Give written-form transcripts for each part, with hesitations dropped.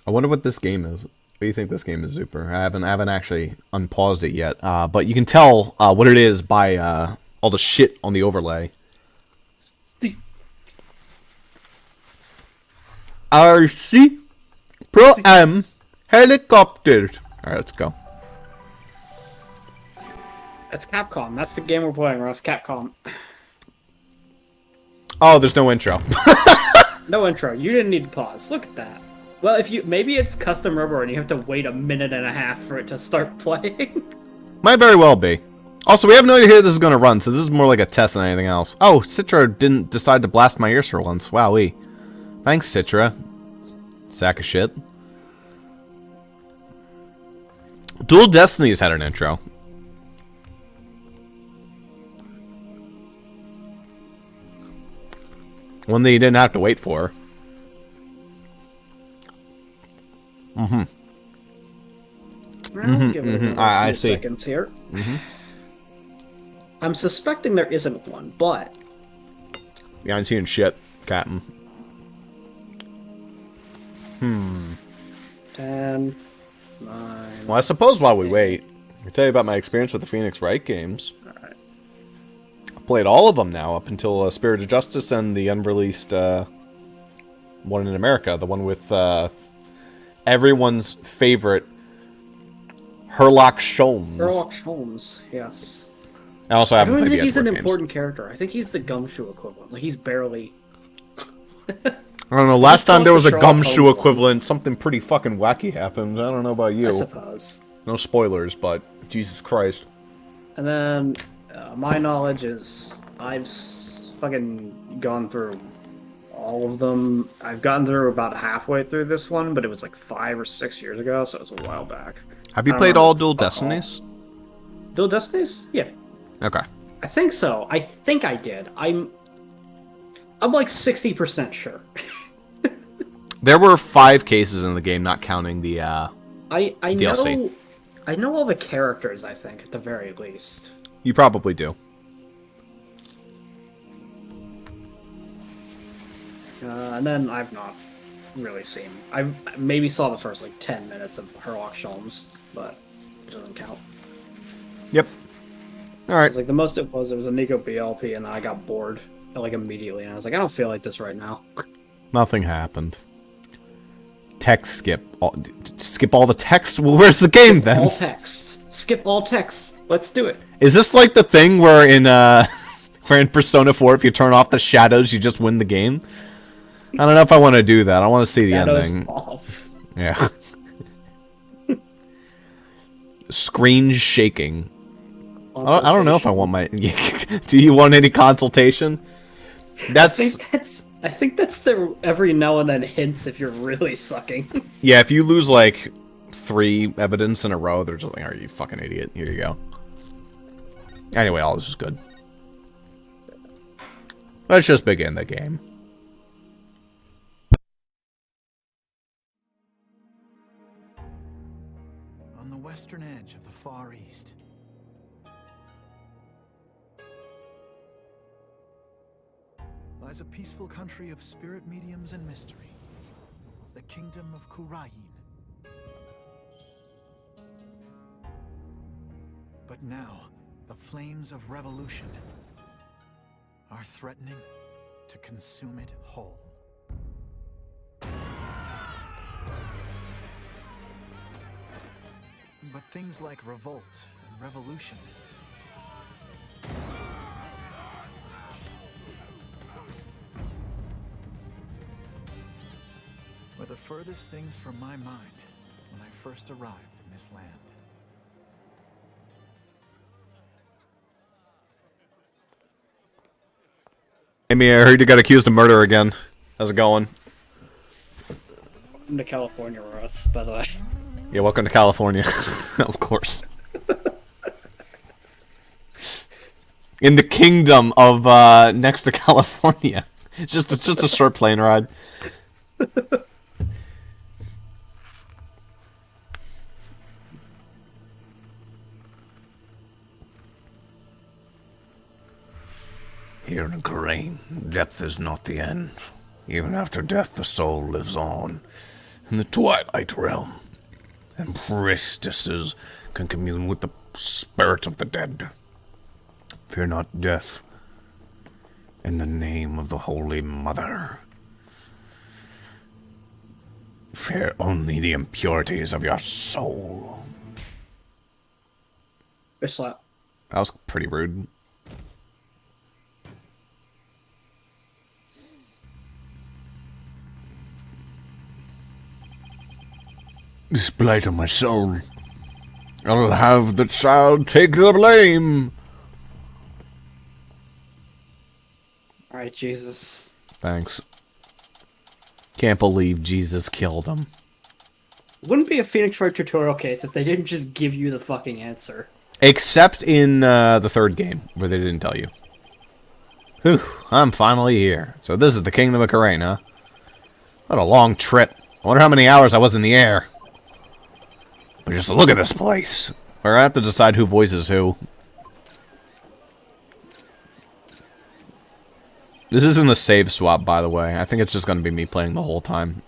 I wonder what this game is. What do you think this game is, Zuper? I haven't actually unpaused it yet. But you can tell what it is by all the shit on the overlay. RC Pro M helicopter. All right, let's go. That's Capcom. That's the game we're playing, Russ. Capcom. Oh, there's no intro. No intro. You didn't need to pause. Look at that. Well, if you maybe it's custom rubber and you have to wait a minute and a half for it to start playing. Might very well be. Also, we have no idea how this is going to run, so this is more like a test than anything else. Oh, Citra didn't decide to blast my ears for once. Wowee. Thanks, Citra. Sack of shit. Dual Destinies had an intro. One that you didn't have to wait for. Give it a few see. seconds here. I'm suspecting there isn't one, but Yeah, I'm seeing shit, Captain. 10, 9. Well, I suppose while we wait, I can tell you about my experience with the Phoenix Wright games. Alright. I've played all of them now, up until Spirit of Justice and the unreleased one in America. The one with everyone's favorite Herlock Sholmes. Sherlock Holmes, yes. I also I haven't don't played think the he's an Edward games. important character. I think he's the gumshoe equivalent. Like, he's barely... I don't know, last time there was a Sherlock gumshoe Holmes. equivalent, something pretty fucking wacky happened. I don't know about you. I suppose. No spoilers, but Jesus Christ. And then, my knowledge is I've fucking gone through all of them. I've gotten through about halfway through this one, but it was like 5 or 6 years ago, so it's a while back. Have you I don't played remember all Dual fuck all. Destinies? Dual Destinies? Yeah. Okay. I think so. I think I did. I'm like 60% sure. There were 5 cases in the game, not counting the I DLC. know I know all the characters, I think, at the very least. You probably do. And then I've not really seen. I maybe saw the first like 10 minutes of Herlock Sholmes, but it doesn't count. Yep. Alright. It's like the most it was a Nico BLP, and I got bored like immediately, and I was like, I don't feel like this right now. Nothing happened. Text skip. Skip all the text? Well, where's the game then? All text. Skip all text. Let's do it. Is this like the thing where in where in Persona 4 if you turn off the shadows you just win the game? I don't know if I want to do that. I want to see the Shadows ending. off. Yeah. Screen shaking. I don't know if I want my... Do you want any consultation? I think that's the every now and then hints if you're really sucking. Yeah, if you lose, like, 3 evidence in a row, they're just like, are you fucking idiot? Here you go. Anyway, all this is good. Let's just begin the game. On the western edge of the Far East, lies a peaceful country of spirit mediums and mystery, the kingdom of Kurain. But now, the flames of revolution are threatening to consume it whole. But things like revolt and revolution were the furthest things from my mind when I first arrived in this land. Amy, I heard you got accused of murder again. How's it going? Welcome to California, Russ, by the way. Yeah, welcome to California. Of course. In the kingdom of next to California. It's just a short plane ride. Here in Kurain, depth is not the end. Even after death, the soul lives on. In the Twilight Realm, and priestesses can commune with the spirit of the dead. Fear not death. In the name of the Holy Mother. Fear only the impurities of your soul. Fish slap. That was pretty rude. This blight on my soul. I'll have the child take the blame. Alright, Jesus. Thanks. Can't believe Jesus killed him. Wouldn't be a Phoenix Wright tutorial case if they didn't just give you the fucking answer. Except in the third game, where they didn't tell you. Whew, I'm finally here. So this is the Kingdom of Kurain, huh? What a long trip. I wonder how many hours I was in the air. But just look at this place. We're gonna have to decide who voices who. This isn't a save swap, by the way. I think it's just gonna be me playing the whole time.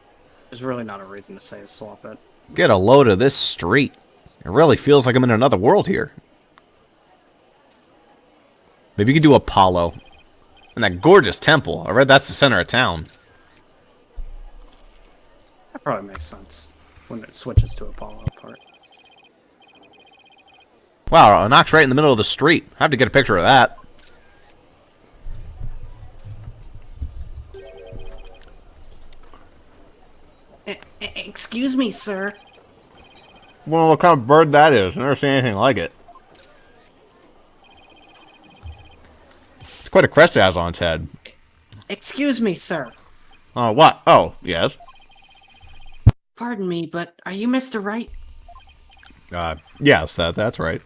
There's really not a reason to save swap it. Get a load of this street. It really feels like I'm in another world here. Maybe you could do Apollo. And that gorgeous temple. I read that's the center of town. That probably makes sense when it switches to Apollo part. Wow, a knock's right in the middle of the street. I have to get a picture of that. Excuse me, sir. Well, what kind of bird that is? I've never seen anything like it. It's quite a crest it has on its head. Excuse me, sir. Oh, what? Oh, yes. Pardon me, but are you Mr. Wright? Yes, that's right.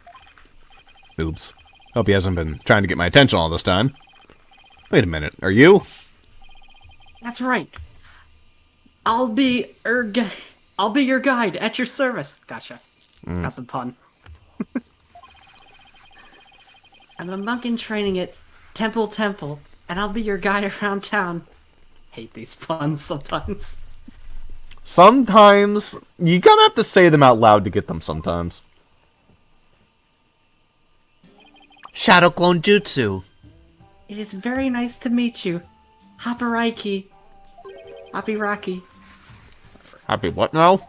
Oops. Hope he hasn't been trying to get my attention all this time. Wait a minute, are you? That's right. I'll be your guide at your service. Gotcha. Got the pun. I'm a monk in training at Temple, and I'll be your guide around town. Hate these puns sometimes. Sometimes, you gotta have to say them out loud to get them sometimes. Shadow Clone Jutsu. It is very nice to meet you. Hapiraiki. Hapiraki. Happy what now?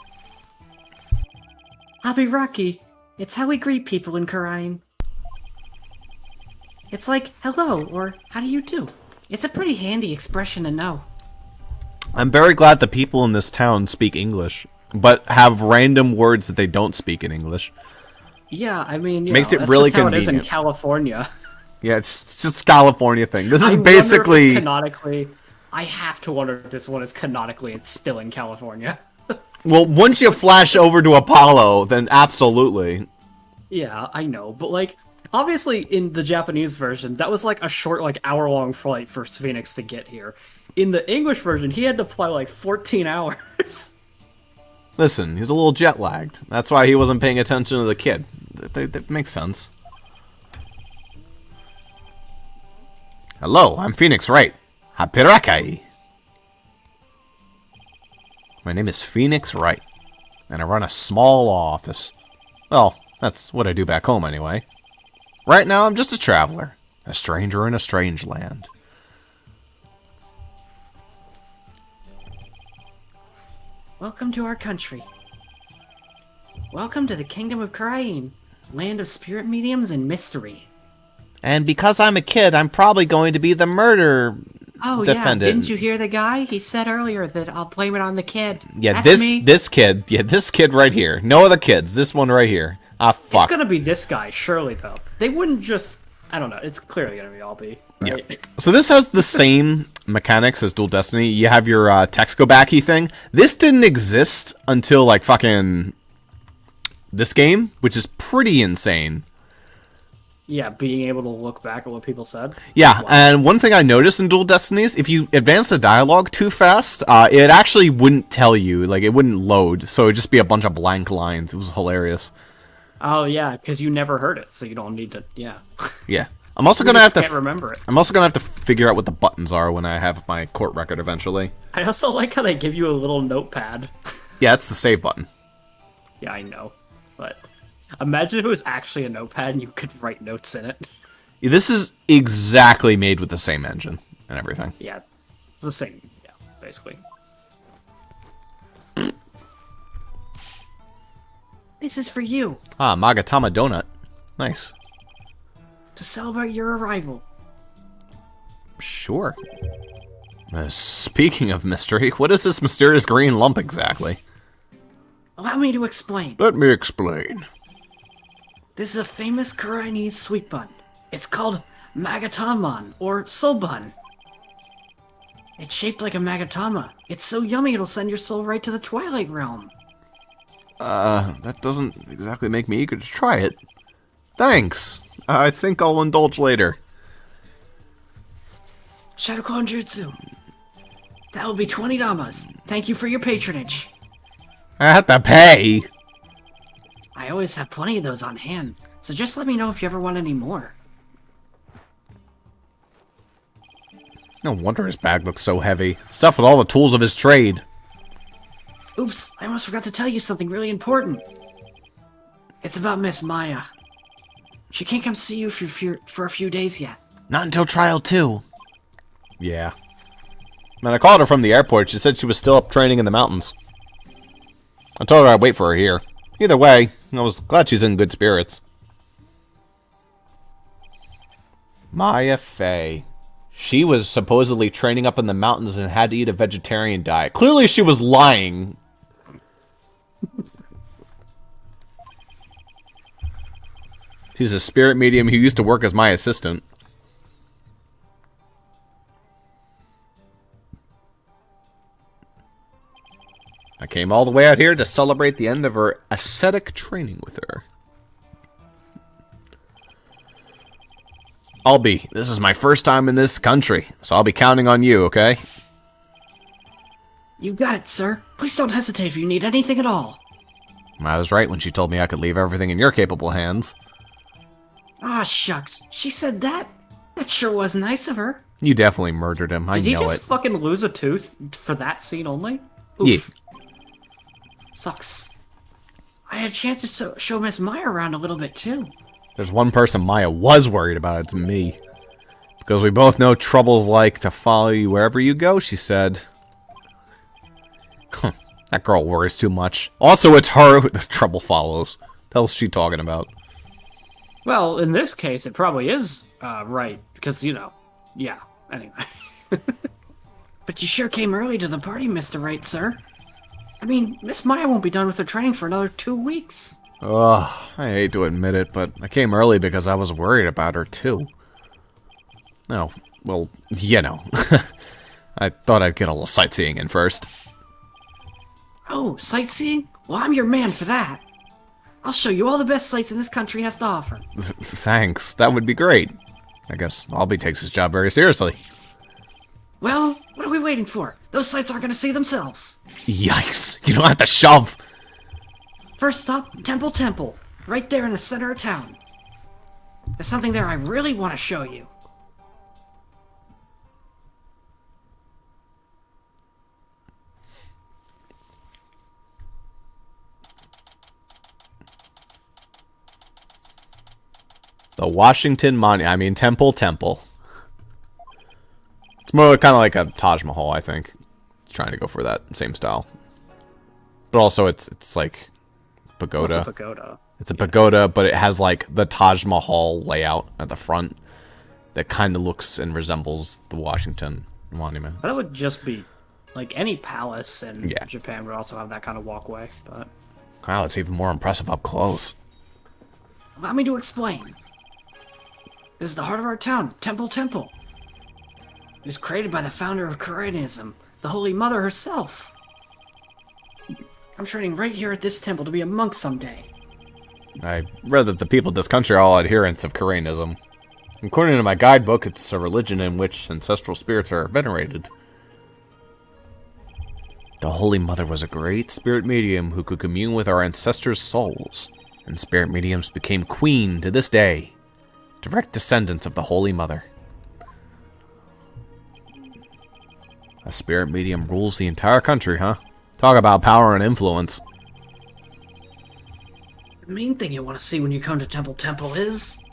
Hapiraki. It's how we greet people in Kurain. It's like, hello, or how do you do? It's a pretty handy expression to know. I'm very glad the people in this town speak English, but have random words that they don't speak in English. Yeah, I mean, you Makes know, it that's really just how it is in convenient. California. Yeah, it's just California thing. This is I wonder if it's basically... canonically. I have to wonder if this one is canonically. It's still in California. Well, once you flash over to Apollo, then absolutely. Yeah, I know, but like, obviously in the Japanese version, that was like a short, like hour-long flight for Phoenix to get here. In the English version, he had to fly like 14 hours. Listen, he's a little jet-lagged. That's why he wasn't paying attention to the kid. That makes sense. Hello, I'm Phoenix Wright. Hapirakai. My name is Phoenix Wright, and I run a small office. Well, that's what I do back home anyway. Right now, I'm just a traveler, a stranger in a strange land. Welcome to our country. Welcome to the Kingdom of Kurain, land of spirit mediums and mystery. And because I'm a kid, I'm probably going to be the murder Oh defendant. yeah, didn't you hear the guy? He said earlier that I'll blame it on the kid. Yeah, That's me. this kid right here. No other kids. This one right here. Ah, fuck. It's gonna be this guy, surely, though. They wouldn't just... I don't know, it's clearly gonna be all B. Right? Yeah. So this has the same mechanics as Dual Destiny. You have your text go backy thing. This didn't exist until, like, fucking this game, which is pretty insane. Yeah, being able to look back at what people said. Yeah, and one thing I noticed in Dual Destinies, if you advance the dialogue too fast, it actually wouldn't tell you. Like, it wouldn't load, so it would just be a bunch of blank lines. It was hilarious. Oh, yeah, because you never heard it, so you don't need to... Yeah. Yeah. I'm also You gonna have just to... can't remember it. I'm also gonna have to figure out what the buttons are when I have my court record eventually. I also like how they give you a little notepad Yeah, it's the save button. Yeah, I know. But imagine if it was actually a notepad and you could write notes in it. This is exactly made with the same engine and everything. Yeah, it's the same. Yeah, basically. This is for you, Ah, Magatama Donut. Nice. to celebrate your arrival. Sure. Speaking of mystery, what is this mysterious green lump exactly? Allow me to explain. Let me explain. This is a famous Kurainese sweet bun. It's called Magatamon, or soul bun. It's shaped like a Magatama. It's so yummy it'll send your soul right to the Twilight Realm. That doesn't exactly make me eager to try it. Thanks. I think I'll indulge later. Shadowclone Jutsu. That will be 20 damas. Thank you for your patronage. I have to pay. I always have plenty of those on hand, so just let me know if you ever want any more. No wonder his bag looks so heavy. Stuffed with all the tools of his trade. Oops, I almost forgot to tell you something really important. It's about Miss Maya. She can't come see you for a few days yet. Not until trial 2. Yeah. Man, I called her from the airport. She said she was still up training in the mountains. I told her I'd wait for her here. Either way, I was glad she's in good spirits. Maya Fey. She was supposedly training up in the mountains and had to eat a vegetarian diet. Clearly she was lying. She's a spirit medium who used to work as my assistant. I came all the way out here to celebrate the end of her ascetic training with her. This is my first time in this country, so I'll be counting on you, okay? You got it, sir. Please don't hesitate if you need anything at all. I was right when she told me I could leave everything in your capable hands. Ah, shucks. She said that? That sure was nice of her. You definitely murdered him, I Did he know just it. fucking lose a tooth for that scene only? Oof. Yeah. Sucks. I had a chance to show Miss Maya around a little bit, too. There's one person Maya was worried about, it's me. Because we both know troubles like to follow you wherever you go, she said. That girl worries too much. Also, it's her who the trouble follows. What the hell's she talking about? Well, in this case, it probably is right. Because, you know, yeah. Anyway. But you sure came early to the party, Mr. Wright, sir. I mean, Miss Maya won't be done with her training for another 2 weeks. Ugh, I hate to admit it, but I came early because I was worried about her, too. Oh, well, you know. I thought I'd get a little sightseeing in first. Oh, sightseeing? Well, I'm your man for that. I'll show you all the best sights in this country has to offer. Thanks, that would be great. I guess Albie takes his job very seriously. Well, what are we waiting for? Those sights aren't going to see themselves. Yikes, you don't have to shove! First stop, Temple. Right there in the center of town. There's something there I really want to show you. The Washington Temple. It's more kind of like a Taj Mahal, I think. It's trying to go for that same style. But also, it's like pagoda. What's a pagoda? It's a pagoda, but it has like the Taj Mahal layout at the front that kind of looks and resembles the Washington Monument. That would just be like any palace in Yeah. Japan would also have that kind of walkway, but Wow, it's even more impressive up close. Allow me to explain. This is the heart of our town, Temple. It was created by the founder of Kurainism, the Holy Mother herself. I'm training right here at this temple to be a monk someday. I read that the people of this country are all adherents of Kurainism. According to my guidebook, it's a religion in which ancestral spirits are venerated. The Holy Mother was a great spirit medium who could commune with our ancestors' souls, and spirit mediums became queen to this day, direct descendants of the Holy Mother. A spirit medium rules the entire country, huh? Talk about power and influence. The main thing you want to see when you come to Temple is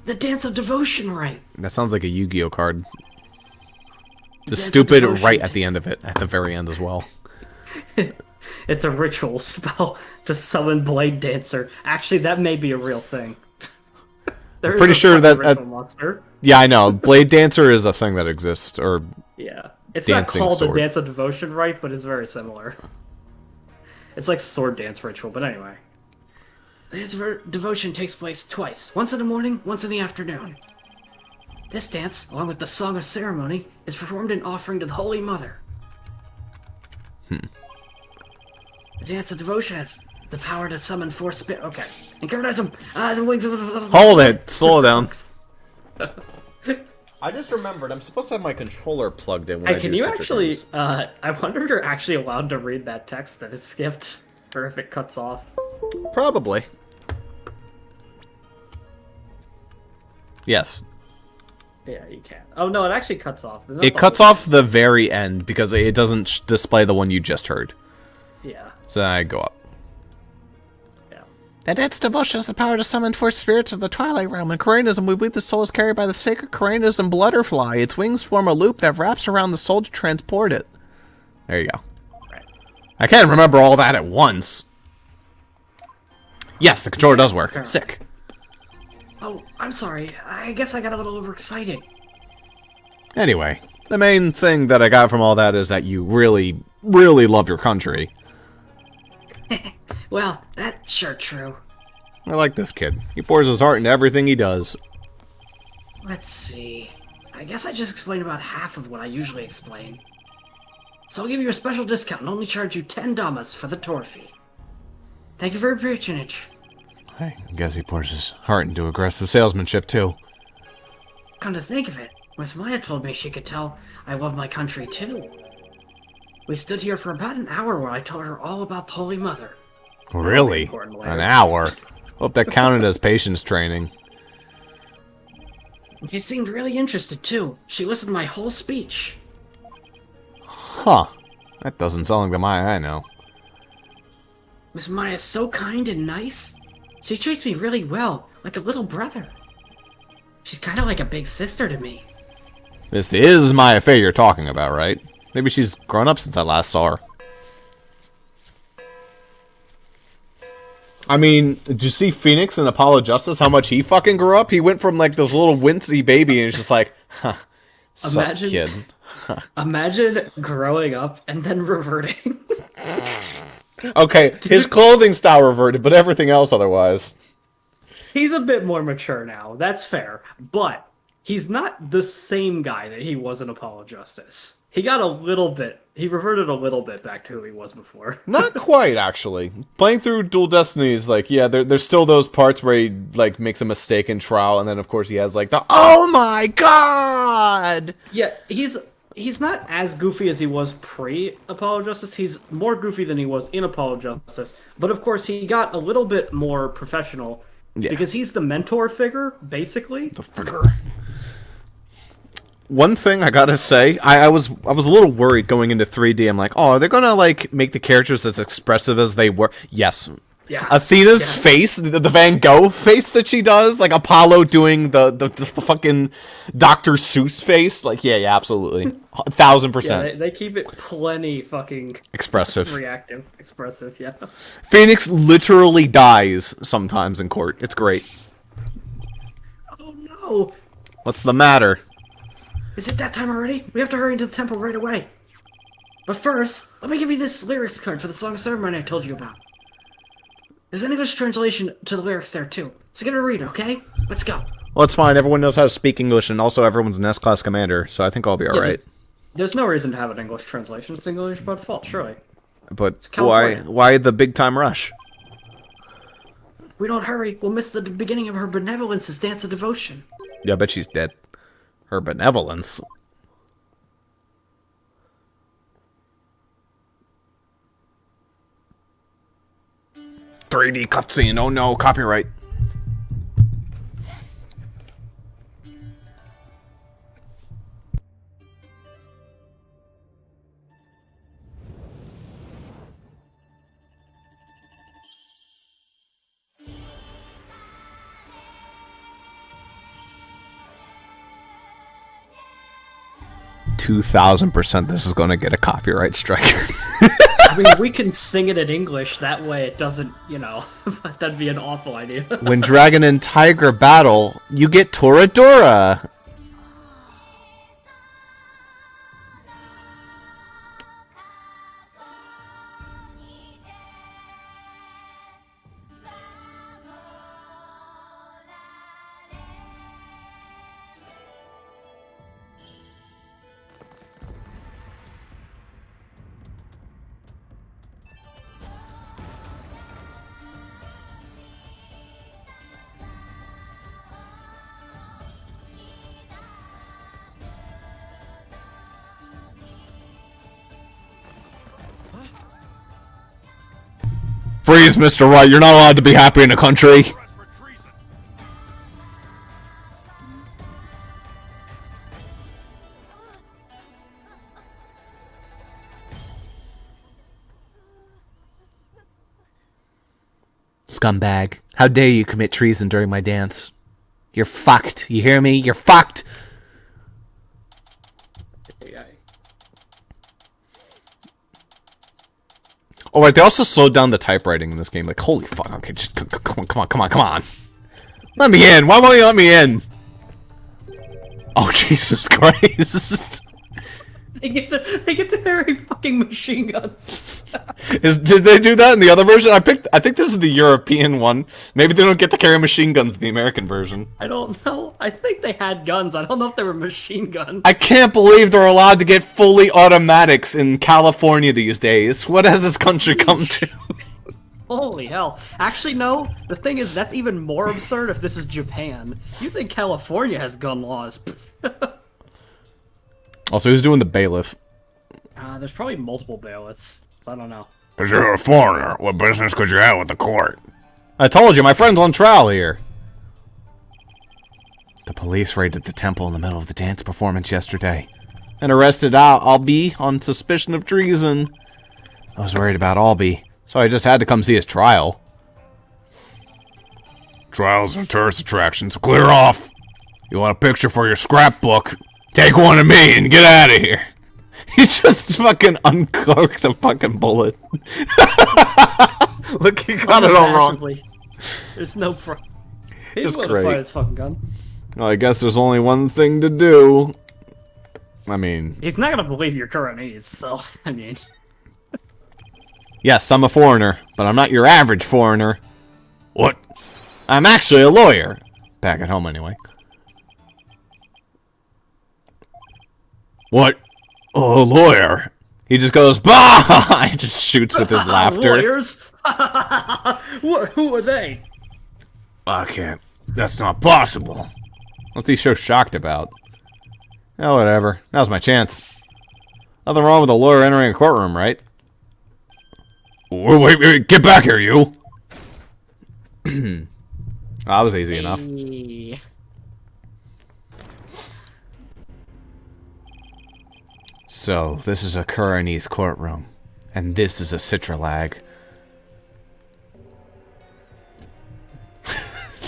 the Dance of Devotion, right? That sounds like a Yu-Gi-Oh card. The Dance of stupid Devotion right at the end of it, at the very end as well. It's a ritual spell to summon Blade Dancer. Actually, that may be a real thing. There Pretty is a sure fucking that- ritual monster. Yeah, I know. Blade Dancer is a thing that exists, or Yeah. It's Dancing not called sword. the Dance of Devotion, right? But it's very similar. It's like sword dance ritual, but anyway. The Dance of Devotion takes place twice. Once in the morning, once in the afternoon. This dance, along with the Song of Ceremony, is performed in offering to the Holy Mother. The Dance of Devotion has the power to summon four spirit. Okay. Incarnatism! The wings of the... hold it, slow down. I just remembered I'm supposed to have my controller plugged in when Hey, can you actually? I wonder if you're actually allowed to read that text that is skipped, or if it cuts off. Probably. Yes. Yeah, you can. Oh no, it actually cuts off. There's It not cuts the- off the very end because it doesn't display the one you just heard. Yeah, So then I go up. yeah. The dance devotion has the power to summon four spirits of the Twilight Realm. In Korainism, we believe the soul is carried by the sacred Korainism butterfly. Its wings form a loop that wraps around the soul to transport it. There you go. Right. I can't remember all that at once. Yes, the controller does work. Sick. Oh, I'm sorry. I guess I got a little overexcited. Anyway, the main thing that I got from all that is that you really, really love your country. Well, that's sure true. I like this kid. He pours his heart into everything he does. Let's see. I guess I just explained about half of what I usually explain. So I'll give you a special discount and only charge you 10 damas for the tour fee. Thank you for your patronage. Hey, I guess he pours his heart into aggressive salesmanship, too. Come to think of it, Miss Maya told me she could tell I love my country too. We stood here for about an hour while I told her all about the Holy Mother. Really? important later. An hour? Hope that counted as patience training. She seemed really interested too. She listened to my whole speech. Huh. That doesn't sound like the Maya I know. Miss Maya's so kind and nice. She treats me really well, like a little brother. She's kind of like a big sister to me. This is Maya Fey you're talking about, right? Maybe she's grown up since I last saw her. I mean, did you see Phoenix in Apollo Justice? How much he fucking grew up? He went from like this little wincy baby and he's just like, huh, sup, Imagine- kid. Imagine growing up and then reverting. Okay, his clothing style reverted, but everything else otherwise. He's a bit more mature now. That's fair, but he's not the same guy that he was in Apollo Justice. He got a little bit. He reverted a little bit back to who he was before. Not quite, actually. Playing through Dual Destinies, like, yeah, there's still those parts where he, like, makes a mistake in trial, and then, of course, he has, like, the, oh my god! Yeah, he's not as goofy as he was pre-Apollo Justice. He's more goofy than he was in Apollo Justice. But of course, he got a little bit more professional because he's the mentor figure, basically. The figure. One thing I gotta say, I was a little worried going into 3D. I'm like, oh, are they gonna, like, make the characters as expressive as they were? Yes. Yes, Athena's yes. face, the Van Gogh face that she does, like Apollo doing the fucking Dr. Seuss face, like, yeah, absolutely. 1000%. Yeah, they keep it plenty fucking Expressive. reactive, expressive, yeah. Phoenix literally dies sometimes in court. It's great. Oh no! What's the matter? Is it that time already? We have to hurry into the temple right away. But first, let me give you this lyrics card for the Song of Ceremony I told you about. There's an English translation to the lyrics there too, so give it a read, okay? Let's go. Well, it's fine. Everyone knows how to speak English, and also everyone's an S-class commander, so I think I'll be alright. There's no reason to have an English translation. It's English by default, surely. But California. why the big time rush? We don't hurry, we'll miss the beginning of her benevolence's dance of devotion. Yeah, I bet she's dead. Her benevolence. .3D cutscene. Oh no, copyright. 2000% this is going to get a copyright strike. I mean, we can sing it in English. That way it doesn't, you know, that'd be an awful idea. When dragon and tiger battle, you get Toradora. Freeze, Mr. Wright. You're not allowed to be happy in the country. Scumbag. How dare you commit treason during my dance? You're fucked. You hear me? You're fucked. Oh, right, they also slowed down the typewriting in this game. Like, holy fuck. Okay, just come on. Let me in. Why won't you let me in? Oh, Jesus Christ. They get to carry fucking machine guns. Did they do that in the other version? I think this is the European one. Maybe they don't get to carry machine guns in the American version. I don't know. I think they had guns. I don't know if they were machine guns. I can't believe they're allowed to get fully automatics in California these days. What has this country come to? Holy hell. Actually, no. The thing is, that's even more absurd if this is Japan. You think California has gun laws. Also, who's doing the bailiff? There's probably multiple bailiffs. So I don't know. Because you're a foreigner, what business could you have with the court? I told you, my friend's on trial here. The police raided the temple in the middle of the dance performance yesterday and arrested Albee on suspicion of treason. I was worried about Albee, so I just had to come see his trial. Trials and tourist attractions, clear off. You want a picture for your scrapbook? Take one of me and get out of here. He just fucking uncorked a fucking bullet. Look, he got it all wrong. There's no problem. He's Just going to great. fire his fucking gun. Well, I guess there's only one thing to do. I mean... He's not going to believe your Kuranese, so, I mean... Yes, I'm a foreigner, but I'm not your average foreigner. What? I'm actually a lawyer. Back at home, anyway. What? Oh, a lawyer. He just goes, bah! He just shoots with his laughter. Lawyers? Who are they? I can't. That's not possible. What's he so shocked about? Oh, whatever. Now's my chance. Nothing wrong with a lawyer entering a courtroom, right? Wait, get back here, you! That was easy enough. So, this is a Kurainese courtroom. And this is a Citralag.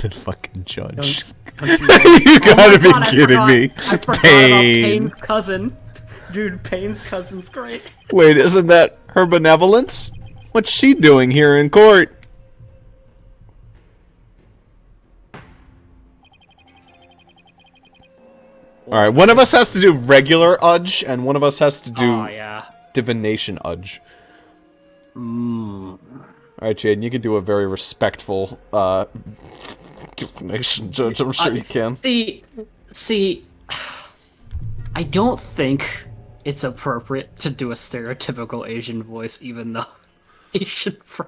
The fucking judge. You gotta be kidding me. I forgot about Pain. Payne's cousin. Dude, Payne's cousin's great. Wait, isn't that her benevolence? What's she doing here in court? Alright, one of us has to do regular Udge, and one of us has to do divination Udge. Alright, Jaden, you can do a very respectful divination judge. I'm sure you can. See, I don't think it's appropriate to do a stereotypical Asian voice, even though Asian from...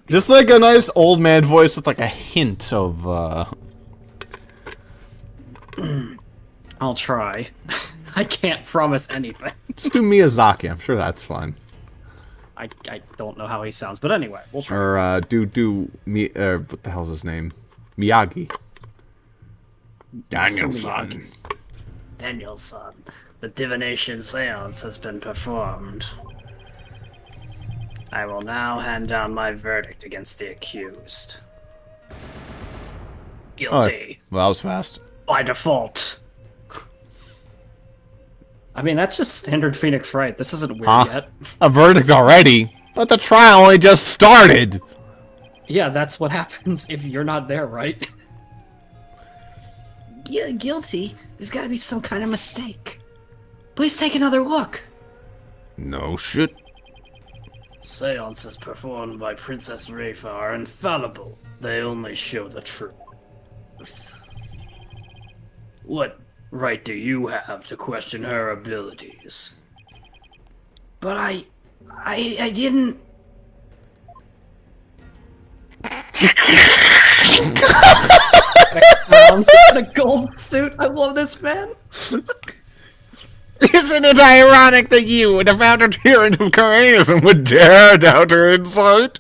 Just like a nice old man voice with like a hint of I'll try. I can't promise anything. Just do Miyazaki, I'm sure that's fine. I don't know how he sounds, but anyway, we'll try. Or what the hell's his name? Miyagi. Danielson. Danielson. The divination seance has been performed. I will now hand down my verdict against the accused. Guilty. Well, that was fast. By default. I mean, that's just standard Phoenix Wright. This isn't weird Huh? yet. A verdict already? But the trial only just started! Yeah, that's what happens if you're not there, right? Yeah, guilty? There's gotta be some kind of mistake. Please take another look. No shit. Seances performed by Princess Rafa are infallible. They only show the truth. What right do you have to question her abilities? But I didn't... In a gold suit. I love this man. Isn't it ironic that you, the founder tyrant of Kourainism, would dare doubt her insight?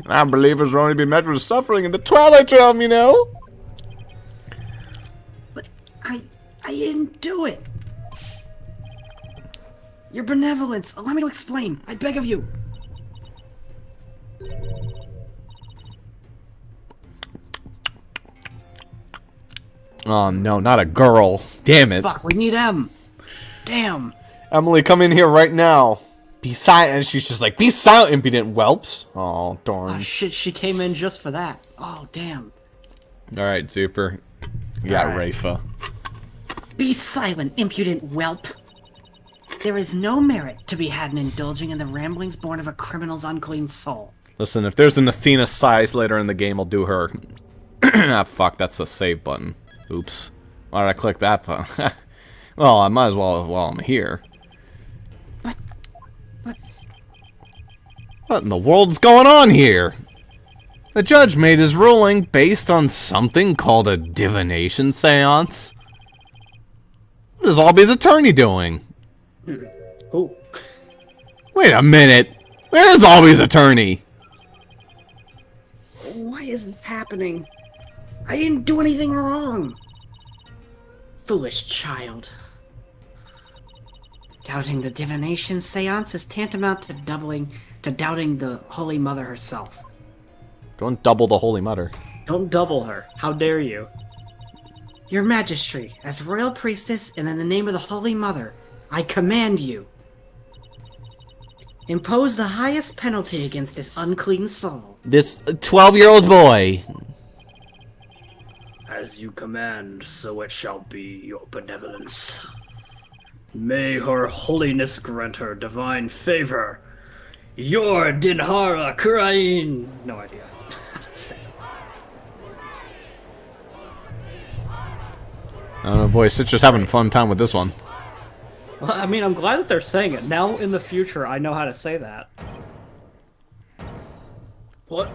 Non-believers will only be met with suffering in the Twilight Realm, you know? But I didn't do it. Your benevolence, allow me to explain. I beg of you. Oh no, not a girl. Damn it. Fuck, we need M. Damn. Emily, come in here right now. Be silent. And she's just like, be silent, impudent whelps. Oh, darn. Oh shit, she came in just for that. Oh damn. Alright, Zuper. You got Alright. Rafa. Be silent, impudent whelp. There is no merit to be had in indulging in the ramblings born of a criminal's unclean soul. Listen, if there's an Athena size later in the game, I'll do her. Ah, fuck, that's the save button. Oops. Why did I click that button? Well, I might as well while I'm here. What? What in the world's going on here? The judge made his ruling based on something called a divination seance. What is Albie's attorney doing? Who? Wait a minute. Where is Albie's attorney? Why is this happening? I didn't do anything wrong. Foolish child. Doubting the divination seance is tantamount to doubting the Holy Mother herself. Don't double the Holy Mother. Don't double her. How dare you? Your Majesty, as royal priestess and in the name of the Holy Mother, I command you. Impose the highest penalty against this unclean soul. This 12-year-old boy. As you command, so it shall be, your benevolence. May her holiness grant her divine favor. Your Dinhara Kurain. No idea. Oh boy, Citra's having a fun time with this one. Well, I mean, I'm glad that they're saying it. Now, in the future, I know how to say that. What?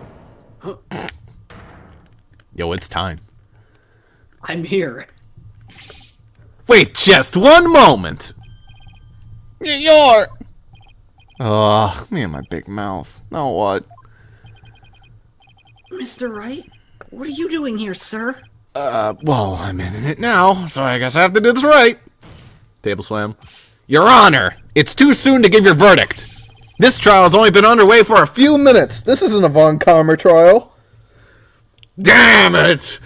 Yo, it's time. I'm here. Wait just one moment. You're... Ugh, me and my big mouth. Now what? Mr. Wright? What are you doing here, sir? Well, I'm in it now, so I guess I have to do this right. Table slam. Your Honor, it's too soon to give your verdict. This trial has only been underway for a few minutes. This isn't a Von Karma trial. Damn it!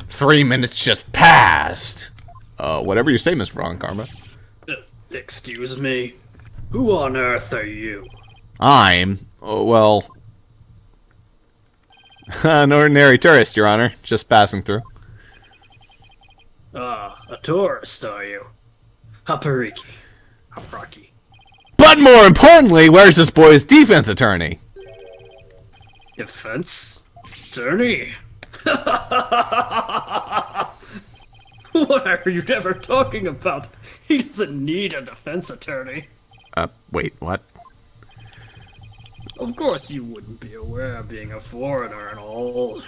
3 minutes just passed. Whatever you say, Mr. Von Karma. Excuse me. Who on earth are you? I'm, well... an ordinary tourist, Your Honor. Just passing through. Ah, a tourist, are you? Hapariki. Haparaki. But more importantly, where's this boy's defense attorney? Defense? Attorney? What are you ever talking about? He doesn't need a defense attorney. Wait, what? Of course you wouldn't be aware, being a foreigner and all.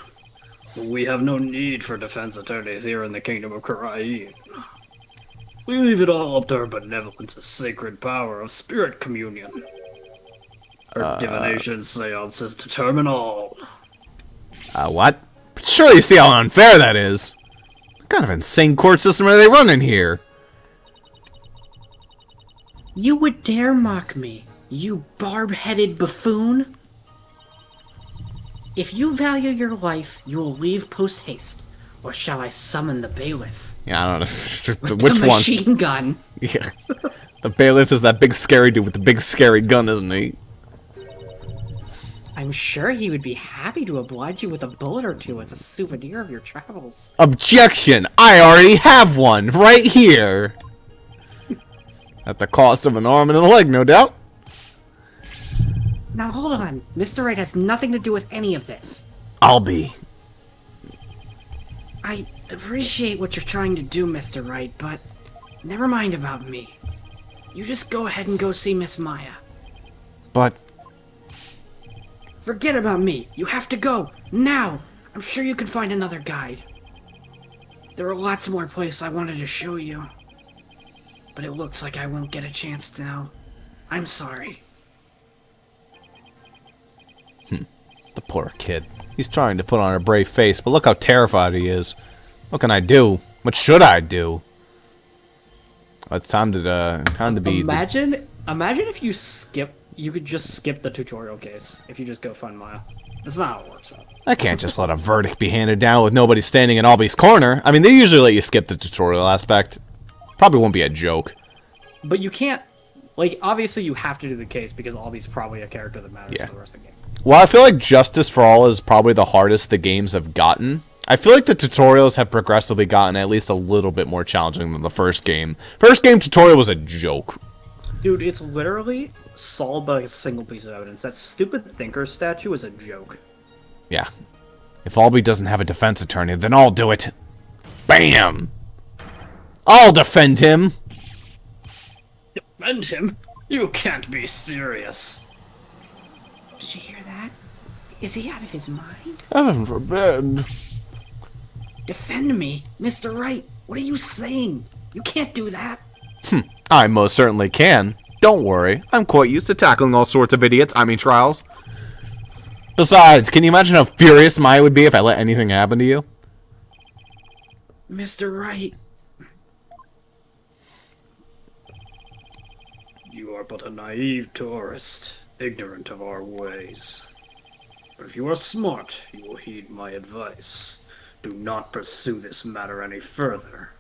We have no need for defense attorneys here in the Kingdom of Kurain. We leave it all up to her benevolence's sacred power of spirit communion. Her divination seances determine all. What? Surely you see how unfair that is. What kind of insane court system are they running here? You would dare mock me, you barb-headed buffoon? If you value your life, you will leave post-haste, or shall I summon the bailiff? Yeah, I don't know. With Which the one? machine gun. Yeah. The bailiff is that big scary dude with the big scary gun, isn't he? I'm sure he would be happy to oblige you with a bullet or two as a souvenir of your travels. Objection! I already have one, right here! At the cost of an arm and a leg, no doubt. Now hold on. Mr. Wright has nothing to do with any of this. I'll be. I appreciate what you're trying to do, Mr. Wright, but never mind about me. You just go ahead and go see Miss Maya. But... Forget about me. You have to go. Now. I'm sure you can find another guide. There are lots more places I wanted to show you. But it looks like I won't get a chance now. I'm sorry. The poor kid. He's trying to put on a brave face, but look how terrified he is. What can I do? What should I do? It's time to be... Imagine if you could just skip the tutorial case if you just go find Maya. That's not how it works out. I can't just let a verdict be handed down with nobody standing in Albie's corner. I mean, they usually let you skip the tutorial aspect. Probably won't be a joke. But you can't, like, obviously you have to do the case because Albie's probably a character that matters for the rest of the game. Well, I feel like Justice for All is probably the hardest the games have gotten. I feel like the tutorials have progressively gotten at least a little bit more challenging than the first game. First game tutorial was a joke. Dude, it's literally solved by a single piece of evidence. That stupid thinker statue is a joke. Yeah. If Albie doesn't have a defense attorney, then I'll do it. Bam! I'll defend him! Defend him? You can't be serious. Did you hear that? Is he out of his mind? Heaven forbid. Defend me? Mr. Wright, what are you saying? You can't do that. I most certainly can. Don't worry, I'm quite used to tackling all sorts of idiots, trials. Besides, can you imagine how furious Maya would be if I let anything happen to you? Mr. Wright. You are but a naive tourist, ignorant of our ways. But if you are smart, you will heed my advice. Do not pursue this matter any further.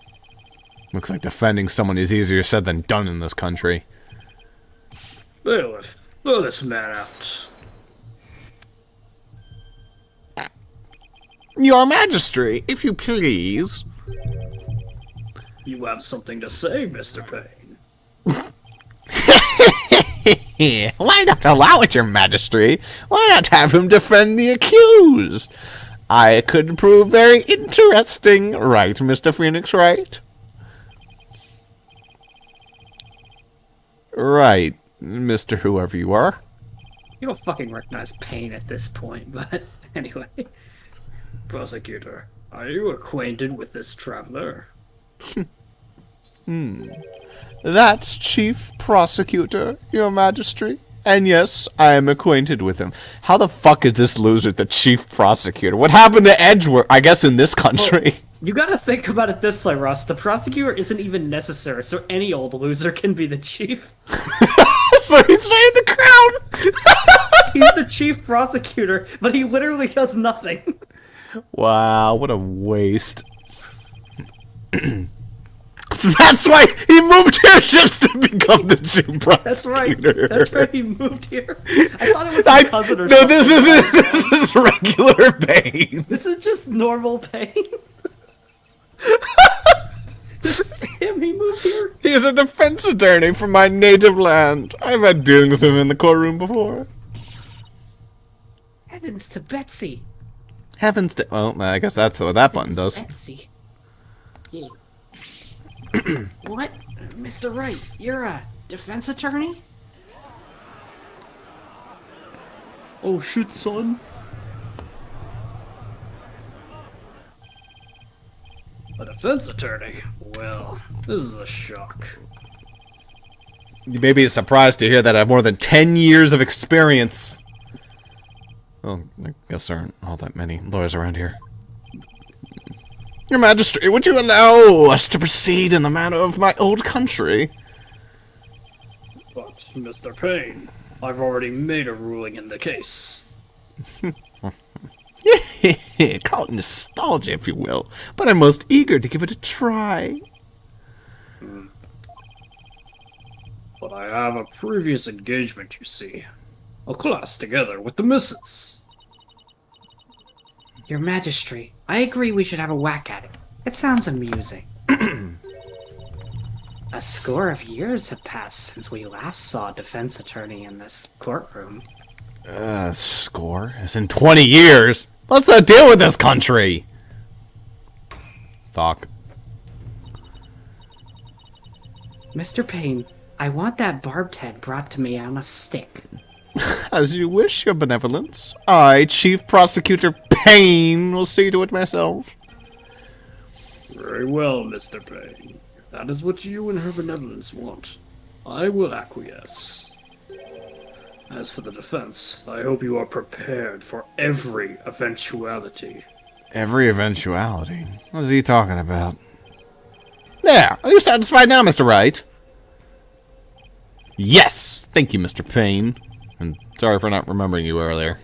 Looks like defending someone is easier said than done in this country. Bailiff, throw this man out. Your Majesty, if you please. You have something to say, Mr. Payne. Why not allow it, Your Majesty? Why not have him defend the accused? I could prove very interesting, right, Mr. Phoenix Wright? Right, Mr. Whoever you are. You don't fucking recognize Payne at this point, but anyway. Prosecutor, are you acquainted with this traveler? That's Chief Prosecutor, Your Majesty. And yes, I am acquainted with him. How the fuck is this loser the chief prosecutor? What happened to Edgeworth? I guess in this country. You gotta think about it this way, Russ. The prosecutor isn't even necessary, so any old loser can be the chief. So he's made the crown! He's the chief prosecutor, but he literally does nothing. Wow, what a waste. That's why he moved here, just to become the chief prosecutor. That's right. That's right, he moved here. I thought it was his cousin or no, something. this is regular Payne. This is just normal Payne. This is him, he moved here. He is a defense attorney from my native land. I've had dealings with him in the courtroom before. Heavens to Betsy. Heavens to... Well, I guess that's what that button does. Betsy. Yeah. What? Mr. Wright, you're a defense attorney? Oh shit, son. A defense attorney? Well, this is a shock. You may be surprised to hear that I have more than 10 years of experience. Well, I guess there aren't all that many lawyers around here. Your Majesty, would you allow us to proceed in the manner of my old country? But, Mr. Payne, I've already made a ruling in the case. Call it nostalgia, if you will, but I'm most eager to give it a try. But I have a previous engagement, you see. A class together with the missus. Your Majesty, I agree we should have a whack at it. It sounds amusing. A score of years have passed since we last saw a defense attorney in this courtroom. Score? As in 20 years? Let's not deal with this country! Fuck. Mr. Payne, I want that barbed head brought to me on a stick. As you wish, your benevolence. I, Chief Prosecutor Payne, will see to it myself. Very well, Mr. Payne. If that is what you and her benevolence want, I will acquiesce. As for the defense, I hope you are prepared for every eventuality. Every eventuality? What is he talking about? There! Are you satisfied now, Mr. Wright? Yes! Thank you, Mr. Payne. And sorry for not remembering you earlier.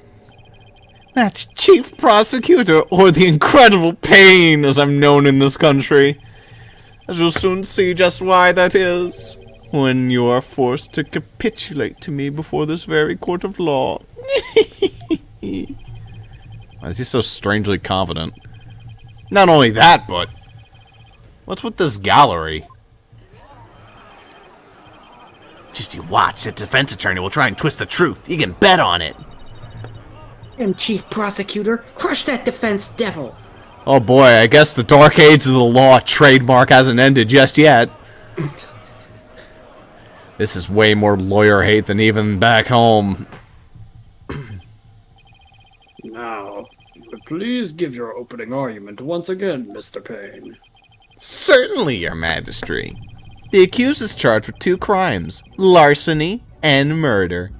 That's Chief Prosecutor, or the Incredible Payne, as I'm known in this country. As you'll soon see just why that is, when you are forced to capitulate to me before this very court of law. Why is he so strangely confident? Not only that, but... what's with this gallery? Just you watch, that defense attorney will try and twist the truth. You can bet on it. And Chief Prosecutor, crush that defense devil! Oh boy, I guess the dark age of the law trademark hasn't ended just yet. This is way more lawyer hate than even back home. Now, please give your opening argument once again, Mr. Payne. Certainly, Your Majesty. The accused is charged with 2 crimes, larceny and murder.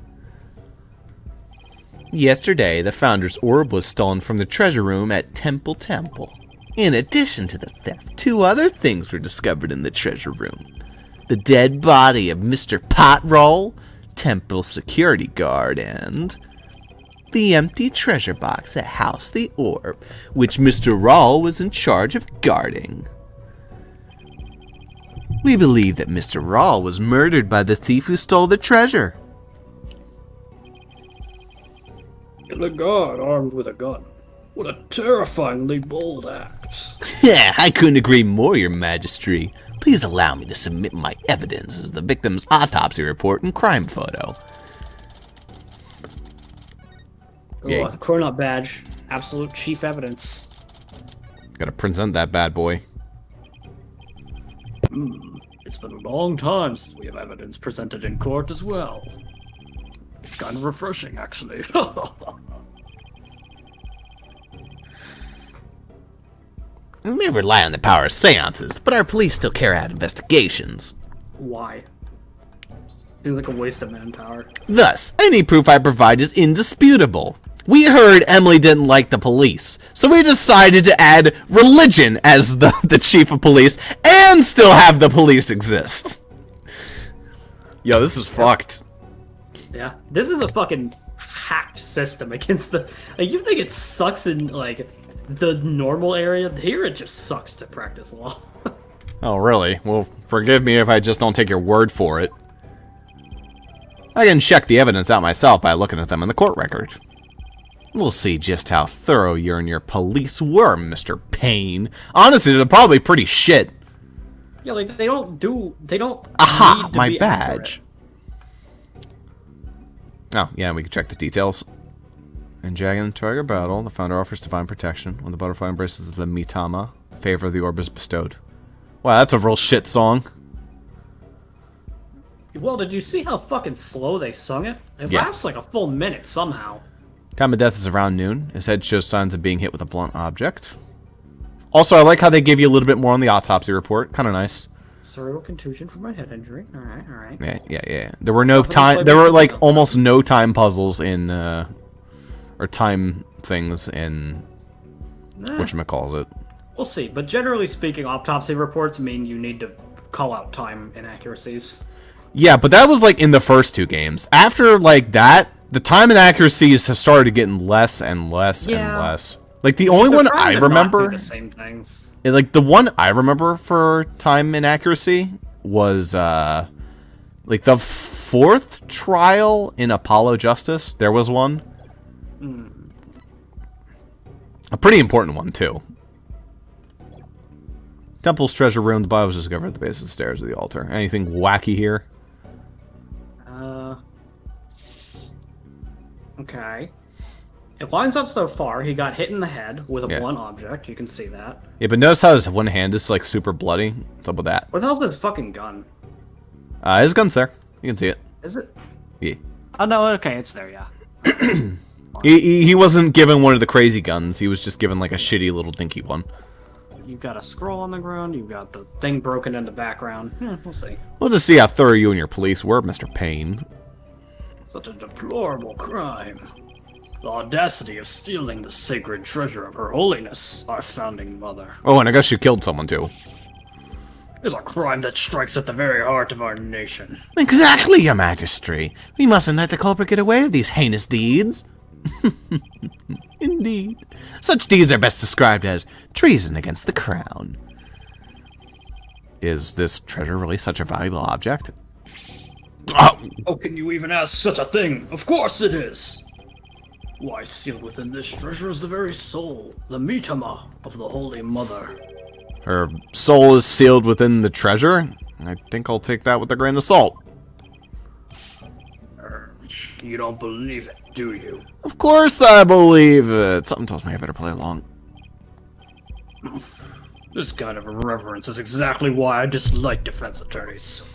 Yesterday, the Founder's orb was stolen from the treasure room at Temple. In addition to the theft, 2 other things were discovered in the treasure room. The dead body of Mr. Potroll, Temple security guard, and the empty treasure box that housed the orb, which Mr. Roll was in charge of guarding. We believe that Mr. Roll was murdered by the thief who stole the treasure. And a guard armed with a gun. What a terrifyingly bold act. Yeah, I couldn't agree more, Your Majesty. Please allow me to submit my evidence as the victim's autopsy report and crime photo. Oh, the Coronet badge. Absolute chief evidence. Gotta present that bad boy. It's been a long time since we have evidence presented in court as well. It's kind of refreshing, actually. We may rely on the power of seances, but our police still carry out investigations. Why? Seems like a waste of manpower. Thus, any proof I provide is indisputable. We heard Emily didn't like the police, so we decided to add religion as the chief of police and still have the police exist. Yo, this is fucked. Yeah, this is a fucking hacked system against the... Like, you think it sucks in, like, the normal area? Here it just sucks to practice law. Oh, really? Well, forgive me if I just don't take your word for it. I can check the evidence out myself by looking at them in the court record. We'll see just how thorough you and your police were, Mr. Payne. Honestly, they're probably pretty shit. Yeah, like, they don't... Aha, need to my be badge. accurate. Oh, yeah, we can check the details. In Jagan and Tiger battle, the Founder offers divine protection. When the butterfly embraces the Mitama, the favor of the orb is bestowed. Wow, that's a real shit song. Well, did you see how fucking slow they sung it? It Yeah. lasts like a full minute somehow. Time of death is around noon. His head shows signs of being hit with a blunt object. Also, I like how they give you a little bit more on the autopsy report. Kind of nice. Cerebral contusion from my head injury. Alright. Yeah. There were no time. There were like almost no time puzzles in, or time things in, whatchamacallit. We'll see, but generally speaking, autopsy reports mean you need to call out time inaccuracies. Yeah, but that was like in the first 2 games. After like that, the time inaccuracies have started getting less and less and less. Like, the only They're one trying I to not do remember... the same things. Like, the one I remember for time inaccuracy was, like, the fourth trial in Apollo Justice. There was one. A pretty important one, too. Temple's treasure room. The body was discovered at the base of the stairs of the altar. Anything wacky here? Okay. It lines up so far. He got hit in the head with a Yeah. blunt object. You can see that. Yeah, but notice how his one hand is, like, super bloody. What's up with that? Where the hell's his fucking gun? His gun's there. You can see it. Is it? Yeah. Oh, no, okay, it's there, yeah. He wasn't given one of the crazy guns. He was just given, like, a shitty little dinky one. You've got a scroll on the ground. You've got the thing broken in the background. We'll see. We'll just see how thorough you and your police were, Mr. Payne. Such a deplorable crime. The audacity of stealing the sacred treasure of Her Holiness, our founding mother, Oh, and I guess you killed someone, too. is a crime that strikes at the very heart of our nation. Exactly, Your Majesty. We mustn't let the culprit get away with these heinous deeds. Indeed. Such deeds are best described as treason against the crown. Is this treasure really such a valuable object? How can you even ask such a thing? Of course it is! Why, sealed within this treasure is the very soul, the mitama of the Holy Mother. Her soul is sealed within the treasure? I think I'll take that with a grain of salt. You don't believe it, do you? Of course I believe it. Something tells me I better play along. This kind of irreverence is exactly why I dislike defense attorneys.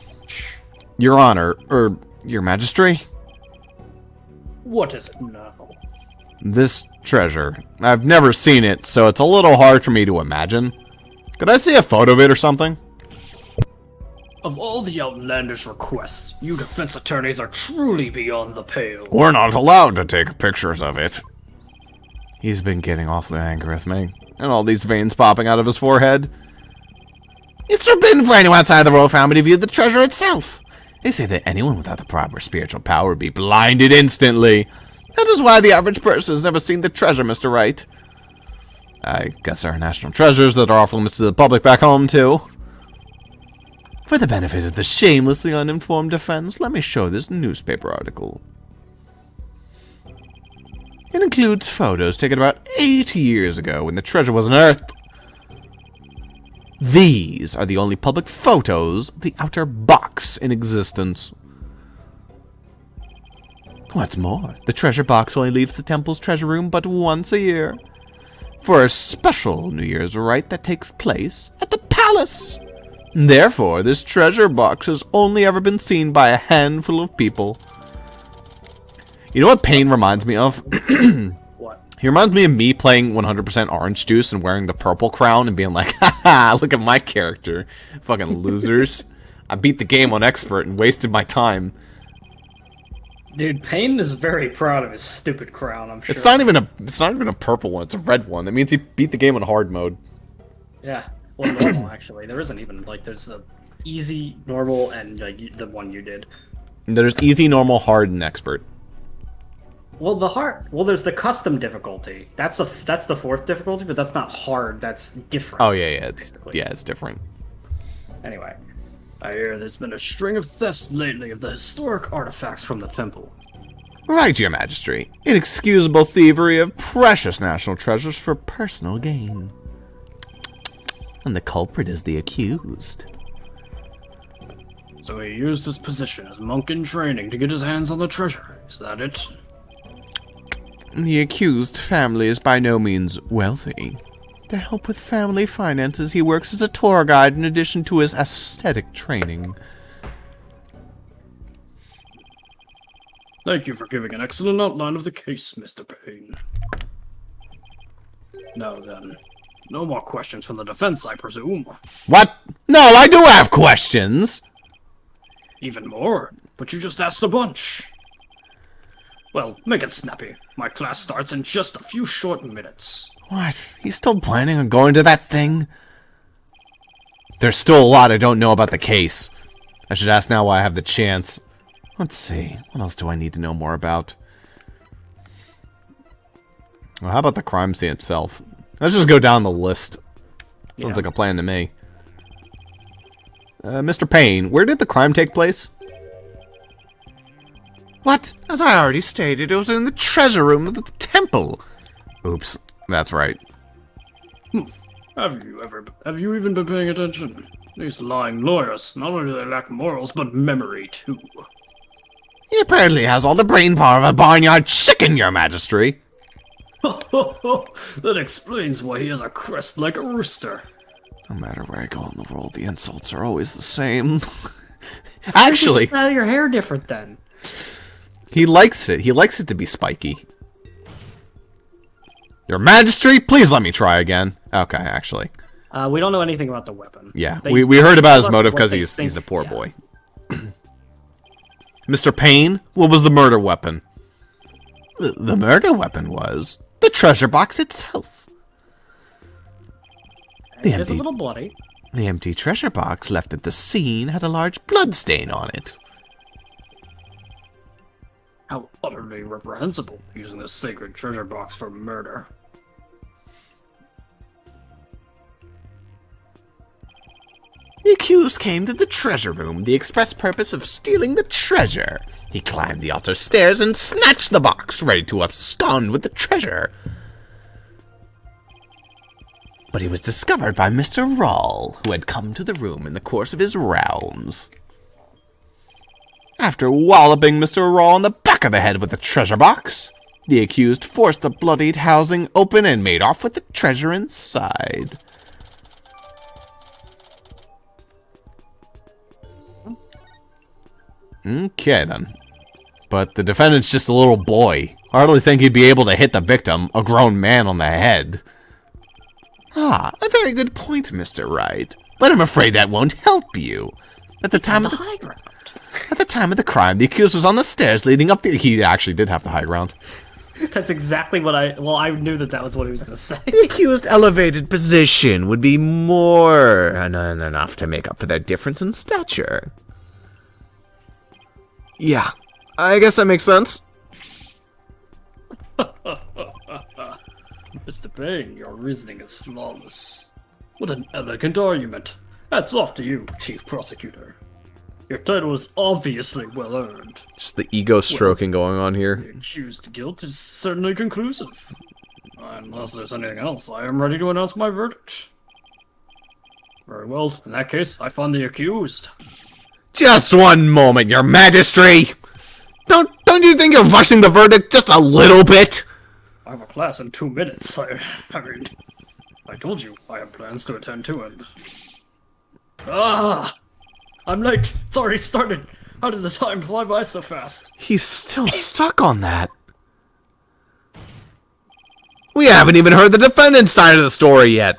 Your Honor, or Your Majesty? What is it now? This treasure. I've never seen it, so it's a little hard for me to imagine. Could I see a photo of it or something? Of all the outlandish requests, you defense attorneys are truly beyond the pale. We're not allowed to take pictures of it. He's been getting awfully angry with me. And all these veins popping out of his forehead. It's forbidden for anyone outside the royal family to view the treasure itself. They say that anyone without the proper spiritual power would be Blinded instantly. That is why the average person has never seen the treasure, Mr. Wright. I guess there are national treasures that are off limits to the public back home, too. For the benefit of the shamelessly uninformed defense, let me show this newspaper article. It includes photos taken about 8 years ago when the treasure was unearthed. These are the only public photos of the outer box in existence. What's more, the treasure box only leaves the temple's treasure room but once a year, for a special New Year's rite that takes place at the palace. Therefore, this treasure box has only ever been seen by a handful of people. You know what Payne reminds me of? What? He reminds me of me playing 100% orange juice and wearing the purple crown and being like, haha, look at my character. Fucking losers. I beat the game on expert and wasted my time. Dude, Payne is very proud of his stupid crown, I'm sure. It's not even a purple one, it's a red one. That means he beat the game on hard mode. Yeah, well, normal, actually. There isn't even, like, there's the easy, normal, and the one you did. And there's easy, normal, hard, and expert. Well, there's the custom difficulty. That's the fourth difficulty, but that's not hard, that's different. Oh, yeah, it's different. Anyway, I hear there's been a string of thefts lately of the historic artifacts from the temple. Right, Your Majesty. Inexcusable thievery of precious national treasures for personal gain. And the culprit is the accused. So he used his position as monk in training to get his hands on the treasure. Is that it? The accused family is by no means wealthy. To help with family finances, he works as a tour guide in addition to his aesthetic training. Thank you for giving an excellent outline of the case, Mr. Payne. Now then, no more questions from the defense, I presume. What? No, I do have questions! Even more? But you just asked a bunch. Well, make it snappy. My class starts in just a few short minutes. What? He's still planning on going to that thing? There's still a lot I don't know about the case. I should ask now while I have the chance. Let's see. What else do I need to know more about? Well, how about the crime scene itself? Let's just go down the list. Sounds like a plan to me. Mr. Payne, where did the crime take place? What? As I already stated, it was in the treasure room of the temple. Oops, that's right. Have you even been paying attention? These lying lawyers, not only do they lack morals, but memory too. He apparently has all the brain power of a barnyard chicken, your majesty. That explains why he has a crest like a rooster. No matter where I go in the world, the insults are always the same. Actually, style your hair different then. he likes it. He likes it to be spiky. Your Majesty, please let me try again. Okay, actually. We don't know anything about the weapon. Yeah, we heard about his motive because he's a poor yeah. boy. Mr. Payne, what was the murder weapon? The murder weapon was the treasure box itself. It is a little bloody. The empty treasure box left at the scene had a large blood stain on it. How utterly reprehensible, using this sacred treasure box for murder. The accused came to the treasure room, the express purpose of stealing the treasure. He climbed the altar stairs and snatched the box, ready to abscond with the treasure. But he was discovered by Mr. Rawl, who had come to the room in the course of his rounds. After walloping Mr. Rawl on the back of the head with the treasure box, the accused forced the bloodied housing open and made off with the treasure inside. Okay, then. But the defendant's just a little boy. I hardly think he'd be able to hit the victim, a grown man, on the head. Ah, a very good point, Mr. Wright. But I'm afraid that won't help you. At the time of the high ground. At the time of the crime, the accused was on the stairs leading up the... He actually did have the high ground. That's exactly what I knew that was what he was going to say. The accused elevated position would be more than enough to make up for their difference in stature. Yeah, I guess that makes sense. Mr. Payne, your reasoning is flawless. What an elegant argument. Hats off to you, Chief Prosecutor. Your title is obviously well earned. Just the ego stroking going on The here. accused guilt is certainly conclusive. Unless there's anything else, I am ready to announce my verdict. Very well, in that case, I find the accused. Just one moment, Your Majesty! Don't you think you're rushing the verdict just a little bit? I have a class in 2 minutes. I mean, I told you I have plans to attend to it. Ah! I'm late. It's already started. How did the time fly by so fast? He's still stuck on that. We haven't even heard the defendant's side of the story yet.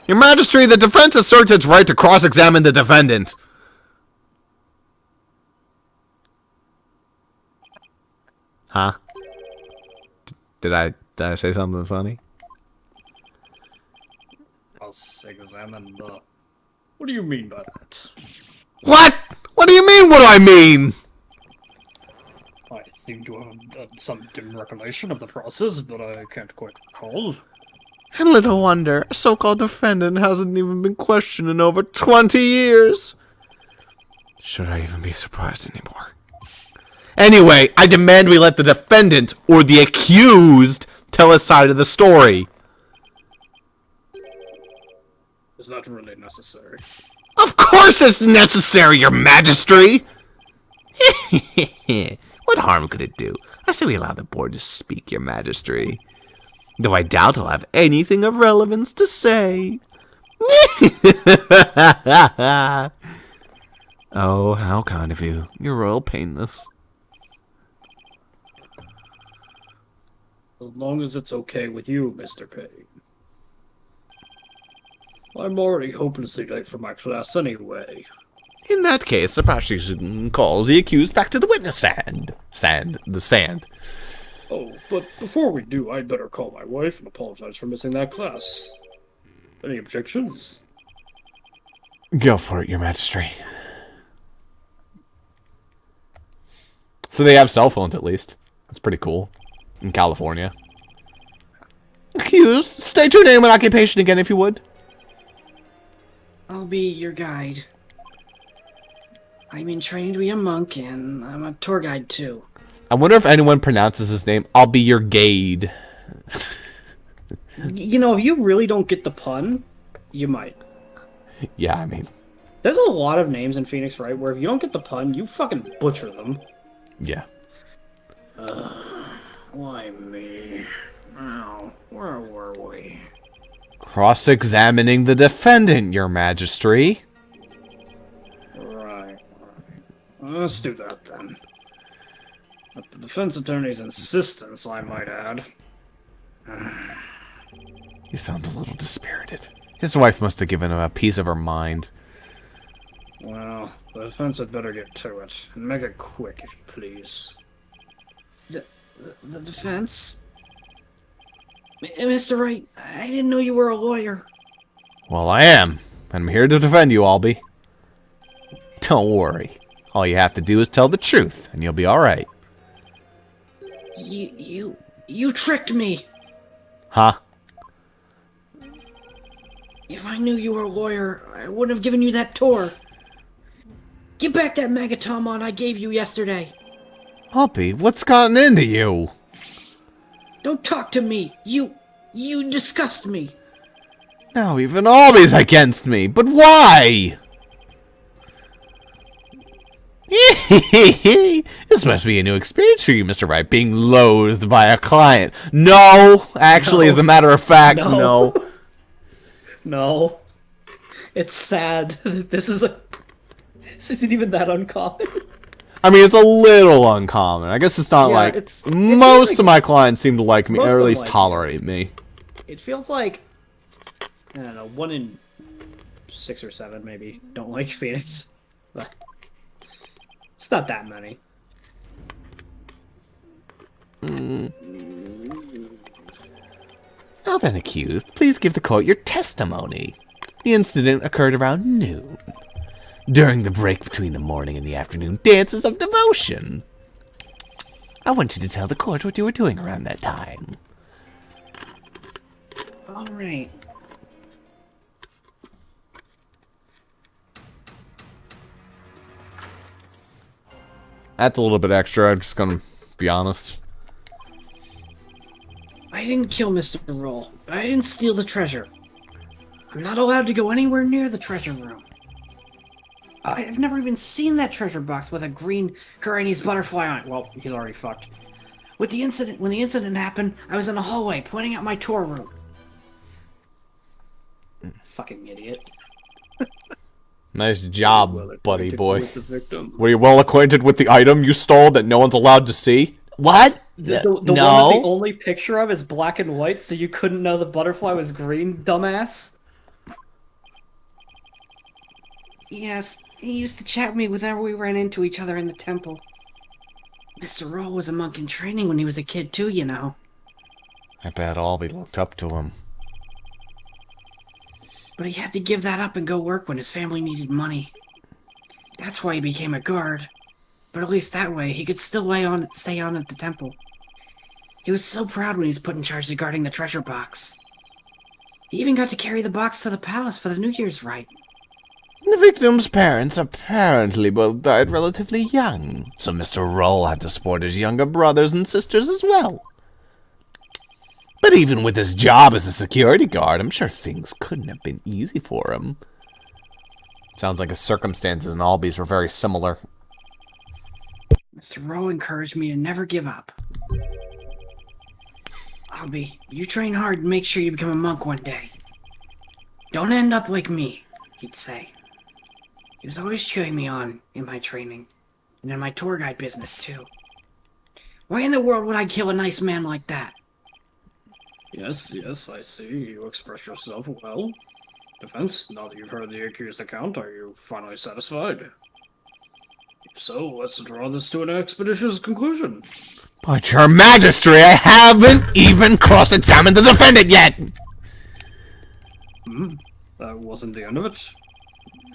Your Majesty, the defense asserts its right to cross-examine the defendant. Huh? Did I say something funny? Cross-examine the... What do you mean by that? What? What do you mean, what do I mean? I seem to have some dim recollection of the process, but I can't quite recall. And little wonder, a so-called defendant hasn't even been questioned in over 20 years. Should I even be surprised anymore? Anyway, I demand we let the defendant, or the accused, tell his side of the story. It's not really necessary. Of course it's necessary, Your Majesty! What harm could it do? I say we allow the board to speak, Your Majesty. Though I doubt I'll have anything of relevance to say. Oh, how kind of you. You're royal painless. As long as it's okay with you, Mr. Payne. I'm already hopelessly late for my class anyway. In that case, the prosecution calls the accused back to the witness stand. The sand. Oh, but before we do, I'd better call my wife and apologize for missing that class. Any objections? Go for it, Your Majesty. So they have cell phones, at least. That's pretty cool. In California. accused. State your name and occupation again, if you would. I'll be your guide. I'm in training to be a monk, and I'm a tour guide, too. I wonder if anyone pronounces his name. I'll be your guide. You know, if you really don't get the pun, you might. Yeah, I mean, There's a lot of names in Phoenix, right, where if you don't get the pun, you fucking butcher them. yeah. Why me? Oh, where were we? Cross-examining the defendant, your majesty. Right. Let's do that then. At the defense attorney's insistence, I might add. He sounds a little dispirited. His wife must have given him a piece of her mind. Well, the defense had better get to it, and make it quick, if you please. The defense? Mr. Wright, I didn't know you were a lawyer. Well, I am. I'm here to defend you, Albie. Don't worry. All you have to do is tell the truth, and you'll be alright. You tricked me. Huh? If I knew you were a lawyer, I wouldn't have given you that tour. Give back that Magatomon I gave you yesterday. Albie, what's gotten into you? Don't talk to me. You disgust me. Now even Albie's against me, but why? This must be a new experience for you, Mr. Wright, being loathed by a client. No, actually, as a matter of fact, no. No. It's sad. This isn't even that uncommon. I mean, it's a little uncommon. I guess it's not Yeah, like it's most like- of my clients seem to like me, most or of at them least like tolerate me. It feels like, I don't know, 1 in 6 or 7 maybe don't like Phoenix. But it's not that many. Now then, accused, please give the court your testimony. The incident occurred around noon, during the break between the morning and the afternoon dances of devotion. I want you to tell the court what you were doing around that time. All right. That's a little bit extra, I'm just gonna be honest. I didn't kill Mr. Roll. I didn't steal the treasure. I'm not allowed to go anywhere near the treasure room. I've never even seen that treasure box with a green Kurain's butterfly on it. Well, he's already fucked. When the incident happened, I was in a hallway pointing out my tour room. Fucking idiot. Nice job, buddy boy. With the victim. Were you well acquainted with the item you stole that no one's allowed to see? What? The one that the only picture of is black and white, so you couldn't know the butterfly was green, dumbass? Yes, he used to chat with me whenever we ran into each other in the temple. Mr. Roll was a monk in training when he was a kid too, you know. I bet Albie looked up to him. But he had to give that up and go work when his family needed money. That's why he became a guard. But at least that way, he could still stay on at the temple. He was so proud when he was put in charge of guarding the treasure box. He even got to carry the box to the palace for the New Year's rite. The victim's parents apparently both died relatively young, so Mr. Roll had to support his younger brothers and sisters as well. But even with his job as a security guard, I'm sure things couldn't have been easy for him. Sounds like his circumstances and Albie's were very similar. Mr. Rowe encouraged me to never give up. Albie, you train hard and make sure you become a monk one day. Don't end up like me, he'd say. He was always cheering me on in my training, and in my tour guide business too. Why in the world would I kill a nice man like that? Yes, I see. You express yourself well. Defense, now that you've heard the accused account, are you finally satisfied? If so, let's draw this to an expeditious conclusion. But your majesty, I haven't even cross-examined the defendant yet! That wasn't the end of it.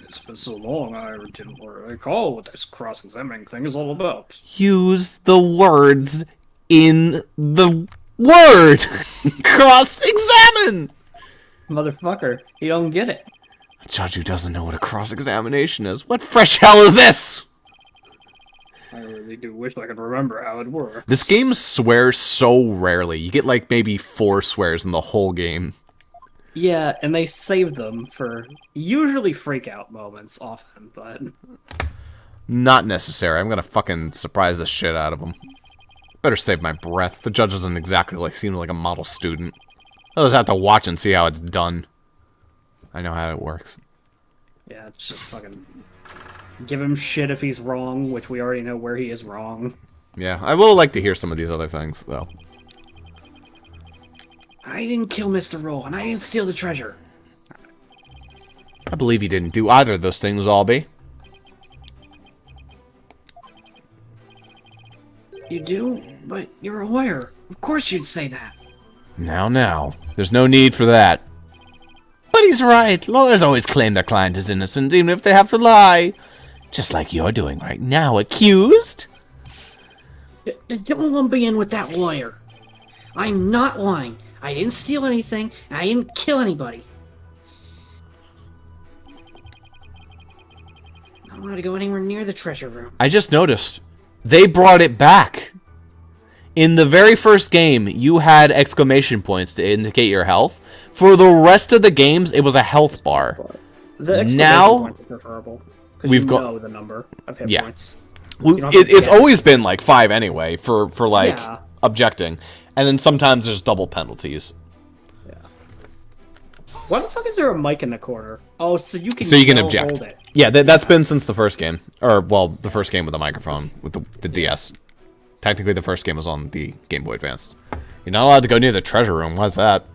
It's been so long, I didn't recall what this cross-examining thing is all about. Use the words in the word! Cross-examine! Motherfucker, you don't get it. A judge who doesn't know what a cross-examination is. What fresh hell is this? I really do wish I could remember how it works. This game swears so rarely. You get like maybe 4 swears in the whole game. Yeah, and they save them for usually freak out moments often, but... Not necessary. I'm gonna fucking surprise the shit out of them. Better save my breath. The judge doesn't exactly like seem like a model student. I'll just have to watch and see how it's done. I know how it works. Yeah, just fucking... give him shit if he's wrong, which we already know where he is wrong. Yeah, I will like to hear some of these other things, though. I didn't kill Mr. Roll, and I didn't steal the treasure. I believe you didn't do either of those things, Albie. You do? But you're a lawyer. Of course you'd say that. Now. There's no need for that. But he's right. Lawyers always claim their client is innocent, even if they have to lie. Just like you're doing right now, accused? Don't lump me in with that lawyer. I'm not lying. I didn't steal anything, and I didn't kill anybody. I'm not allowed to go anywhere near the treasure room. I just noticed. They brought it back. In the very first game, you had exclamation points to indicate your health. For the rest of the games, it was a health bar. The exclamation Now, points are preferable. Because we've you got- know the number of hit Yeah. points. Well, You don't have to it's guess. always been like 5 anyway for like Yeah. objecting, and then sometimes there's double penalties. Why the fuck is there a mic in the corner? Oh, so you can yell, object. hold it. Yeah, that's been since the first game, or well, the first game with the microphone with the DS. Technically, the first game was on the Game Boy Advance. You're not allowed to go near the treasure room. Why's that?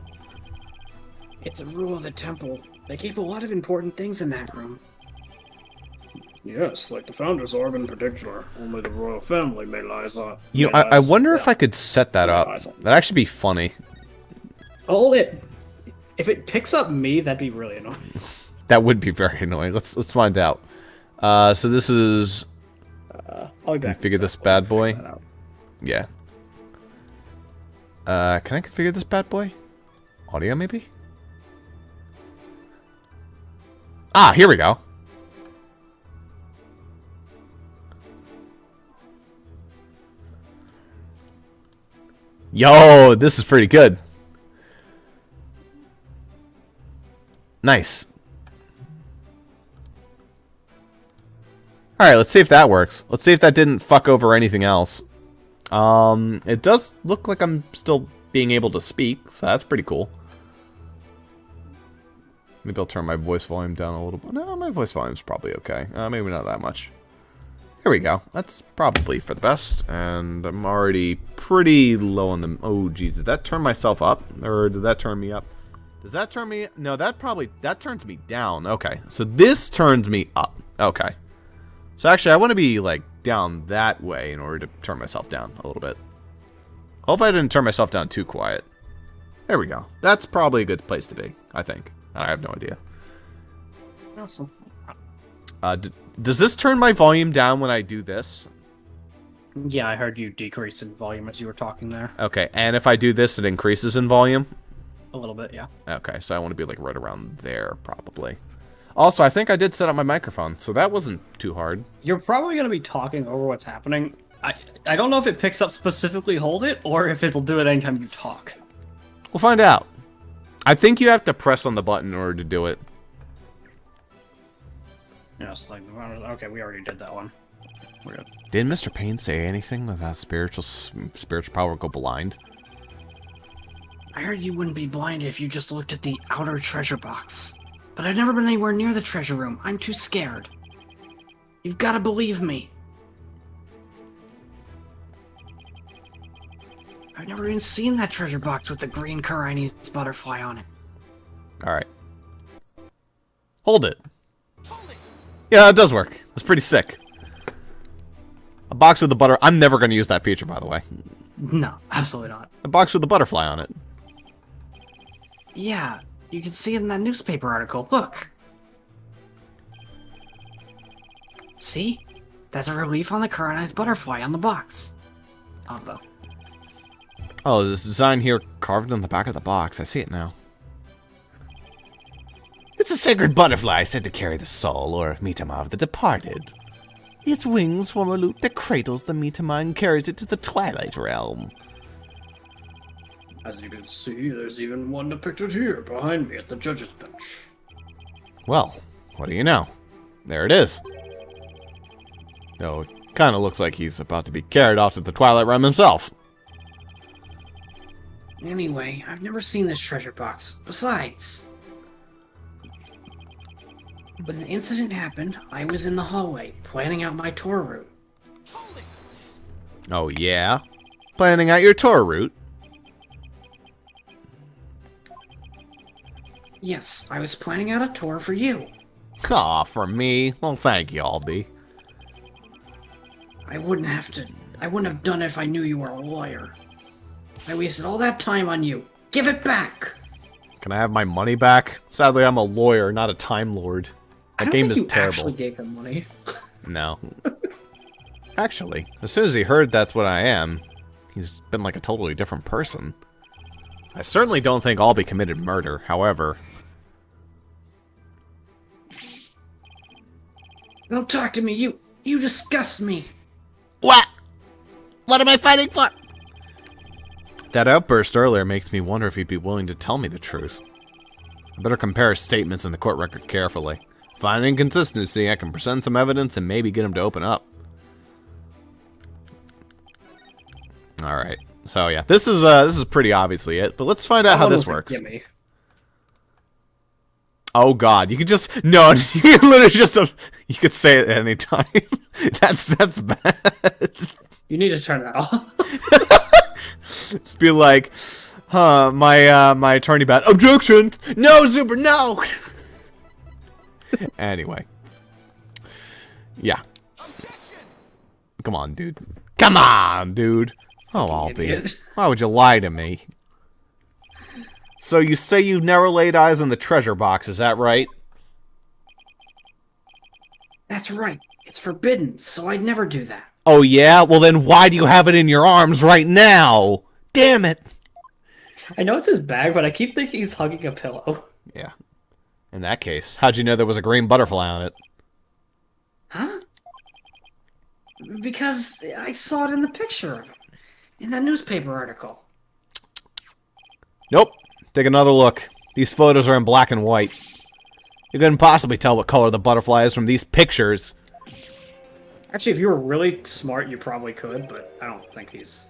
It's a rule of the temple. They keep a lot of important things in that room. Yes, like the Founder's Orb in particular. Only the royal family may lies on. You know, I wonder if I could set that up. That'd actually be funny. Hold it. If it picks up me, that'd be really annoying. That would be very annoying. Let's find out. So this is. I'll be back. Configure this bad boy. Yeah. Can I configure this bad boy? Audio, maybe? Ah, here we go. Yo, this is pretty good. Nice. Alright, let's see if that works. Let's see if that didn't fuck over anything else. It does look like I'm still being able to speak, so that's pretty cool. Maybe I'll turn my voice volume down a little bit. No, my voice volume's probably okay. Maybe not that much. Here we go. That's probably for the best, and I'm already pretty low on the... Oh, geez, did that turn myself up? Or did that turn me up? Does that turn me... No, that turns me down. Okay, so this turns me up. Okay. So actually, I want to be, like, down that way in order to turn myself down a little bit. Hopefully I didn't turn myself down too quiet. There we go. That's probably a good place to be, I think. I have no idea. Awesome. Does this turn my volume down when I do this? Yeah, I heard you decrease in volume as you were talking there. Okay, and if I do this, it increases in volume? A little bit, yeah. Okay, so I want to be, like, right around there, probably. Also, I think I did set up my microphone, so that wasn't too hard. You're probably going to be talking over what's happening. I don't know if it picks up specifically hold it, or if it'll do it anytime you talk. We'll find out. I think you have to press on the button in order to do it. Yes, like, okay, we already did that one. We're good. Did Mr. Payne say anything without spiritual power go blind? I heard you wouldn't be blinded if you just looked at the outer treasure box. But I've never been anywhere near the treasure room. I'm too scared. You've got to believe me. I've never even seen that treasure box with the green Kurain butterfly on it. Alright. Hold it. Yeah, it does work. It's pretty sick. A box with a butter... I'm never going to use that feature, by the way. No, absolutely not. A box with a butterfly on it. Yeah, you can see it in that newspaper article. Look. See? There's a relief on the Kurain butterfly on the box. Of the... Oh, this design here carved on the back of the box. I see it now. It's a sacred butterfly said to carry the soul or mitama of the departed. Its wings form a loop that cradles the mitama and carries it to the Twilight Realm. As you can see, there's even one depicted here behind me at the judge's bench. Well, what do you know? There it is. Though it kind of looks like he's about to be carried off to the Twilight Realm himself. Anyway, I've never seen this treasure box. Besides, when the incident happened, I was in the hallway, planning out my tour route. Oh, yeah? Planning out your tour route? Yes, I was planning out a tour for you. Aw, for me? Well, thank you, Albie. I wouldn't have done it if I knew you were a lawyer. I wasted all that time on you. Give it back! Can I have my money back? Sadly, I'm a lawyer, not a Time Lord. That game is you terrible. Actually gave him money. No. Actually, as soon as he heard that's what I am, he's been like a totally different person. I certainly don't think Albie committed murder, however. Don't talk to me, you disgust me. What? What am I fighting for? That outburst earlier makes me wonder if he'd be willing to tell me the truth. I better compare his statements in the court record carefully. Find an inconsistency, I can present some evidence and maybe get him to open up. Alright, so yeah, this is pretty obviously it, but let's find out how this works. Gimme. Oh god, you could just... No, you could literally just... You could say it at any time. That's bad. You need to turn that off. Just be like, my attorney bad. Objection! No, Zuper, no! Anyway. Yeah. Come on, dude. Come on, dude. Oh, Albie. Why would you lie to me? So you say you've never laid eyes on the treasure box, is that right? That's right. It's forbidden, so I'd never do that. Oh yeah? Well then why do you have it in your arms right now? Damn it! I know it's his bag, but I keep thinking he's hugging a pillow. Yeah. In that case, how'd you know there was a green butterfly on it? Huh? Because I saw it in the picture. In that newspaper article. Nope. Take another look. These photos are in black and white. You couldn't possibly tell what color the butterfly is from these pictures. Actually, if you were really smart, you probably could, but I don't think he's...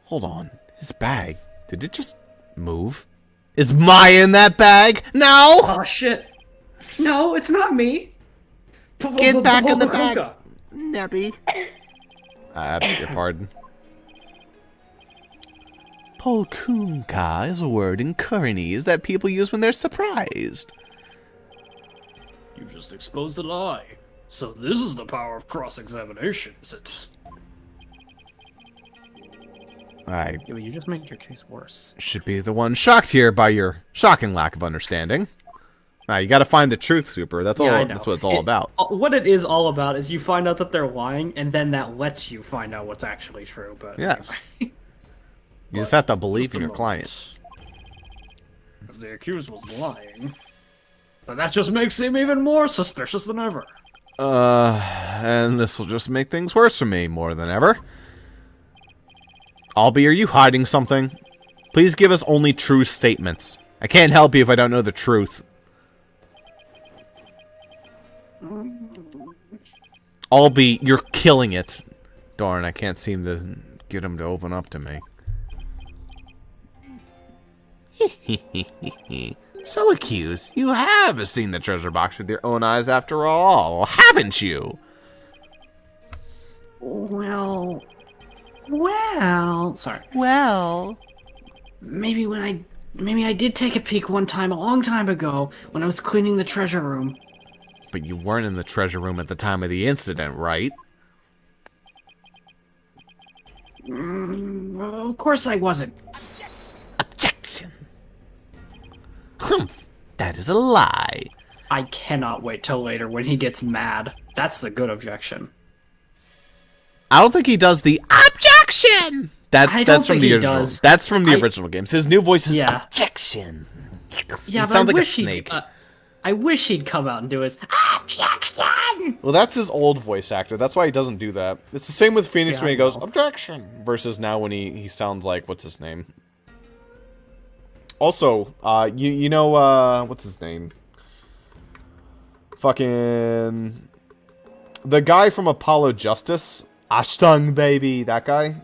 Hold on. His bag. Did it just move? Is Maya in that bag? No! Oh, shit. No, it's not me. Get back in the bag. Kuka. Nebby. I beg your pardon. Polkunka is a word in Kurinese that people use when they're surprised. You just exposed a lie. So this is the power of cross-examination, is it? I Yeah, you just made your case worse. should be the one shocked here by your shocking lack of understanding. You gotta find the truth, Zuper. That's all. Yeah, I know. That's what it's all about. What it is all about is you find out that they're lying, and then that lets you find out what's actually true. But Yes. anyway. You just have to believe Just in a your client. moment. If the accused was lying, but that just makes him even more suspicious than ever. And this will just make things worse for me more than ever. Albie, are you hiding something? Please give us only true statements. I can't help you if I don't know the truth. Albie, you're killing it. Darn, I can't seem to get him to open up to me. So, accused, you have seen the treasure box with your own eyes after all, haven't you? Well, sorry. Well, Maybe I did take a peek one time a long time ago when I was cleaning the treasure room. But you weren't in the treasure room at the time of the incident, right? Of course I wasn't. objection. That is a lie. I cannot wait till later when he gets mad. That's the good objection. I don't think he does the objection That's from think the he original. does. That's from the original games. His new voice is Yeah. objection. Yeah, he but sounds I like a wish snake. I wish he'd come out and do his objection. Well, that's his old voice actor. That's why he doesn't do that. It's the same with Phoenix Yeah, when he I goes, know. objection! Versus now when he sounds like, what's his name? Also, you know, what's his name? Fucking... The guy from Apollo Justice. Ashtang, baby. That guy.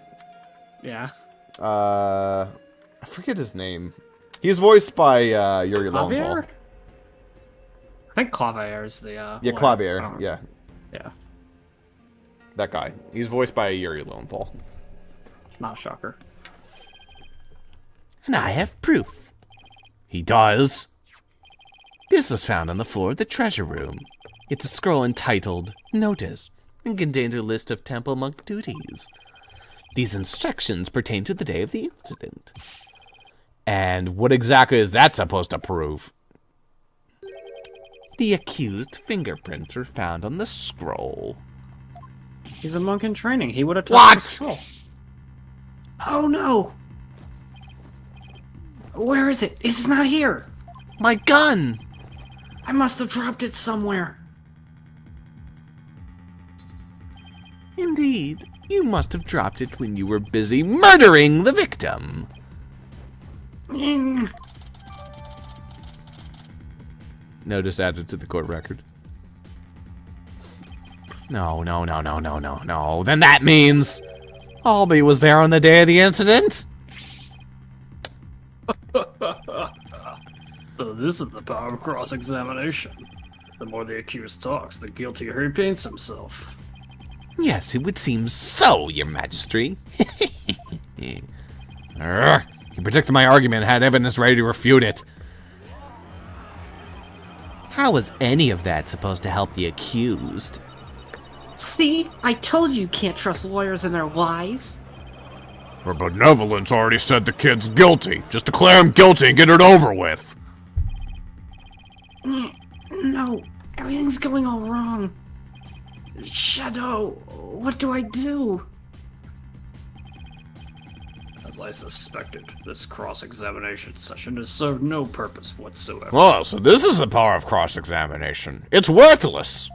Yeah. I forget his name. He's voiced by, Yuri Clavier? Lowenthal. I think Clavier is the, Yeah, lawyer. Clavier. Yeah, Yeah. that guy. He's voiced by Yuri Lowenthal. Not a shocker. And I have proof. He does. This was found on the floor of the treasure room. It's a scroll entitled Notice and contains a list of temple monk duties. These instructions pertain to the day of the incident. And what exactly is that supposed to prove? The accused fingerprints were found on the scroll. He's a monk in training. He would have What? touched the scroll. Oh no! Where is it? It's not here! My gun! I must have dropped it somewhere. Indeed, you must have dropped it when you were busy murdering the victim. Mm. Notice added to the court record. No. Then that means Albie was there on the day of the incident? So this is the power of cross-examination. The more the accused talks, the guiltier he paints himself. Yes, it would seem so, your majesty. Urgh. He predicted my argument and had evidence ready to refute it. How was any of that supposed to help the accused? See? I told you can't trust lawyers and their lies. Her benevolence already said the kid's guilty. Just declare him guilty and get it over with. No, everything's going all wrong. Shadow, what do I do? As I suspected, this cross-examination session has served no purpose whatsoever. Oh, so this is the power of cross-examination. It's worthless.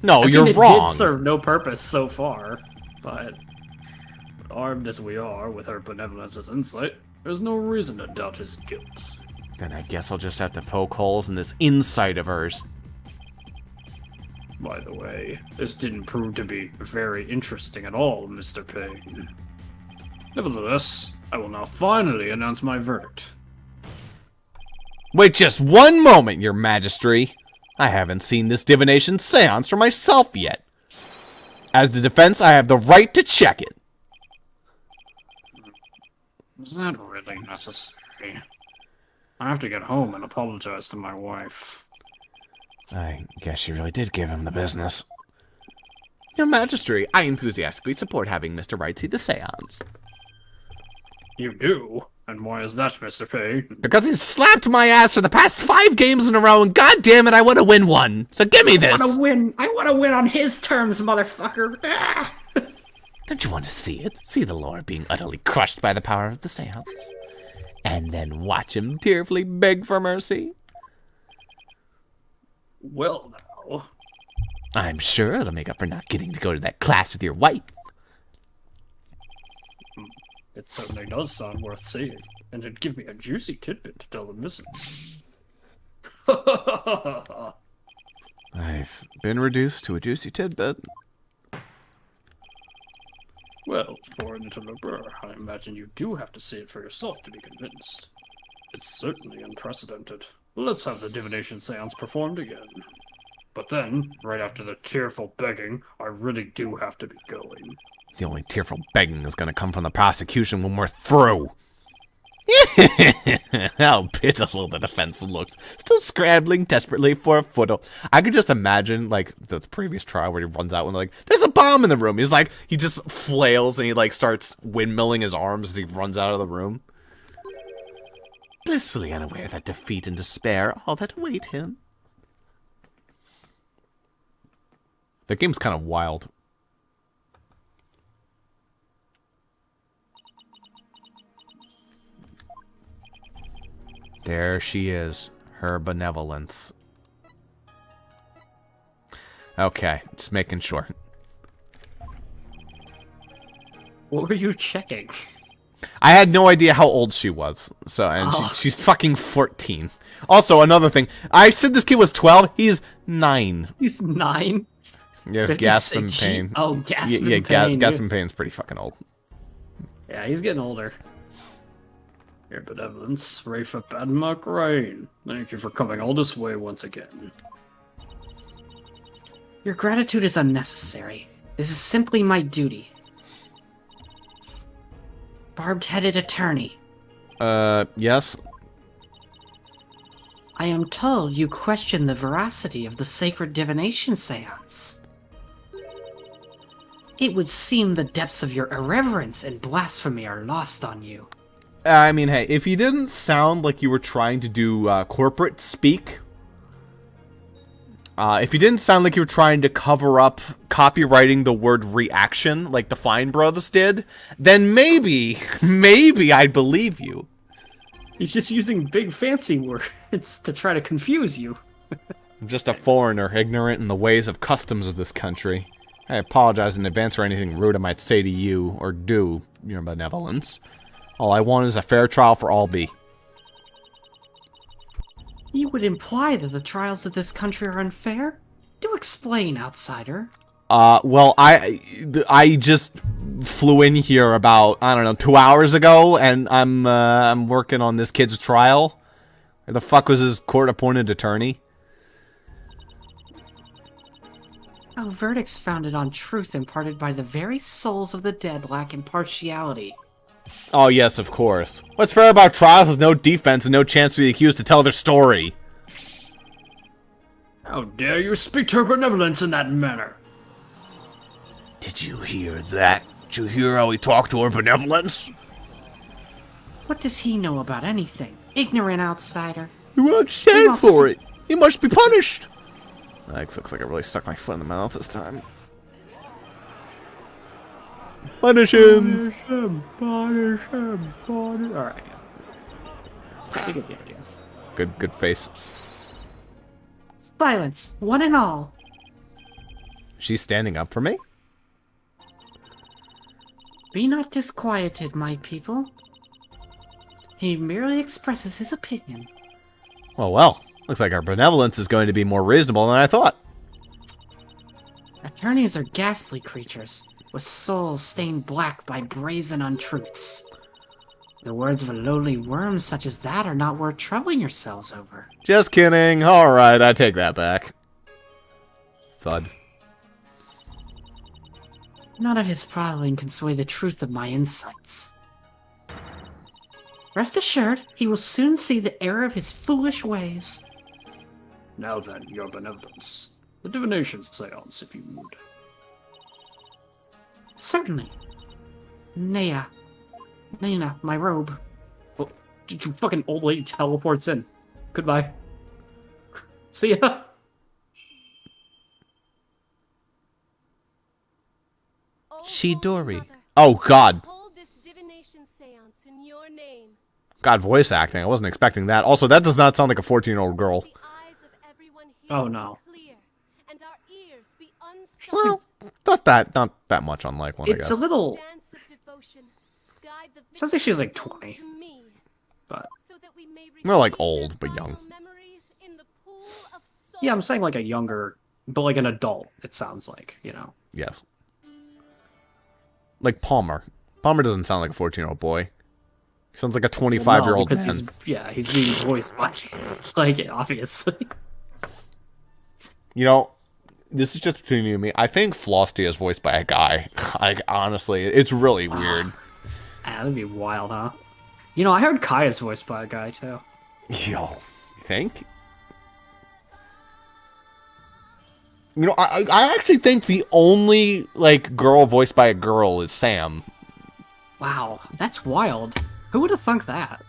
No, I mean, you're it wrong. did serve no purpose so far, but armed as we are with her benevolence as insight, there's no reason to doubt his guilt. Then I guess I'll just have to poke holes in this insight of hers. By the way, this didn't prove to be very interesting at all, Mr. Payne. Nevertheless, I will now finally announce my verdict. Wait just one moment, your majesty. I haven't seen this divination seance for myself yet. As the defense, I have the right to check it. Is that really necessary? I have to get home and apologize to my wife. I guess you really did give him the business. Your majesty, I enthusiastically support having Mr. Wright see the seance. You do? And why is that, Mr. Payne? Because he's slapped my ass for the past 5 games in a row, and goddamn it, I want to win one. So give me this. I want to win on his terms, motherfucker. Ah! Don't you want to see it? See the Lord being utterly crushed by the power of the seance? And then watch him tearfully beg for mercy? Well, now. I'm sure it'll make up for not getting to go to that class with your wife. It certainly does sound worth seeing, and it'd give me a juicy tidbit to tell the missus. I've been reduced to a juicy tidbit. Well, for an interloper, I imagine you do have to see it for yourself to be convinced. It's certainly unprecedented. Let's have the divination seance performed again. But then, right after the tearful begging, I really do have to be going. The only tearful begging is going to come from the prosecution when we're through. How pitiful the defense looked, still scrambling desperately for a foothold. I could just imagine, like, the previous trial where he runs out and, like, there's a bomb in the room. He's like, he just flails and he, like, starts windmilling his arms as he runs out of the room. Blissfully unaware that defeat and despair all that await him. The game's kind of wild. There she is. Her benevolence. Okay, just making sure. What were you checking? I had no idea how old she was. So, and she's fucking 14. Also, another thing. I said this kid was 12. He's 9. He's 9? Yes, Gaspin Pain. Oh, Gaspin yeah, Pain. Gaspin Pain's pretty fucking old. Yeah, he's getting older. Your benevolence, Rafa Padma Kurain. Thank you for coming all this way once again. Your gratitude is unnecessary. This is simply my duty. Barbed-headed attorney. Yes? I am told you question the veracity of the sacred divination seance. It would seem the depths of your irreverence and blasphemy are lost on you. I mean, hey, if you didn't sound like you were trying to do corporate speak, if you didn't sound like you were trying to cover up copywriting the word reaction like the Fine Brothers did, then maybe I'd believe you. He's just using big fancy words to try to confuse you. I'm just a foreigner, ignorant in the ways of customs of this country. I apologize in advance for anything rude I might say to you or do, your benevolence. All I want is a fair trial for all be. You would imply that the trials of this country are unfair? Do explain, outsider. Well, I just flew in here about, I don't know, 2 hours ago, and I'm working on this kid's trial. Where the fuck was his court-appointed attorney? Our verdicts founded on truth imparted by the very souls of the dead lack impartiality. Oh, yes, of course. What's fair about trials with no defense and no chance for the accused to tell their story? How dare you speak to her benevolence in that manner? Did you hear that? Did you hear how he talked to her benevolence? What does he know about anything? Ignorant outsider. He won't stand for it. He must be punished. That looks like I really stuck my foot in the mouth this time. Punish him! Punish him. Alright. I get the idea. Good face. Silence, one and all. She's standing up for me? Be not disquieted, my people. He merely expresses his opinion. Well. Looks like our benevolence is going to be more reasonable than I thought. Attorneys are ghastly creatures, with souls stained black by brazen untruths. The words of a lowly worm such as that are not worth troubling yourselves over. Just kidding. Alright, I take that back. Thud. None of his prattling can sway the truth of my insights. Rest assured, he will soon see the error of his foolish ways. Now then, your benevolence. The divination seance, if you would. Certainly. Naya, my robe. Oh, you fucking old lady teleports in. Goodbye. See ya. Shidori. Oh, God. Hold this divination seance in your name. God, voice acting. I wasn't expecting that. Also, that does not sound like a 14-year-old girl. The eyes of everyone here Oh, be no. clear, and our ears be unstopped. Well, not that much unlike one, I It's guess. a little... Dance of devotion. Guide the Sounds like she's like victim's soul 20. to me, But... so that we may More like receive old, their but final young. memories in the pool of Yeah, I'm souls. saying like a younger... But like an adult, it sounds like, you know. Yes. Like Palmer. Palmer doesn't sound like a 14-year-old boy. He sounds like a 25-year-old. Because he's being voiced by... Like, obviously. You know, this is just between you and me. I think Flosty is voiced by a guy. Like, honestly, it's really weird. That'd be wild, huh? You know, I heard Kaya's voiced by a guy, too. Yo, you think? You know, I actually think the only, like, girl voiced by a girl is Sam. Wow, that's wild. Who would have thunk that?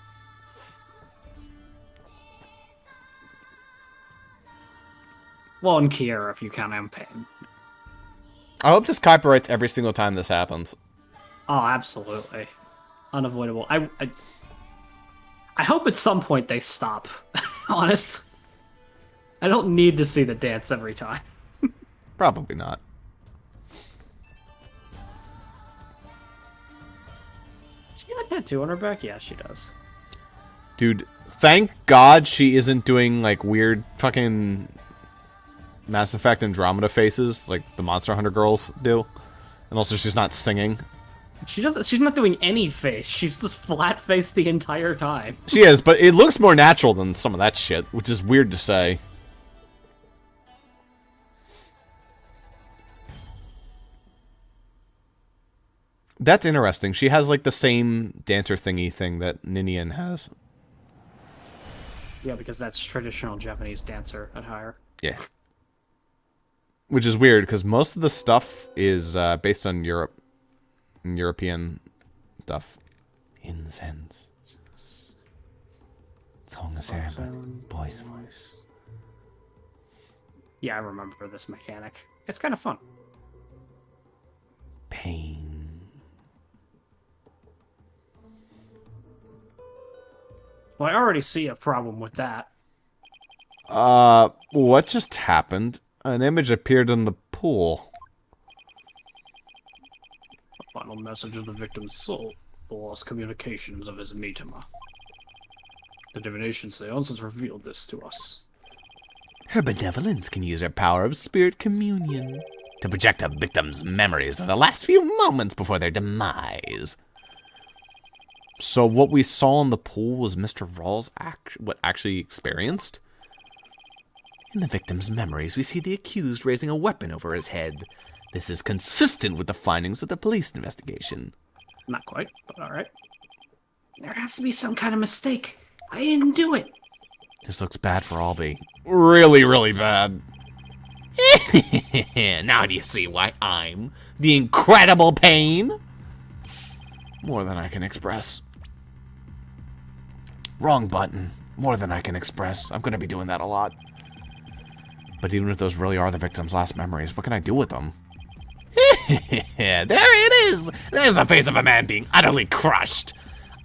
Well, and Kiera, if you count Pain. I hope this copyrights every single time this happens. Oh, absolutely. Unavoidable. I hope at some point they stop. Honest. I don't need to see the dance every time. Probably not. She got a tattoo on her back? Yeah, she does. Dude, thank God she isn't doing, like, weird fucking Mass Effect Andromeda faces like the Monster Hunter girls do. And also she's not singing. She's not doing any face. She's just flat-faced the entire time. She is, but it looks more natural than some of that shit, which is weird to say. That's interesting. She has, like, the same dancer thingy thing that Ninian has. Yeah, because that's traditional Japanese dancer attire. Yeah. Which is weird, because most of the stuff is based on European stuff. Incense. Song of Ceremony. Boy's voice. Yeah, I remember this mechanic. It's kind of fun. Pain. Well, I already see a problem with that. What just happened? An image appeared in the pool. A final message of the victim's soul. The lost communications of his Mitama. The divination seance has revealed this to us. Her benevolence can use her power of spirit communion to project a victim's memories of the last few moments before their demise. So what we saw in the pool was Mr. Rawls what actually experienced? In the victim's memories, we see the accused raising a weapon over his head. This is consistent with the findings of the police investigation. Not quite, but alright. There has to be some kind of mistake. I didn't do it. This looks bad for Albie. Really, really bad. Now do you see why I'm the incredible Pain? More than I can express. Wrong button. More than I can express. I'm gonna be doing that a lot. But even if those really are the victim's last memories, what can I do with them? There it is! There's the face of a man being utterly crushed.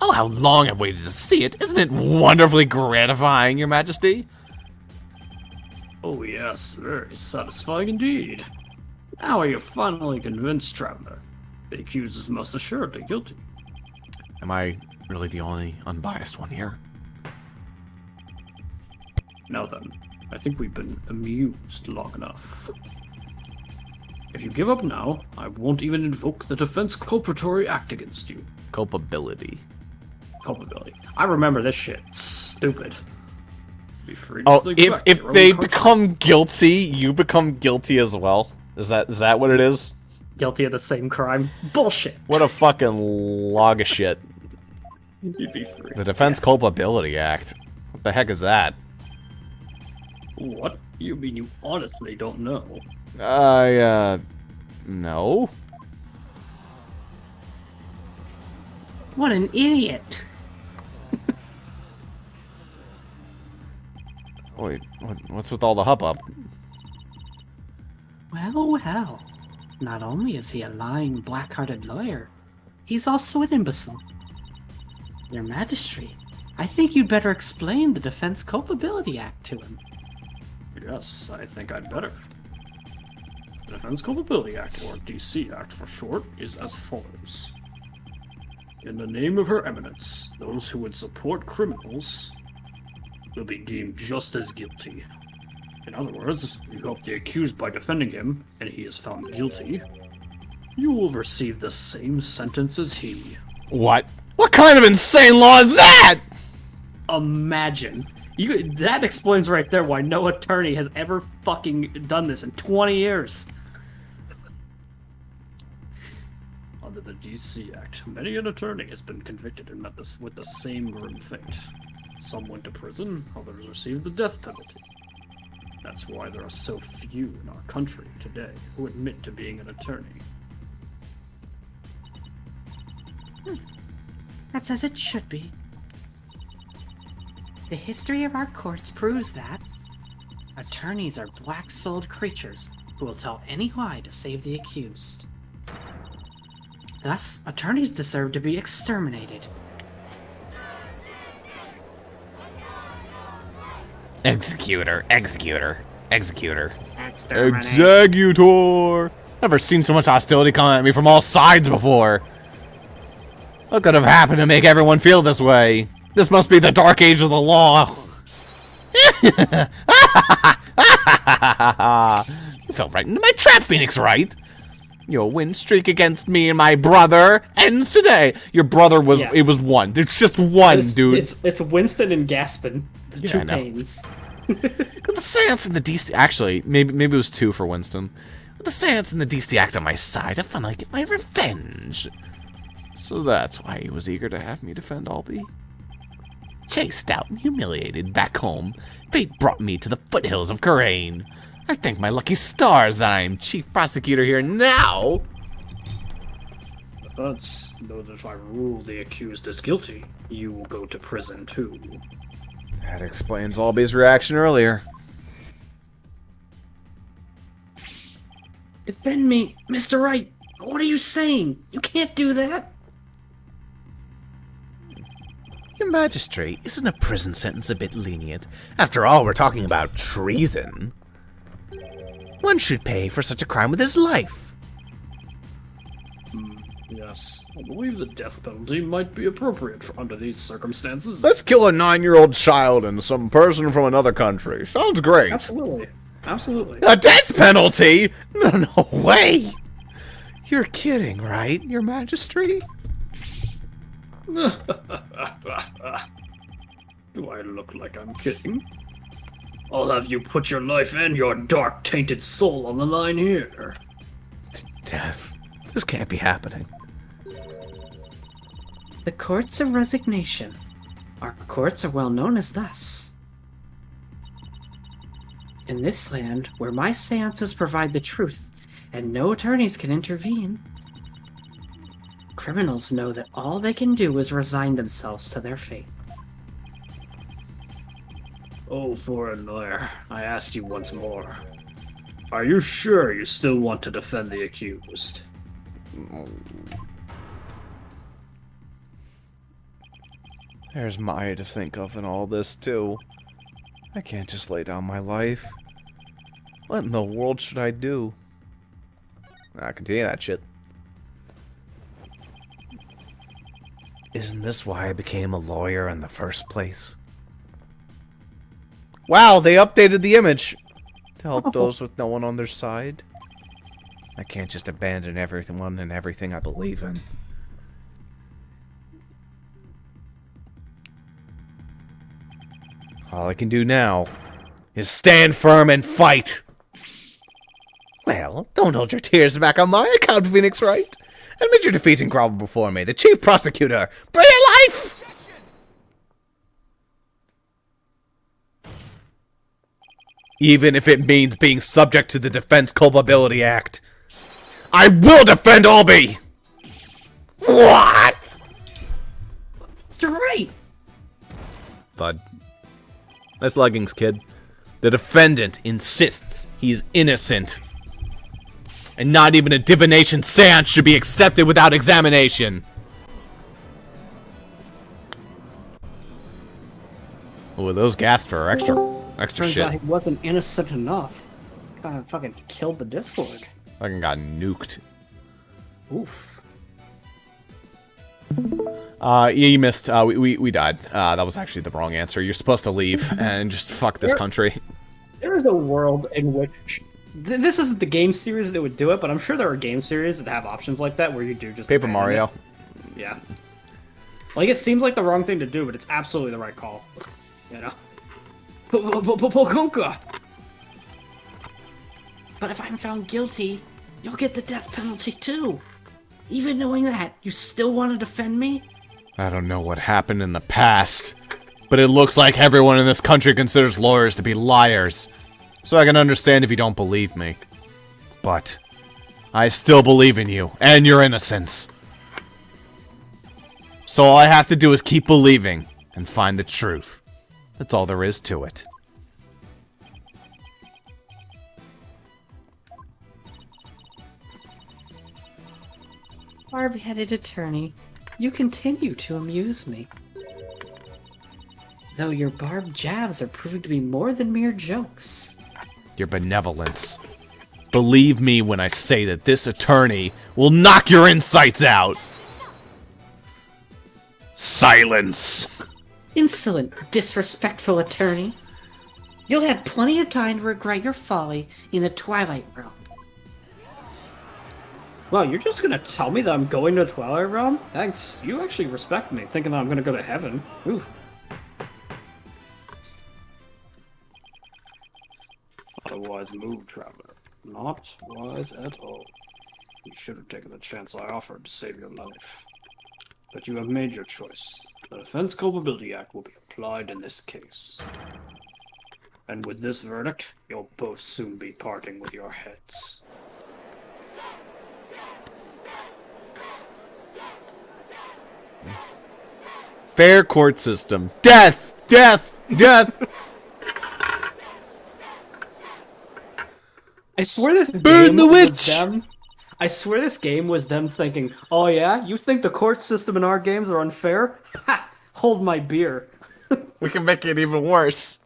Oh, how long I've waited to see it. Isn't it wonderfully gratifying, Your Majesty? Oh yes, very satisfying indeed. Now are you finally convinced, Traveler? The accused is most assuredly guilty. Am I really the only unbiased one here? Now then, I think we've been amused long enough. If you give up now, I won't even invoke the Defense Culpatory Act against you. Culpability. Culpability. I remember this shit. It's stupid. Be free to Oh, slink back to if your they own country. become guilty, you become guilty as well? Is that what it is? Guilty of the same crime. Bullshit. What a fucking log of shit. You'd be free. The Defense Culpability Act. What the heck is that? What? You mean you honestly don't know? No. What an idiot. Wait, what's with all the hubbub? Well, well. Not only is he a lying, black-hearted lawyer, he's also an imbecile. Your Majesty, I think you'd better explain the Defense Culpability Act to him. Yes, I think I'd better. The Defense Culpability Act, or DC Act for short, is as follows. In the name of Her Eminence, those who would support criminals will be deemed just as guilty. In other words, you help the accused by defending him, and he is found guilty, you will receive the same sentence as he. What? What kind of insane law is that? Imagine. That explains right there why no attorney has ever fucking done this in 20 years. Under the DC Act, many an attorney has been convicted and met this with the same grim fate. Some went to prison, others received the death penalty. That's why there are so few in our country today who admit to being an attorney. That's as it should be. The history of our courts proves that attorneys are black-souled creatures who will tell any lie to save the accused. Thus, attorneys deserve to be exterminated. Executor, executor, executor. Exterminate. Executor! Never seen so much hostility come at me from all sides before. What could have happened to make everyone feel this way? This must be the dark age of the law. You fell right into my trap, Phoenix Wright. Your win streak against me and my brother ends today. Your brother was, Yeah. it was one. It's just one, dude. It's Winston and Gaspin, the Yeah, two I know. pains. Got the seance in the DC. Actually, maybe it was 2 for Winston. With the seance and the DC Act on my side, I finally get my revenge. So that's why he was eager to have me defend Albie. Chased out and humiliated back home, fate brought me to the foothills of Kurain. I thank my lucky stars that I am chief prosecutor here now. That's knows if I rule the accused as guilty, you will go to prison too. That explains Albie's reaction earlier. Defend me, Mr. Wright. What are you saying? You can't do that. Your Majesty, isn't a prison sentence a bit lenient? After all, we're talking about treason. One should pay for such a crime with his life. Yes, I believe the death penalty might be appropriate under these circumstances. Let's kill a 9-year-old child and some person from another country. Sounds great. Absolutely. Absolutely. A death penalty? No way. You're kidding, right, Your Majesty? Do I look like I'm kidding? I'll have you put your life and your dark, tainted soul on the line here. Death. This can't be happening. The courts of resignation. Our courts are well known as thus. In this land, where my seances provide the truth, and no attorneys can intervene, criminals know that all they can do is resign themselves to their fate. Oh, foreign lawyer, I asked you once more. Are you sure you still want to defend the accused? There's Maya to think of in all this, too. I can't just lay down my life. What in the world should I do? Continue that shit. Isn't this why I became a lawyer in the first place? Wow, they updated the image to help those with no one on their side. I can't just abandon everyone and everything I believe in. All I can do now is stand firm and fight. Well, don't hold your tears back on my account, Phoenix Wright. Admit your defeat and grovel before me, the chief prosecutor, for your life! Even if it means being subject to the Defense Culpability Act. I will defend Albie! What? Mr. Wright! Thud. Nice leggings, kid. The defendant insists he's innocent. And not even a divination seance should be accepted without examination. Oh, those gas for extra Turns shit. out he wasn't innocent enough. Kind of fucking killed the Discord. Fucking got nuked. Oof. Yeah, you missed. We died. That was actually the wrong answer. You're supposed to leave and just fuck this country. There is a world in which this isn't the game series that would do it, but I'm sure there are game series that have options like that where you do just Paper abandon Mario. it. Yeah. Like, it seems like the wrong thing to do, but it's absolutely the right call. You know? Pokonka! But if I'm found guilty, you'll get the death penalty too. Even knowing that, you still want to defend me? I don't know what happened in the past, but it looks like everyone in this country considers lawyers to be liars. So I can understand if you don't believe me. But I still believe in you and your innocence. So all I have to do is keep believing and find the truth. That's all there is to it. Barb-headed attorney, you continue to amuse me. Though your barbed jabs are proving to be more than mere jokes. Your benevolence. Believe me when I say that this attorney will knock your insights out. Silence. Insolent, disrespectful attorney. You'll have plenty of time to regret your folly in the Twilight Realm. Well, you're just gonna tell me that I'm going to the Twilight Realm? Thanks. You actually respect me, thinking that I'm gonna go to heaven. Ooh. Otherwise move, traveler. Not wise at all. You should have taken the chance I offered to save your life. But you have made your choice. The Defense Culpability Act will be applied in this case. And with this verdict, you'll both soon be parting with your heads. Fair court system. Death! Death! Death! I swear this Burn game the was witch! them. I swear this game was them thinking, "Oh yeah, you think the court system in our games are unfair? Ha! Hold my beer." We can make it even worse.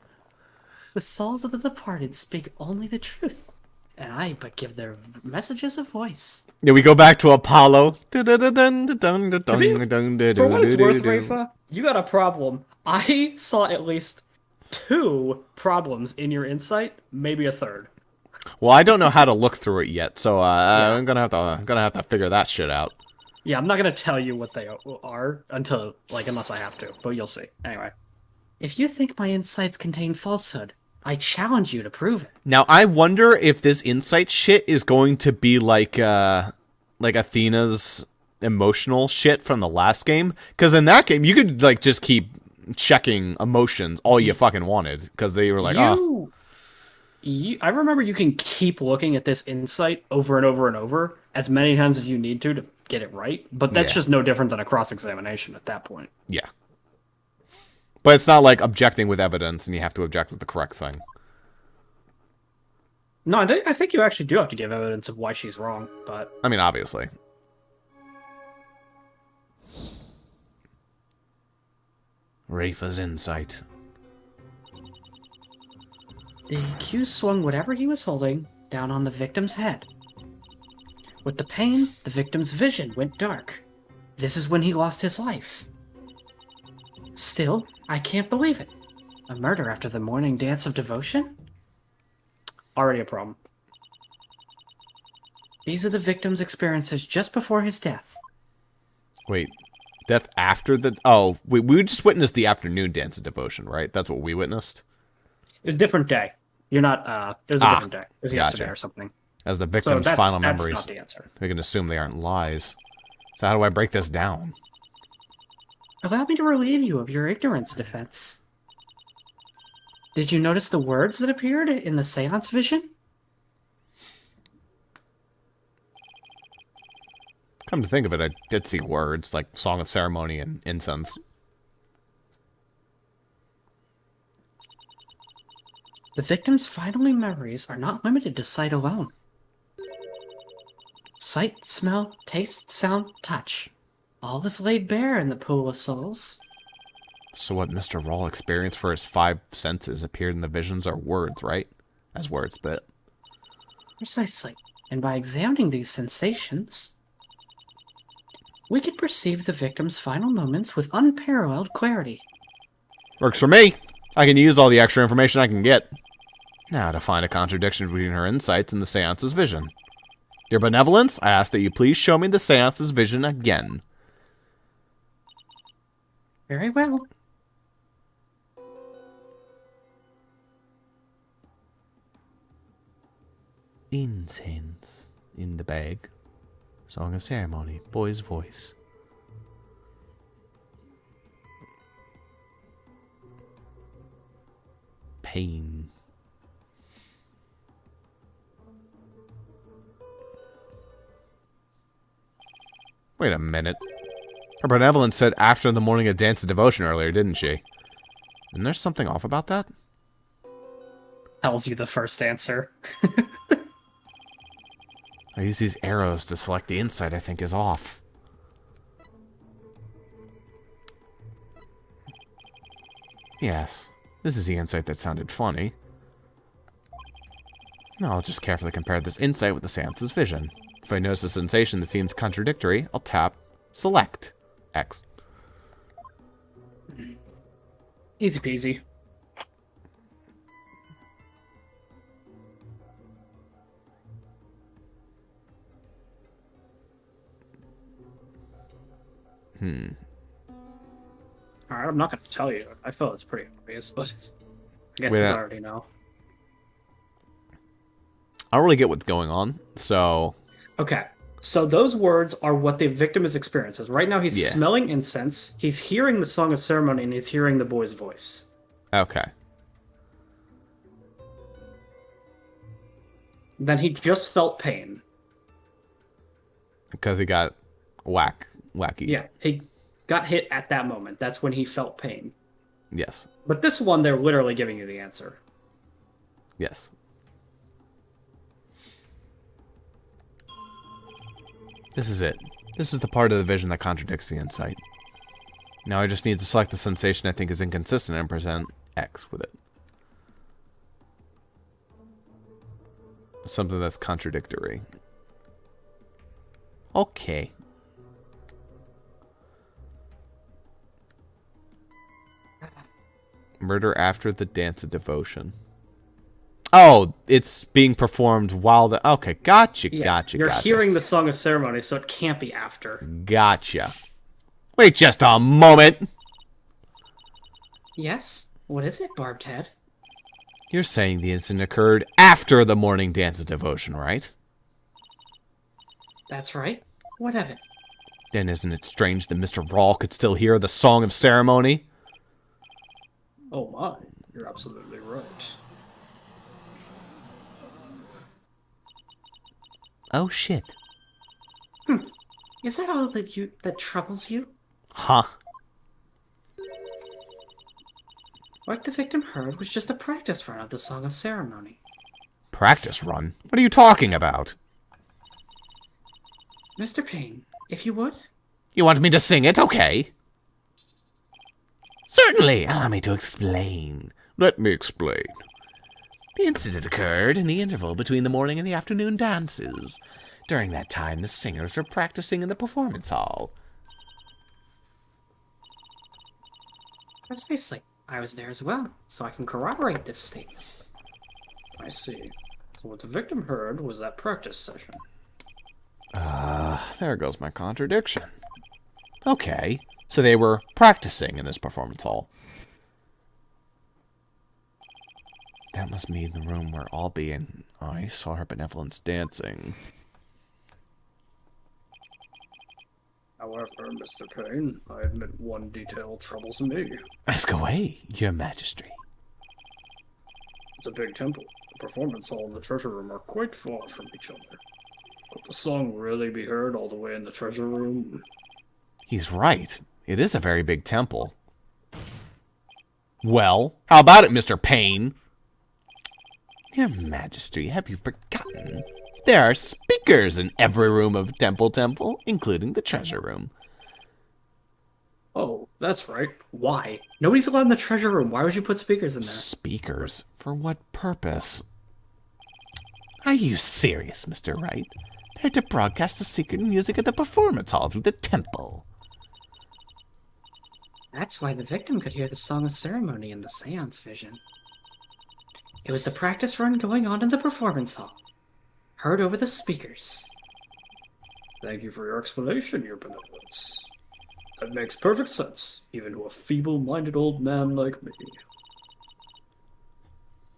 The souls of the departed speak only the truth, and I but give their messages a voice. Yeah, we go back to Apollo. For For what it's worth, Rafa, you got a problem. I saw at least 2 problems in your insight, maybe a third. Well, I don't know how to look through it yet, so I'm gonna have to figure that shit out. Yeah, I'm not gonna tell you what they are until, unless I have to, but you'll see. Anyway. If you think my insights contain falsehood, I challenge you to prove it. Now, I wonder if this insight shit is going to be like Athena's emotional shit from the last game, because in that game you could just keep checking emotions all you fucking wanted, because they were like, I remember you can keep looking at this insight over and over and over as many times as you need to get it right, but that's just no different than a cross-examination at that point. Yeah. But it's not like objecting with evidence and you have to object with the correct thing. No, I think you actually do have to give evidence of why she's wrong, but... I mean, obviously. Rafa's insight. The accused swung whatever he was holding down on the victim's head. With the pain, the victim's vision went dark. This is when he lost his life. Still, I can't believe it. A murder after the morning dance of devotion? Already a problem. These are the victim's experiences just before his death. Wait, death after the... Oh, we just witnessed the afternoon dance of devotion, right? That's what we witnessed? A different day. You're not, it was a different day. It was yesterday or something. As the victim's final memories. That's not the answer. We can assume they aren't lies. So how do I break this down? Allow me to relieve you of your ignorance, Defense. Did you notice the words that appeared in the seance vision? Come to think of it, I did see words, like Song of Ceremony and Incense. The victim's final memories are not limited to sight alone. Sight, smell, taste, sound, touch. All is laid bare in the pool of souls. So what Mr. Roll experienced for his 5 senses appeared in the visions are words, right? As words, but... Precisely. And by examining these sensations, we can perceive the victim's final moments with unparalleled clarity. Works for me! I can use all the extra information I can get. Now to find a contradiction between her insights and the seance's vision. Your benevolence, I ask that you please show me the seance's vision again. Very well. Incense in the bag. Song of Ceremony, boy's voice. Pain. Wait a minute. Her benevolence said after the morning of dance of devotion earlier, didn't she? Isn't there something off about that? Tells you the first answer. I use these arrows to select the insight I think is off. Yes, this is the insight that sounded funny. Now I'll just carefully compare this insight with the seance's vision. If I notice a sensation that seems contradictory, I'll tap Select X. Easy peasy. Alright, I'm not going to tell you. I feel it's pretty obvious, but I guess Wait, I already know. I don't really get what's going on, so... Okay, so those words are what the victim is experiencing. Right now he's Yeah. smelling incense, he's hearing the Song of Ceremony, and he's hearing the boy's voice. Okay. Then he just felt pain. Because he got wacky. Yeah, he got hit at that moment. That's when he felt pain. Yes. But this one, they're literally giving you the answer. Yes. This is it. This is the part of the vision that contradicts the insight. Now I just need to select the sensation I think is inconsistent and present X with it. Something that's contradictory. Okay. Murder after the dance of devotion. Oh, it's being performed while the... Okay, gotcha. You're hearing the Song of Ceremony, so it can't be after. Gotcha. Wait just a moment. Yes? What is it, Barbed Head? You're saying the incident occurred after the morning dance of devotion, right? That's right. What of it? Then isn't it strange that Mr. Rawl could still hear the Song of Ceremony? Oh my, you're absolutely right. Oh shit. Is that all that troubles you? Huh. What the victim heard was just a practice run of the Song of Ceremony. Practice run? What are you talking about? Mr. Payne, if you would? You want me to sing it? Okay. Certainly, allow me to explain. Let me explain. The incident occurred in the interval between the morning and the afternoon dances. During that time, the singers were practicing in the performance hall. Precisely. I was there as well, so I can corroborate this statement. I see. So what the victim heard was that practice session. There goes my contradiction. Okay, so they were practicing in this performance hall. That must mean the room where Albie and I saw her benevolence dancing. However, Mr. Payne, I admit one detail troubles me. Ask away, your majesty. It's a big temple. The performance hall and the treasure room are quite far from each other. Could the song really be heard all the way in the treasure room? He's right. It is a very big temple. Well, how about it, Mr. Payne? Your majesty, have you forgotten? There are speakers in every room of Temple, including the treasure room. Oh, that's right. Why? Nobody's allowed in the treasure room. Why would you put speakers in there? Speakers? For what purpose? Are you serious, Mr. Wright? They're to broadcast the secret music of the performance hall through the temple. That's why the victim could hear the Song of Ceremony in the seance vision. It was the practice run going on in the performance hall. Heard over the speakers. Thank you for your explanation, your benevolence. That makes perfect sense, even to a feeble-minded old man like me.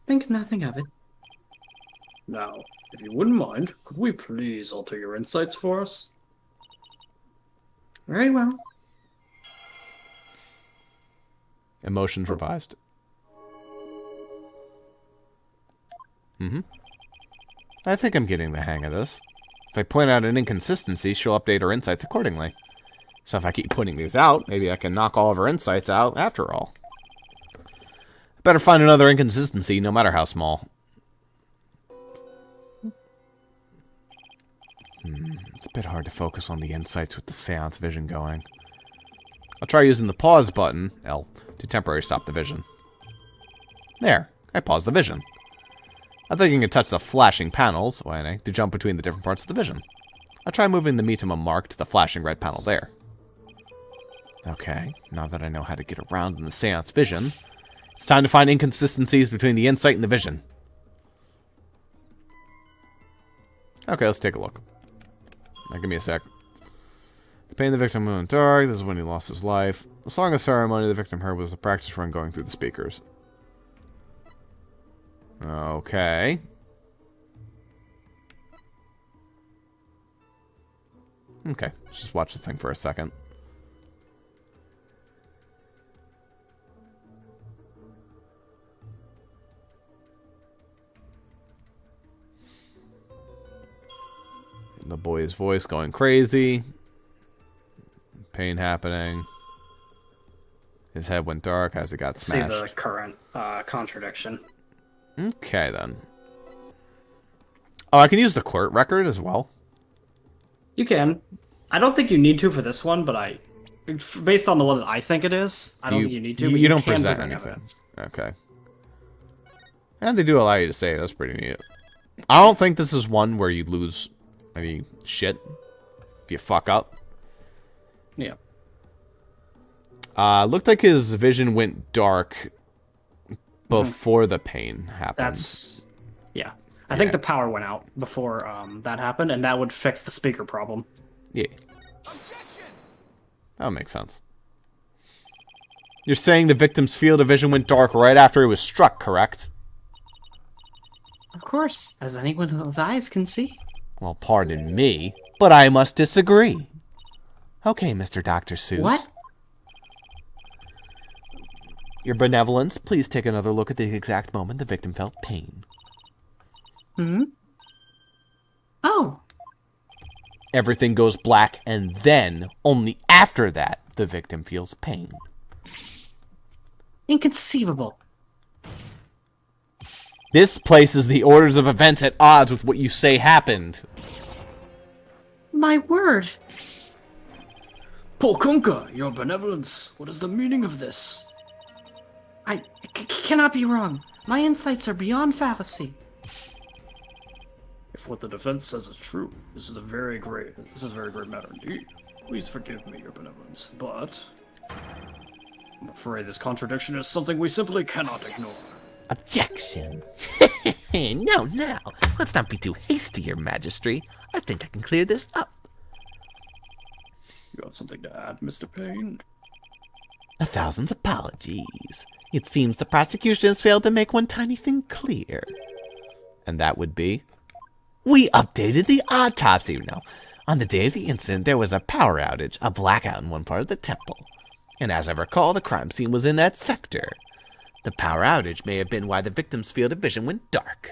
Think nothing of it. Now, if you wouldn't mind, could we please alter your insights for us? Very well. Emotions revised. I think I'm getting the hang of this. If I point out an inconsistency, she'll update her insights accordingly. So if I keep pointing these out, maybe I can knock all of her insights out after all. I better find another inconsistency, no matter how small. It's a bit hard to focus on the insights with the seance vision going. I'll try using the pause button, L, to temporarily stop the vision. There, I paused the vision. I think you can touch the flashing panels to jump between the different parts of the vision. I'll try moving the Mitama mark to the flashing red panel there. Okay, now that I know how to get around in the seance vision, it's time to find inconsistencies between the insight and the vision. Okay, let's take a look. Now, give me a sec. The pain the victim went dark. This is when he lost his life. The song of ceremony the victim heard was a practice run going through the speakers. Okay. Okay, let's just watch the thing for a second. The boy's voice going crazy. Pain happening. His head went dark as it got smashed. See the current contradiction. Okay, then. Oh, I can use the Kourt record as well. You can. I don't think you need to for this one, but based on the one that I think it is, I don't think you need to. But You don't can present anything. Evidence. Okay. And they do allow you to say it. That's pretty neat. I don't think this is one where you lose any shit if you fuck up. Yeah. Looked like his vision went dark before the pain happened. Yeah. I think the power went out before that happened, and that would fix the speaker problem. Yeah. That makes sense. You're saying the victim's field of vision went dark right after he was struck, correct? Of course, as anyone with eyes can see. Well, pardon me, but I must disagree. Okay, Mr. Dr. Seuss. What? Your benevolence, please take another look at the exact moment the victim felt pain. Hmm? Oh! Everything goes black, and then, only after that, the victim feels pain. Inconceivable. This places the orders of events at odds with what you say happened. My word! Polkunka, your benevolence, what is the meaning of this? I cannot be wrong. My insights are beyond fallacy. If what the defense says is true, this is a very great matter indeed. Please forgive me, your benevolence, but I'm afraid this contradiction is something we simply cannot ignore. Objection. No, let's not be too hasty, Your Majesty. I think I can clear this up. You have something to add, Mr. Payne? 1,000 apologies. It seems the prosecution has failed to make one tiny thing clear. And that would be? We updated the autopsy. Now, on the day of the incident, there was a power outage, a blackout in one part of the temple. And as I recall, the crime scene was in that sector. The power outage may have been why the victim's field of vision went dark.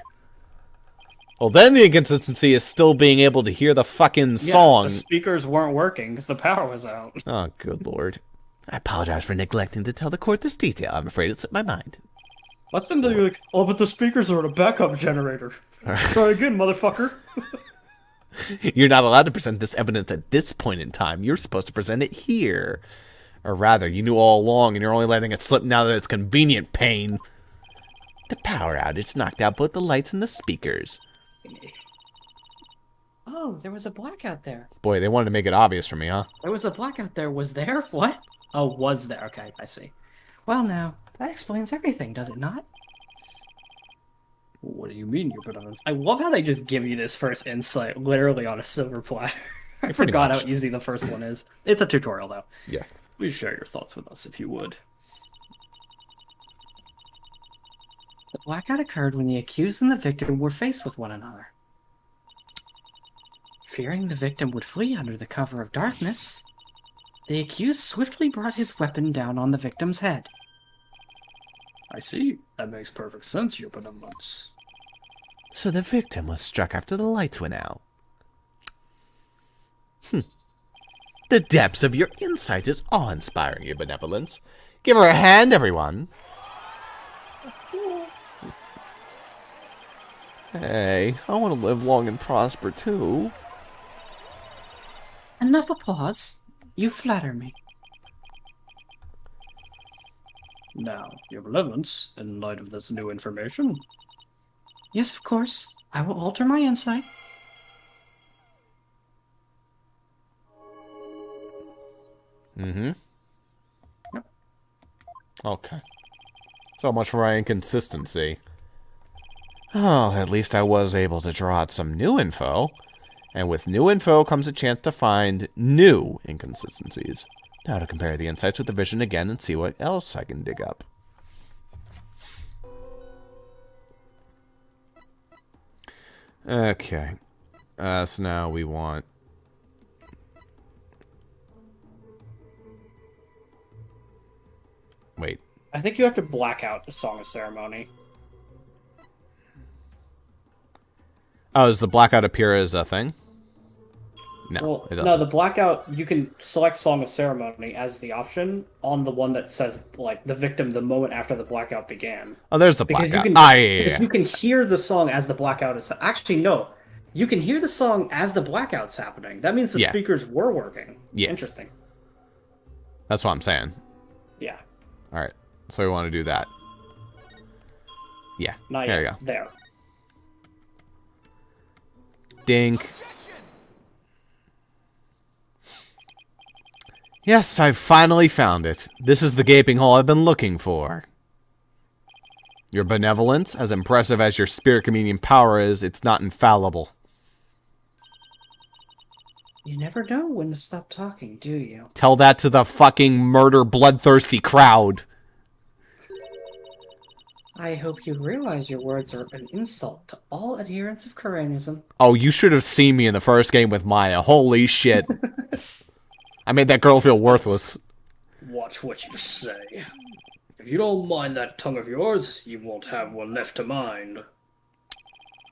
Well, then the inconsistency is still being able to hear the fucking song. The speakers weren't working because the power was out. Oh, good lord. I apologize for neglecting to tell the court this detail. I'm afraid it slipped my mind. Let them do like, oh, but the speakers are in a backup generator. Try again, motherfucker. You're not allowed to present this evidence at this point in time. You're supposed to present it here. Or rather, you knew all along and you're only letting it slip now that it's convenient, Pain. The power outage knocked out both the lights and the speakers. Oh, there was a blackout there. Boy, they wanted to make it obvious for me, huh? There was a blackout there. Was there? What? Oh, was there. Okay, I see. Well, now, that explains everything, does it not? What do you mean, your benevolence? I love how they just give you this first insight literally on a silver platter. I forgot how easy the first one is. It's a tutorial, though. Yeah. Please share your thoughts with us if you would. The blackout occurred when the accused and the victim were faced with one another. Fearing the victim would flee under the cover of darkness, the accused swiftly brought his weapon down on the victim's head. I see. That makes perfect sense, your benevolence. So the victim was struck after the lights went out. The depths of your insight is awe-inspiring, Your Benevolence. Give her a hand, everyone. Hey, I want to live long and prosper, too. Enough applause. You flatter me. Now, Your Benevolence, in light of this new information, Yes, of course. I will alter my insight. Mm-hmm. Okay. So much for my inconsistency. Oh, at least I was able to draw out some new info. And with new info comes a chance to find new inconsistencies. Now to compare the insights with the vision again and see what else I can dig up. Okay. So now we want... Wait. I think you have to black out the Song of Ceremony. Oh, does the blackout appear as a thing? No, Well, it doesn't. no, the blackout, you can select Song of Ceremony as the option on the one that says, like, the victim the moment after the blackout began. Oh, there's the Because blackout. you can, Yeah. because you can hear the song as the blackout is... Actually, no. You can hear the song as the blackout's happening. That means the Yeah. speakers were working. Yeah. Interesting. That's what I'm saying. Yeah. Alright, so we want to do that. Yeah, Not there yet. you go. There. Dink. Yes, I've finally found it. This is the gaping hole I've been looking for. Your benevolence, as impressive as your spirit communion power is, it's not infallible. You never know when to stop talking, do you? Tell that to the fucking murder bloodthirsty crowd. I hope you realize your words are an insult to all adherents of Kurainism. Oh, you should have seen me in the first game with Maya. Holy shit. I made that girl feel worthless. Watch what you say. If you don't mind that tongue of yours, you won't have one left to mind.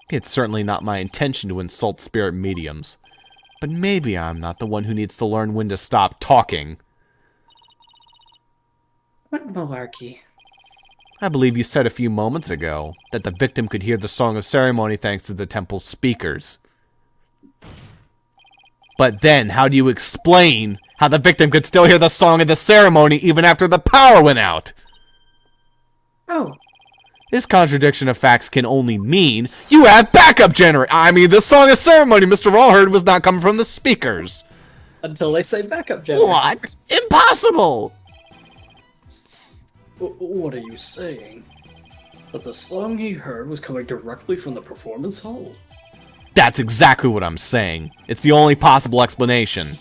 It's certainly not my intention to insult spirit mediums. But maybe I'm not the one who needs to learn when to stop talking. What malarkey? I believe you said a few moments ago that the victim could hear the Song of Ceremony thanks to the temple's speakers. But then, how do you explain how the victim could still hear the Song of the Ceremony even after the power went out? Oh, This contradiction of facts can only mean you have backup generator. I mean, the Song of Ceremony Mr. Raw heard was not coming from the speakers. Until they say backup generator. What? Impossible! What are you saying? That the song he heard was coming directly from the performance hall? That's exactly what I'm saying. It's the only possible explanation.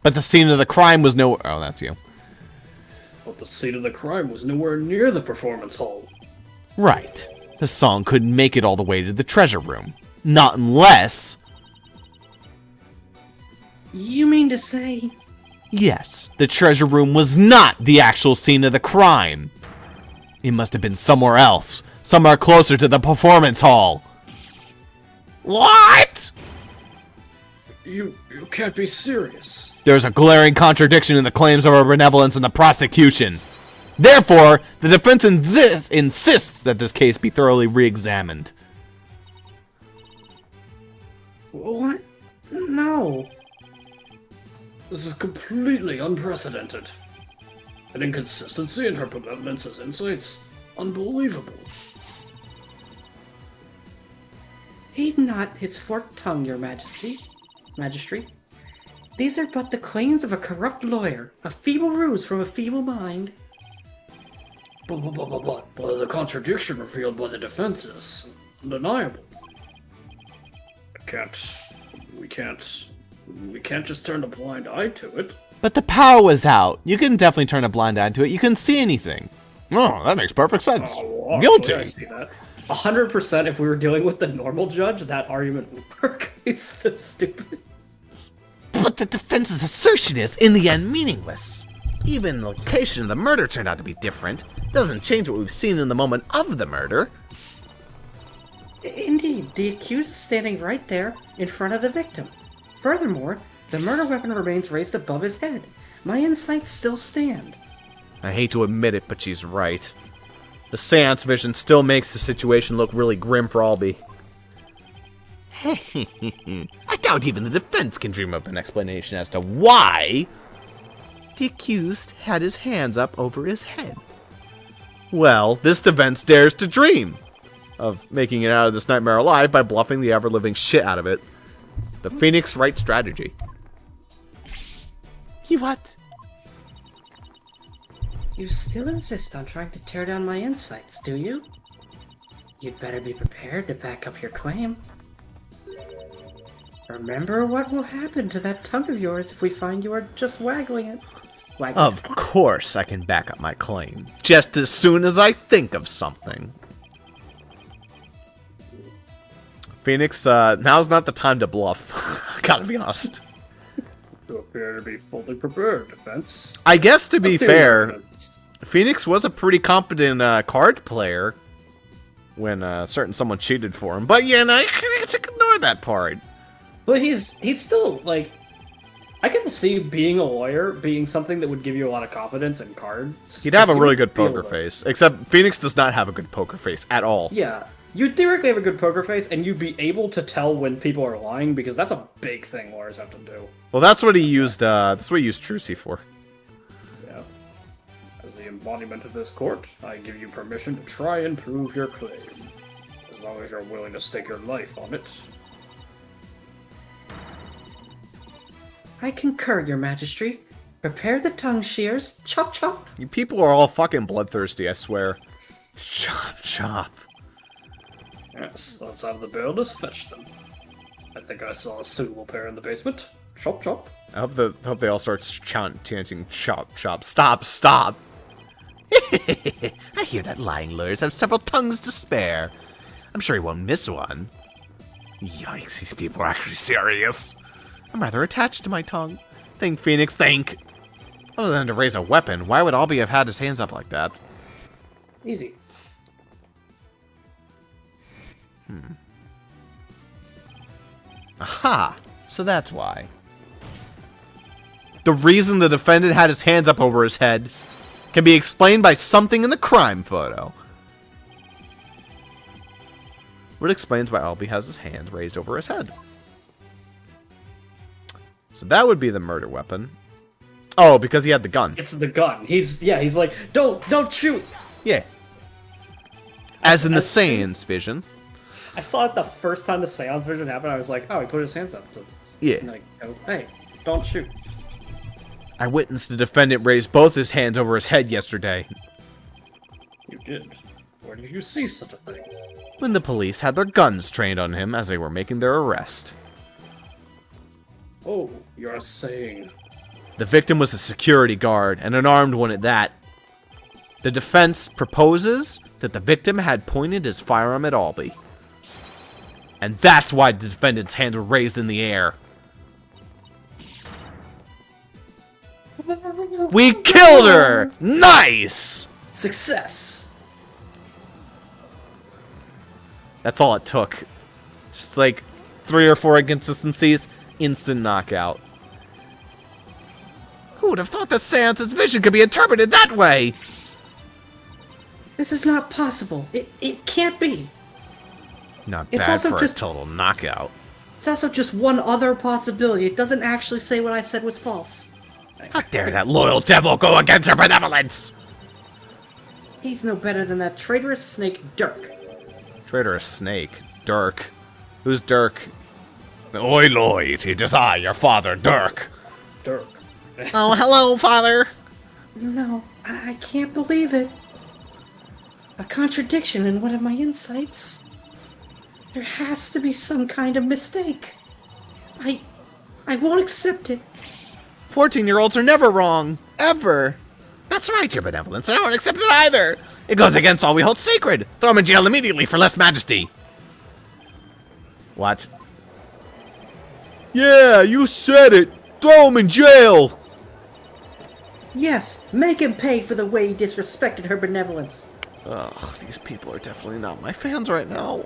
But the scene of the crime was no... Oh, that's you. But the scene of the crime was nowhere near the performance hall. Right. The song couldn't make it all the way to the treasure room. Not unless... you mean to say... Yes, the treasure room was not the actual scene of the crime. It must have been somewhere else. Somewhere closer to the performance hall. What? You can't be serious. There's a glaring contradiction in the claims of our benevolence in the prosecution. Therefore, the defense insists that this case be thoroughly re-examined. What? No. This is completely unprecedented. An inconsistency in her benevolence's insights. Unbelievable. Heed not his forked tongue, your majesty. Magistrate. These are but the claims of a corrupt lawyer, a feeble ruse from a feeble mind. But the contradiction revealed by the defense is undeniable. We can't just turn a blind eye to it. But the power was out. You couldn't definitely turn a blind eye to it. You couldn't see anything. Oh, that makes perfect sense. Oh, Guilty. I see that. 100% if we were dealing with the normal judge, that argument would work. He's so stupid. But the defense's assertion is, in the end, meaningless. Even the location of the murder turned out to be different. Doesn't change what we've seen in the moment of the murder. Indeed, the accused is standing right there, in front of the victim. Furthermore, the murder weapon remains raised above his head. My insights still stand. I hate to admit it, but she's right. The seance vision still makes the situation look really grim for Albie. I doubt even the defense can dream up an explanation as to why the accused had his hands up over his head. Well, this defense dares to dream of making it out of this nightmare alive by bluffing the ever-living shit out of it. The Phoenix Wright strategy. You what? You still insist on trying to tear down my insights, do you? You'd better be prepared to back up your claim. Remember what will happen to that tongue of yours if we find you are just waggling it. Of course I can back up my claim, just as soon as I think of something. Phoenix, now's not the time to bluff. Gotta be honest. You appear to be fully prepared, defense. I guess to be Let's do fair, defense. Phoenix was a pretty competent card player when someone cheated for him. But yeah, no, I can't ignore that part. But he's still, like... I can see being a lawyer being something that would give you a lot of confidence in cards. He'd have a You really would good be able poker to- face. Except Phoenix does not have a good poker face at all. Yeah. You'd theoretically have a good poker face, and you'd be able to tell when people are lying, because that's a big thing lawyers have to do. Well, that's what he used. That's what he used Trucy for. Yeah. As the embodiment of this court, I give you permission to try and prove your claim. As long as you're willing to stake your life on it. I concur, your majesty. Prepare the tongue shears. Chop chop. You people are all fucking bloodthirsty, I swear. Chop, chop. Yes, let's have the builders fetch them. I think I saw a suitable pair in the basement. Chop chop. I hope they all start chanting chop, chop. Stop, stop. I hear that lying lawyers have several tongues to spare. I'm sure he won't miss one. Yikes, these people are actually serious. I'm rather attached to my tongue. Think, Phoenix, think. Other than to raise a weapon, why would Albie have had his hands up like that? Easy. Aha! So that's why. The reason the defendant had his hands up over his head can be explained by something in the crime photo. What explains why Albie has his hands raised over his head. So that would be the murder weapon. Oh, because he had the gun. It's the gun. He's like, don't shoot! Yeah. As in the as soon- Saiyans vision. I saw it the first time the seance vision happened, I was like, oh, he put his hands up. Yeah. Like, oh, hey, don't shoot. I witnessed the defendant raise both his hands over his head yesterday. You did. Where did you see such a thing? When the police had their guns trained on him as they were making their arrest. Oh, you're saying... The victim was a security guard, and an armed one at that. The defense proposes that the victim had pointed his firearm at Albie. And that's why the defendant's hands were raised in the air. We killed her! Nice! Success! That's all it took. Just like 3 or 4 inconsistencies, instant knockout. Who would have thought that Seance's vision could be interpreted that way? This is not possible. It can't be. Not It's bad also for just- a total knockout. It's also just one other possibility. It doesn't actually say what I said was false. How dare that loyal devil go against her benevolence? He's no better than that traitorous snake Dirk. Traitorous snake. Dirk. Who's Dirk? Oi, Lloyd, it is I, your father, Dirk. Dirk. Oh, hello, father. No, I can't believe it. A contradiction in one of my insights. There has to be some kind of mistake. I won't accept it. 14-year-olds are never wrong. Ever. That's right, your benevolence. I don't accept it either. It goes against all we hold sacred. Throw him in jail immediately for less majesty. What? Yeah, you said it. Throw him in jail. Yes, make him pay for the way he disrespected her benevolence. Ugh, these people are definitely not my fans right now.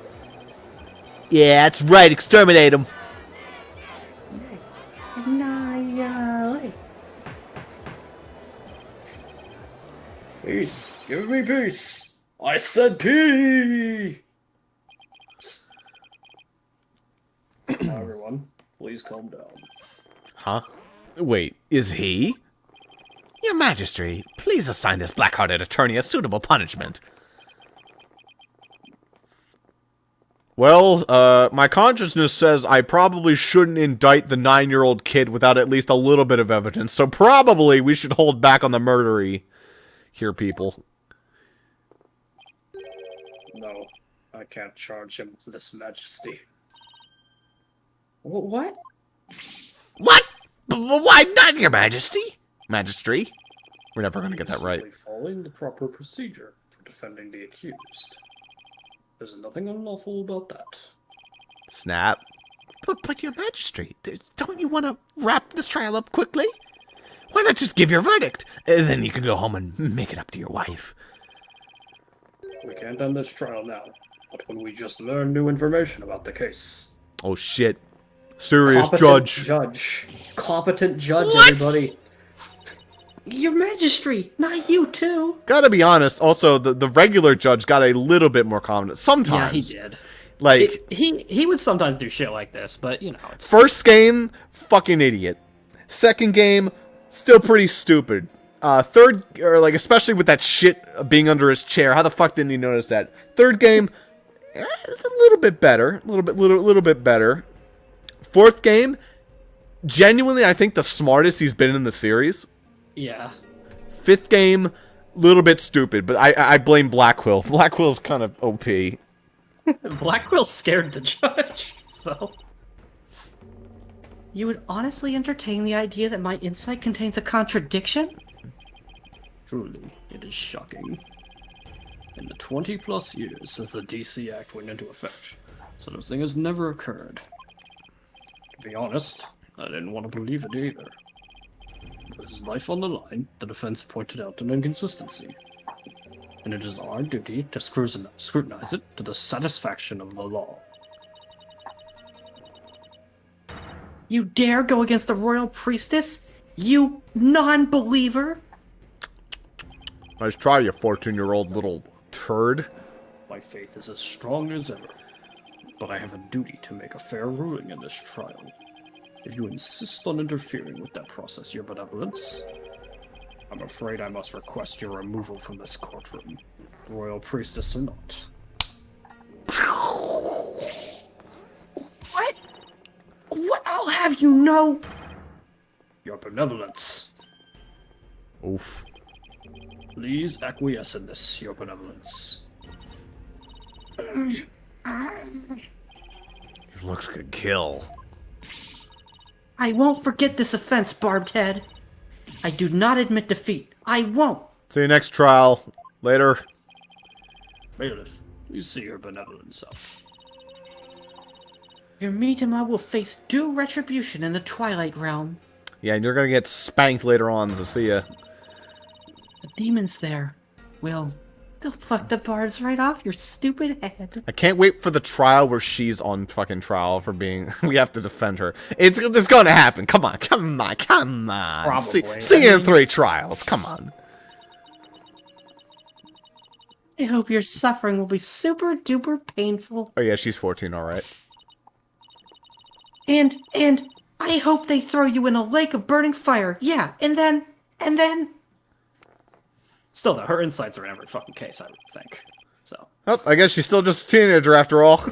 Yeah, that's right. Exterminate them. Annihilate. Peace. Give me peace. I said peace. Now, everyone, please calm down. Huh? Wait, is he? Your Majesty, please assign this black-hearted attorney a suitable punishment. Well, my consciousness says I probably shouldn't indict the 9-year-old kid without at least a little bit of evidence, so probably we should hold back on the murdery here, people. No, I can't charge him with this, Majesty. What? What? Why not, Your Majesty? Magistry? We're never going to get that right. Simply following the proper procedure for defending the accused. There's nothing unlawful about that. Snap. But Your Majesty, don't you want to wrap this trial up quickly? Why not just give your verdict? Then you can go home and make it up to your wife. We can't end this trial now, but when we just learn new information about the case. Oh shit. Serious Competent judge, What? everybody. Your Majesty, not you too. Gotta be honest, also, the regular judge got a little bit more confident. Yeah, Sometimes. he did. Like, He would sometimes do shit like this, but you know, it's first game, fucking idiot. Second game, still pretty stupid. Third, or like, especially with that shit being under his chair. How the fuck didn't he notice that? Third game, a little bit better. A little bit better. Fourth game, genuinely, I think the smartest he's been in the series. yeah. Fifth game, little bit stupid, but I blame Blackwell. Blackwell's kind of OP. Blackwell scared the judge, so You would honestly entertain the idea that my insight contains a contradiction? truly, it is shocking. In the 20+ years since the DC Act went into effect, such a thing has never occurred. To be honest, I didn't want to believe it either. With his life on the line, the defense pointed out an inconsistency, and it is our duty to scrutinize it to the satisfaction of the law. You dare go against the royal priestess? You non-believer? Nice try, you 14-year-old little turd. My faith is as strong as ever, but I have a duty to make a fair ruling in this trial. If you insist on interfering with that process, Your Benevolence, I'm afraid I must request your removal from this courtroom, royal priestess or not. What? What? I'll have you know. Your Benevolence, Oof. please acquiesce in this, Your Benevolence. Your looks could kill. I won't forget this offense, Barbed Head. I do not admit defeat. I won't. See you next trial. Later. Bailiff, you see Your Benevolence out. Your Mitama will face due retribution in the Twilight Realm. Yeah, and you're gonna get spanked later on, so see ya. The demons there they'll pluck the barbs right off your stupid head. I can't wait for the trial where she's on fucking trial for being... we have to defend her. It's gonna happen. Come on. Probably. See you in 3 trials. Come on. I hope your suffering will be super duper painful. Oh yeah, she's 14, alright. And I hope they throw you in a lake of burning fire. Yeah, and then Still though, her insights are in every fucking case, I would think. So, Oh, I guess she's still just a teenager after all.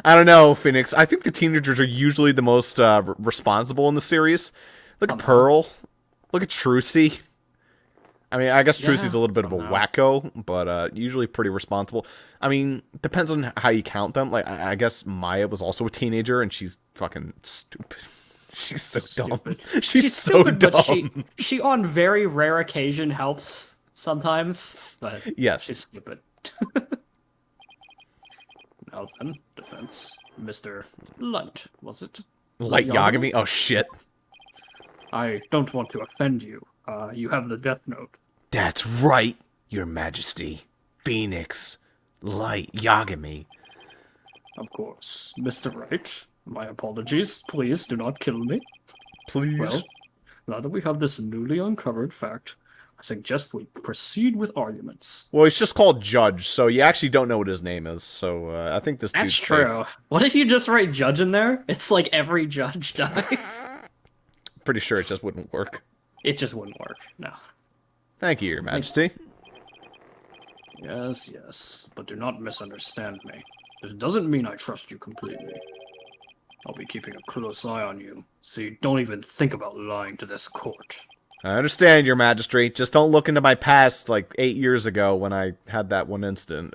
I don't know, Phoenix. I think the teenagers are usually the most responsible in the series. Look at Pearl. Look at Trucy. I mean, I guess Trucy's a little bit of a wacko, but usually pretty responsible. I mean, depends on how you count them. Like, I guess Maya was also a teenager, and she's fucking stupid. She's so dumb. She's so stupid, dumb. but she on very rare occasion helps sometimes, but Yes. she's stupid. Now then, defense. Mr. Light, was it? Light Yagami? Oh, shit. I don't want to offend you. You have the death note. That's right, Your Majesty. Phoenix. Light Yagami. Of course. Mr. Wright, my apologies. Please do not kill me. Please. Well, now that we have this newly uncovered fact, I suggest we proceed with arguments. Well, he's just called Judge, so you actually don't know what his name is. So I think this That's dude's true. safe. What if you just write judge in there? It's like every judge dies. Pretty sure it just wouldn't work. It just wouldn't work. No. Thank you, Your Majesty. Yes, yes, but do not misunderstand me. This doesn't mean I trust you completely. I'll be keeping a close eye on you, so you don't even think about lying to this court. I understand, Your Majesty. Just don't look into my past, like 8 years ago when I had that one incident.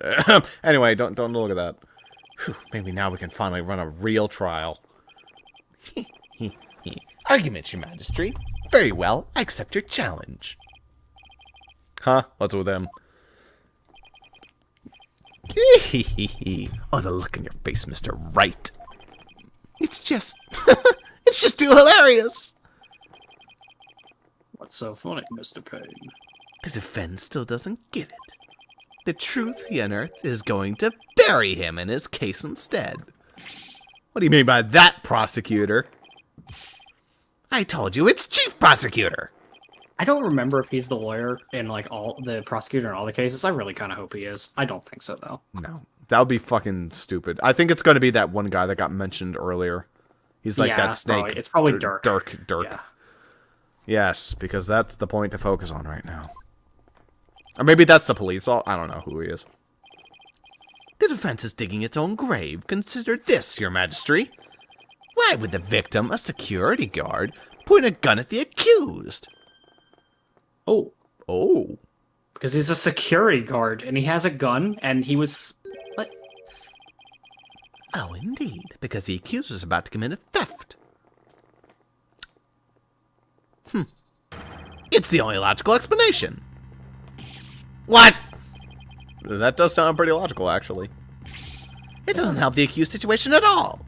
Anyway, don't look at that. Whew, maybe now we can finally run a real trial. Argument, Your Majesty. Very well, I accept your challenge. Huh? What's with them? Oh, the look in your face, Mr. Wright. It's just... it's just too hilarious. What's so funny, Mr. Payne? The defense still doesn't get it. The truth he unearthed is going to bury him in his case instead. What do you mean by that, prosecutor? I told you, it's Chief Prosecutor. I don't remember if he's the lawyer in, like, all the prosecutor in all the cases. I really kind of hope he is. I don't think so, though. No. That would be fucking stupid. I think it's going to be that one guy that got mentioned earlier. He's like that snake. Probably. It's probably Dirk. Dirk. Yeah. Yes, because that's the point to focus on right now. Or maybe that's the police. I don't know who he is. The defense is digging its own grave. Consider this, Your Majesty. Why would the victim, a security guard, point a gun at the accused? Oh. Because he's a security guard, and he has a gun, and he was... What? Oh, indeed, because the accused was about to commit a theft. It's the only logical explanation. What? That does sound pretty logical, actually. It doesn't help the accused situation at all.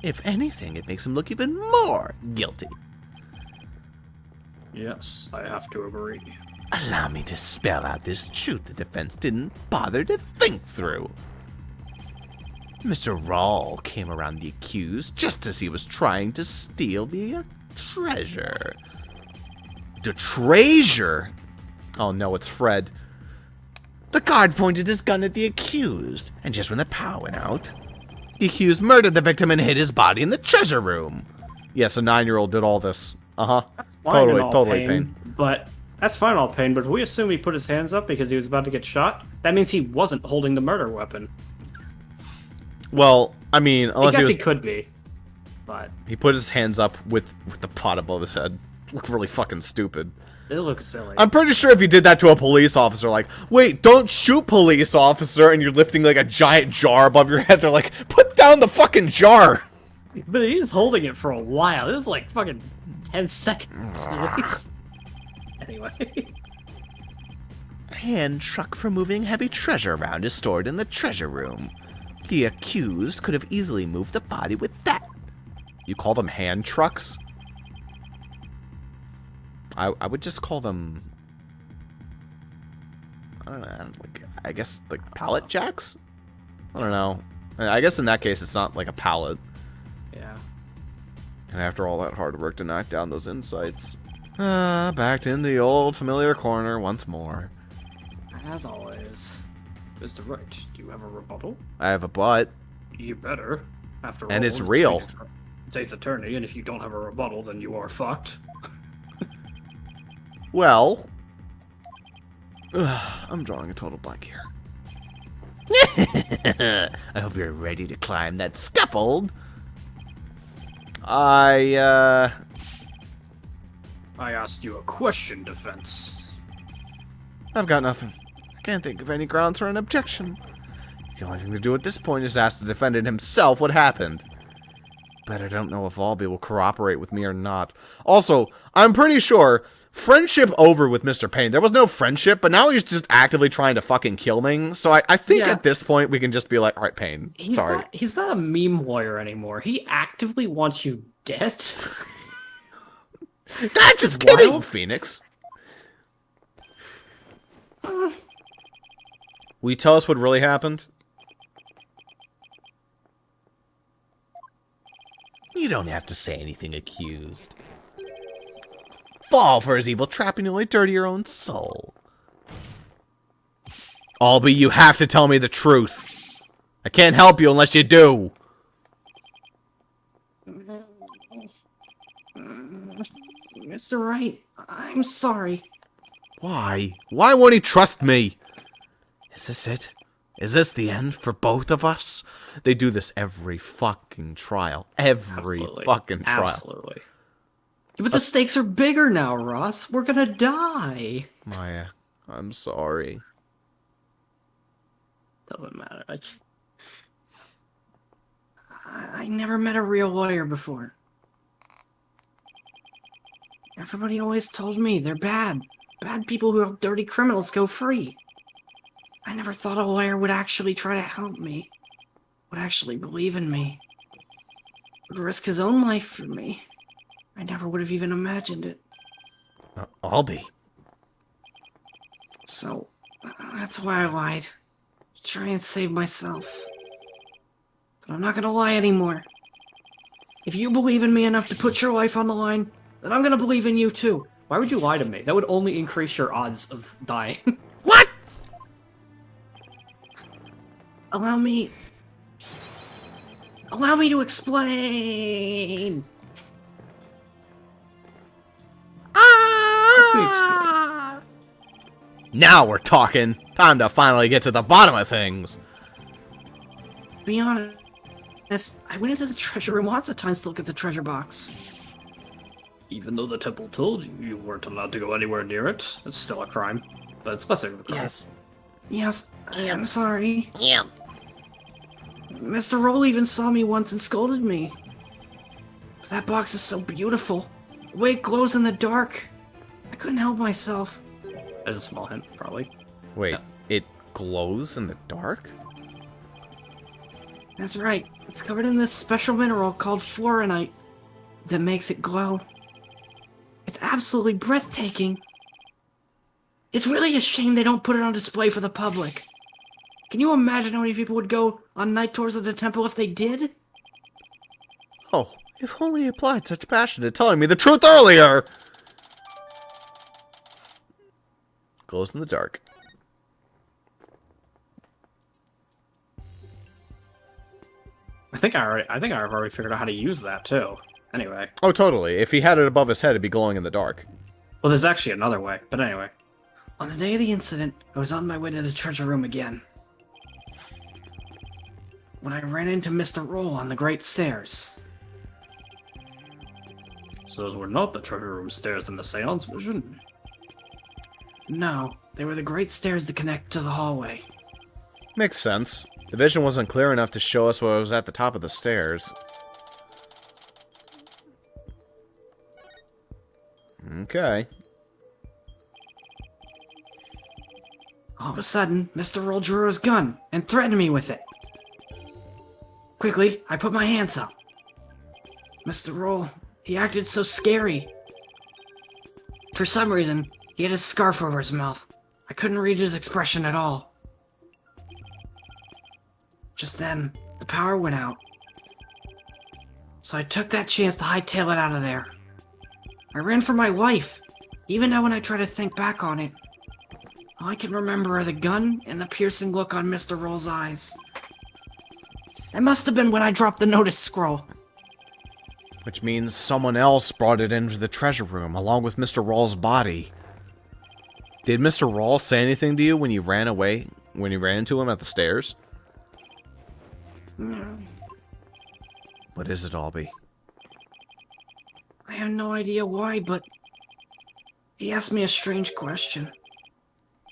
If anything, it makes him look even more guilty. Yes, I have to agree. Allow me to spell out this truth the defense didn't bother to think through. Mr. Rawl came around the accused just as he was trying to steal the treasure. The treasure? Oh no, it's Fred. The guard pointed his gun at the accused, and just when the power went out, the accused murdered the victim and hid his body in the treasure room. Yes, a 9-year-old did all this. Uh-huh. Fine and all, Totally, Payne. But that's fine, all Payne. But if we assume he put his hands up because he was about to get shot, that means he wasn't holding the murder weapon. Well, I mean, I unless guess he he could be, but he put his hands up with the pot above his head. Look really fucking stupid. it looks silly. I'm pretty sure if you did that to a police officer, like, wait, don't shoot, police officer, and you're lifting like a giant jar above your head, they're like, put down the fucking jar. But he's holding it for a while. This is like fucking 10 seconds at least. Anyway. A hand truck for moving heavy treasure around is stored in the treasure room. The accused could have easily moved the body with that. You call them hand trucks? I would just call them, I don't know, I guess like pallet jacks? I don't know. I guess in that case it's not like a pallet. Yeah. And after all that hard work to knock down those insights, back in the old familiar corner once more. As always. Mr. Wright, do you have a rebuttal? I have a butt. You better. After all, And it's real. State's attorney, and if you don't have a rebuttal, then you are fucked. Well, I'm drawing a total blank here. I hope you're ready to climb that scaffold. I asked you a question, defense. I've got nothing. I can't think of any grounds for an objection. The only thing to do at this point is to ask the defendant himself what happened. But I don't know if Albie will cooperate with me or not. Also, I'm pretty sure friendship over with Mr. Payne. There was no friendship, but now he's just actively trying to fucking kill me. So I think at this point we can just be like, all right, Payne, sorry. He's not a meme lawyer anymore. He actively wants you dead. Not just kidding, Phoenix. Will you tell us what really happened? You don't have to say anything, accused. Fall for his evil trap and you'll only dirty your own soul. Albie, you have to tell me the truth. I can't help you unless you do. Mr. Wright, I'm sorry. Why? Why won't he trust me? Is this it? Is this the end for both of us? They do this every fucking trial. Every Absolutely. fucking trial. Absolutely. Yeah, but the stakes are bigger now, Ross. We're gonna die. Maya, I'm sorry. Doesn't matter. I never met a real lawyer before. Everybody always told me they're bad. Bad people who help dirty criminals go free. I never thought a lawyer would actually try to help me. Would actually believe in me. Would risk his own life for me. I never would have even imagined it. Albie. So, that's why I lied. To try and save myself. But I'm not gonna lie anymore. If you believe in me enough to put your life on the line, then I'm gonna believe in you too. Why would you lie to me? That would only increase your odds of dying. What? Allow me to explain. Now we're talking. Time to finally get to the bottom of things. To be honest, I went into the treasure room lots of times to look at the treasure box. Even though the temple told you you weren't allowed to go anywhere near it, it's still a crime. But it's lesser of a crime. Yes, I'm sorry. Mr. Roll even saw me once and scolded me. But that box is so beautiful. The way it glows in the dark. I couldn't help myself. There's a small hint, probably. Wait, Yeah. it glows in the dark? That's right. It's covered in this special mineral called fluorinite that makes it glow. It's absolutely breathtaking. It's really a shame they don't put it on display for the public. Can you imagine how many people would go on night tours of the temple if they did? Oh, if only he applied such passion to telling me the truth earlier! Glows in the dark. I think I've already figured out how to use that too. Anyway. Oh, totally. If he had it above his head, it'd be glowing in the dark. Well, there's actually another way, but anyway. On the day of the incident, I was on my way to the treasure room again. When I ran into Mr. Roll on the Great Stairs. So those were not the treasure room stairs in the seance vision. No, they were the Great Stairs that connect to the hallway. Makes sense. The vision wasn't clear enough to show us what was at the top of the stairs. Okay. All of a sudden, Mr. Roll drew his gun and threatened me with it. Quickly, I put my hands up. Mr. Roll, he acted so scary. For some reason, he had his scarf over his mouth. I couldn't read his expression at all. Just then, the power went out. So I took that chance to hightail it out of there. I ran for my life, even now when I try to think back on it. All I can remember are the gun and the piercing look on Mr. Roll's eyes. It must have been when I dropped the notice scroll. Which means someone else brought it into the treasure room, along with Mr. Rawls' body. Did Mr. Rawls say anything to you when you ran away, when you ran into him at the stairs? What is it, Albie? I have no idea why, but he asked me a strange question.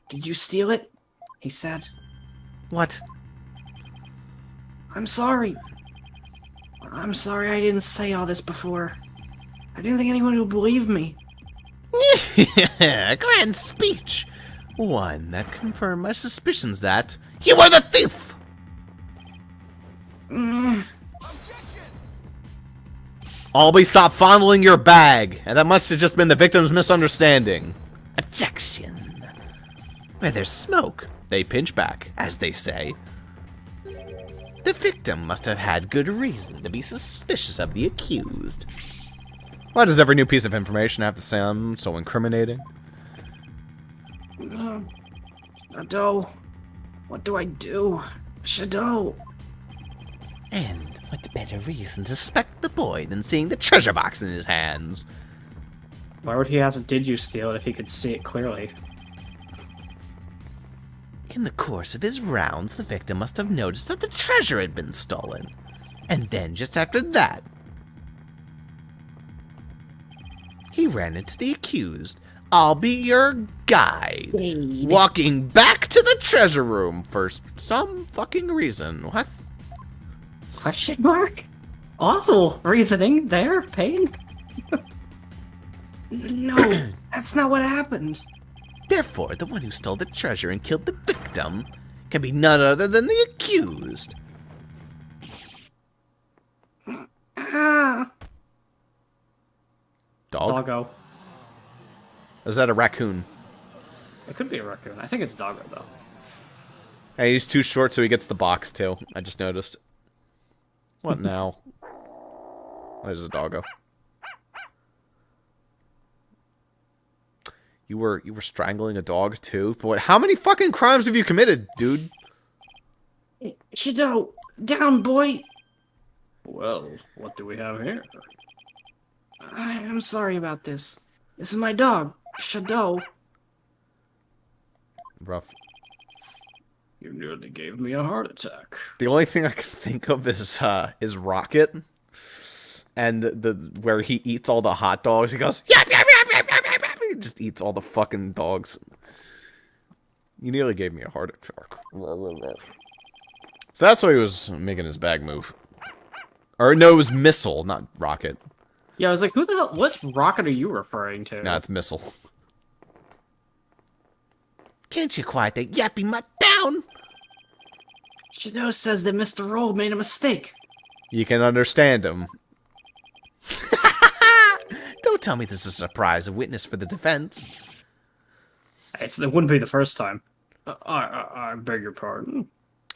Did you steal it? He said. What? I'm sorry. I'm sorry I didn't say all this before. I didn't think anyone would believe me. Grand speech. One that confirmed my suspicions that you are the thief. Albie, stop fondling your bag! And that must have just been the victim's misunderstanding. Objection. Where there's smoke, they pinch back, as they say. The victim must have had good reason to be suspicious of the accused. Why does every new piece of information have to sound so incriminating? Shadow. What do I do? Shadow. And what better reason to suspect the boy than seeing the treasure box in his hands? Why would he ask, did you steal it if he could see it clearly? In the course of his rounds, the victim must have noticed that the treasure had been stolen. And then, just after that, he ran into the accused. I'll be your guide. Walking back to the treasure room for some fucking reason. What? Question mark? Awful reasoning there, Payne. No, that's not what happened. Therefore, the one who stole the treasure and killed the victim can be none other than the accused. Ah, Dog? Doggo. Is that a raccoon? It could be a raccoon. I think it's Doggo, though. Hey, he's too short, so he gets the box, too. I just noticed. What now? There's a doggo. You were strangling a dog, too? But how many fucking crimes have you committed, dude? Shadow, down, boy. Well, what do we have here? I'm sorry about this. This is my dog, Shadow. Rough. You nearly gave me a heart attack. The only thing I can think of is Rocket, and the where he eats all the hot dogs. He goes yap yap yap yap yap yap yap. He just eats all the fucking dogs. You nearly gave me a heart attack. So that's why he was making his bag move. Or no, it was Missile, not Rocket. Yeah, I was like, who the hell? What rocket are you referring to? No, it's Missile. Can't you quiet that yappy mutt down? Shadow says that Mr. Roll made a mistake. You can understand him. Don't tell me this is a surprise, a witness for the defense. It wouldn't be the first time. I beg your pardon.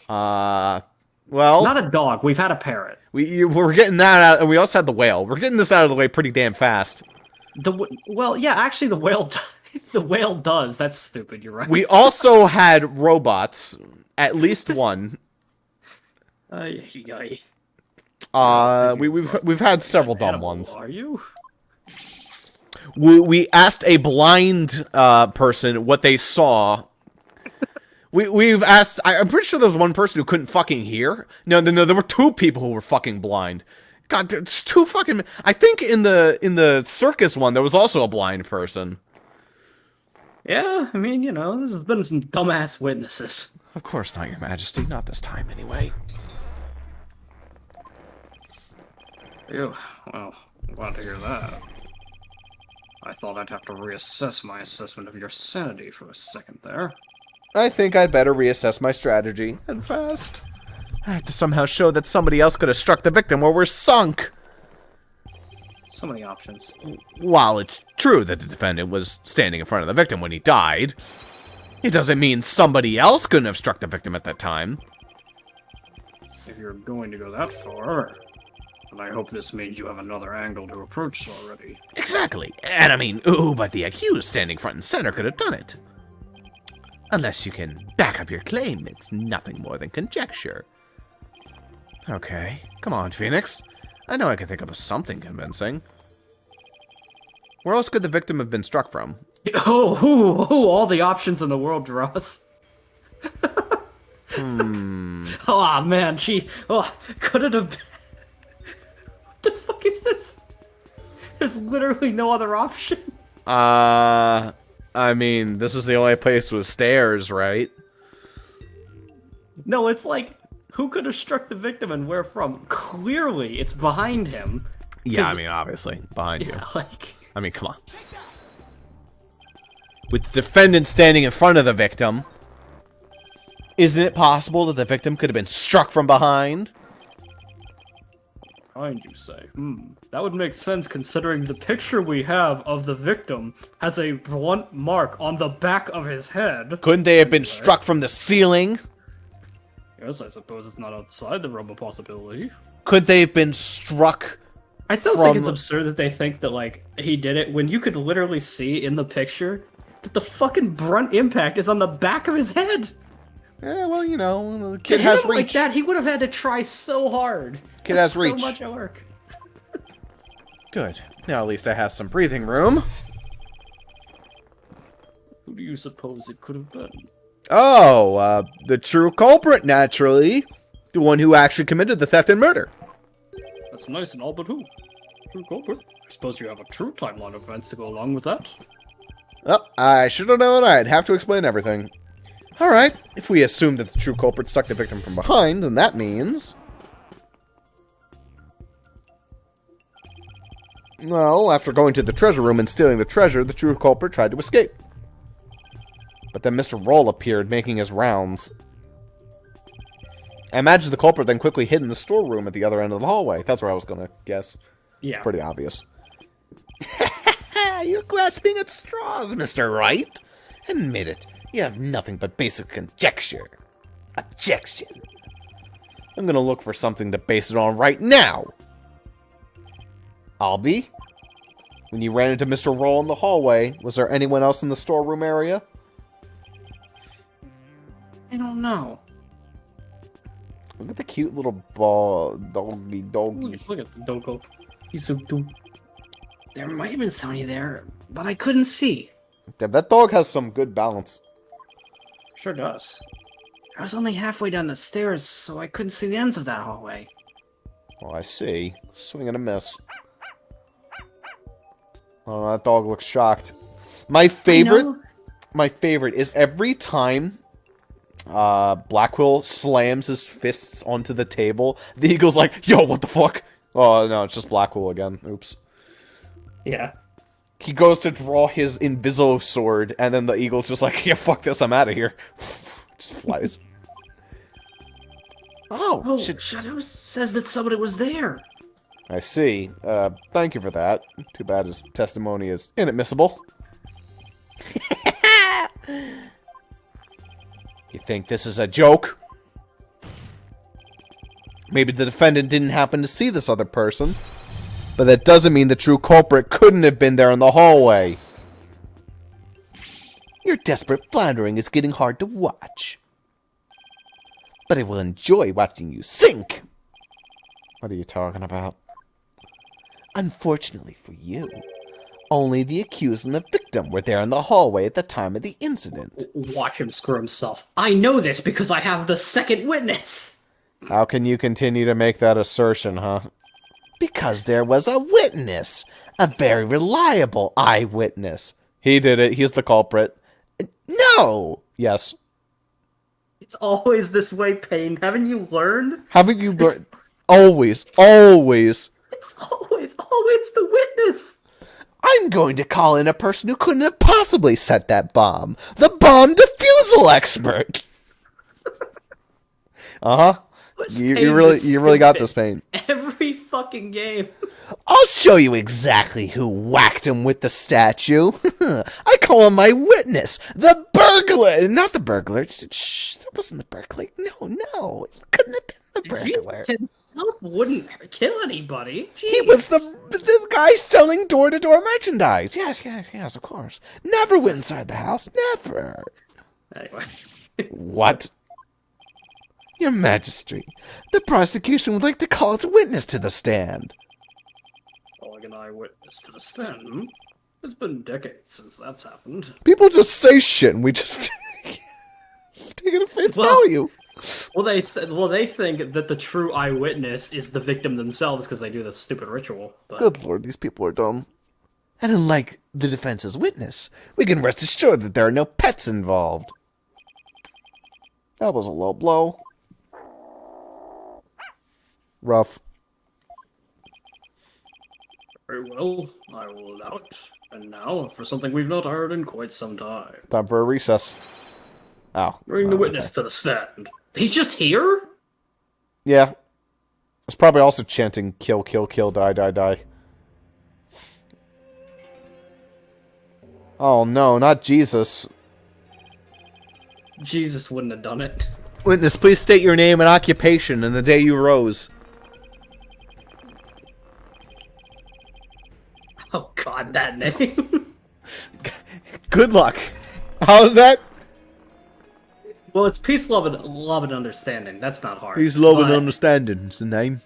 Well, Not a dog. We've had a parrot. we're getting that out, and we also had the whale. We're getting this out of the way pretty damn fast. Well, yeah, actually, the whale. The whale does. That's stupid. You're right. We also had robots, at least one. We've had several dumb ones. Are you? We asked a blind person what they saw. We've asked. I'm pretty sure there was one person who couldn't fucking hear. No, there were two people who were fucking blind. God, there's two fucking. I think in the circus one there was also a blind person. Yeah, I mean, this has been some dumbass witnesses. Of course not, Your Majesty. Not this time, anyway. Ew. Well, I'm glad to hear that. I thought I'd have to reassess my assessment of your sanity for a second there. I think I'd better reassess my strategy, and fast. I have to somehow show that somebody else could have struck the victim or we're sunk. So many options. While it's true that the defendant was standing in front of the victim when he died, it doesn't mean somebody else couldn't have struck the victim at that time. If you're going to go that far, then I hope this means you have another angle to approach already. Exactly. And I mean, but the accused standing front and center could have done it. Unless you can back up your claim, it's nothing more than conjecture. Okay, come on, Phoenix. I know I can think of something convincing. Where else could the victim have been struck from? All the options in the world, Dross. Oh man, could it have been... What the fuck is this? There's literally no other option. I mean, this is the only place with stairs, right? No, it's like, who could have struck the victim and where from? Clearly, it's behind him. Yeah, I mean, obviously, behind you. Like... I mean, come on. With the defendant standing in front of the victim, isn't it possible that the victim could have been struck from behind? Behind, you say? That would make sense considering the picture we have of the victim has a blunt mark on the back of his head. Couldn't they have been struck from the ceiling? Yes, I suppose it's not outside the realm of possibility. Could they have been struck I still think it's absurd that they think that, like, he did it when you could literally see in the picture that the fucking brunt impact is on the back of his head. Yeah, well, the To kid hit has him reach. like that, he would have had to try so hard. Kid That's has reach. so much work. Good. Now at least I have some breathing room. do you suppose it could have been? Oh, the true culprit, naturally. The one who actually committed the theft and murder. That's nice and all, but who? True culprit? I suppose you have a true timeline of events to go along with that. Well, I should have known I'd have to explain everything. Alright, if we assume that the true culprit stuck the victim from behind, then that means... Well, after going to the treasure room and stealing the treasure, the true culprit tried to escape. But then Mr. Roll appeared, making his rounds. I imagine the culprit then quickly hid in the storeroom at the other end of the hallway. That's where I was gonna guess. Yeah. Pretty obvious. You're grasping at straws, Mr. Wright. Admit it. You have nothing but basic conjecture. Objection. I'm gonna look for something to base it on right now. Albie? When you ran into Mr. Roll in the hallway, was there anyone else in the storeroom area? I don't know. Look at the cute little ball doggy. Look at the doggo. He's so cute. There might have been somebody there, but I couldn't see. Damn, that dog has some good balance. Sure does. I was only halfway down the stairs, so I couldn't see the ends of that hallway. Well, I see. Swing and a miss. Oh, that dog looks shocked. My favorite is every time Blackwell slams his fists onto the table, the eagle's like, yo, what the fuck? Oh, no, it's just Blackwell again. Oops. Yeah. He goes to draw his Inviso sword, and then the eagle's just like, yeah, fuck this, I'm out of here. Just flies. Oh, shit. Shadow says that somebody was there. I see. Thank you for that. Too bad his testimony is inadmissible. You think this is a joke? Maybe the defendant didn't happen to see this other person. But that doesn't mean the true culprit couldn't have been there in the hallway. Your desperate floundering is getting hard to watch. But I will enjoy watching you sink. What are you talking about? Unfortunately for you, only the accused and the victim were there in the hallway at the time of the incident. Watch him screw himself. I know this because I have the second witness. How can you continue to make that assertion, huh? Because there was a witness. A very reliable eyewitness. He did it. He's the culprit. No! Yes. It's always this way, Payne. Haven't you learned? Haven't you learned? Always. Always. It's always the witness. I'm going to call in a person who couldn't have possibly set that bomb. The bomb defusal expert. Uh-huh. You really got this, Payne. Every fucking game. I'll show you exactly who whacked him with the statue. I call him my witness, the burglar. Not the burglar. Shh, that wasn't the burglar. No, it couldn't have been the burglar. Jesus himself wouldn't kill anybody. Jeez. He was the guy selling door-to-door merchandise. Yes, of course. Never went inside the house. Never. Anyway. What? Your Majesty, the prosecution would like to call its witness to the stand. Calling an eyewitness to the stand? Hmm? It's been decades since that's happened. People just say shit and we just take it at face value. Well, they think that the true eyewitness is the victim themselves because they do the stupid ritual. But... Good lord, these people are dumb. And unlike the defense's witness, we can rest assured that there are no pets involved. That was a low blow. Rough. Very well, I will allow it. And now, for something we've not heard in quite some time. Time for a recess. Oh. Bring the witness to the stand. He's just here? Yeah. It's probably also chanting, kill, kill, kill, die, die, die. Oh no, not Jesus. Jesus wouldn't have done it. Witness, please state your name and occupation and the day you rose. Oh god, that name. Good luck. How's that? Well, it's peace, love, and understanding. That's not hard. Peace, love, and understanding is the name.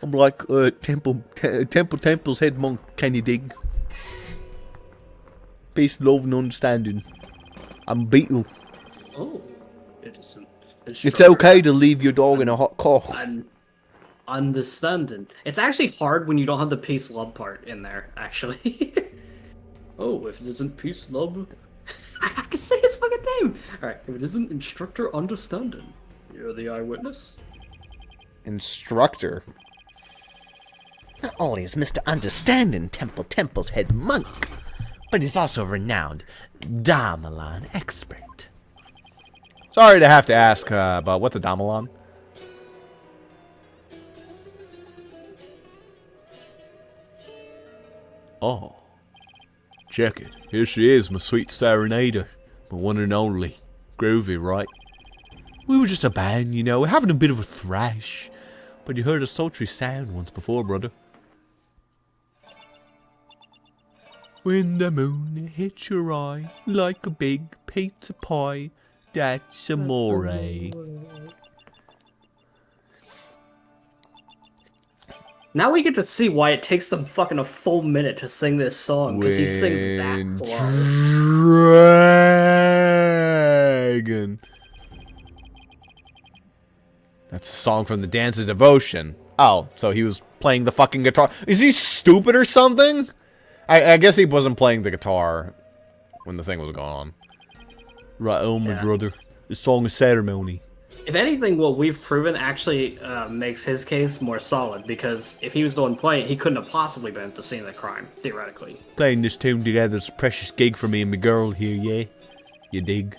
I'm like Temple's head monk, can you dig? Peace, love, and understanding. I'm beetle. Oh, it isn't. It's okay to leave your dog in a hot cough. I'm understanding. It's actually hard when you don't have the peace love part in there, actually. Oh, if it isn't peace love, I have to say his fucking name. All right, if it isn't instructor understanding, you're the eyewitness. Instructor. Not only is Mr. Understanding Temple's head monk, but he's also a renowned Damalon expert. Sorry to have to ask about what's a Damalon? Oh. Check it. Here she is, my sweet serenader. My one and only. Groovy, right? We were just a band, you know, having a bit of a thrash. But you heard a sultry sound once before, brother. When the moon hits your eye like a big pizza pie, that's amore. Now we get to see why it takes them fucking a full minute to sing this song, because he sings that slow. Dragon. That's a song from the Dance of Devotion. Oh, so he was playing the fucking guitar. Is he stupid or something? I guess he wasn't playing the guitar when the thing was going on. Right on, my brother. The song of ceremony. If anything, what we've proven actually makes his case more solid, because if he was the one playing, he couldn't have possibly been at the scene of the crime, theoretically. Playing this tune together is a precious gig for me and my girl here, yeah? You dig?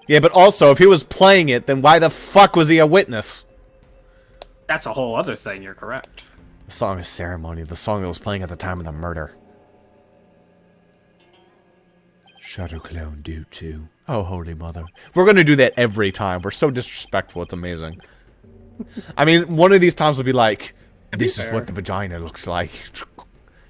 Yeah, but also, if he was playing it, then why the fuck was he a witness? That's a whole other thing, you're correct. The Song of Ceremony, the song that was playing at the time of the murder. Shadow Clone do too. Oh, Holy Mother. We're gonna do that every time. We're so disrespectful, it's amazing. I mean, one of these times will be like, this is what the vagina looks like.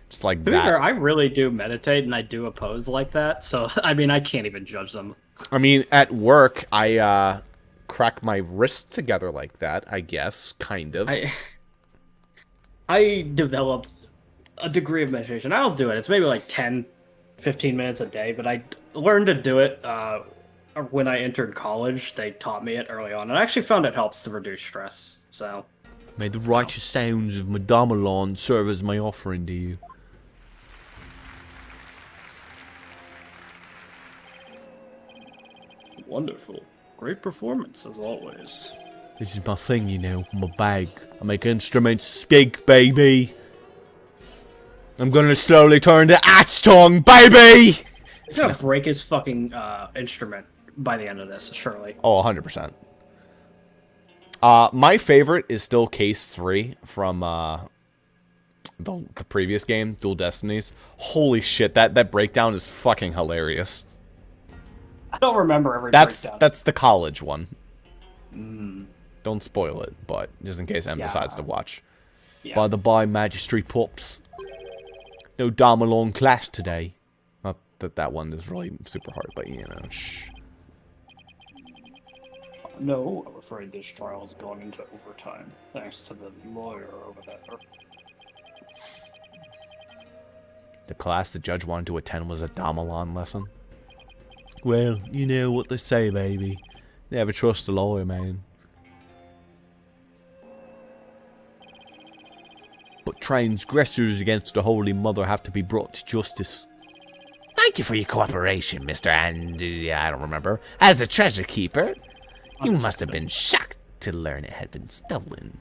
Just like To be fair, I really do meditate, and I do oppose like that, so, I mean, I can't even judge them. I mean, at work, I crack my wrists together like that, I guess, kind of. I developed a degree of meditation. I don't do it. It's maybe like 10, 15 minutes a day, but I learned to do it when I entered college. They taught me it early on, and I actually found it helps to reduce stress, so... May the righteous sounds of Madamalon serve as my offering to you. Wonderful. Great performance, as always. This is my thing, you know, my bag. I make instruments speak, baby. I'm gonna slowly turn to axe tongue, baby! He's gonna break his fucking instrument by the end of this, surely. Oh, 100%. My favorite is still Case 3 from the previous game, Dual Destinies. Holy shit, that breakdown is fucking hilarious. I don't remember every breakdown. That's the college one. Don't spoil it, but just in case M decides to watch. Yeah. By the by, Magistry Pups. No Damalon class today. Not that that one is really super hard, but you know, shh. No, I'm afraid this trial is going into overtime, thanks to the lawyer over there. The class the judge wanted to attend was a Damalon lesson. Well, you know what they say, baby. Never trust a lawyer, man. But transgressors against the Holy Mother have to be brought to justice. Thank you for your cooperation, Mr. And I don't remember. As a treasure keeper, you must have been shocked to learn it had been stolen.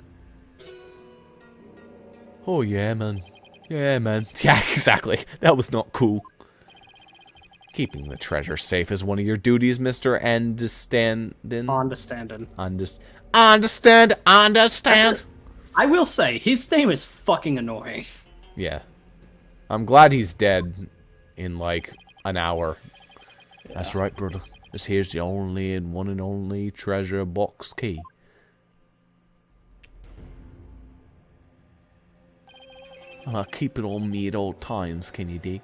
Oh yeah, man. Yeah, man. Yeah, exactly. That was not cool. Keeping the treasure safe is one of your duties, Mr. Understanding. Understand. I will say, his name is fucking annoying. Yeah. I'm glad he's dead in, like, an hour. Yeah. That's right, brother. This here's the only and one and only treasure box key. And I'll keep it on me at all times, can you dig?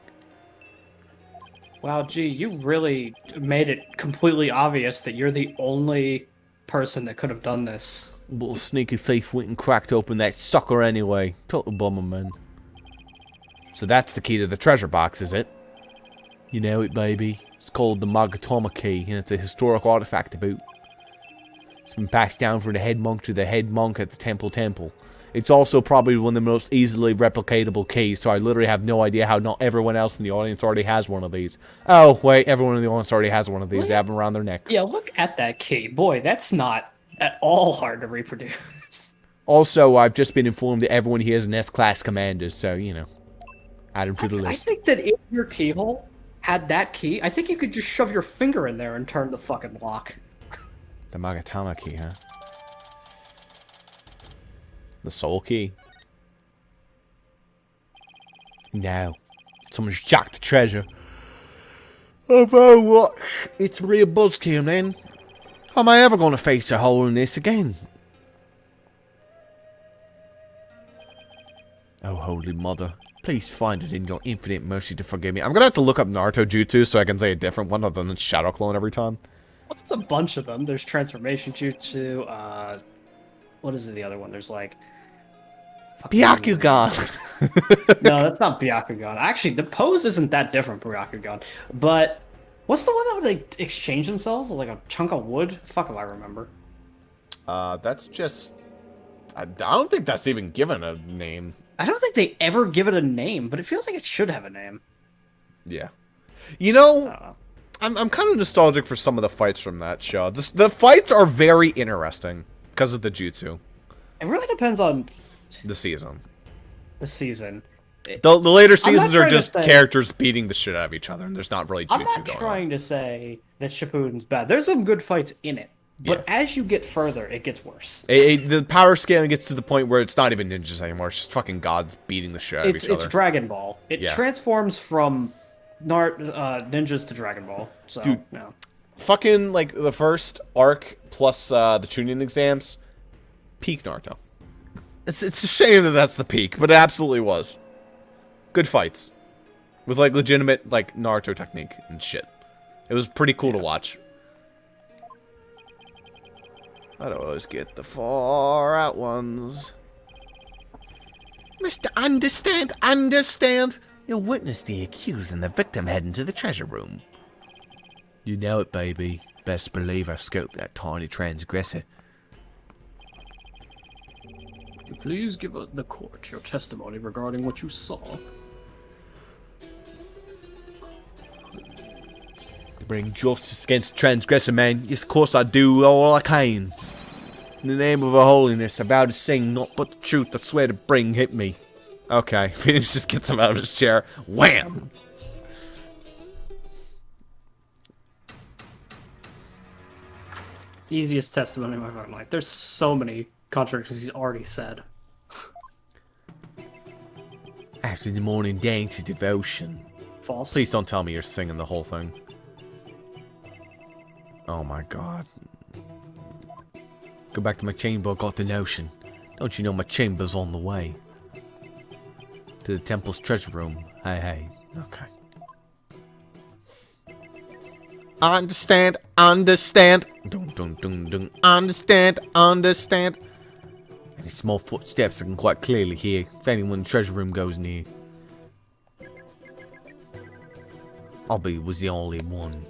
Wow, gee, you really made it completely obvious that you're the only person that could have done this. Little sneaky thief went and cracked open that sucker anyway. Total bummer, man. So that's the key to the treasure box, is it? You know it, baby. It's called the Magatama key, and it's a historic artifact to boot. It's been passed down from the head monk to the head monk at the temple. It's also probably one of the most easily replicatable keys, so I literally have no idea how not everyone else in the audience already has one of these. Oh, wait, everyone in the audience already has one of these. They have them around their neck. Yeah, look at that key. Boy, that's not at all hard to reproduce. Also, I've just been informed that everyone here is an S-class commander, so, you know, add them to the list. I think that if your keyhole had that key, I think you could just shove your finger in there and turn the fucking lock. The Magatama key, huh? The soul key. Now, someone's jacked the treasure. Overwatch. It's a real buzzkill, man. How am I ever going to face a hole in this again? Oh, Holy Mother. Please find it in your infinite mercy to forgive me. I'm going to have to look up Naruto Jutsu so I can say a different one other than Shadow Clone every time. Well, there's a bunch of them. There's Transformation Jutsu. What is the other one? There's like... Byakugan! No, that's not Byakugan. Actually, the pose isn't that different from Byakugan. But what's the one that they exchange themselves with like a chunk of wood? Fuck if I remember. That's just... I don't think that's even given a name. I don't think they ever give it a name, but it feels like it should have a name. Yeah. You know, I'm kind of nostalgic for some of the fights from that show. The fights are very interesting because of the jutsu. It really depends on the season. The season. The later seasons are just say, characters beating the shit out of each other, and there's not really jutsu going on. I'm not trying to say that Shippuden's bad. There's some good fights in it. But as you get further, it gets worse. The power scaling gets to the point where it's not even ninjas anymore. It's just fucking gods beating the shit out of each other. It's Dragon Ball. It transforms from ninjas to Dragon Ball. So, dude, no. Fucking, like, the first arc plus the Chunin exams, peak Naruto. It's a shame that that's the peak, but it absolutely was. Good fights. With, like, legitimate, like, Naruto technique and shit. It was pretty cool to watch. I don't always get the far out ones. Mr. Understand. You'll witness the accused and the victim heading to the treasure room. You know it, baby. Best believe I scoped that tiny transgressor. Please give the court your testimony regarding what you saw. To bring justice against the transgressor, man. Yes, of course I do all I can. In the name of her holiness, I vow to sing not but the truth, I swear to bring, hit me. Okay, Phoenix just gets him out of his chair. Wham! Easiest testimony of my fucking life. There's so many contradictions he's already said. After the morning dance of devotion. False. Please don't tell me you're singing the whole thing. Oh my god. Go back to my chamber, got the notion. Don't you know my chamber's on the way? To the temple's treasure room. Hey. Okay. Understand. Dun. Understand. Any small footsteps I can quite clearly hear if anyone in the treasure room goes near. Albie was the only one.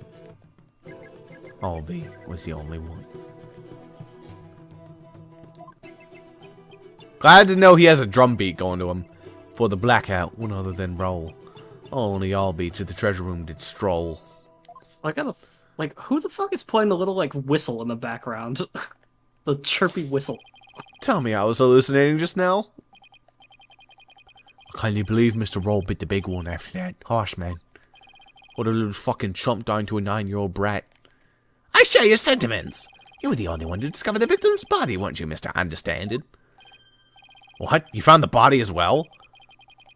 Glad to know he has a drum beat going to him. For the blackout, one other than roll. Only Albie to the treasure room did stroll. Who the fuck is playing the little, whistle in the background? The chirpy whistle. Tell me I was hallucinating just now? I kindly believe Mr. Roll bit the big one after that. Harsh, man. What a little fucking chump down to a 9-year-old brat. I share your sentiments. You were the only one to discover the victim's body, weren't you, Mr. Understanded? What? You found the body as well?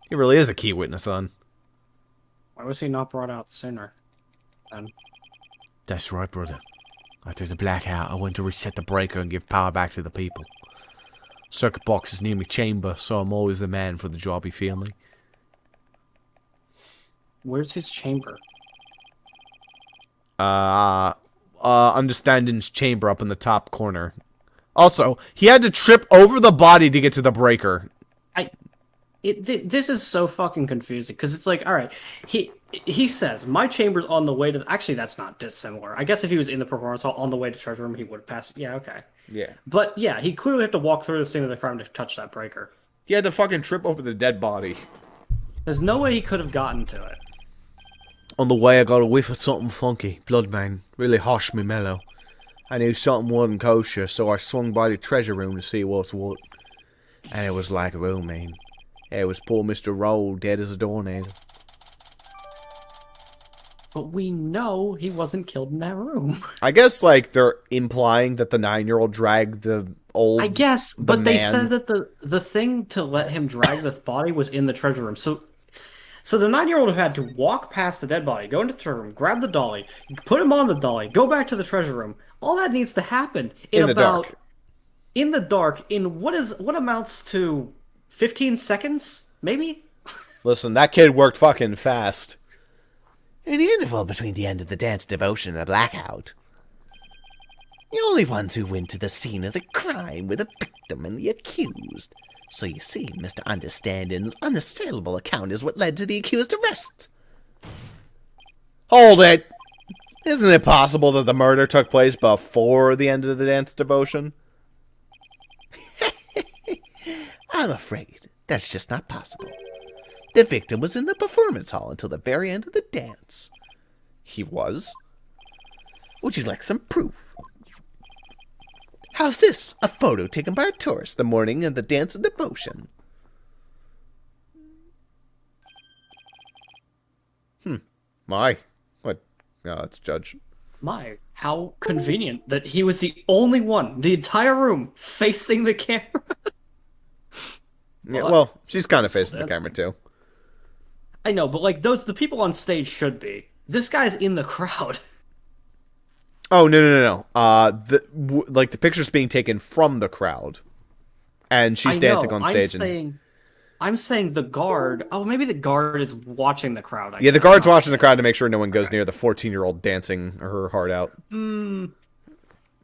He really is a key witness, then. Why was he not brought out sooner? That's right, brother. After the blackout, I went to reset the breaker and give power back to the people. Circuit box is near my chamber, so I'm always the man for the job, you feel me? Where's his chamber? Understanding's chamber up in the top corner. Also, he had to trip over the body to get to the breaker. This is so fucking confusing, because it's like, alright, he says, my chamber's on the way to... Actually, that's not dissimilar. I guess if he was in the performance hall on the way to treasure room, he would have passed. Yeah, okay. Yeah. But yeah, he clearly had to walk through the scene of the crime to touch that breaker. He had to fucking trip over the dead body. There's no way he could have gotten to it. On the way, I got a whiff of something funky. Blood, man. Really hoshed me mellow. I knew something wasn't kosher, so I swung by the treasure room to see what's what. And it was like room, man. It was poor Mr. Roll, dead as a doornail. But we know he wasn't killed in that room. I guess, like, they're implying that the 9-year-old dragged the old... I guess, but they man. said that the thing to let him drag the body was in the treasure room. So the 9-year-old have had to walk past the dead body, go into the treasure room, grab the dolly, put him on the dolly, go back to the treasure room. All that needs to happen in the about... dark. In the dark, in what amounts to 15 seconds, maybe? Listen, that kid worked fucking fast. In the interval between the end of the dance devotion and the blackout, the only ones who went to the scene of the crime were the victim and the accused. So you see, Mr. Understanding's unassailable account is what led to the accused arrest. Hold it! Isn't it possible that the murder took place before the end of the dance devotion? I'm afraid that's just not possible. The victim was in the performance hall until the very end of the dance. He was? Would you like some proof? How's this? A photo taken by a tourist the morning of the dance of devotion. My. What? No, it's Judge. My, how convenient that he was the only one, the entire room, facing the camera. Yeah, well, she's kind of facing the camera, too. I know, but like the people on stage should be. This guy's in the crowd. Oh, no. The picture's being taken from the crowd. And she's dancing on stage. I'm saying the guard. Oh, maybe the guard is watching the crowd. The guard's watching the crowd to make sure no one goes near the 14-year-old dancing her heart out.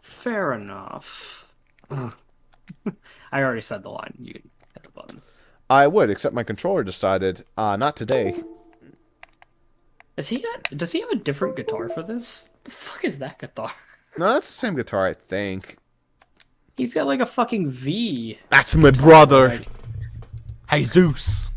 Fair enough. I already said the line. You can hit the button. I would, except my controller decided, not today. Does he have a different guitar for this? The fuck is that guitar? No, that's the same guitar, I think. He's got like a fucking V. That's my brother. Jesus.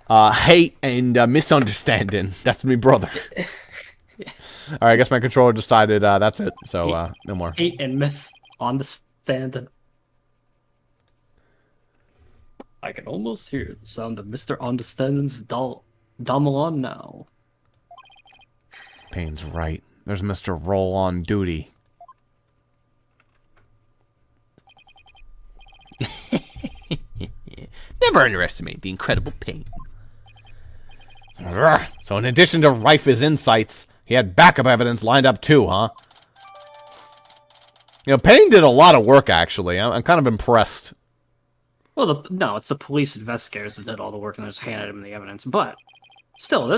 Hate and misunderstanding. That's me brother. Alright, I guess my controller decided that's it. So, no more. Hate and misunderstanding. I can almost hear the sound of Mr. Understanding's Damelon now. Payne's right. There's Mr. Roll on duty. Never underestimate the incredible pain. So in addition to Rife's insights, he had backup evidence lined up too, huh? You know, Payne did a lot of work, actually. I'm kind of impressed. Well, no, it's the police investigators that did all the work and just handed him the evidence. But still,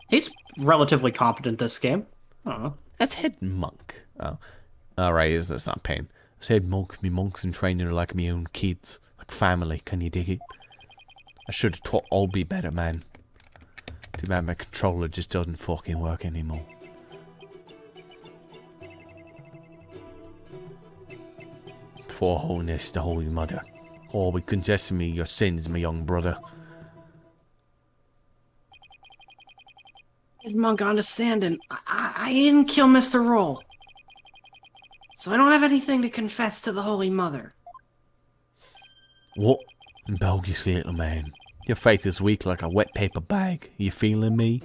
he's relatively competent this game. I don't know. That's head monk. Oh, alright, that's not Payne. I said monk, me monks in training are like me own kids. Like family, can you dig it? I should have taught Olby better, man. Too bad my controller just doesn't fucking work anymore. For holiness, the Holy Mother. Oh, we confess to me your sins, my young brother. Monk understanding. I didn't kill Mr. Roll. So I don't have anything to confess to the Holy Mother. What? Bogus little man. Your faith is weak like a wet paper bag. You feeling me?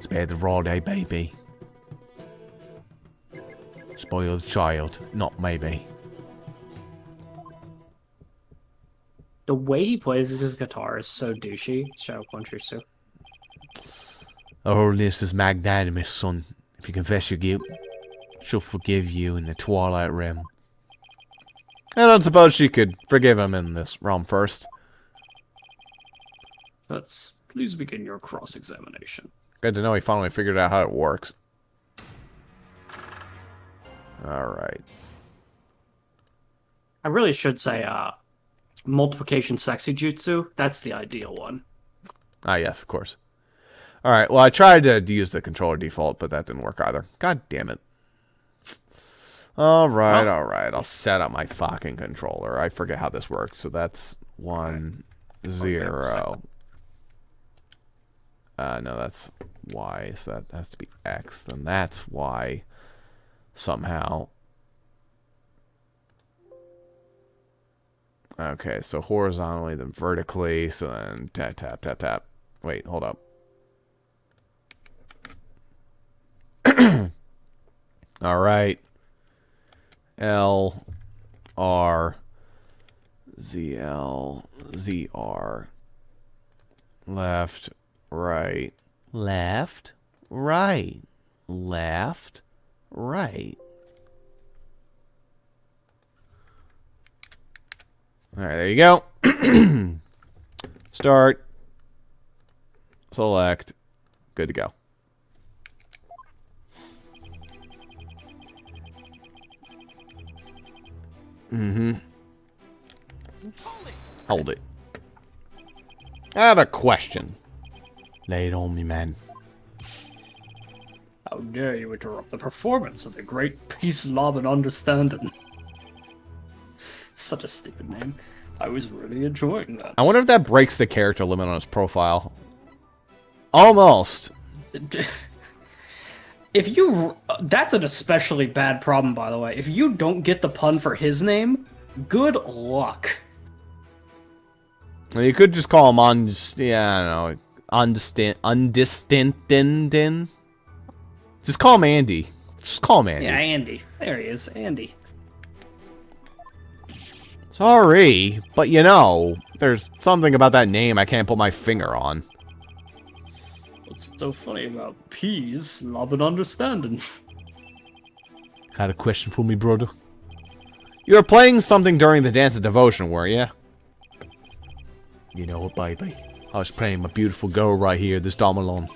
Spare the rod, eh, baby? Spoil the child, not maybe. The way he plays his guitar is so douchey. Shadow Puncher too. Holiness is magnanimous, son. If you confess your guilt, she'll forgive you in the Twilight Realm. I don't suppose she could forgive him in this realm first. Please begin your cross-examination. Good to know he finally figured out how it works. Alright. I really should say, multiplication sexy jutsu. That's the ideal one. Ah, yes, of course. All right, well, I tried to use the controller default, but that didn't work either. God damn it. All right, all right. I'll set up my fucking controller. I forget how this works, so that's 1, 0. No, that's Y, so that has to be X. Then that's Y somehow. Okay, so horizontally, then vertically, so then tap, tap, tap, tap. Wait, hold up. All right. L, R, Z, L, Z, R. Left, right. Left, right, left, right. All right, there you go. Start. Select. Good to go. Mm-hmm. Hold it. I have a question. Lay it on me, man. How dare you interrupt the performance of the great peace, love, and understanding? Such a stupid name. I was really enjoying that. I wonder if that breaks the character limit on his profile. Almost. If you... That's an especially bad problem, by the way. If you don't get the pun for his name, good luck. You could just call him on... Yeah, I don't know. Undistinted. Just call him Andy. Just call him Andy. Yeah, Andy. There he is, Andy. Sorry, but you know, there's something about that name I can't put my finger on. What's so funny about peace, love, and understanding? Got a question for me, brother? You were playing something during the Dance of Devotion, weren't you? You know what, baby? I was playing my beautiful girl right here, this Damalon.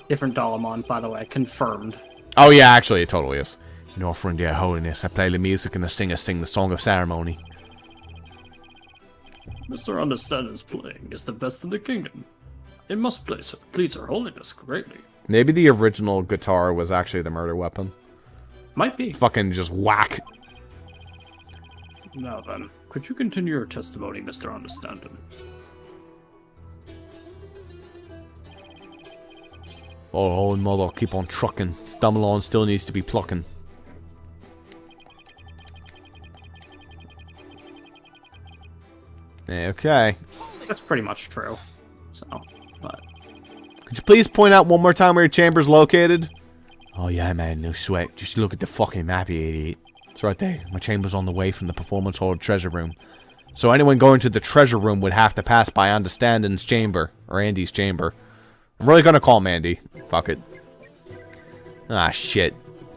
Different Dalamon, by the way, confirmed. Oh yeah, actually, it totally is. You know, friend, your holiness, I play the music and the singers sing the song of ceremony. Mr. Understanding's playing is the best in the kingdom. It must please her holiness greatly. Maybe the original guitar was actually the murder weapon. Might be. Fucking just whack. Now then, could you continue your testimony, Mr. Understanding? Oh, holy mother, keep on trucking. Damalon still needs to be plucking. Okay. That's pretty much true. So, but... Could you please point out one more time where your chamber's located? Oh yeah, man, no sweat. Just look at the fucking map, you idiot. It's right there. My chamber's on the way from the performance hall treasure room. So anyone going to the treasure room would have to pass by Understanding's chamber, or Andy's chamber. I'm really gonna call him Andy. Fuck it. Ah, shit.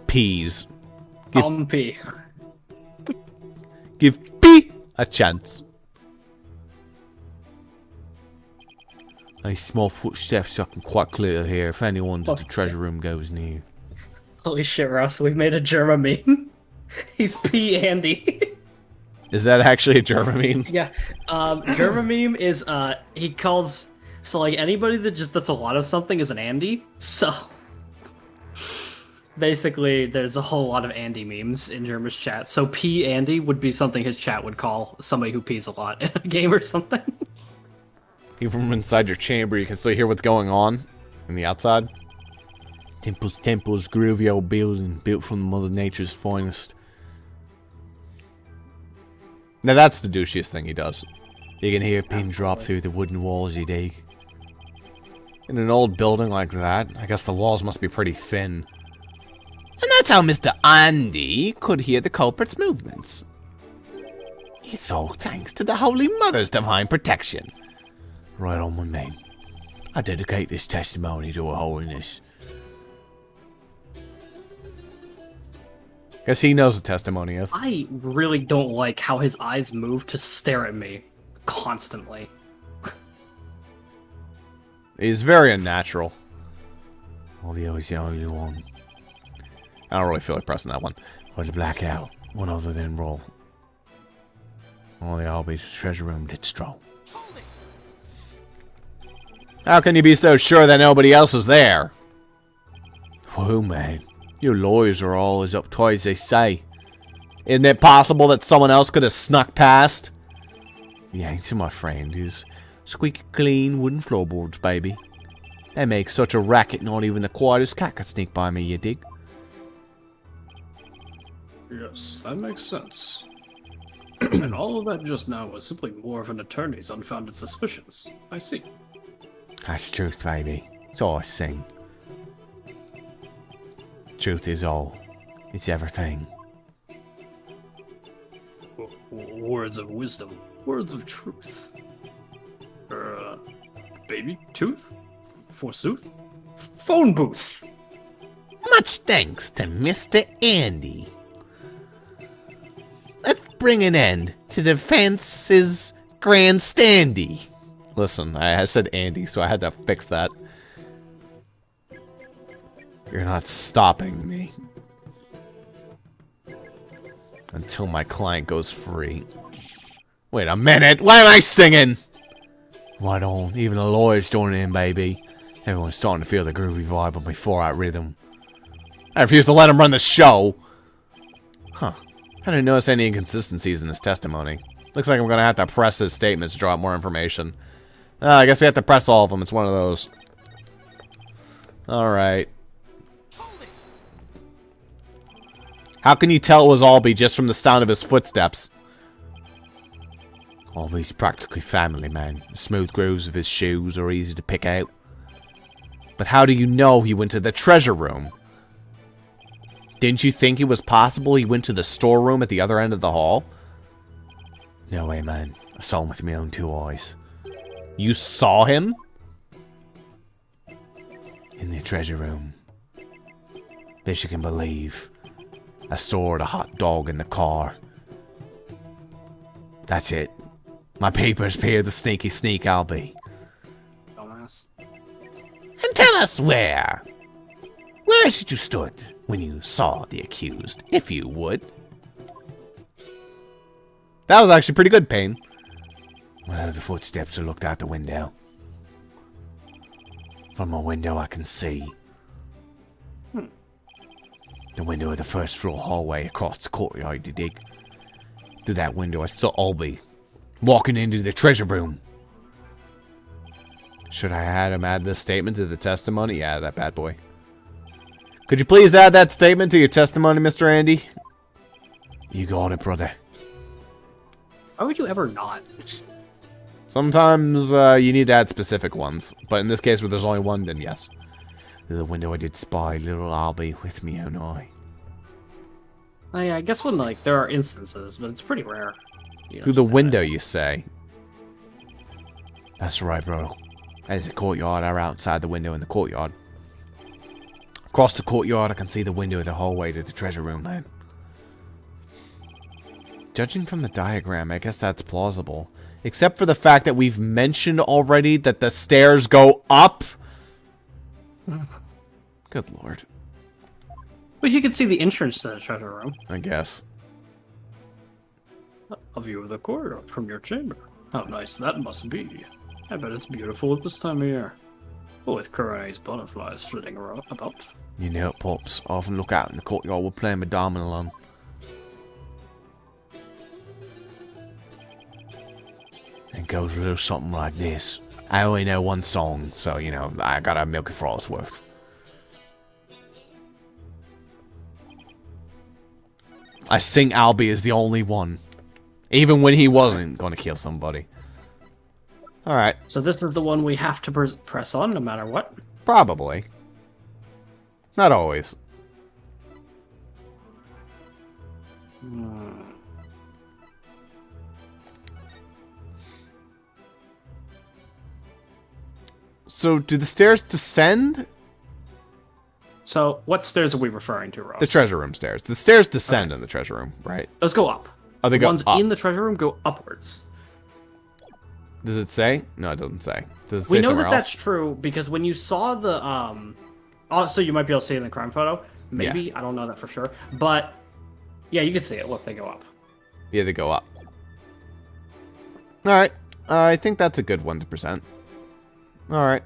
Peas. P. Give P a chance. A small footsteps I can quite clearly hear if anyone to the treasure room goes near. Holy shit, Ross, we've made a German meme. He's P. Andy. Is that actually a German meme? Yeah. German meme is, he calls... So, like, anybody that just does a lot of something is an Andy. So, basically, there's a whole lot of Andy memes in German's chat. So, P. Andy would be something his chat would call somebody who pees a lot in a game or something. Even from inside your chamber, you can still hear what's going on in the outside. Temples, groovy old building, built from Mother Nature's finest. Now that's the douchiest thing he does. You can hear a pin drop through the wooden walls you dig. In an old building like that, I guess the walls must be pretty thin. And that's how Mr. Andy could hear the culprit's movements. It's all thanks to the Holy Mother's divine protection. Right on with me. I dedicate this testimony to Her Holiness. Guess he knows what testimony is. I really don't like how his eyes move to stare at me constantly. He's very unnatural. Oh, the only one. I don't really feel like pressing that one. For the blackout, one other than roll. Only Albie's treasure room did stroll. How can you be so sure that nobody else was there? Well, man, your lawyers are all as uptight as they say. Isn't it possible that someone else could have snuck past? The answer, my friend, is squeaky clean wooden floorboards, baby. They make such a racket not even the quietest cat could sneak by me, you dig? Yes, that makes sense. And all of that just now was simply more of an attorney's unfounded suspicions. I see. That's truth, baby. It's all I sing. Truth is all. It's everything. Words of wisdom. Words of truth. Baby? Tooth? Forsooth? Phone booth! Much thanks to Mr. Andy. Let's bring an end to defense's grandstandy. Listen, I said Andy, so I had to fix that. You're not stopping me. Until my client goes free. Wait a minute, why am I singing? Right on, even the lawyers joining in, baby. Everyone's starting to feel the groovy vibe of my 4-out rhythm. I refuse to let him run the show. Huh. I didn't notice any inconsistencies in his testimony. Looks like I'm gonna have to press his statements to draw out more information. I guess we have to press all of them. It's one of those. Alright. How can you tell it was Albie just from the sound of his footsteps? Albie's practically family, man. The smooth grooves of his shoes are easy to pick out. But how do you know he went to the treasure room? Didn't you think it was possible he went to the storeroom at the other end of the hall? No way, man. I saw him with my own 2 eyes. You saw him? In the treasure room. This you can believe. I stored a hot dog in the car. That's it. My papers appear the sneaky sneak I'll be. Dumbass. And tell us where. Where is it you stood when you saw the accused, if you would? That was actually pretty good, Payne. Well, the footsteps are looked out the window. From my window I can see. The window of the first floor hallway across the courtyard, you dig? Through that window I saw Albie walking into the treasure room. Should I had him add this statement to the testimony? Yeah, that bad boy. Could you please add that statement to your testimony, Mr. Andy? You got it, brother. Why would you ever not? Sometimes you need to add specific ones. But in this case, where there's only one, then yes. Through the window I did spy little Albie with me own eye. Oh, yeah, I guess when, like, there are instances, but it's pretty rare. Through the window, you say? That's right, bro. There's a courtyard or outside the window in the courtyard. Across the courtyard, I can see the window of the hallway to the treasure room, man. Judging from the diagram, I guess that's plausible. Except for the fact that we've mentioned already that the stairs go up. Good lord. But you can see the entrance to the treasure room. I guess. A view of the corridor from your chamber. How nice that must be. I bet it's beautiful at this time of year. With Kurain's butterflies flitting around about. You know it, Pops. I often look out in the courtyard while playing my domino on. It goes a little something like this. I only know one song, so, you know, I gotta milk it for all it's worth. I sing Albie as the only one. Even when he wasn't gonna kill somebody. Alright. So this is the one we have to press on no matter what? Probably. Not always. So, do the stairs descend? So, what stairs are we referring to, Ross? The treasure room stairs. The stairs descend in the treasure room, right? Those go up. Oh, they the go ones up. in the treasure room go upwards. Does it say? No, it doesn't say. Does it say We know somewhere that else? that's true because when you saw the also you might be able to see it in the crime photo. Maybe Yeah. I don't know that for sure, but yeah, you can see it. Look, they go up. Yeah, they go up. Alright. I think that's a good one to present. Alright.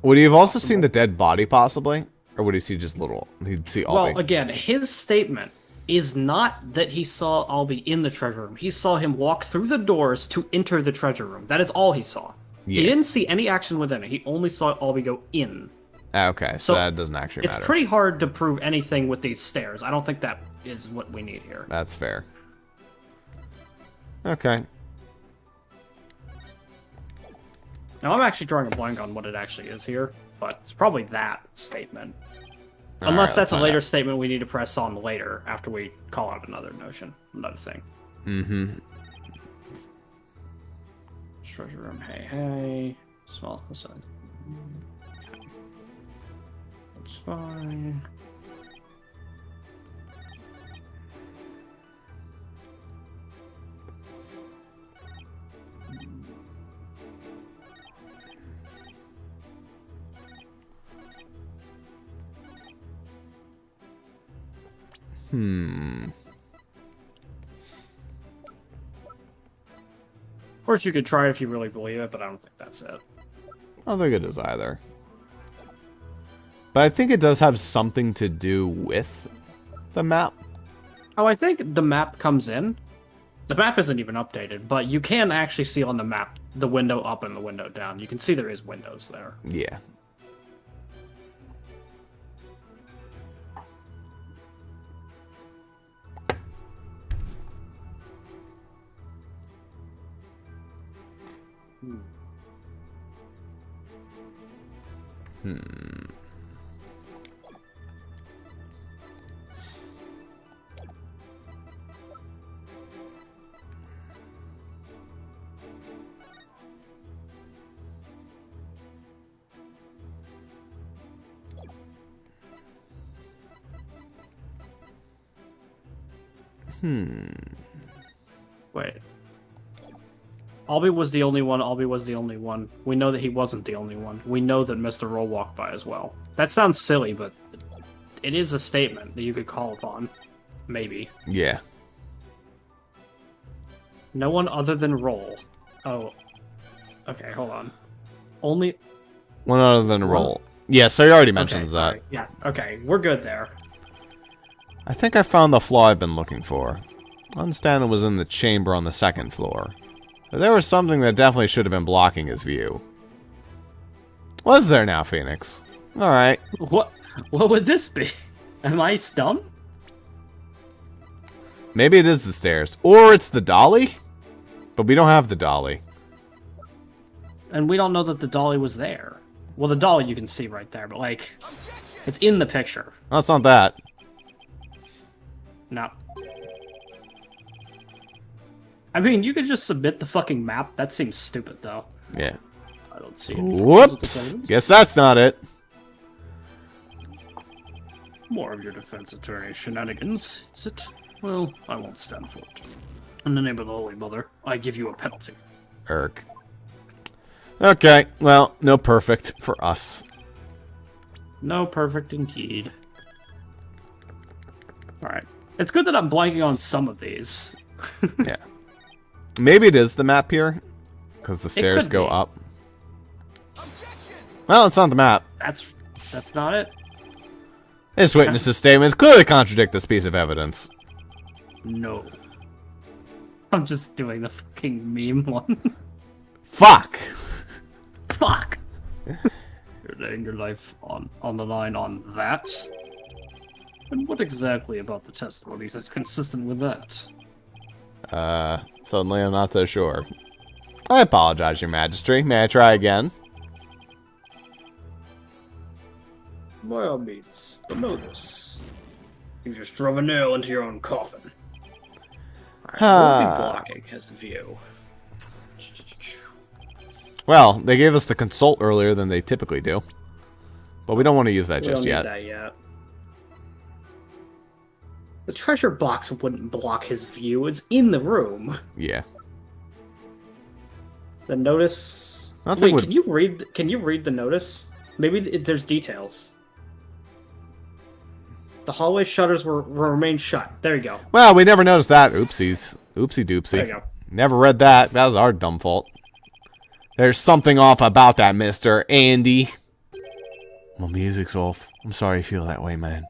Would he have also seen the dead body, possibly? Or would he see just little? He'd see Albie. Well, again, his statement is not that he saw Albie in the treasure room. He saw him walk through the doors to enter the treasure room. That is all he saw. Yeah. He didn't see any action within it. He only saw Albie go in. Okay, so that doesn't actually matter. It's pretty hard to prove anything with these stairs. I don't think that is what we need here. That's fair. Okay. Now, I'm actually drawing a blank on what it actually is here, but it's probably that statement. Unless that's a later statement we need to press on later, after we call out another notion, another thing. Mm-hmm. Treasure room, hey. Small side. That's fine. Of course, you could try it if you really believe it, but I don't think that's it. I don't think it is either. But I think it does have something to do with the map. Oh, I think the map comes in. The map isn't even updated, but you can actually see on the map the window up and the window down. You can see there is windows there. Yeah. Wait. Albie was the only one. Albie was the only one. We know that he wasn't the only one. We know that Mr. Roll walked by as well. That sounds silly, but it is a statement that you could call upon. Maybe. Yeah. No one other than Roll. Oh. Okay, hold on. Only... One other than Roll. Yeah, so he already mentions that. Right. Yeah, okay. We're good there. I think I found the flaw I've been looking for. Unstanton was in the chamber on the second floor. But there was something that definitely should have been blocking his view. Was there now, Phoenix? Alright. What would this be? Am I dumb? Maybe it is the stairs. Or it's the dolly? But we don't have the dolly. And we don't know that the dolly was there. Well, the dolly you can see right there, but, like, it's in the picture. No, it's not that. No. I mean, you could just submit the fucking map. That seems stupid, though. Yeah. I don't see any Whoops! Guess that's not it. More of your defense attorney shenanigans, is it? Well, I won't stand for it. In the name of the Holy Mother, I give you a penalty. Irk. Okay, well, no perfect for us. No perfect indeed. Alright. It's good that I'm blanking on some of these. Yeah. Maybe it is the map here, because the stairs go up. Well, it's not the map. That's not it. This witness's statements clearly contradict this piece of evidence. No. I'm just doing the fucking meme one. Fuck! Fuck! You're laying your life on the line on that? And what exactly about the testimonies is consistent with that? Suddenly I'm not so sure. I apologize, Your Majesty. May I try again? By all means, but notice, you just drove a nail into your own coffin. We'll be blocking his view. Well, they gave us the consult earlier than they typically do. But we don't want to use that just yet. We don't need that yet. The treasure box wouldn't block his view. It's in the room. Yeah. The notice... Nothing Wait, can you read the notice? Maybe there's details. The hallway shutters will remain shut. There you go. Well, we never noticed that. Oopsies. Oopsie There doopsie. you go. Never read that. That was our dumb fault. There's something off about that, Mr. Andy. My music's off. I'm sorry you feel that way, man.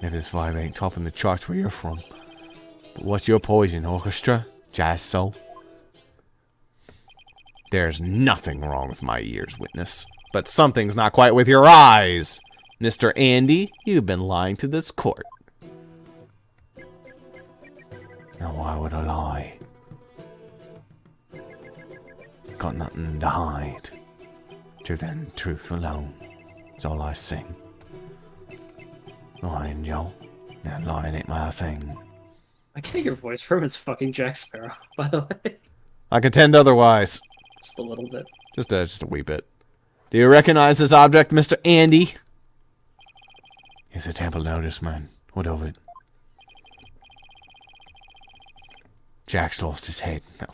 Maybe this vibe ain't topping the charts where you're from. But what's your poison? Orchestra? Jazz soul? There's nothing wrong with my ears, witness. But something's not quite with your eyes. Mr. Andy, you've been lying to this court. Now why would I lie? Got nothing to hide. Truth and truth alone is all I sing. Lying, y'all. Now lying ain't my thing. I get your voice from is fucking Jack Sparrow, by the way. I contend otherwise. Just a little bit. Just a wee bit. Do you recognize this object, Mr. Andy? It's a temple notice, man. What of it? Jack's lost his head. No.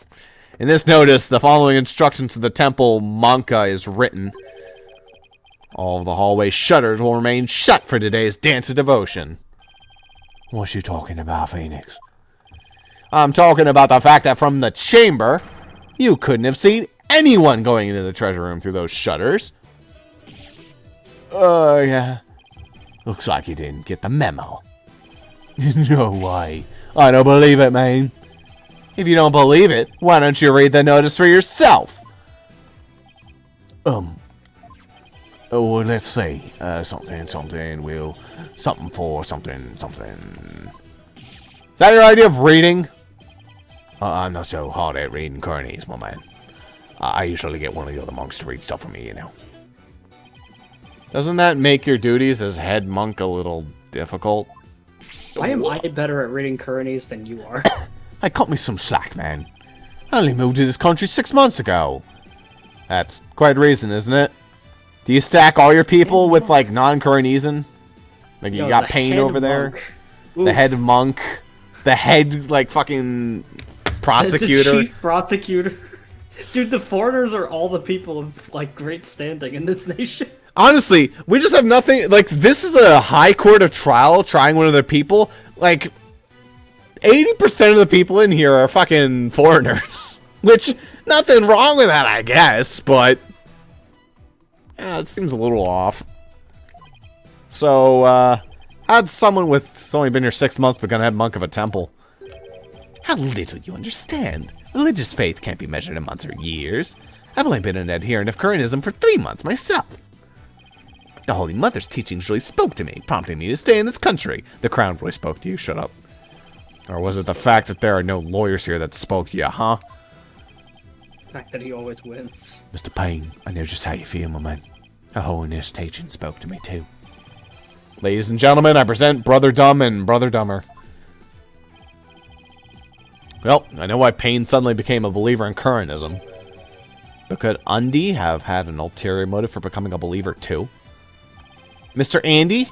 In this notice, the following instructions to the temple manka is written. All of the hallway shutters will remain shut for today's dance of devotion. What you talking about, Phoenix? I'm talking about the fact that from the chamber, you couldn't have seen anyone going into the treasure room through those shutters. Yeah. Looks like you didn't get the memo. No way. I don't believe it, man. If you don't believe it, why don't you read the notice for yourself? Oh, well, let's see. Something will... Something for something. Is that your idea of reading? I'm not so hard at reading Kourtneys, my man. I usually get one of the other monks to read stuff for me, you know. Doesn't that make your duties as head monk a little difficult? Why am I better at reading Kourtneys than you are? Hey, cut me some slack, man. I only moved to this country 6 months ago. That's quite a reason, isn't it? Do you stack all your people with, like, non-Kourtnesian? Like, you No, got the Pain head over there? monk. The Oof. head monk? The head, like, fucking prosecutor? The chief prosecutor. Dude, the foreigners are all the people of, like, great standing in this nation. Honestly, we just have nothing... Like, this is a high court of trial trying one of their people. Like, 80% of the people in here are fucking foreigners. Which, nothing wrong with that, I guess, but... Yeah, it seems a little off. So, how'd someone with only been here 6 months become head monk of a temple? How little you understand. Religious faith can't be measured in months or years. I've only been an adherent of Kourinism for 3 months myself. The Holy Mother's teachings really spoke to me, prompting me to stay in this country. The crown really spoke to you, shut up. Or was it the fact that there are no lawyers here that spoke to you, huh? The fact that he always wins. Mr. Payne, I know just how you feel, my man. The Holiness teaching spoke to me, too. Ladies and gentlemen, I present Brother Dumb and Brother Dumber. Well, I know why Payne suddenly became a believer in Kourinism. But could Undy have had an ulterior motive for becoming a believer too? Mr. Andy?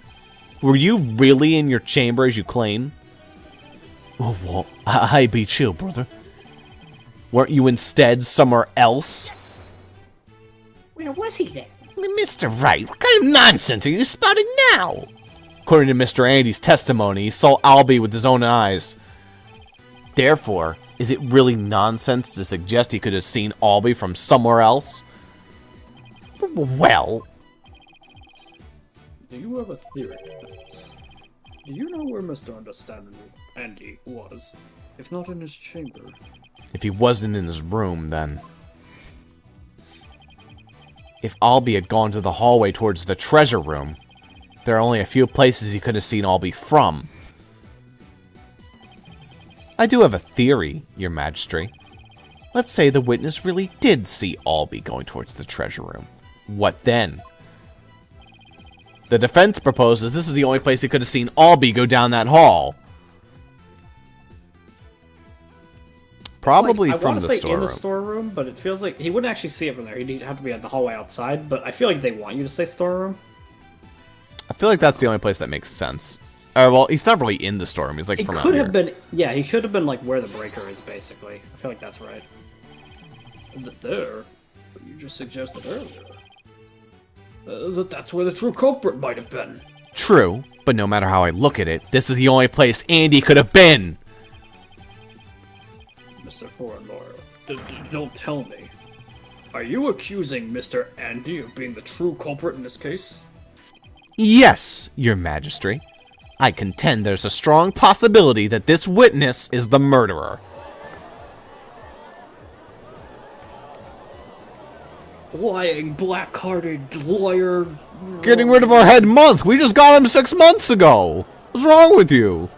Were you really in your chamber as you claim? Oh, what? Hey, be chill, brother. Weren't you instead somewhere else? Where was he then? Mr. Wright, what kind of nonsense are you spouting now? According to Mr. Andy's testimony, he saw Albie with his own eyes. Therefore, is it really nonsense to suggest he could have seen Albie from somewhere else? Well... Do you have a theory, Vince? Do you know where Mr. Understanding Andy was? If not in his chamber. If he wasn't in his room, then... If Albie had gone to the hallway towards the treasure room, there are only a few places he could have seen Albie from. I do have a theory, Your Majesty. Let's say the witness really did see Albie going towards the treasure room. What then? The defense proposes this is the only place he could have seen Albie go down that hall. Probably I from want the to say in storeroom. the storeroom, but it feels like he wouldn't actually see it from there. He'd have to be at the hallway outside. But I feel like they want you to say storeroom. I feel like that's the only place that makes sense. Well, he's not really in the storeroom. He's like It from out could here. have been, yeah, he could have been like where the breaker is, basically. I feel like that's right. But there, you just suggested earlier, that's where the true culprit might have been. True, but no matter how I look at it, this is the only place Andy could have been. Mr. Foreign Lawyer, don't tell me. Are you accusing Mr. Andy of being the true culprit in this case? Yes, Your Majesty. I contend there's a strong possibility that this witness is the murderer. Lying, black-hearted lawyer... Getting rid of our head monk! We just got him 6 months ago! What's wrong with you?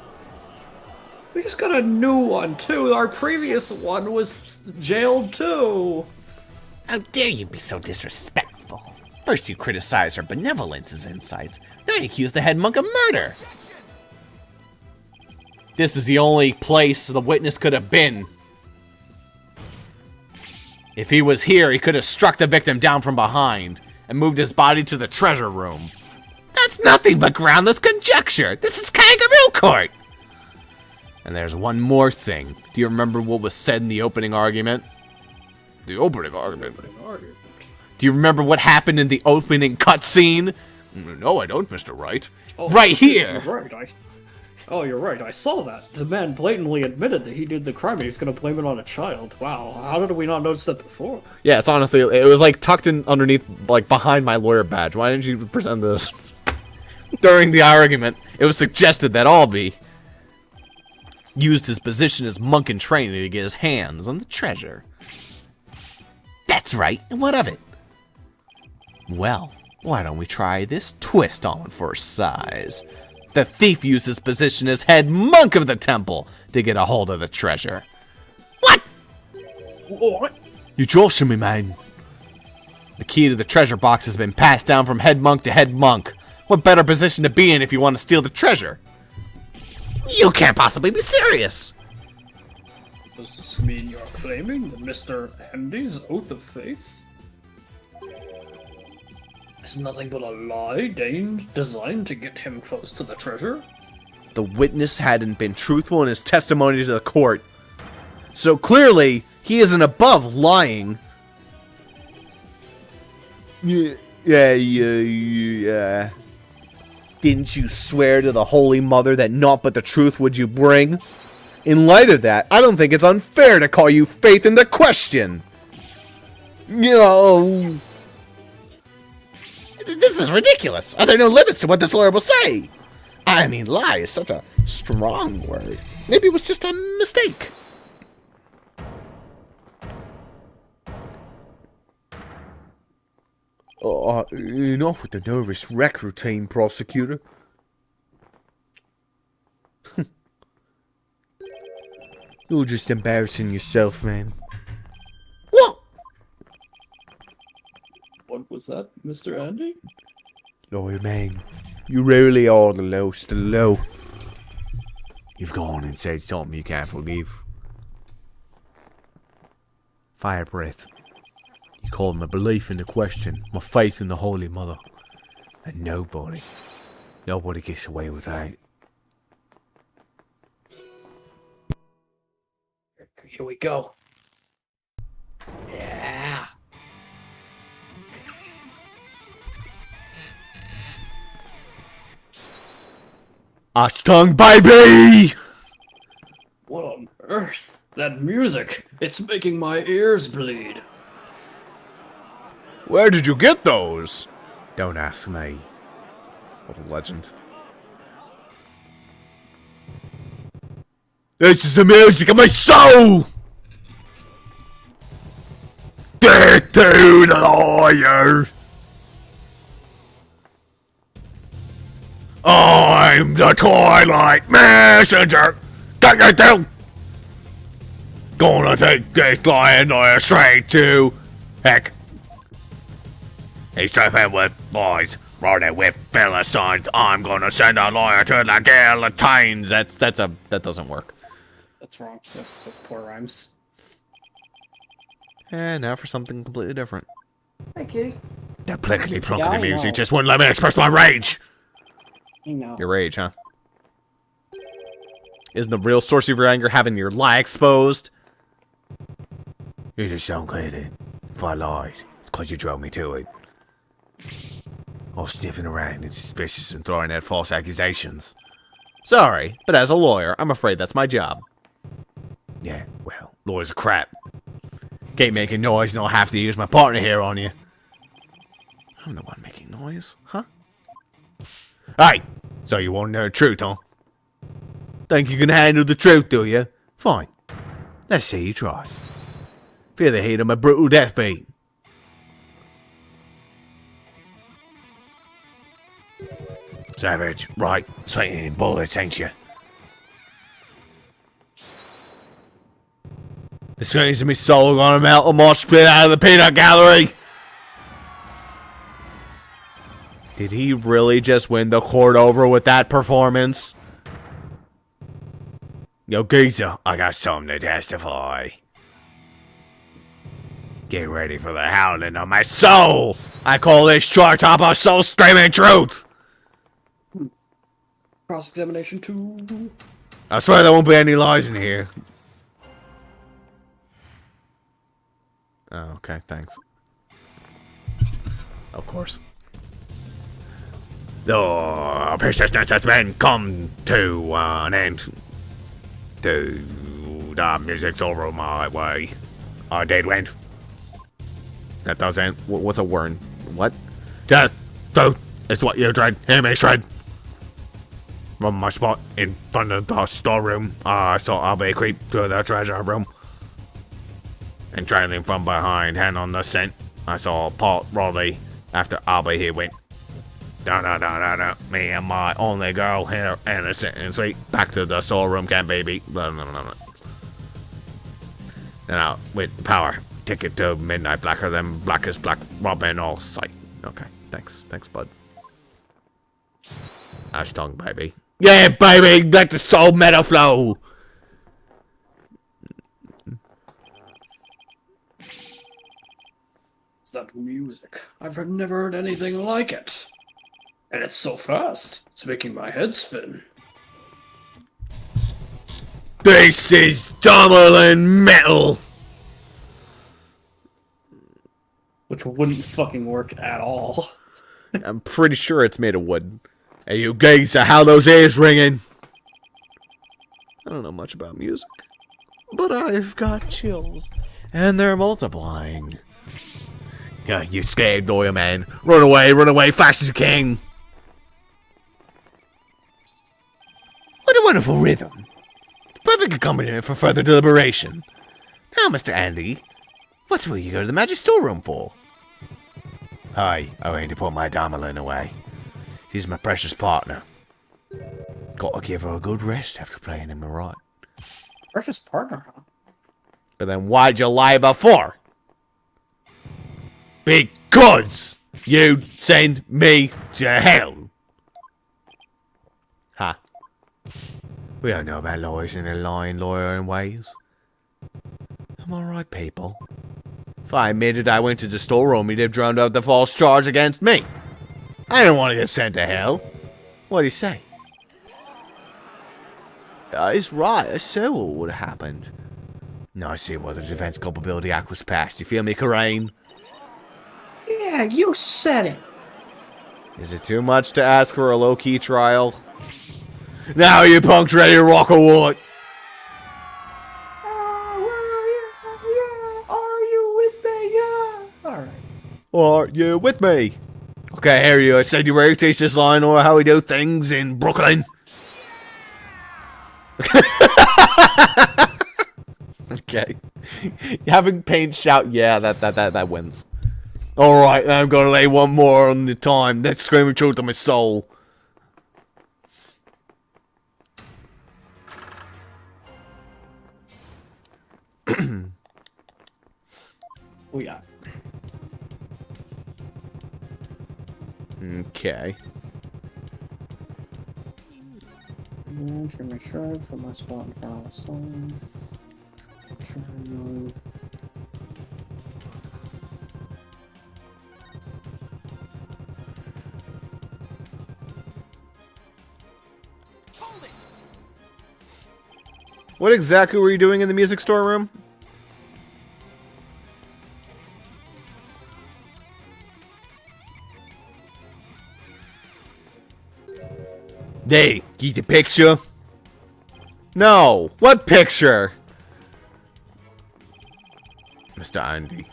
We just got a new one, too. Our previous one was jailed, too. How dare you be so disrespectful? First you criticize her benevolence as insights, now you accuse the head monk of murder. This is the only place the witness could have been. If he was here, he could have struck the victim down from behind and moved his body to the treasure room. That's nothing but groundless conjecture. This is Kangaroo Court. And there's one more thing. Do you remember what was said in the opening argument? The opening argument? Do you remember what happened in the opening cutscene? No, I don't, Mr. Wright. Oh, Right here! You're right. You're right. I saw that. The man blatantly admitted that he did the crime and he's going to blame it on a child. Wow. How did we not notice that before? Yeah, it's honestly, it was like tucked in underneath, like behind my lawyer badge. Why didn't you present this? During the argument, it was suggested that Albie used his position as monk in training to get his hands on the treasure. That's right, and what of it? Well, why don't we try this twist on for size? The thief used his position as head monk of the temple to get a hold of the treasure. What? What? You joshing me, man. The key to the treasure box has been passed down from head monk to head monk. What better position to be in if you want to steal the treasure? You can't possibly be serious. Does this mean you're claiming that Mr. Andy's oath of faith is nothing but a lie designed to get him close to the treasure? The witness hadn't been truthful in his testimony to the court. So clearly, he isn't above lying. Yeah. Didn't you swear to the Holy Mother that naught but the truth would you bring? In light of that, I don't think it's unfair to call you faith into question. This is ridiculous. Are there no limits to what this lawyer will say? I mean, lie is such a strong word. Maybe it was just a mistake. Enough with the nervous wreck routine, prosecutor. You're just embarrassing yourself, man. What? What was that, Mr. Andy? Lawyer man, you really are the lowest of the low. You've gone and said something you can't forgive. Fire breath. You called my belief into question, my faith in the Holy Mother. And nobody gets away with that. Here we go. Yeah. Ashtung, baby! What on earth? That music! It's making my ears bleed. Where did you get those? Don't ask me. What a legend. This is the music of my soul! Death to the lawyer! I'm the Twilight Messenger! Get down! Gonna take this lion lawyer straight to heck. He's tripping with boys, running with Philistines. I'm gonna send a lawyer to the guillotines. That doesn't work. That's wrong. That's poor rhymes. And now for something completely different. Hey, kitty. The plickety plunk Yeah, of the I music know. just wouldn't let me express my rage. You know. Your rage, huh? Isn't the real source of your anger having your lie exposed? You just don't get it. If I lied, it's because you drove me to it. All sniffing around and suspicious and throwing out false accusations. Sorry, but as a lawyer, I'm afraid that's my job. Yeah, well, Lawyers are crap. Keep making noise and I'll have to use my partner here on you. I'm the one making noise, huh? Hey! So you want to know the truth, huh? Think you can handle the truth, do you? Fine. Let's see you try. Feel the heat of my brutal death beat. Savage, right, sweating bullets, ain't you? The strings of me soul gonna melt a mosh pit out of the peanut gallery! Did he really just win the court over with that performance? Yo, geezer, I got something to testify. Get ready for the howling of my soul! I call this short top of soul screaming truth! Cross-examination 2. I swear there won't be any lies in here. Oh, okay, thanks. Of course. The persistence has been come to an end. The music's over my way. I did win. That doesn't. What's a word? What? Just do is what you tried. Hear me shred. From my spot in front of the storeroom, I saw Albie creep to the treasure room. And trailing from behind, hand on the scent, I saw Paul Raleigh after Albie he went. Da. Me and my only girl here, innocent and sweet. Back to the storeroom, can't baby. Then out with power. Ticket to midnight, blacker than blackest black robin all sight. Okay, thanks, bud. Ash tongue, baby. Yeah, baby, let the soul metal flow. It's that music. I've never heard anything like it. And it's so fast. It's making my head spin. This is Dumoulin metal. Which wouldn't fucking work at all. I'm pretty sure it's made of wood. Hey, you geezer, how those ears ringing? I don't know much about music, but I've got chills, and they're multiplying. Yeah, you scared lawyer man. Run away, fast as you can. What a wonderful rhythm. Perfect accompaniment for further deliberation. Now, Mr. Andy, what will you go to the magic storeroom for? Hi, I went to put my Dumoulin away. She's my precious partner. Gotta give her a good rest after playing him right. Precious partner, huh? But then why'd you lie before? Because you send me to hell. Ha. We don't know about lawyers and their lying lawyering ways. Am I right, people? If I admitted I went to the storeroom, he'd have drowned out the false charge against me. I don't want to get sent to hell. What'd he say? He's right. I saw what would have happened. Now I see why the Defense Culpability Act was passed. You feel me, Kurain? Yeah, you said it. Is it too much to ask for a low-key trial? Now you punks ready to rock or what? Are you with me? Yeah. Alright. Are you with me? Okay, here you. I said you ready to teach this line or how we do things in Brooklyn. Okay. Having Pain shout, yeah, that wins. Alright, I'm gonna lay one more on the time. That's screaming truth to my soul. We got. Okay. Trim my shred from my spot in front of the stone. What exactly were you doing in the music storeroom? Hey, get the picture? No. What picture? Mr. Andy.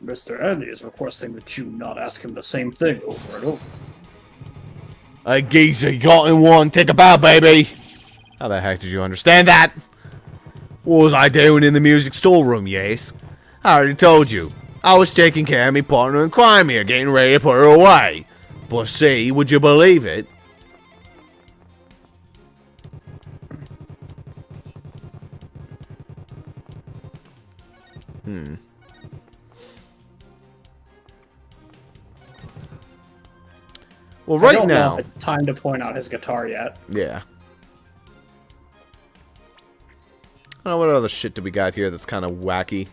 Mr. Andy is requesting that you not ask him the same thing over and over. Hey, geezer, you got in one. Take a bow, baby. How the heck did you understand that? What was I doing in the music storeroom, yes? I already told you. I was taking care of me partner in crime here, getting ready to put her away. But see, would you believe it? Well, I right don't know now... if it's time to point out his guitar yet. Yeah. I don't know what other shit do we got here that's kind of wacky.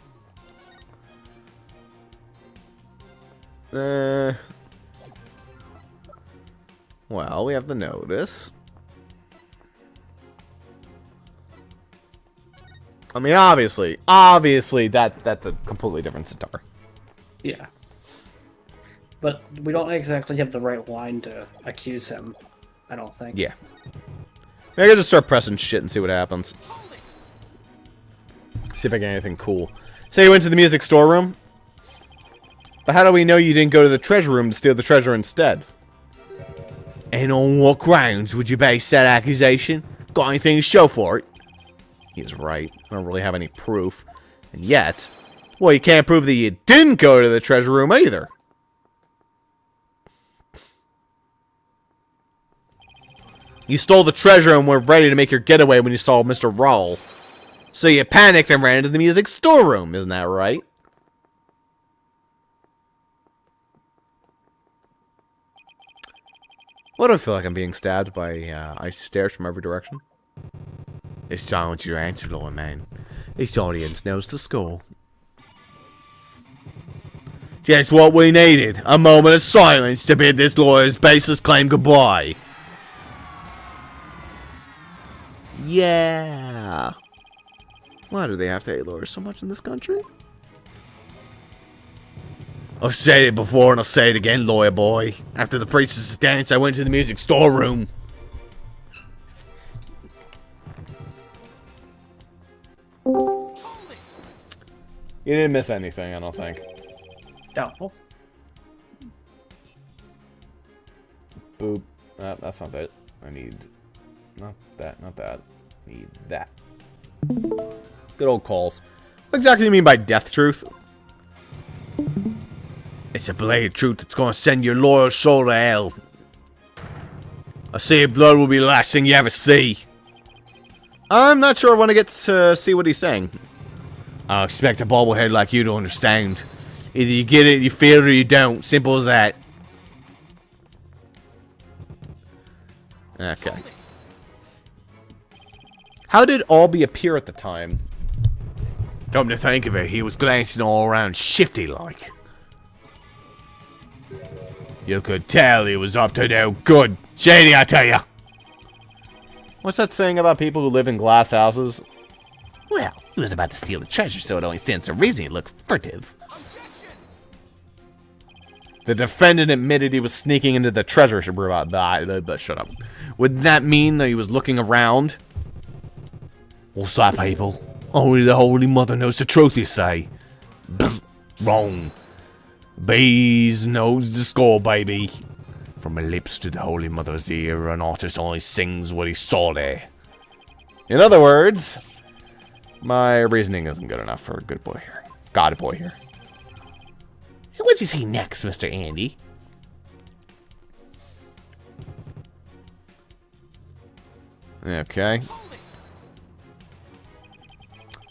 Well, we have the notice. I mean, obviously, that's a completely different sitar. Yeah. But we don't exactly have the right line to accuse him, I don't think. Yeah. Maybe I could just start pressing shit and see what happens. See if I get anything cool. Say you went to the music storeroom. But how do we know you didn't go to the treasure room to steal the treasure instead? And on what grounds would you base that accusation? Got anything to show for it? He's right. I don't really have any proof. And yet, well, you can't prove that you didn't go to the treasure room either. You stole the treasure and were ready to make your getaway when you saw Mr. Rawl. So you panicked and ran into the music storeroom, isn't that right? Why do I feel like I'm being stabbed by icy stares from every direction? It's silence your answer, Lord man. This audience knows the score. Just what we needed. A moment of silence to bid this lawyer's baseless claim goodbye. Yeah. Why do they have to hate lawyers so much in this country? I've said it before and I'll say it again, lawyer boy. After the priestess' dance, I went to the music storeroom. You didn't miss anything, I don't think. Doubtful. Boop. That's not it. I need... Not that. Need that. Good old calls. What exactly do you mean by death truth? It's a blade of truth that's gonna send your loyal soul to hell. A sea of blood will be the last thing you ever see. I'm not sure I want to get to see what he's saying. I expect a bobblehead like you to understand. Either you get it, you feel it, or you don't. Simple as that. Okay. How did Albie appear at the time? Come to think of it, he was glancing all around shifty-like. You could tell he was up to no good. Shady, I tell ya. What's that saying about people who live in glass houses? Well, he was about to steal the treasure, so it only stands to reason he'd look furtive. The defendant admitted he was sneaking into the treasure room. Shut up. Would that mean that he was looking around? What's that, people? Only the Holy Mother knows the truth, you say. Bzz, wrong. Bees knows the score, baby. From her lips to the Holy Mother's ear, an artist only sings what he saw there. In other words, my reasoning isn't good enough for a good boy here. God boy here. What'd you see next, Mr. Andy? Okay.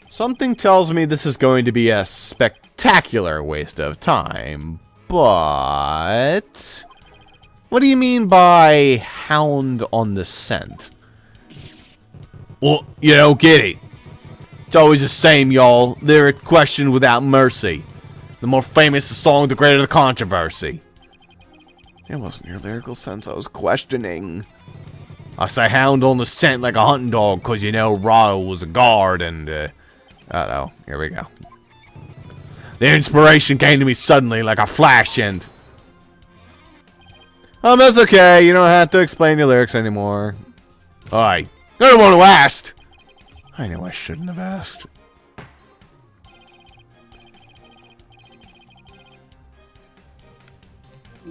Something tells me this is going to be a spectacular waste of time, but... What do you mean by hound on the scent? Well, you don't get it. It's always the same, y'all. Lyric question without mercy. The more famous the song, the greater the controversy. It wasn't your lyrical sense I was questioning. I say hound on the scent like a hunting dog, cause you know Rotto was a guard and, I don't know. Here we go. The inspiration came to me suddenly like a flash and... That's okay. You don't have to explain your lyrics anymore. Aye. You're the one who asked. I know I shouldn't have asked.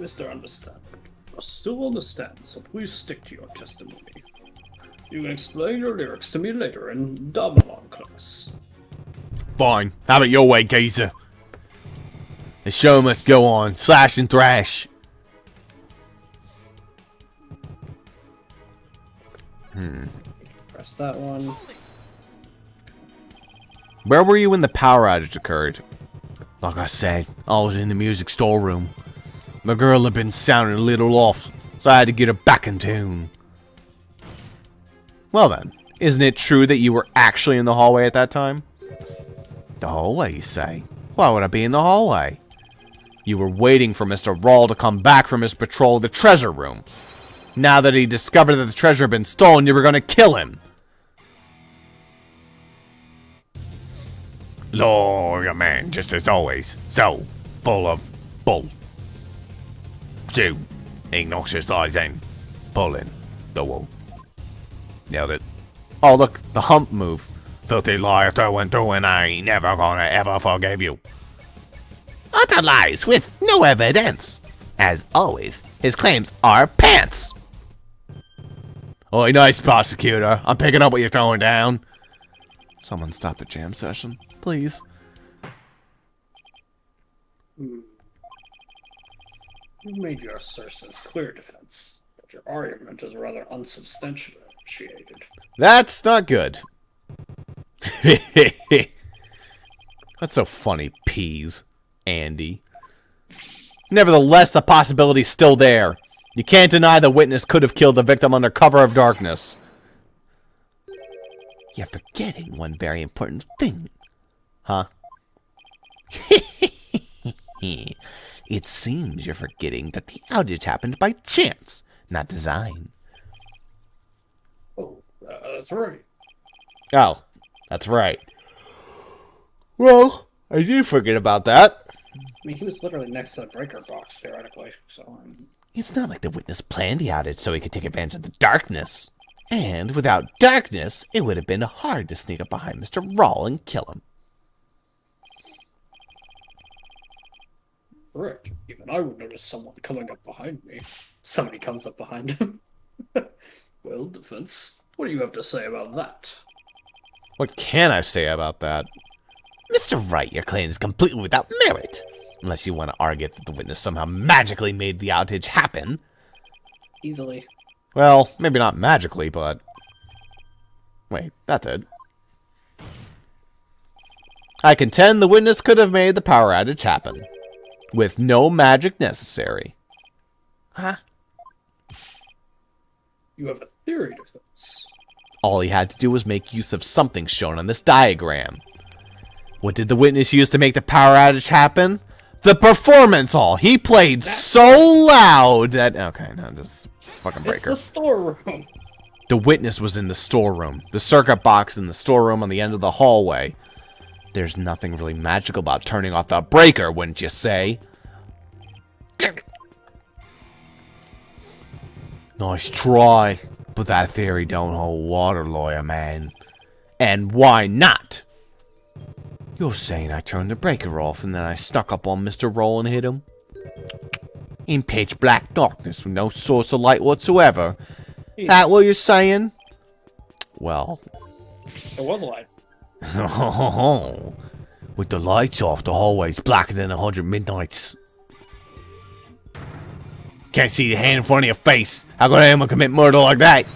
Mr. Understand. I still understand, so please stick to your testimony. You can explain your lyrics to me later in Dabalon class. Fine. Have it your way, geezer. The show must go on. Slash and thrash. Press that one. Where were you when the power outage occurred? Like I said, I was in the music storeroom. The girl had been sounding a little off, so I had to get her back in tune. Well then, isn't it true that you were actually in the hallway at that time? The hallway, you say? Why would I be in the hallway? You were waiting for Mr. Rawl to come back from his patrol of the treasure room. Now that he discovered that the treasure had been stolen, you were going to kill him. Lord, your man, just as always, so full of bull. So, exercising, pulling the wool. Nailed it. Oh, look, the hump move. Filthy liar through and through, and I ain't never gonna ever forgive you. Utter lies with no evidence. As always, his claims are pants. Oi, nice prosecutor. I'm picking up what you're throwing down. Someone stop the jam session, please. You made your assertions clear, defense, but your argument is rather unsubstantiated. That's not good. That's so funny, Peas, Andy. Nevertheless, the possibility's still there. You can't deny the witness could have killed the victim under cover of darkness. You're forgetting one very important thing. Huh? It seems you're forgetting that the outage happened by chance, not design. Oh, that's right. Oh, that's right. Well, I do forget about that. I mean, he was literally next to the breaker box, theoretically, so... It's not like the witness planned the outage so he could take advantage of the darkness. And without darkness, it would have been hard to sneak up behind Mr. Rawl and kill him. Correct. Even I would notice someone coming up behind me. Somebody comes up behind him. Well, defense, what do you have to say about that? What can I say about that? Mr. Wright, your claim is completely without merit. Unless you want to argue that the witness somehow magically made the outage happen. Easily. Well, maybe not magically, but... Wait, that's it. I contend the witness could have made the power outage happen. With no magic necessary. Huh? You have a theory, defense. All he had to do was make use of something shown on this diagram. What did the witness use to make the power outage happen? The performance hall! He played so loud that... Okay, no, just fucking breaker. It's the storeroom. The witness was in the storeroom. The circuit box in the storeroom on the end of the hallway. There's nothing really magical about turning off the breaker, wouldn't you say? Nice try, but that theory don't hold water, lawyer man. And why not? You're saying I turned the breaker off and then I stuck up on Mr. Roll and hit him? In pitch black darkness with no source of light whatsoever. That what you're saying? Well... There was a light. With the lights off, the hallway's blacker than 100 midnights. Can't see the hand in front of your face. How could anyone commit murder like that?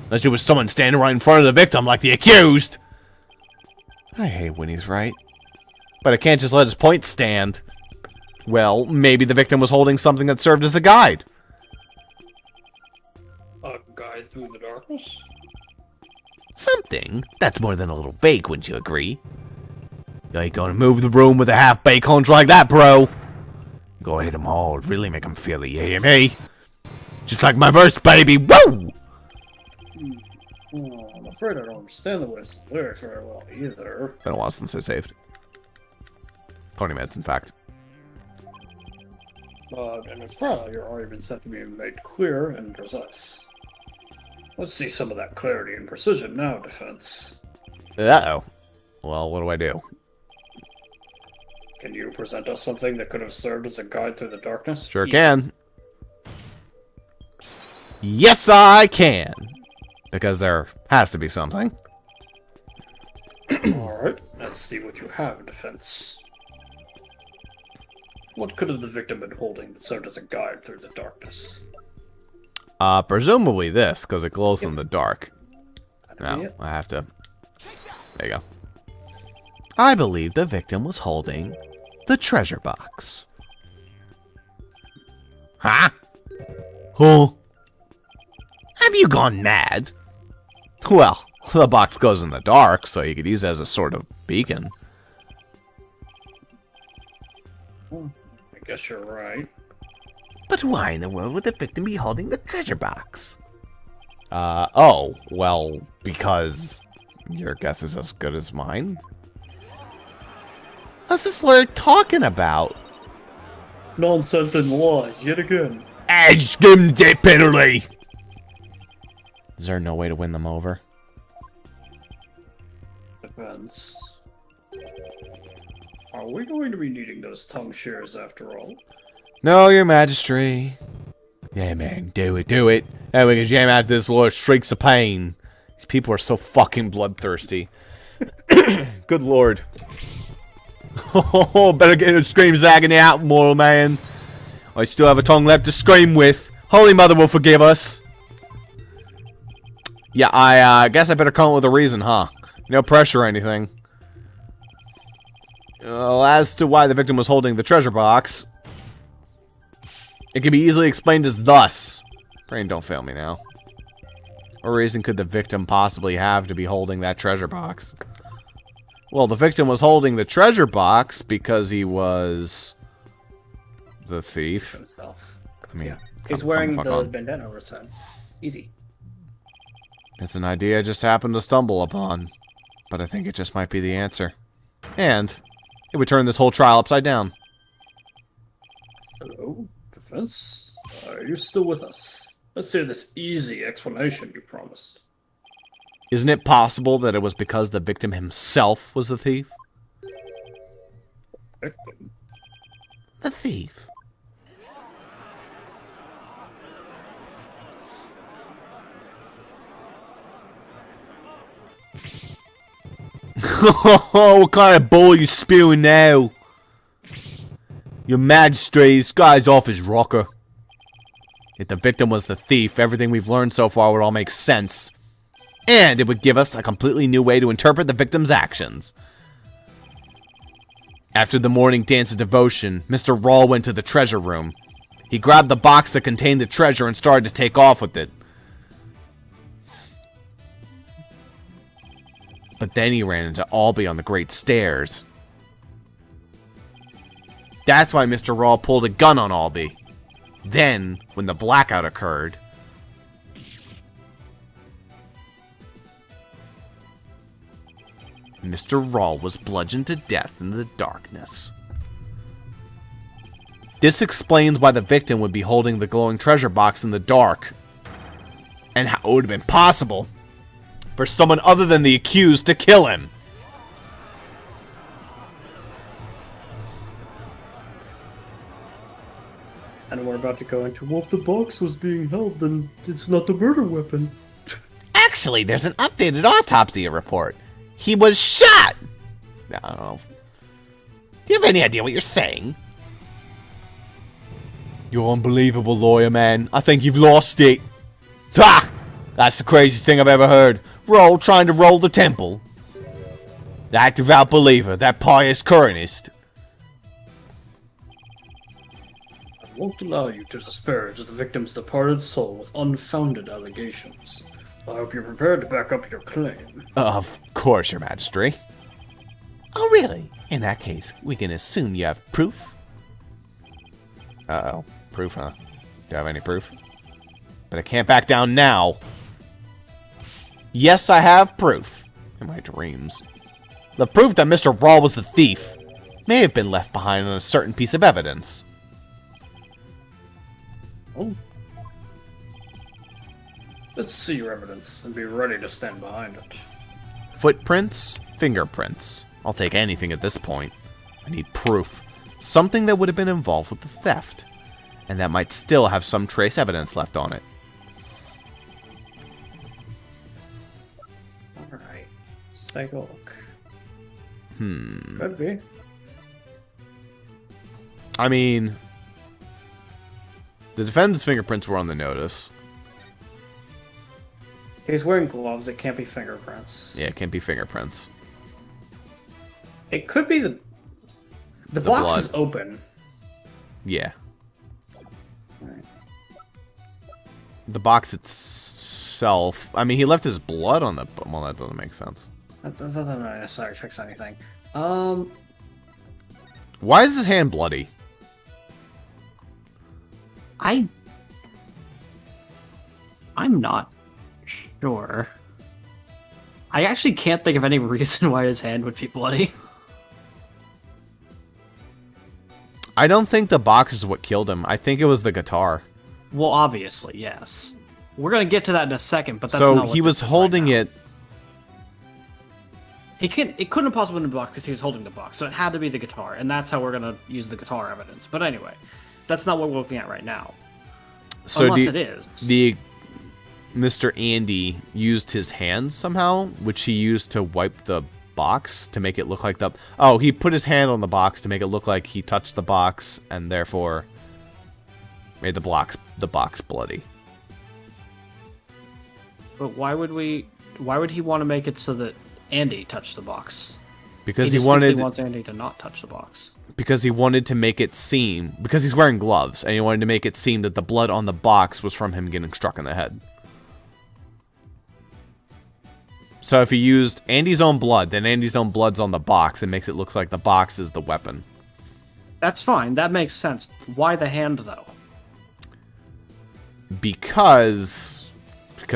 Unless it was someone standing right in front of the victim like the accused. I hate when he's right. But I can't just let his point stand. Well, maybe the victim was holding something that served as a guide. A guide through the darkness? Something? That's more than a little vague, wouldn't you agree? You ain't gonna move the room with a half-baked hunch like that, bro. Go hit him hard, really make him feel it, you hear me? Just like my verse, baby, woo! Oh, I'm afraid I don't understand the West lyrics very well either. Been a while since I saved. 20 minutes, in fact. In a trial, your arguments have to be made clear and precise. Let's see some of that clarity and precision now, defense. Uh-oh. Well, what do I do? Can you present us something that could have served as a guide through the darkness? Sure can. Yes, I can. Because there has to be something. Alright, let's see what you have in defense. What could have the victim been holding that served as a guide through the darkness? Presumably this, because it glows in the dark. That'd be No, it. I have to... There you go. I believe the victim was holding the treasure box. Huh? Huh? Have you gone mad? Well, the box goes in the dark, so you could use it as a sort of beacon. I guess you're right. But why in the world would the victim be holding the treasure box? Oh, well, because your guess is as good as mine. What's this lawyer talking about? Nonsense and lies, yet again. Edge him death penalty! Is there no way to win them over? Depends. Are we going to be needing those tongue shears after all? No, your majesty. Yeah, man, do it, do it. And we can jam out this lawyer streaks of pain. These people are so fucking bloodthirsty. Good lord. Oh, better get the screams agony out, mortal man. I still have a tongue left to scream with. Holy Mother will forgive us. Yeah, I guess I better come up with a reason, huh? No pressure or anything. Well, as to why the victim was holding the treasure box, it can be easily explained as thus. Brain, don't fail me now. What reason could the victim possibly have to be holding that treasure box? Well, the victim was holding the treasure box because he was the thief. Himself. I mean, He's wearing fuck the on. bandana over his head. Easy. It's an idea I just happened to stumble upon, but I think it just might be the answer. And it would turn this whole trial upside down. Hello, defense? Are you still with us? Let's hear this easy explanation you promised. Isn't it possible that it was because the victim himself was the thief? Victim? The thief. What kind of bull are you spewing now? Your Majesty, this guy's off his rocker. If the victim was the thief, everything we've learned so far would all make sense. And it would give us a completely new way to interpret the victim's actions. After the morning dance of devotion, Mr. Rawl went to the treasure room. He grabbed the box that contained the treasure and started to take off with it. But then he ran into Albie on the great stairs. That's why Mr. Rawl pulled a gun on Albie. Then, when the blackout occurred, Mr. Rawl was bludgeoned to death in the darkness. This explains why the victim would be holding the glowing treasure box in the dark, and how it would have been possible for someone other than the accused to kill him. And we're about to go into, well, if the box was being held, then it's not the murder weapon. Actually, there's an updated autopsy report. He was shot! I don't know. Do you have any idea what you're saying? You're unbelievable, lawyer man. I think you've lost it. Ha! That's the craziest thing I've ever heard. Roll trying to roll the temple. That devout believer, that pious Kurainist. I won't allow you to disparage the victim's departed soul with unfounded allegations. I hope you're prepared to back up your claim. Of course, your majesty. Oh, really? In that case, we can assume you have proof? Uh-oh. Proof, huh? Do I have any proof? But I can't back down now. Yes, I have proof. In my dreams. The proof that Mr. Rawl was the thief may have been left behind on a certain piece of evidence. Oh. Let's see your evidence and be ready to stand behind it. Footprints, fingerprints. I'll take anything at this point. I need proof. Something that would have been involved with the theft. And that might still have some trace evidence left on it. Let's take a look. Hmm. Could be. I mean, the defendant's fingerprints were on the notice. He's wearing gloves. It can't be fingerprints. Yeah, it can't be fingerprints. It could be the box blood. is open. Yeah. Alright. The box itself. I mean, he left his blood on the. Well, that doesn't make sense. That doesn't necessarily fix anything. Why is his hand bloody? I'm not sure. I actually can't think of any reason why his hand would be bloody. I don't think the box is what killed him. I think it was the guitar. Well, obviously, yes. We're gonna get to that in a second, but that's So not what he this was is right holding now. it. It couldn't have possibly been the box because he was holding the box, so it had to be the guitar, and that's how we're gonna use the guitar evidence. But anyway, that's not what we're looking at right now. So Unless it is. The Mr. Andy used his hands somehow, which he used to wipe the box to make it look like the. Oh, he put his hand on the box to make it look like he touched the box, and therefore made the box bloody. But why would he want to make it so that Andy touched the box? Because he he wanted. wants Andy to not touch the box. Because he wanted to make it seem. Because he's wearing gloves, and he wanted to make it seem that the blood on the box was from him getting struck in the head. So if he used Andy's own blood, then Andy's own blood's on the box, and makes it look like the box is the weapon. That's fine. That makes sense. Why the hand, though? Because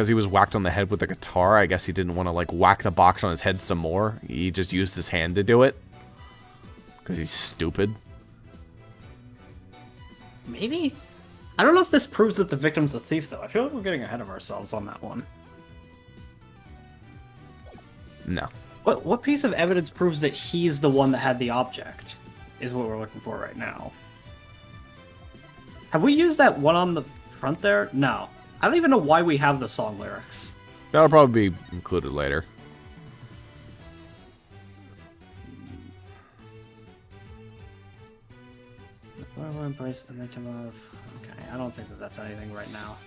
he was whacked on the head with a guitar. I guess he didn't want to like whack the box on his head some more. He just used his hand to do it. Because he's stupid. Maybe? I don't know if this proves that the victim's the thief, though. I feel like we're getting ahead of ourselves on that one. No. What piece of evidence proves that he's the one that had the object? Is what we're looking for right now. Have we used that one on the front there? No. I don't even know why we have the song lyrics. That'll probably be included later. Whoever embrace the victim of... Okay, I don't think that that's anything right now.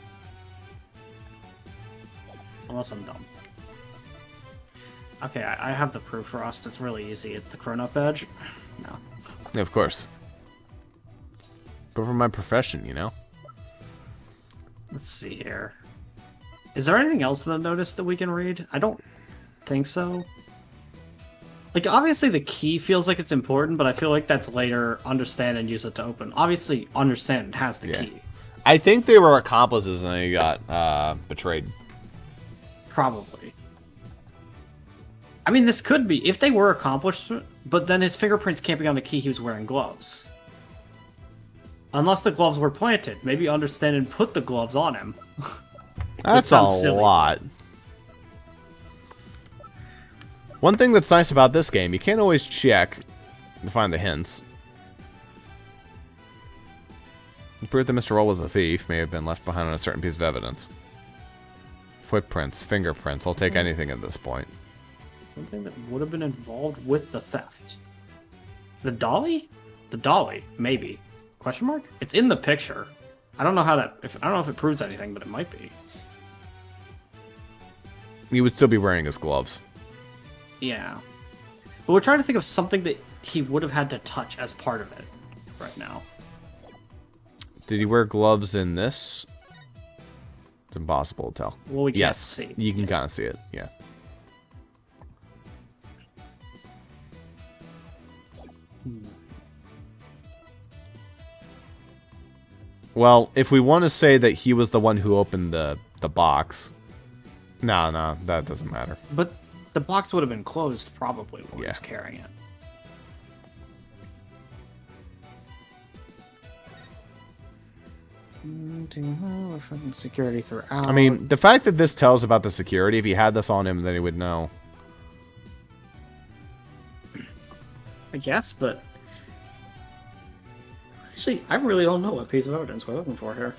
Unless I'm dumb. Okay, I have the proof for us. It's really easy. It's the Chrono badge. No. Yeah, of course. But for my profession, you know? Let's see here. Is there anything else in the notice that we can read? I don't think so. Like, obviously the key feels like it's important, but I feel like that's later. Understand and use it to open. Obviously, understand has the key. I think they were accomplices and they got betrayed. Probably. I mean, this could be. If they were accomplished, but then his fingerprints can't be on the key, he was wearing gloves. Unless the gloves were planted. Maybe understand and put the gloves on him. That's a lot. One thing that's nice about this game, you can't always check to find the hints. The proof that Mr. Roll was a thief may have been left behind on a certain piece of evidence. Footprints, fingerprints, I'll take anything at this point. Something that would have been involved with the theft. The dolly? The dolly, maybe. Question mark? It's in the picture. I don't know how that. I don't know if it proves anything, but it might be. He would still be wearing his gloves. Yeah. But we're trying to think of something that he would have had to touch as part of it right now. Did he wear gloves in this? It's impossible to tell. Well, we can't yes, see. You can kind of see it, yeah. Well, if we want to say that he was the one who opened the box... No, that doesn't matter. But the box would have been closed probably when he Yeah. was carrying it. Security throughout. I mean, the fact that this tells about the security, if he had this on him, then he would know. I guess, but... Actually, I really don't know what piece of evidence we're looking for here.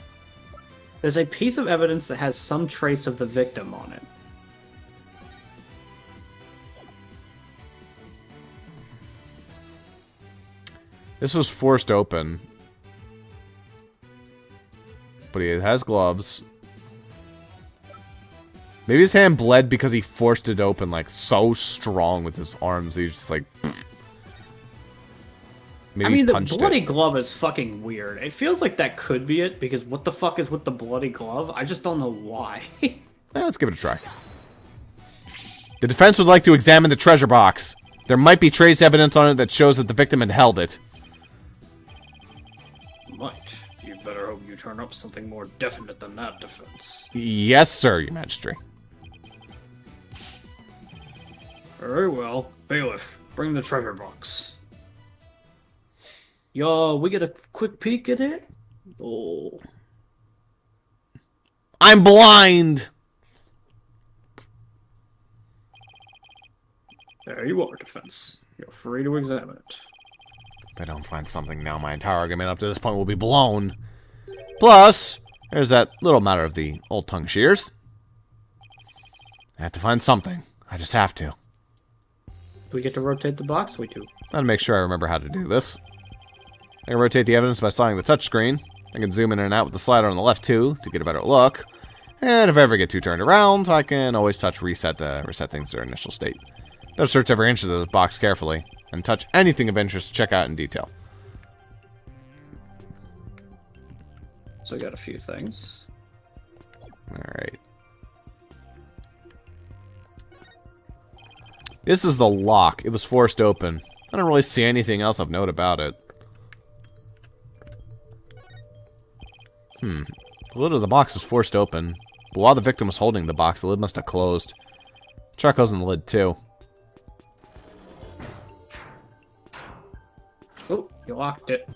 There's a piece of evidence that has some trace of the victim on it. This was forced open. But he has gloves. Maybe his hand bled because he forced it open, like, so strong with his arms. He's just like... Maybe I mean, the punched bloody it. glove is fucking weird. It feels like that could be it, because what the fuck is with the bloody glove? I just don't know why. Let's give it a try. The defense would like to examine the treasure box. There might be trace evidence on it that shows that the victim had held it. Might. You better hope you turn up something more definite than that, defense. Yes, sir, Your Majesty. Very well. Bailiff, bring the treasure box. Yo, we get a quick peek at it? Oh. I'm blind! There you are, defense. You're free to examine it. If I don't find something now, my entire argument up to this point will be blown. Plus, there's that little matter of the old tongue shears. I have to find something. I just have to. Do we get to rotate the box? We do. Gotta make sure I remember how to do this. I can rotate the evidence by sliding the touchscreen. I can zoom in and out with the slider on the left too, to get a better look. And if I ever get too turned around, I can always touch reset to reset things to their initial state. Better search every inch of the box carefully, and touch anything of interest to check out in detail. So we got a few things. Alright. This is the lock. It was forced open. I don't really see anything else of note about it. The lid of the box was forced open. But while the victim was holding the box, the lid must have closed. Check holes in the lid, too. Oh, you locked it.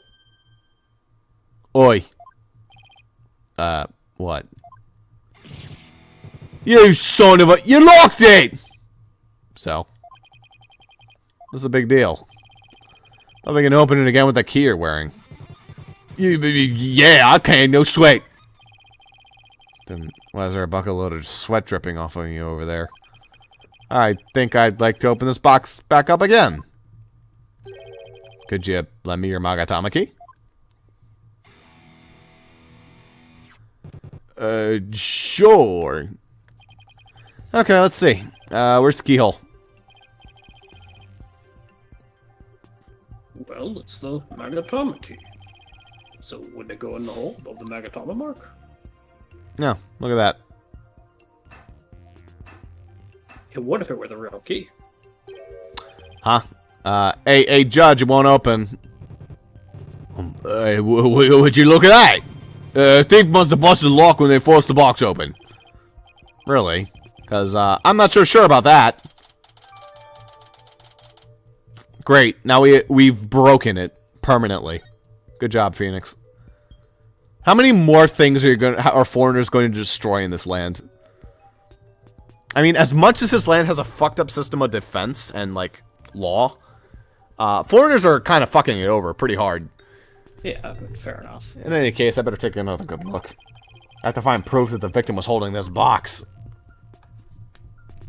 Oi. What? You son of a... You locked it! So. What's the big deal? Thought we can open it again with that key you're wearing. Yeah, I can, no sweat. Then why is there a bucket load of sweat dripping off of you over there? I think I'd like to open this box back up again. Could you lend me your Magatama key? Sure. Okay, let's see. Where's the keyhole? Well, it's the Magatama key. So would it go in the hole of the Magatama mark? No, look at that. It would if it were the real key. Huh? Hey, Judge, it won't open. Would you look at that? Thief must have busted the lock when they forced the box open. Really? Because, I'm not so sure about that. Great, now we've broken it permanently. Good job, Phoenix. How many more things are foreigners going to destroy in this land? I mean, as much as this land has a fucked up system of defense and, like, law, foreigners are kind of fucking it over pretty hard. Yeah, fair enough. In any case, I better take another good look. I have to find proof that the victim was holding this box.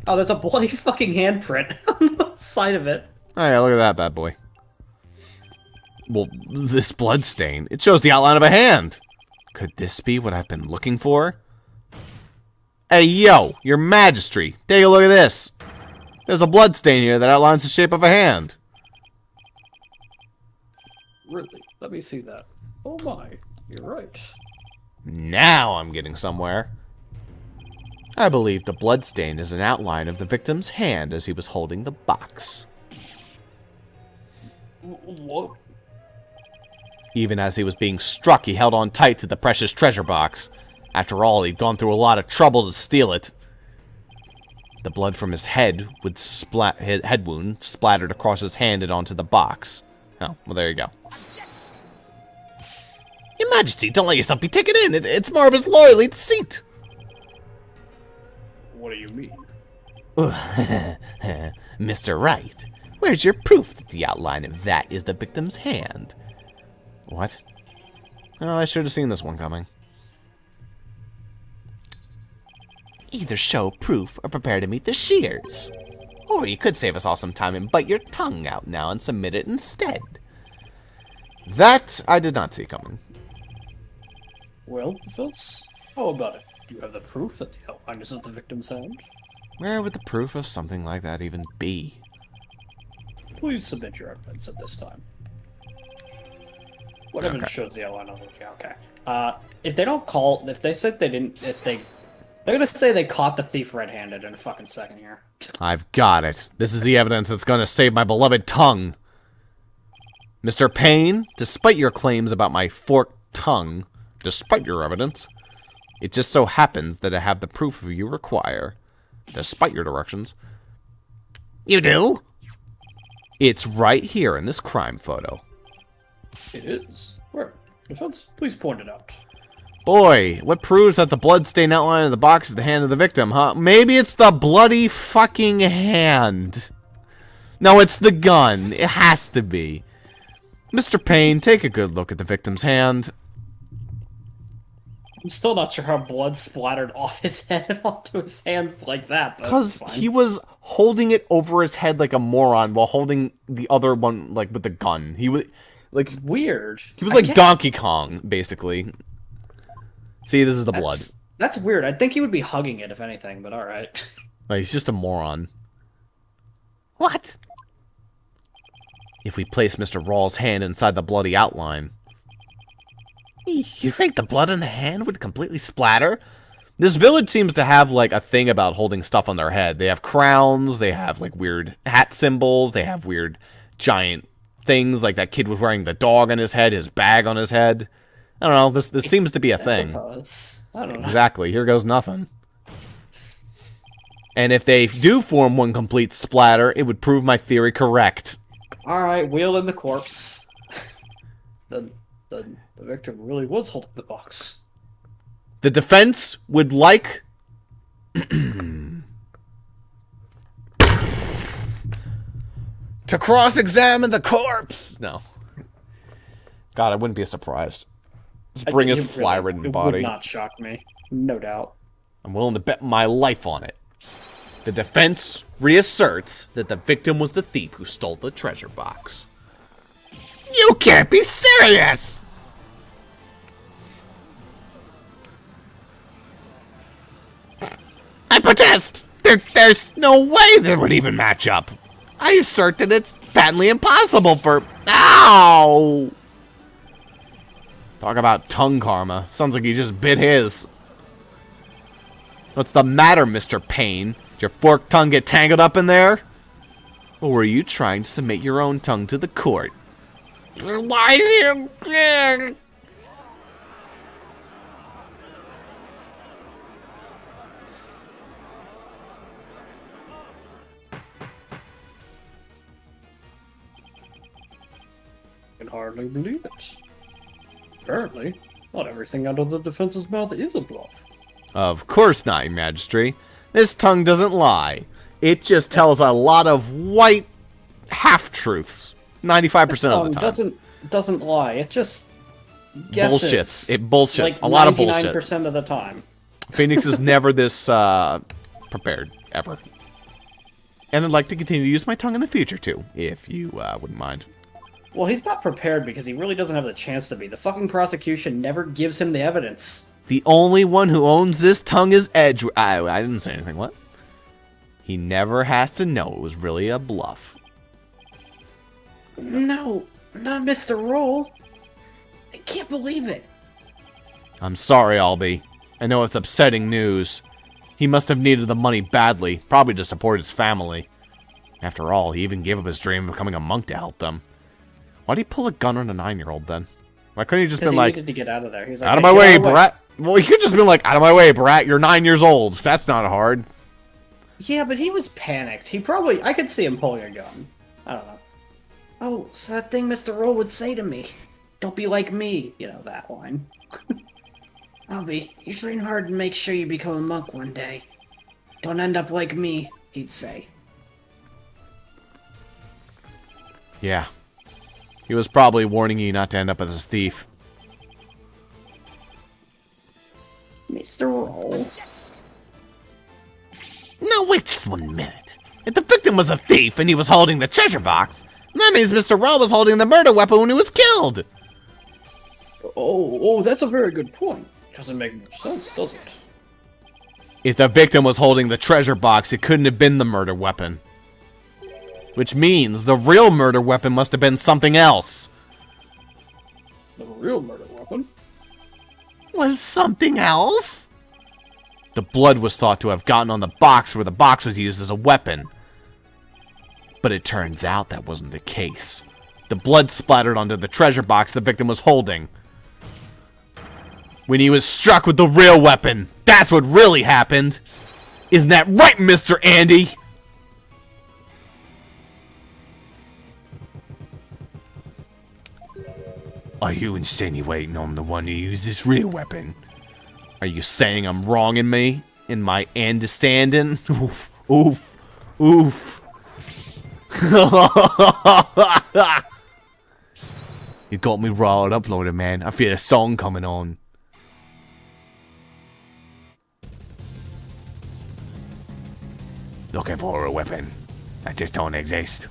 Oh, there's a bloody fucking handprint on the side of it. Oh yeah, look at that bad boy. Well, this blood stain, it shows the outline of a hand. Could this be what I've been looking for? Hey, yo, your majesty, take a look at this. There's a blood stain here that outlines the shape of a hand. Really? Let me see that. Oh my, you're right. Now I'm getting somewhere. I believe the blood stain is an outline of the victim's hand as he was holding the box. What? Even as he was being struck, he held on tight to the precious treasure box. After all, he'd gone through a lot of trouble to steal it. The blood from his head wound splattered across his hand and onto the box. Oh, well, there you go. Your Majesty, don't let yourself be taken in. It's Marvin's loyalty deceit. What do you mean? Mr. Wright, where's your proof that the outline of that is the victim's hand? What? Oh, I should have seen this one coming. Either show proof or prepare to meet the shears. Or you could save us all some time and bite your tongue out now and submit it instead. That I did not see coming. Well, Phils, how about it? Do you have the proof that the outline is of the victim's hand? Where would the proof of something like that even be? Please submit your evidence at this time. What evidence shows the outline of the okay. If they don't call, if they said they didn't, they're gonna say they caught the thief red-handed in a fucking second here. I've got it. This is the evidence that's gonna save my beloved tongue. Mr. Payne, despite your claims about my forked tongue, despite your evidence, it just so happens that I have the proof you require, despite your directions. You do? It's right here in this crime photo. It is. Where? Defense, please point it out. Boy, what proves that the blood-stained outline of the box is the hand of the victim, huh? Maybe it's the bloody fucking hand. No, it's the gun. It has to be. Mr. Payne, take a good look at the victim's hand. I'm still not sure how blood splattered off his head and onto his hands like that. Because he was holding it over his head like a moron while holding the other one, like, with the gun. He was, like... Weird. He was like Donkey Kong, basically. See, this is the blood. That's weird. I'd think he would be hugging it, if anything, but alright. Like, he's just a moron. What? If we place Mr. Rawls' hand inside the bloody outline... You think the blood in the hand would completely splatter? This village seems to have, like, a thing about holding stuff on their head. They have crowns, they have, like, weird hat symbols, they have weird giant things, like that kid was wearing the dog on his head, his bag on his head. I don't know, this seems to be a thing. I don't know. Exactly, here goes nothing. And if they do form one complete splatter, it would prove my theory correct. Alright, wheel in the corpse. The victim really was holding the box. The defense would like... to cross-examine the corpse! No. God, I wouldn't be surprised. Let's bring his fly-ridden body. It would not shock me. No doubt. I'm willing to bet my life on it. The defense reasserts that the victim was the thief who stole the treasure box. You can't be serious! I protest! There's no way that would even match up. I assert that it's patently impossible for... Ow! Talk about tongue karma. Sounds like you just bit his. What's the matter, Mr. Payne? Did your forked tongue get tangled up in there? Or were you trying to submit your own tongue to the court? Why you... I can hardly believe it. Apparently, not everything out of the defense's mouth is a bluff. Of course not, Your Majesty. This tongue doesn't lie. It just tells a lot of white half-truths. 95% of the time. Doesn't lie. It just guesses. Bullshits. It bullshits. Like a lot of bullshit. 99% of the time. Phoenix is never this prepared, ever. And I'd like to continue to use my tongue in the future, too, if you wouldn't mind. Well, he's not prepared because he really doesn't have the chance to be. The fucking prosecution never gives him the evidence. The only one who owns this tongue is Edge. I didn't say anything. What? He never has to know it was really a bluff. No, not Mr. Roll. I can't believe it. I'm sorry, Albie. I know it's upsetting news. He must have needed the money badly, probably to support his family. After all, he even gave up his dream of becoming a monk to help them. Why'd he pull a gun on a 9-year-old then? Why couldn't he just been like... He needed to get out of there. He was like, out of my way, brat! Well, he could just been like, out of my way, brat, you're 9 years old. That's not hard. Yeah, but he was panicked. He probably... I could see him pulling a gun. I don't know. Oh, so that thing Mr. Roll would say to me. Don't be like me. You know, that line. Albie, you train hard and make sure you become a monk one day. Don't end up like me, he'd say. Yeah. He was probably warning you not to end up as a thief. Mr. Roll. No, wait just 1 minute. If the victim was a thief and he was holding the treasure box, that means Mr. Roll was holding the murder weapon when he was killed. Oh, that's a very good point. Doesn't make much sense, does it? If the victim was holding the treasure box, it couldn't have been the murder weapon. Which means the real murder weapon must have been something else. The real murder weapon? Was something else? The blood was thought to have gotten on the box where the box was used as a weapon. But it turns out that wasn't the case. The blood splattered onto the treasure box the victim was holding. When he was struck with the real weapon. That's what really happened. Isn't that right, Mr. Andy? Are you insinuating I'm the one who used this real weapon? Are you saying I'm wrong in me? In my understanding? Oof. Oof. Oof. You got me riled up, Lord, man. I feel a song coming on. Looking for a weapon that just don't exist.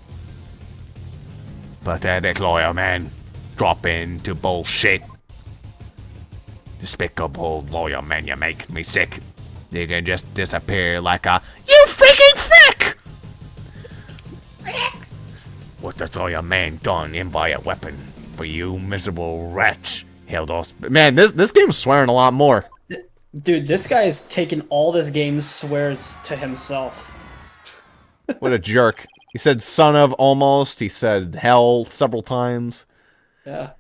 Pathetic lawyer, man. Drop into bullshit. Despicable lawyer, man, you make me sick. You can just disappear like a you freaking frick! What does lawyer man done in by a weapon for you miserable wretch? Held us. Man, this game's swearing a lot more. Dude, this guy's taken all this game swears to himself. What a jerk. He said son of almost. He said hell several times. Yeah.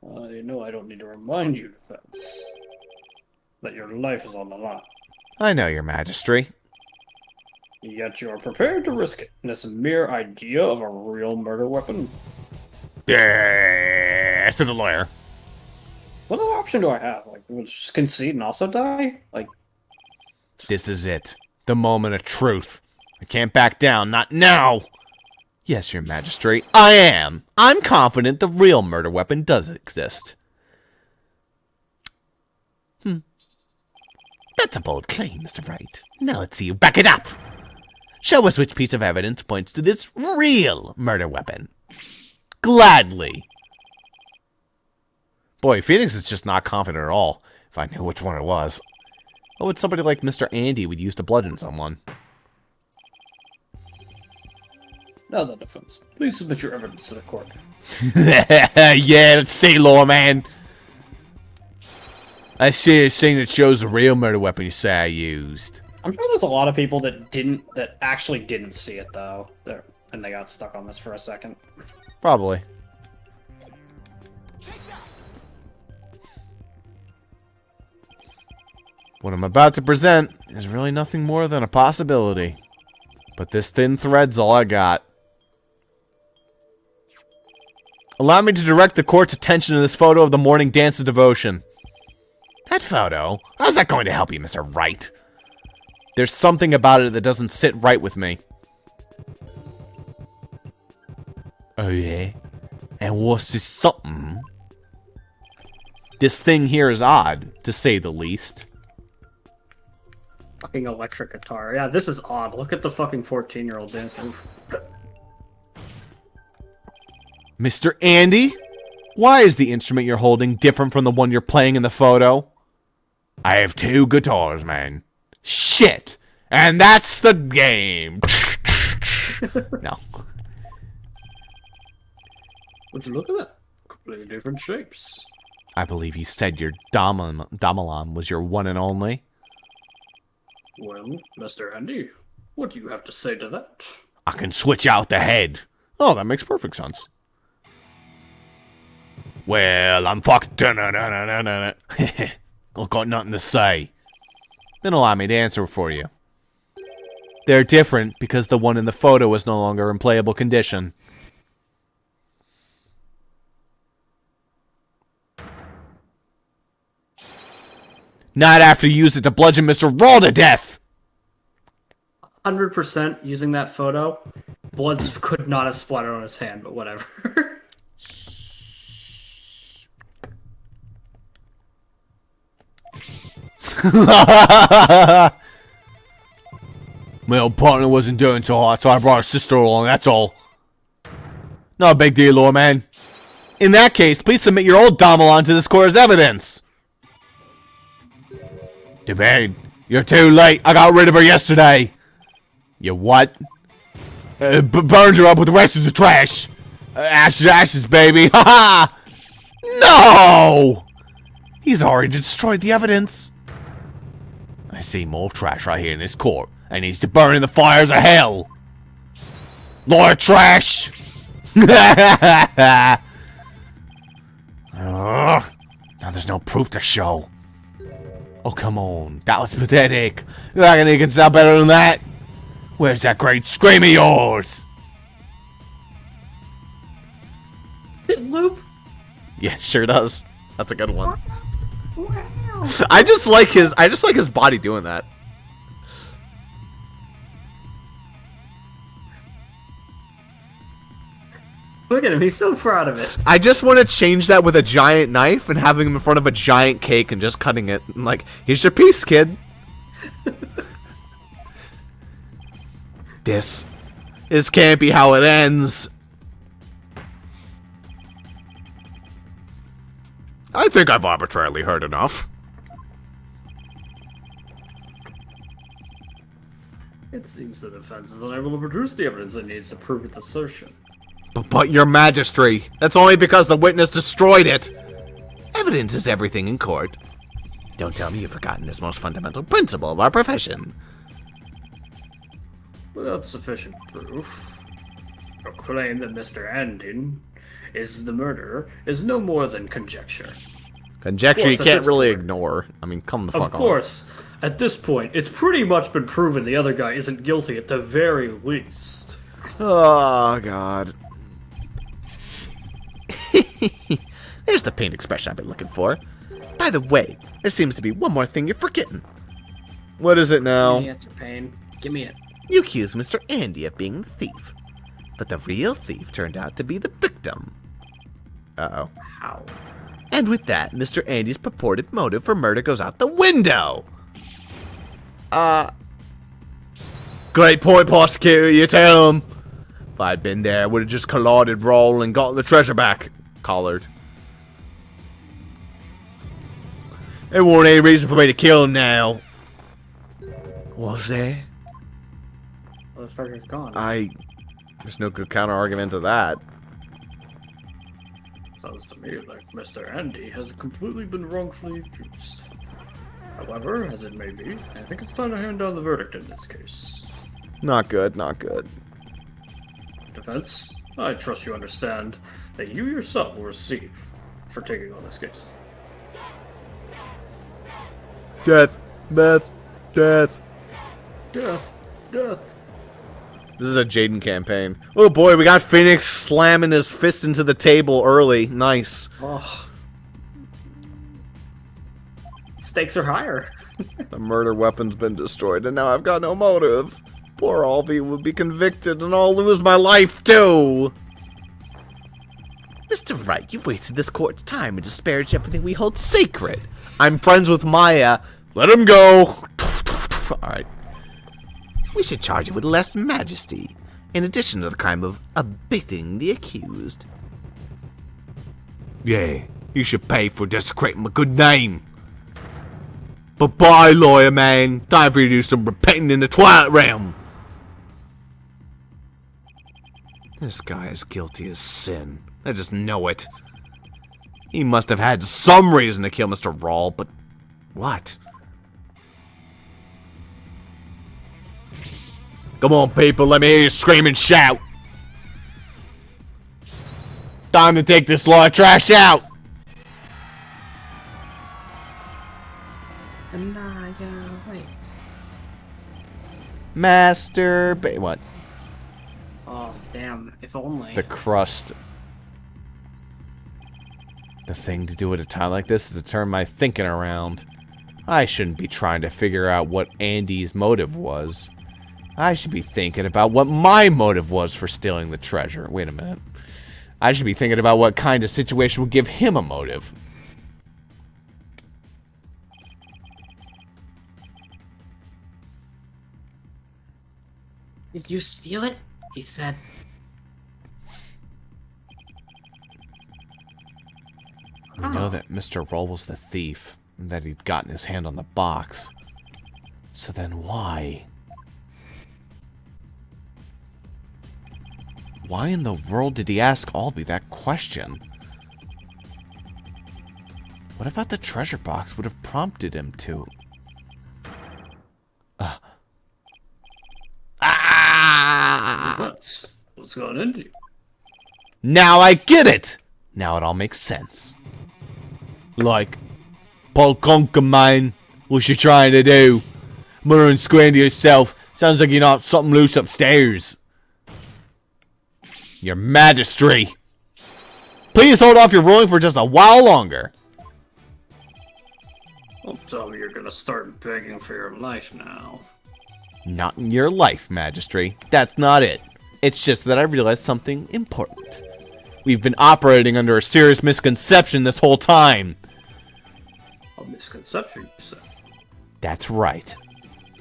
You know I don't need to remind you, defense, that your life is on the line. I know, your majesty. Yet you are prepared to risk it in this mere idea of a real murder weapon? Yeah, to the lawyer. What other option do I have? Like, just concede and also die? Like, This is it. The moment of truth. I can't back down, not now! Yes, your majesty, I am. I'm confident the real murder weapon does exist. That's a bold claim, Mr. Wright. Now let's see you back it up. Show us which piece of evidence points to this real murder weapon. Gladly. Boy, Phoenix is just not confident at all. If I knew which one it was. What would somebody like Mr. Andy would use to bludgeon someone? now the defense. Please submit your evidence to the court. Yeah, let's see, lawman. I see a thing that shows the real murder weapon you say I used. I'm sure there's a lot of people that actually didn't see it though, and they got stuck on this for a second. Probably. What I'm about to present is really nothing more than a possibility. But this thin thread's all I got. Allow me to direct the court's attention to this photo of the morning dance of devotion. That photo? How's that going to help you, Mr. Wright? There's something about it that doesn't sit right with me. Oh yeah? And what's this something? This thing here is odd, to say the least. Fucking electric guitar. Yeah, this is odd. Look at the fucking 14-year-old dancing. Mr. Andy? Why is the instrument you're holding different from the one you're playing in the photo? I have two guitars, man. Shit! And that's the game! No. Would you look at that? Completely different shapes. I believe you said your Damalam was your one and only. Well, Mr. Andy, what do you have to say to that? I can switch out the head. Oh, that makes perfect sense. Well, I'm fucked. I've got nothing to say. Then allow me to answer for you. They're different because the one in the photo is no longer in playable condition. Not after you use it to bludgeon Mr. Raw to death! 100% using that photo, blood could not have splattered on his hand, but whatever. My old partner wasn't doing so hot, so I brought her sister along, that's all. No big deal, Lord Man. In that case, please submit your old Domelon to this court as evidence. Too bad. You're too late. I got rid of her yesterday. You what? Burned her up with the rest of the trash. Ashes, ashes, baby. Ha ha! No! He's already destroyed the evidence. I see more trash right here in this court. I needs to burn in the fires of hell. Lawyer trash! Now there's no proof to show. Oh, come on. That was pathetic. You reckon you can sound better than that? Where's that great scream of yours? Is it loop? Yeah, sure does. That's a good one. I just like his body doing that. Look at him, he's so proud of it. I just want to change that with a giant knife and having him in front of a giant cake and just cutting it. And like, here's your piece, kid. This can't be how it ends. I think I've arbitrarily heard enough. It seems the defense is unable to produce the evidence it needs to prove its assertion. But your majesty, that's only because the witness destroyed it. Evidence is everything in court. Don't tell me you've forgotten this most fundamental principle of our profession. Without sufficient proof, a claim that Mr. Andin is the murderer is no more than conjecture. Conjecture you Of course, can't at really this point- ignore. I mean, come the fuck on. Of course, at this point, it's pretty much been proven the other guy isn't guilty at the very least. Oh, God. There's the pained expression I've been looking for. By the way, there seems to be one more thing you're forgetting. What is it now? Give me it, Pain. Give me it. You accuse Mr. Andy of being the thief. But the real thief turned out to be the victim. Uh-oh. How? And with that, Mr. Andy's purported motive for murder goes out the window. Great point, prosecutor, you tell him. If I'd been there, I would have just collided Roll and gotten the treasure back. Collard. There wasn't any reason for me to kill him now. Was there? Well, the treasure's gone. There's no good counter-argument to that. Sounds to me like Mr. Andy has completely been wrongfully accused. However, as it may be, I think it's time to hand down the verdict in this case. Not good, not good. Defense, I trust you understand that you yourself will receive for taking on this case. Death. Death. Death. Death. Death. This is a Jaden campaign. Oh boy, we got Phoenix slamming his fist into the table early. Nice. Oh. Stakes are higher. The murder weapon's been destroyed, and now I've got no motive. Poor Albie will be convicted, and I'll lose my life, too! Mr. Wright, you've wasted this court's time and disparaged everything we hold sacred. I'm friends with Maya. Let him go! Alright. We should charge you with less majesty, in addition to the crime of abetting the accused. Yeah, you should pay for desecrating my good name. Bye-bye, lawyer man. Time for you to do some repenting in the Twilight Realm. This guy is guilty as sin. I just know it. He must have had some reason to kill Mr. Rawl, but what? Come on, people, let me hear you scream and shout. Time to take this lawyer trash out. Wait. Masturbate. What? Oh, damn. If only. The crust. The thing to do at a time like this is to turn my thinking around. I shouldn't be trying to figure out what Andy's motive was. I should be thinking about what my motive was for stealing the treasure. Wait a minute. I should be thinking about what kind of situation would give him a motive. Did you steal it? He said. I know that Mr. Roll was the thief, and that he'd gotten his hand on the box. So then why? Why in the world did he ask Albie that question? What about the treasure box would have prompted him to? What's going into you? Now I get it! Now it all makes sense. Like, Paul Conker, mine. What you trying to do? Muttering square to yourself. Sounds like you know something loose upstairs. Your Majesty. Please hold off your ruling for just a while longer. Don't tell me you're gonna start begging for your life now. Not in your life, Majesty. That's not it. It's just that I realized something important. We've been operating under a serious misconception this whole time. A misconception, you said? That's right.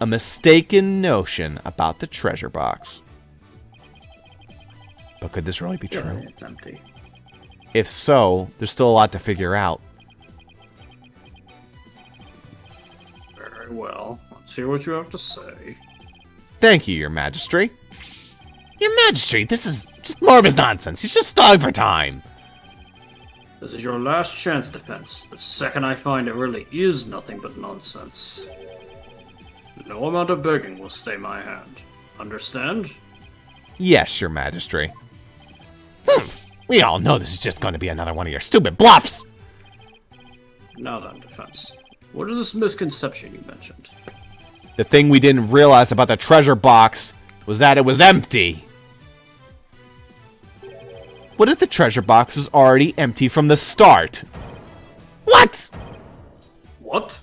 A mistaken notion about the treasure box. But could this really be Yeah, true? it's empty. If so, there's still a lot to figure out. Very well. Let's hear what you have to say. Thank you, Your Majesty. Your Majesty, this is just more of his nonsense. He's just stalling for time. This is your last chance, Defense. The second I find it really is nothing but nonsense. No amount of begging will stay my hand. Understand? Yes, Your Majesty. We all know this is just going to be another one of your stupid bluffs. Now then, Defense. What is this misconception you mentioned? The thing we didn't realize about the treasure box was that it was empty. What if the treasure box was already empty from the start? What? What?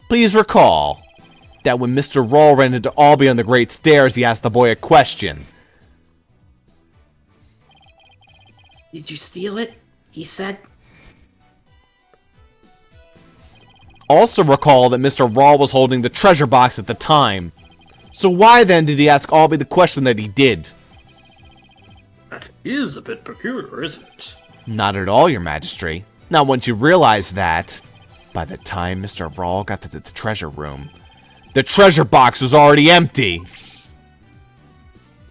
Please recall that when Mr. Roll ran into Albie on the Great Stairs, he asked the boy a question. Did you steal it? He said. Also recall that Mr. Rawl was holding the treasure box at the time. So why then did he ask Albie the question that he did? That is a bit peculiar, isn't it? Not at all, Your Majesty. Not once you realize that. By the time Mr. Rawl got to the treasure room, the treasure box was already empty.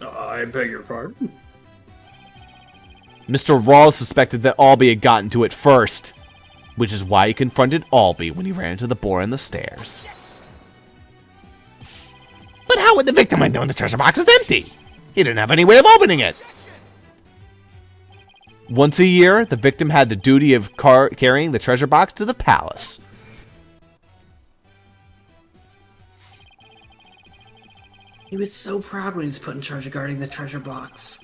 I beg your pardon? Mr. Rawl suspected that Albie had gotten to it first, which is why he confronted Albie when he ran into the boar in the stairs. But how would the victim have known the treasure box was empty? He didn't have any way of opening it. Once a year, the victim had the duty of carrying the treasure box to the palace. He was so proud when he was put in charge of guarding the treasure box.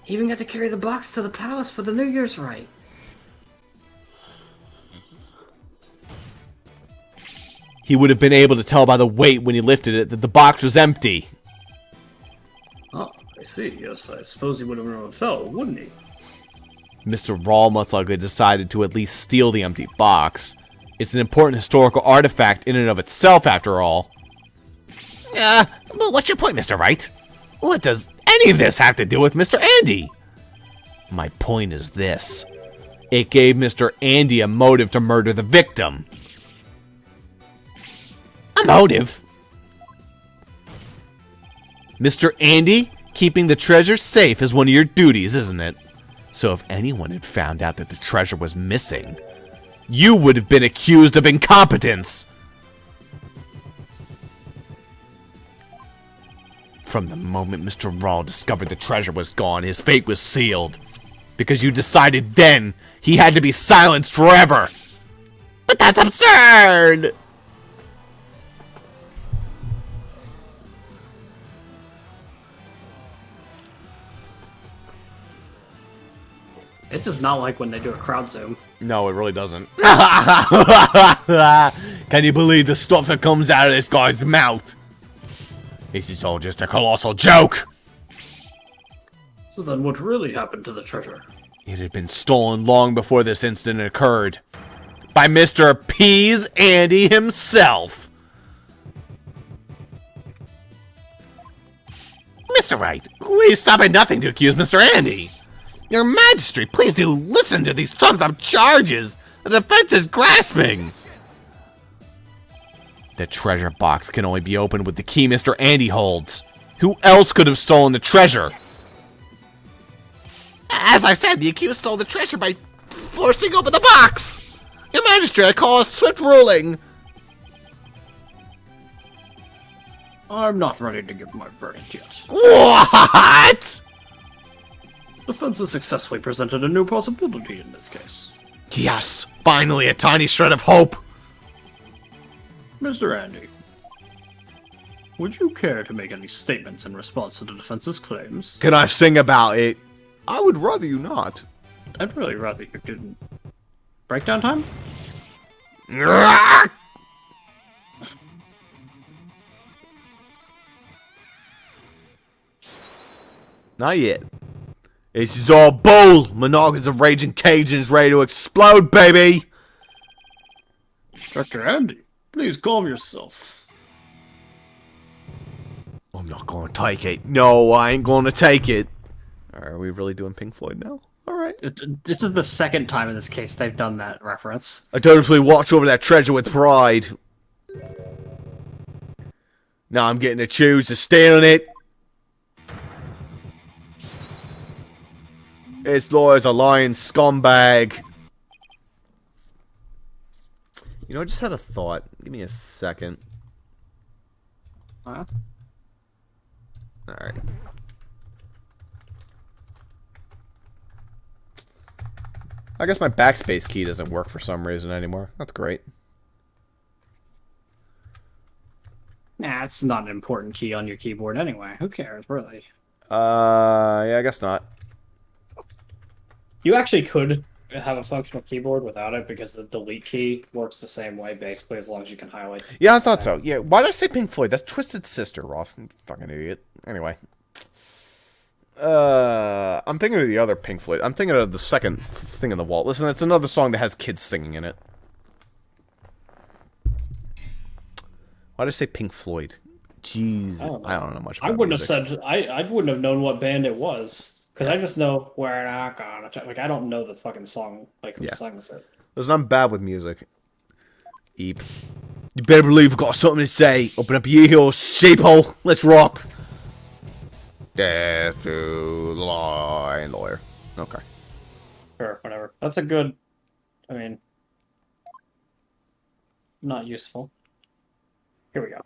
He even got to carry the box to the palace for the New Year's rite. He would have been able to tell by the weight when he lifted it that the box was empty. Oh, I see. Yes, I suppose he would have been able to tell, wouldn't he? Mr. Rawl most likely decided to at least steal the empty box. It's an important historical artifact in and of itself, after all. But what's your point, Mr. Wright? What does any of this have to do with Mr. Andy? My point is this. It gave Mr. Andy a motive to murder the victim. A motive? Mr. Andy, keeping the treasure safe is one of your duties, isn't it? So if anyone had found out that the treasure was missing, you would have been accused of incompetence. From the moment Mr. Rawl discovered the treasure was gone, his fate was sealed. Because you decided then he had to be silenced forever. But that's absurd! It does not like when they do a crowd zoom. No, it really doesn't. Can you believe the stuff that comes out of this guy's mouth? This is all just a colossal joke. So then what really happened to the treasure? It had been stolen long before this incident occurred. By Mr. P's Andy himself. Mr. Wright, we stop at nothing to accuse Mr. Andy. Your Majesty, please do listen to these trumped-up charges. The defense is grasping. The treasure box can only be opened with the key Mr. Andy holds. Who else could have stolen the treasure? As I said, the accused stole the treasure by forcing open the box. Your Majesty, I call a swift ruling. I'm not ready to give my verdict yet. What? Defense has successfully presented a new possibility in this case. Yes, finally a tiny shred of hope. Mr. Andy, would you care to make any statements in response to the defense's claims? Can I sing about it? I would rather you not. I'd really rather you didn't. Breakdown time? Not yet. This is all bull. Monogams of raging Cajuns ready to explode, baby. Instructor Andy, please calm yourself. I'm not gonna take it. No, I ain't gonna take it. Are we really doing Pink Floyd now? Alright. This is the second time in this case they've done that reference. I dutifully watch over that treasure with pride. Now I'm getting to choose to stealing it. This lawyer's a lying scumbag. You know, I just had a thought. Give me a second. Huh? Alright. I guess my backspace key doesn't work for some reason anymore. That's great. Nah, it's not an important key on your keyboard anyway. Who cares, really? Yeah, I guess not. You actually could have a functional keyboard without it because the delete key works the same way, basically, as long as you can highlight. Yeah, I thought so. Yeah, why did I say Pink Floyd? That's Twisted Sister, Ross. You fucking idiot. Anyway. I'm thinking of the other Pink Floyd. I'm thinking of the second thing in the wall. Listen, it's another song that has kids singing in it. Why did I say Pink Floyd? Jeez, I don't know much about I wouldn't music. have said. I wouldn't have known what band it was because I just know "We're Not Gonna." Like I don't know the fucking song. Like who sings it? Listen, I'm bad with music. Eep. You better believe I've got something to say. Open up your ears, sheeple. Let's rock. Death to the lying lawyer. Okay. Sure, whatever. That's a good. I mean, not useful. Here we go.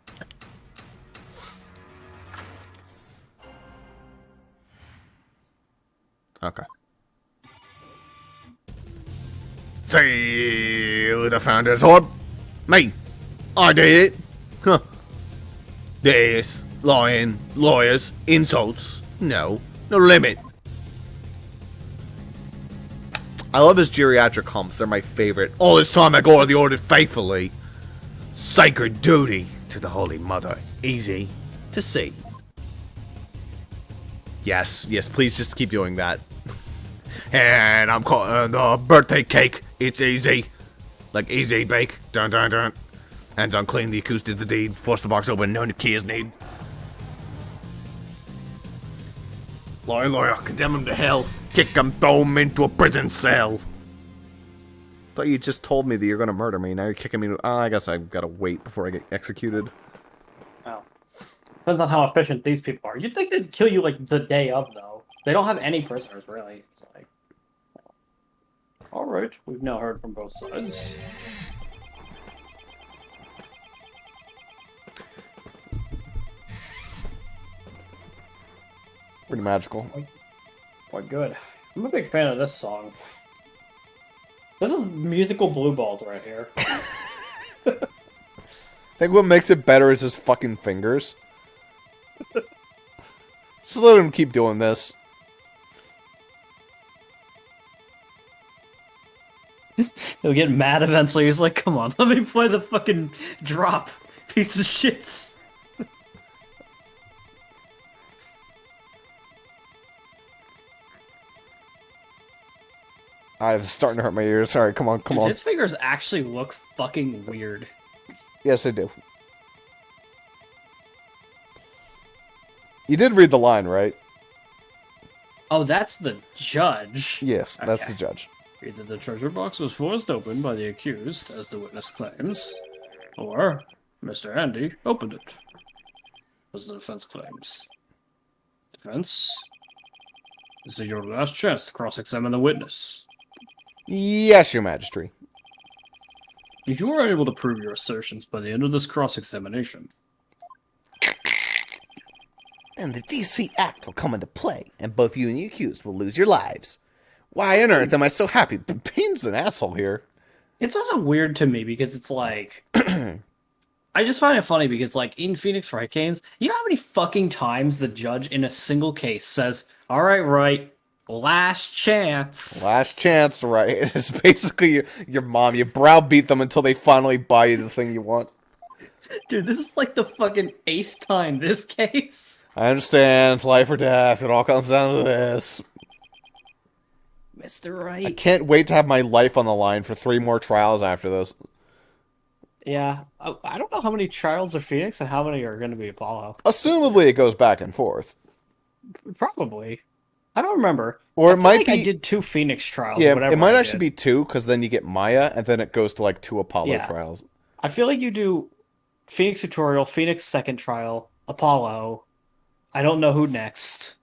Okay. Sail the founder's orb. Me. I did it. Huh. This lying lawyers insults. No limit. I love his geriatric humps. They're my favorite. All this time I go to the order faithfully. Sacred duty to the Holy Mother. Easy to see. Yes, please just keep doing that. And I'm calling the birthday cake. It's easy. Like easy bake. Dun dun dun. Hands on clean, the accused did the deed. Force the box open, no key is need. Lawyer, condemn him to hell. Kick him, throw him into a prison cell. Thought you just told me that you're gonna murder me. Now you're kicking me to... I guess I've gotta wait before I get executed. Oh. Depends on how efficient these people are. You'd think they'd kill you like the day of, though. They don't have any prisoners, really. It's like... Alright, we've now heard from both sides. Pretty magical. Quite good. I'm a big fan of this song. This is musical blue balls right here. I think what makes it better is his fucking fingers. Just let him keep doing this. He'll get mad eventually. He's like, come on, let me play the fucking drop, piece of shits. It's starting to hurt my ears. Sorry, come on. His fingers actually look fucking weird. Yes, I do. You did read the line, right? Oh, that's the judge. Yes, that's Okay. the judge. Either the treasure box was forced open by the accused, as the witness claims, or Mr. Andy opened it, as the defense claims. Defense, this is your last chance to cross-examine the witness. Yes, Your Majesty. If you are able to prove your assertions by the end of this cross-examination, And the DC Act will come into play, and both you and the accused will lose your lives. Why on earth am I so happy? Payne's an asshole here. it's also weird to me because it's like... I just find it funny because, like, in Phoenix Wright games, you know how many fucking times the judge in a single case says, "All right, Wright, last chance." Last chance, right? It's basically your mom. You browbeat them until they finally buy you the thing you want. Dude, this is like the fucking 8th time this case. I understand. Life or death. It all comes down to this. Mr. I Wright. can't wait to have my life on the line for 3 more trials after this. Yeah, I don't know how many trials are Phoenix and how many are going to be Apollo. Assumably, it goes back and forth. Probably. I don't remember. Or I it feel might like be. I did 2 Phoenix trials. Yeah, or whatever it might I actually did. be 2, because then you get Maya, and then it goes to like 2 Apollo Yeah. trials. I feel like you do Phoenix tutorial, Phoenix second trial, Apollo. I don't know who next.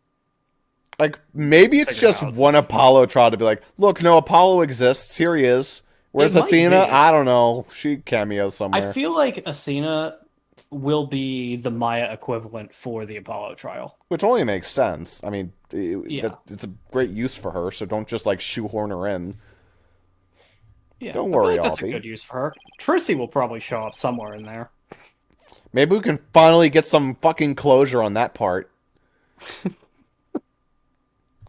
Like, maybe it's Figure it just out. one Apollo trial to be like, look, no, Apollo exists. Here he is. Where's It might Athena? be. I don't know. She cameos somewhere. I feel like Athena will be the Maya equivalent for the Apollo trial. Which only makes sense. I mean, Yeah. it's a great use for her, so don't just, like, shoehorn her in. Yeah, Don't I feel worry, like that's a Albie. good use for her. Trissy will probably show up somewhere in there. Maybe we can finally get some fucking closure on that part.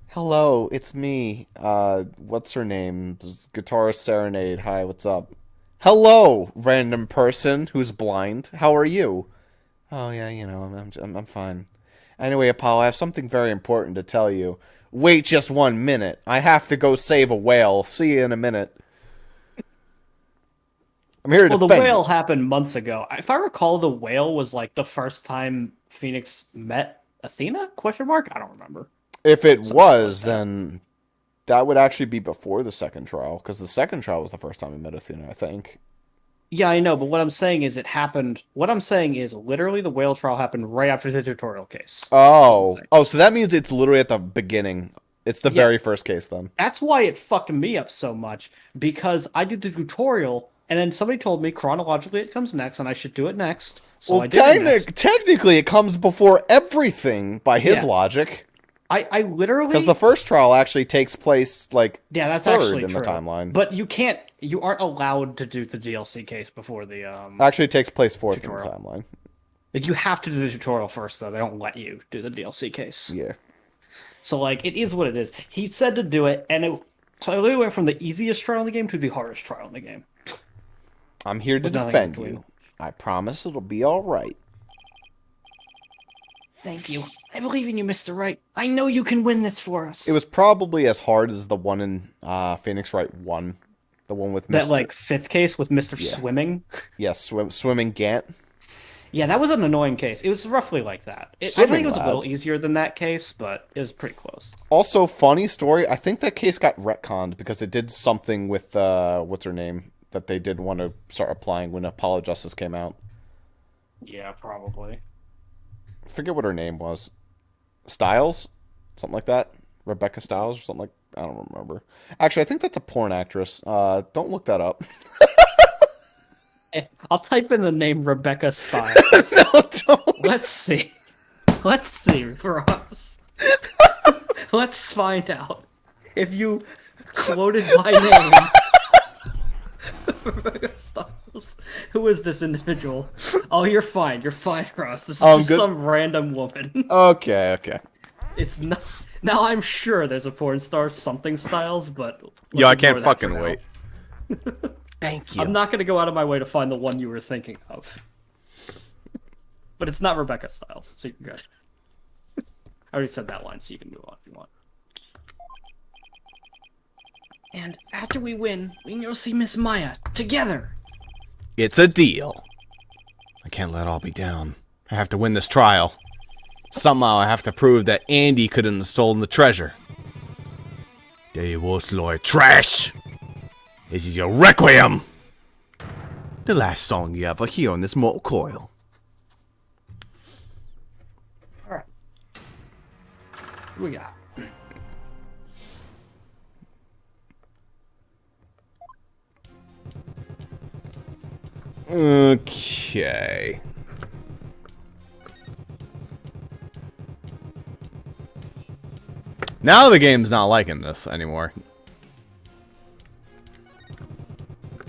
Hello, it's me. What's her name? Guitarist Serenade. Hi, what's up? Hello, random person who's blind. How are you? Oh yeah, you know, I'm fine. Anyway, Apollo, I have something very important to tell you. Wait just 1 minute. I have to go save a whale. See you in a minute. I'm here to Well, the defend whale you. happened months ago. If I recall, the whale was like the first time Phoenix met Athena? Question mark? I don't remember. If it Something was, like that. then that would actually be before the second trial, because the second trial was the first time we met Athena, I think. Yeah, I know, but what I'm saying is it happened. What I'm saying is literally the whale trial happened right after the tutorial case. Oh, so that means it's literally at the beginning. It's the Yeah. very first case, then. That's why it fucked me up so much, because I did the tutorial and then somebody told me chronologically it comes next and I should do it next. So Well, I did it next. technically, it comes before everything by his Yeah. logic, I literally because the first trial actually takes place like yeah, that's third actually in true. the timeline. But you aren't allowed to do the DLC case before the Actually, it takes place fourth in Tutorial. the timeline. like you have to do the tutorial first though. They don't let you do the DLC case. Yeah. So like it is what it is. He said to do it and it totally went from the easiest trial in the game to the hardest trial in the game. I'm here to With nothing in defend between. you. I promise it'll be all right. Thank you. I believe in you, Mr. Wright. I know you can win this for us. It was probably as hard as the one in Phoenix Wright 1. The one with That Mr. like 5th case with Mr. Yeah. Swimming. Yeah, swimming Gant. Yeah, that was an annoying case. It was roughly like that. I Swimming think it was a little lad. easier than that case, but it was pretty close. Also, funny story, I think that case got retconned because it did something with, what's her name, that they did want to start applying when Apollo Justice came out. Yeah, probably. I forget what her name was. Stiles? Something like that? Rebecca Stiles or something like I don't remember. Actually, I think that's a porn actress. Don't look that up. I'll type in the name Rebecca Stiles. Don't. Let's see. Let's see, Ross. Let's find out if you quoted by name Rebecca Stiles. Who is this individual? Oh, you're fine. You're fine, Ross. This is Oh, just good. some random woman. Okay. It's not. Now I'm sure there's a porn star something Styles, but Yo, I let's ignore can't that for fucking now. wait. Thank you. I'm not gonna go out of my way to find the one you were thinking of. But it's not Rebecca Stiles, so you're good. I already said that line, so you can move on if you want. And after we win, we can go see Miss Maya together. It's a deal. I can't let Albie down. I have to win this trial. Somehow I have to prove that Andy couldn't have stolen the treasure. There you was, Lord Trash. This is your requiem. The last song you ever hear on this mortal coil. Alright. What we got? Okay. Now the game's not liking this anymore.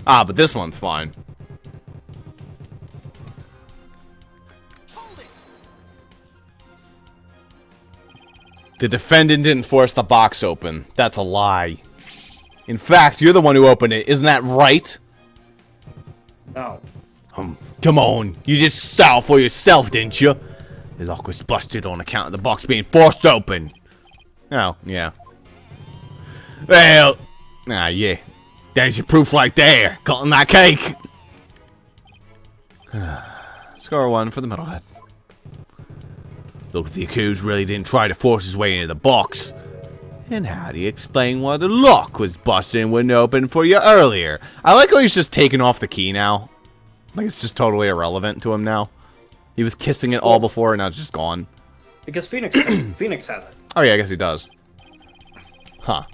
Ah, but this one's fine. The defendant didn't force the box open. That's a lie. In fact, you're the one who opened it. Isn't that right? No. Come on. You just saw for yourself, didn't you? The lock was busted on account of the box being forced open. Oh, yeah. Well, yeah. There's your proof right there. Cutting that cake. Score 1 for the metalhead. Look, the accused really didn't try to force his way into the box. And how do you explain why the lock was busted and wouldn't open for you earlier? I like how he's just taking off the key now. Like, it's just totally irrelevant to him now. He was kissing it all before, and now it's just gone. Because Phoenix has it. Oh, yeah, I guess he does. Huh.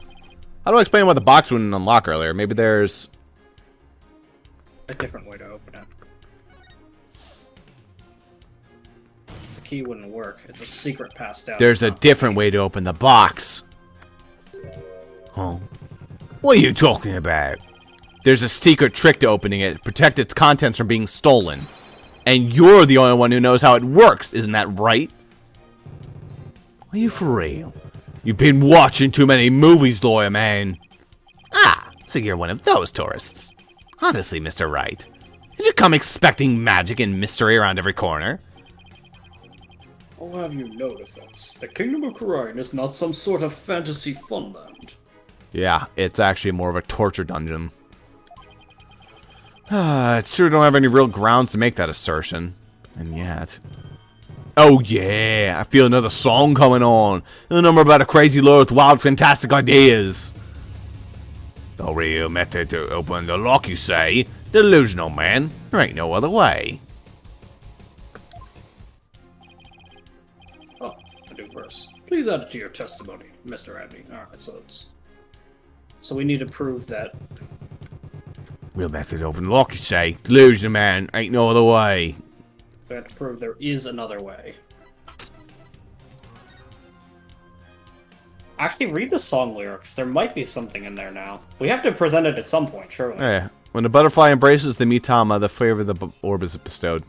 How do I explain why the box wouldn't unlock earlier? Maybe there's... A different way to open it. The key wouldn't work. It's a secret passed down. There's a different way to open the box. Huh? What are you talking about? There's a secret trick to opening it to protect its contents from being stolen. And you're the only one who knows how it works, isn't that right? Are you for real? You've been watching too many movies, lawyer man. Ah, so you're one of those tourists. Honestly, Mr. Wright, did you come expecting magic and mystery around every corner? I'll have you know, defense. The Kingdom of Kurain is not some sort of fantasy funland. Yeah, it's actually more of a torture dungeon. It's true, don't have any real grounds to make that assertion. And yet... Oh yeah, I feel another song coming on. A number about a crazy lord with wild, fantastic ideas. The real method to open the lock, you say? Delusional, man. There ain't no other way. Oh, I do first. Please add it to your testimony, Mr. Abney. Alright, so we need to prove that... Real method to open the lock, you say? Delusional, man. Ain't no other way. We have to prove there is another way. Actually, read the song lyrics. There might be something in there now. We have to present it at some point, surely. Yeah. When the butterfly embraces the Mitama, the flavor of the orb is bestowed.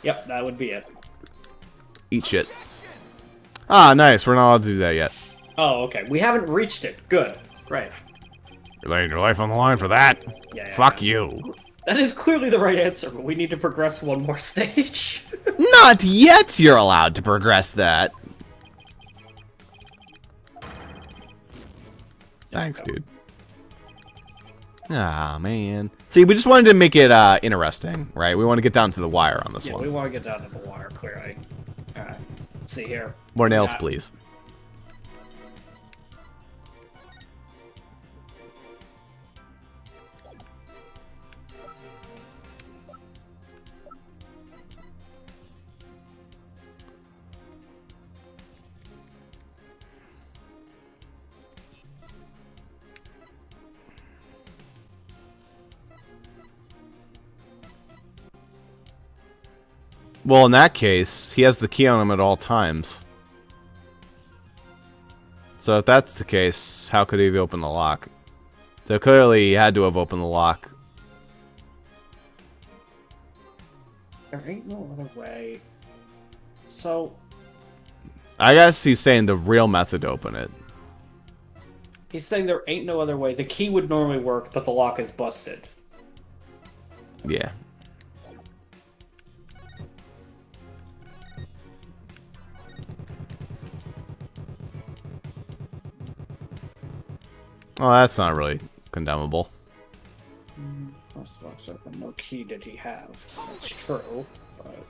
Yep, that would be it. Eat shit. Ah, nice. We're not allowed to do that yet. Oh, okay. We haven't reached it. Good. Right. You're laying your life on the line for that? Yeah, Fuck you. That is clearly the right answer, but we need to progress one more stage. Not yet you're allowed to progress that. Thanks, dude. Ah, man. See, we just wanted to make it interesting, right? We want to get down to the wire on this Yeah, one. we want to get down to the wire clearly. Alright. Let's see here. More nails, please. Well, in that case, he has the key on him at all times. So if that's the case, how could he have opened the lock? So clearly he had to have opened the lock. There ain't no other way. So... I guess he's saying the real method to open it. He's saying there ain't no other way. The key would normally work, but the lock is busted. Yeah. Oh, that's not really condemnable. Most locks open. No key did he have. That's true, but...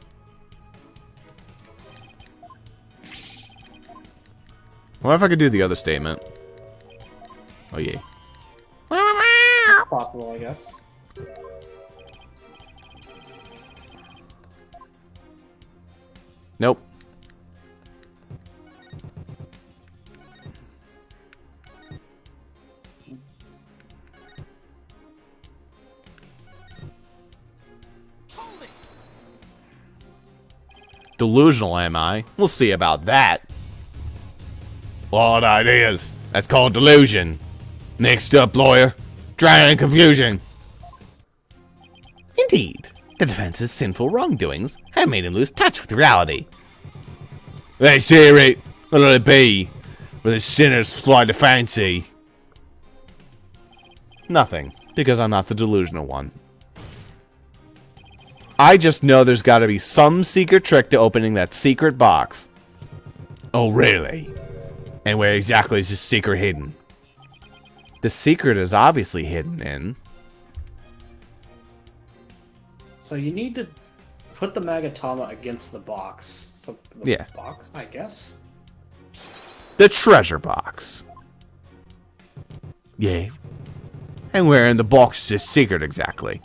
What if I could do the other statement? Oh, yeah. Possible, I guess. Nope. Delusional, am I? We'll see about that. What ideas? That's called delusion. Next up, lawyer. Drown in confusion. Indeed. The defense's sinful wrongdoings have made him lose touch with reality. Let's hear it. Or let it be. Where the sinners fly to fancy. Nothing. Because I'm not the delusional one. I just know there's got to be some secret trick to opening that secret box. Oh, really? And where exactly is this secret hidden? The secret is obviously hidden in... So you need to put the Magatama against the box. So the Yeah. box, I guess? the treasure box. Yeah. And where in the box is this secret exactly?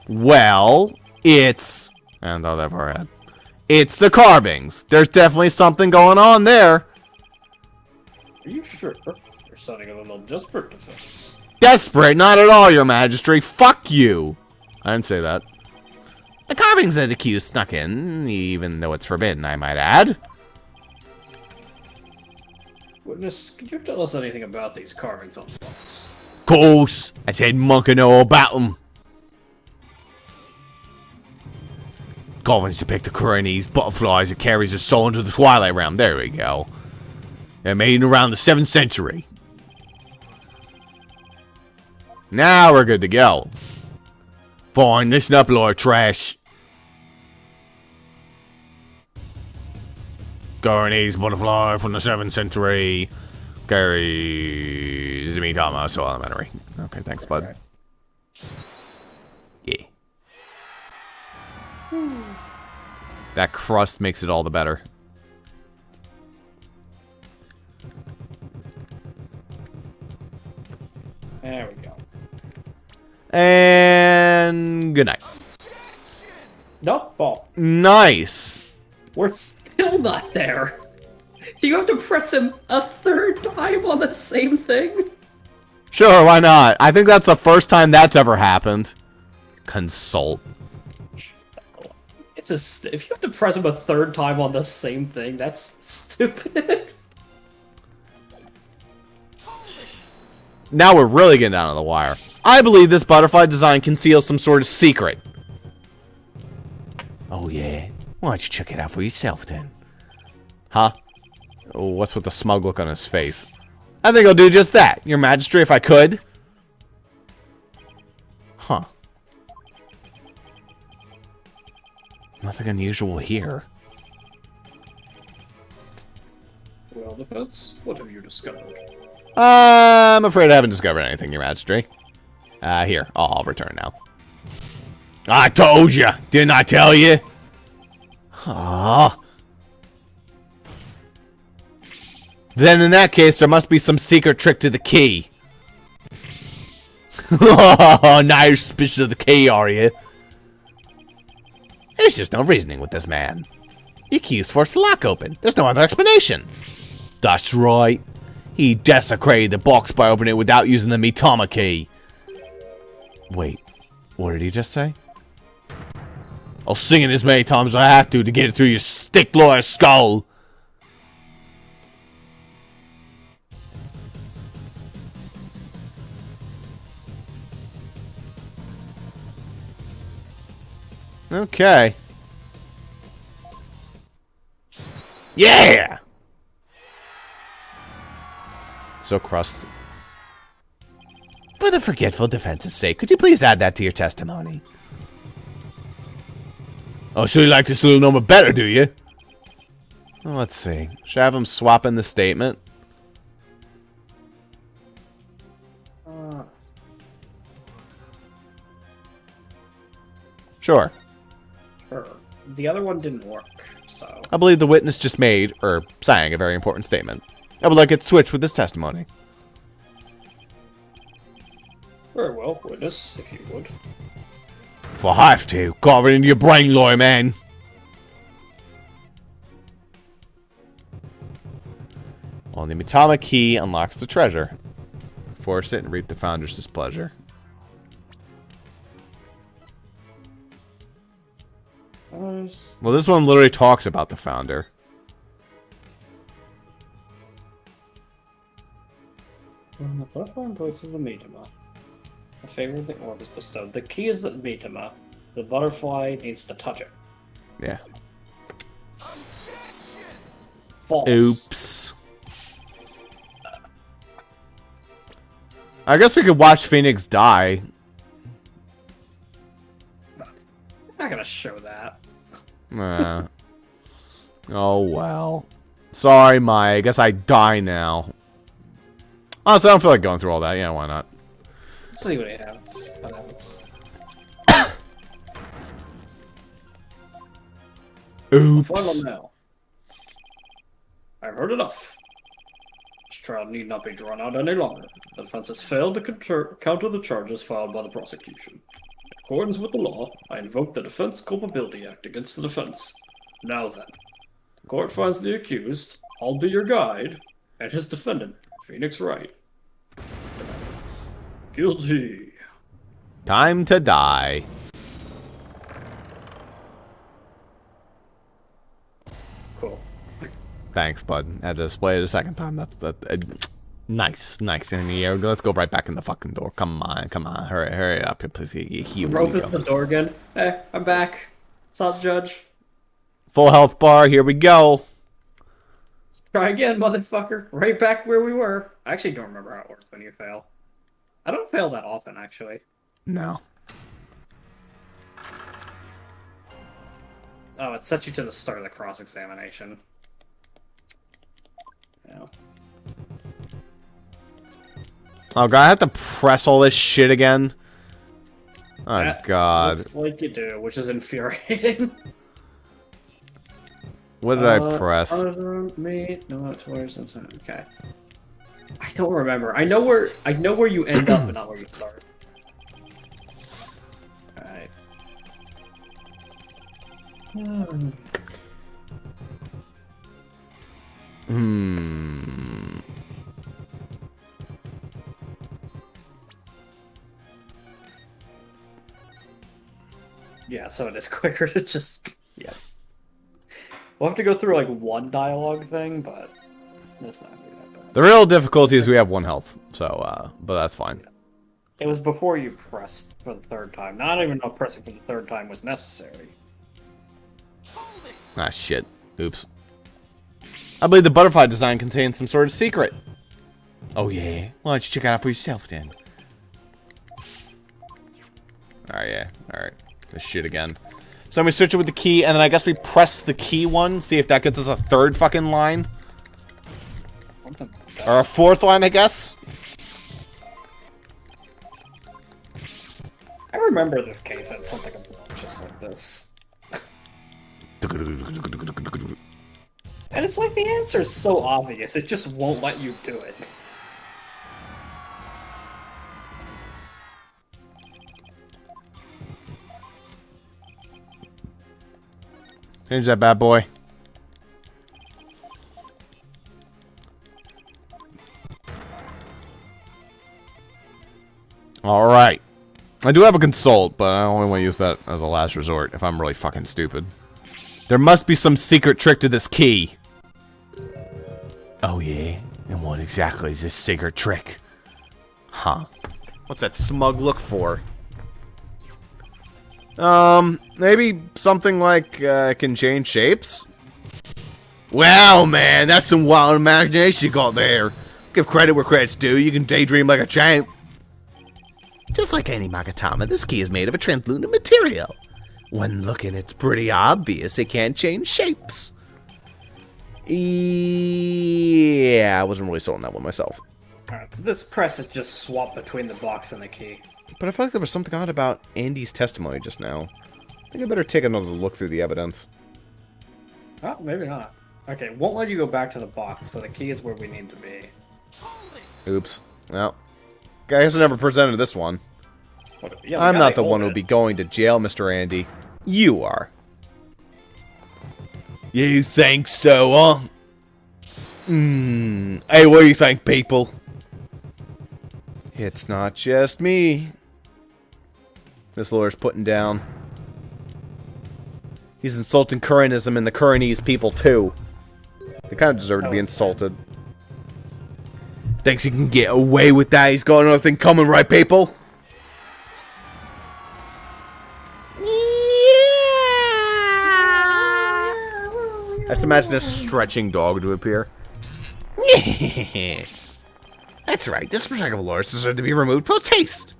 Well, it's... And all that far ahead. It's the carvings. There's definitely something going on there. Are you sure? You're sounding a little desperate, defense. Desperate? Not at all, your majesty. Fuck you. I didn't say that. The carvings that the accused snuck in, even though it's forbidden, I might add. Witness, could you tell us anything about these carvings on the box? Course, I said monk and know all about them. Carvings depict the Kurainese butterflies that carries the soul into the Twilight Realm. There we go. They're made around the 7th century. Now we're good to go. Fine, listen up, Lord Trash. Kurainese butterfly from the 7th century carries Mitama so elementary. Okay, thanks, bud. Yeah. That crust makes it all the better. There we go. And good night. Nope, fall. Nice. We're still not there. You have to press him a third time on the same thing? Sure, why not? I think that's the first time that's ever happened. Consult. It's if you have to press him a third time on the same thing, that's stupid. Now we're really getting down to the wire. I believe this butterfly design conceals some sort of secret. Oh yeah? Why don't you check it out for yourself then? Huh? Oh, what's with the smug look on his face? I think I'll do just that, your majesty, if I could. Huh. Nothing unusual here. Well, defense, what have you discovered? I'm afraid I haven't discovered anything, your majesty. Here, I'll return now. I told you! Didn't I tell you? Aww. Then in that case, there must be some secret trick to the key. Now you're suspicious of the key, are you? There's just no reasoning with this man. The accused forced the lock open. There's no other explanation. That's right. He desecrated the box by opening it without using the Mitama key. Wait, what did he just say? I'll sing it as many times as I have to get it through your stick lawyer skull. Okay. Yeah! So, Crust. For the forgetful defense's sake, could you please add that to your testimony? Oh, so you like this little number better, do you? Well, let's see. Should I have him swap in the statement? Sure. Sure. The other one didn't work, so... I believe the witness just made, or sang, a very important statement. I would like it switched with this testimony. Very well, witness, if you would. If I have to, carve it into your brain, lawyer man. Well, the atomic key unlocks the treasure. Force it and reap the founder's displeasure. Well, this one literally talks about the founder. The first one voices the Metama. The favorite the orb is bestowed. The key is the Metama. The butterfly needs to touch it. Yeah. False. Oops. I guess we could watch Phoenix die. I'm not gonna show that. Oh, well. Sorry, Mai. I guess I die now. Honestly, I don't feel like going through all that. Yeah, why not? Let's see what he has. What happens. Oops. Final now. I've heard enough. This trial need not be drawn out any longer. The defense has failed to counter the charges filed by the prosecution. In accordance with the law, I invoke the Defense Culpability Act against the defense. Now then, the court finds the accused, I'll be your guide, and his defendant, Phoenix Wright, guilty. Time to die. Cool. Thanks, bud. Had to display it a second time. Nice. And yeah, let's go right back in the fucking door. Come on. Hurry up here, please. Here we Rope go. at the door again. Hey, I'm back. What's up, Judge? Full health bar. Here we go. Try again, motherfucker. Right back where we were. I actually don't remember how it works when you fail. I don't fail that often, actually. No. Oh, it sets you to the start of the cross-examination. Yeah. Oh, God. I have to press all this shit again. Oh, That God. Looks like you do, which is infuriating. What did I press? Me, no, towards okay. I don't remember. I know where you end up, but not where you start. Alright. Yeah, so it is quicker to just yeah. We'll have to go through like one dialogue thing, but it's not really that bad. The real difficulty is we have 1 health, so, but that's fine. It was before you pressed for the third time. Not even know if pressing for the third time was necessary. Ah, shit. Oops. I believe the butterfly design contains some sort of secret. Oh, yeah? Why don't you check it out for yourself, then? Alright, yeah. Alright. This shit again. So we switch it with the key, and then I guess we press the key one, see if that gets us a 3rd fucking line. Or a 4th line, I guess. I remember this case had something obnoxious like this. And it's like the answer is so obvious, it just won't let you do it. Change that bad boy. Alright. I do have a consult, but I only want to use that as a last resort if I'm really fucking stupid. There must be some secret trick to this key. Oh yeah? And what exactly is this secret trick? Huh. What's that smug look for? Maybe something like, can change shapes? Wow, man, that's some wild imagination you got there. Give credit where credit's due, you can daydream like a champ. Just like any Magatama, this key is made of a translucent material. When looking, it's pretty obvious it can't change shapes. Yeah, I wasn't really sold on that one myself. Alright, so this press is just swapped between the box and the key. But I feel like there was something odd about Andy's testimony just now. I think I better take another look through the evidence. Oh, maybe not. Okay, won't let you go back to the box, so the key is where we need to be. Oops. Well, guess I never presented this one. Yeah, I'm guy not the hold one it. who'll be going to jail, Mr. Andy. You are. You think so, huh? Hey, what do you think, people? It's not just me. This lawyer's putting down. He's insulting Kurainism and the Kurainese people, too. They kind of deserve to be insulted. Thinks he can get away with that? He's got another thing coming, right, people? I just imagine a stretching dog to appear. That's right. This respectable lord deserves to be removed post haste.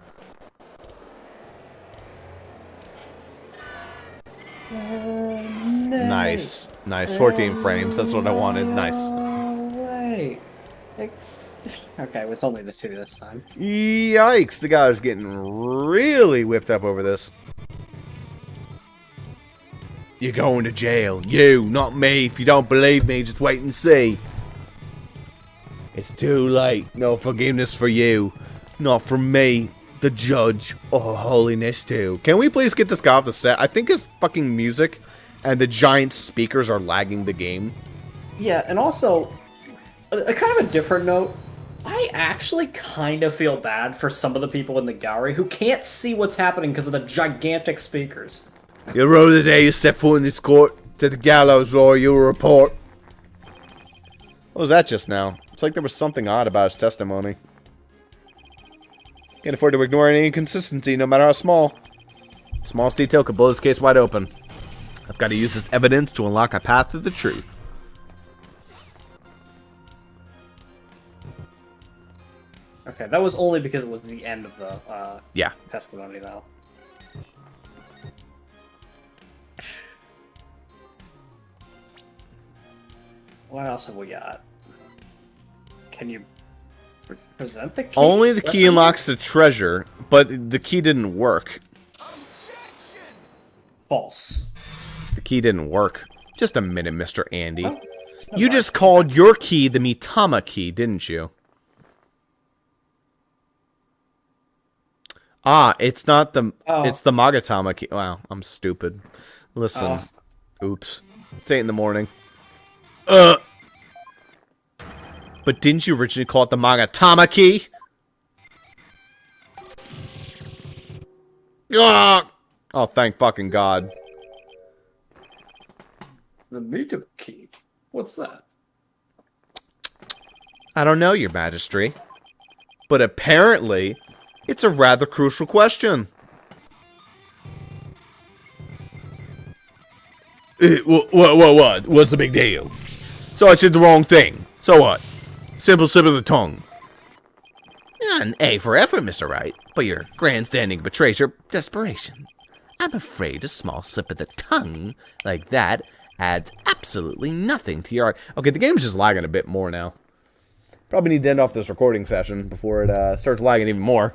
Nice. Nice. 14 frames. That's what I wanted. Nice. Wait. Okay, it's only the 2 this time. Yikes. The guy was getting really whipped up over this. You're going to jail. You, not me. If you don't believe me, just wait and see. It's too late. No forgiveness for you. Not from me, the judge. Oh, holiness too. Can we please get this guy off the set? I think his fucking music and the giant speakers are lagging the game. Yeah, and also, a kind of a different note. I actually kind of feel bad for some of the people in the gallery who can't see what's happening because of the gigantic speakers. You roll the day you step foot in this court to the gallows, or you will report. What was that just now? It's like there was something odd about his testimony. Can't afford to ignore any inconsistency, no matter how small. Smallest detail could blow this case wide open. I've got to use this evidence to unlock a path to the truth. Okay, that was only because it was the end of the Yeah. testimony, though. What else have we got? Can you present the key? Only the key unlocks the treasure, but the key didn't work. False. The key didn't work. Just a minute, Mr. Andy. Oh, You just called your key the Mitama key, didn't you? Ah, it's not the... Oh. It's the Magatama key. Wow, I'm stupid. Listen. Oops. It's 8 in the morning. But didn't you originally call it the Magatama key? Ah! Oh, thank fucking God. The meter key? What's that? I don't know, Your Majesty. But apparently, it's a rather crucial question. What? What's the big deal? So I said the wrong thing. So what? Simple slip of the tongue. An A for effort, Mr. Wright, but your grandstanding betrays your desperation. I'm afraid a small slip of the tongue like that adds absolutely nothing to your art. Okay, the game's just lagging a bit more now. Probably need to end off this recording session before it starts lagging even more.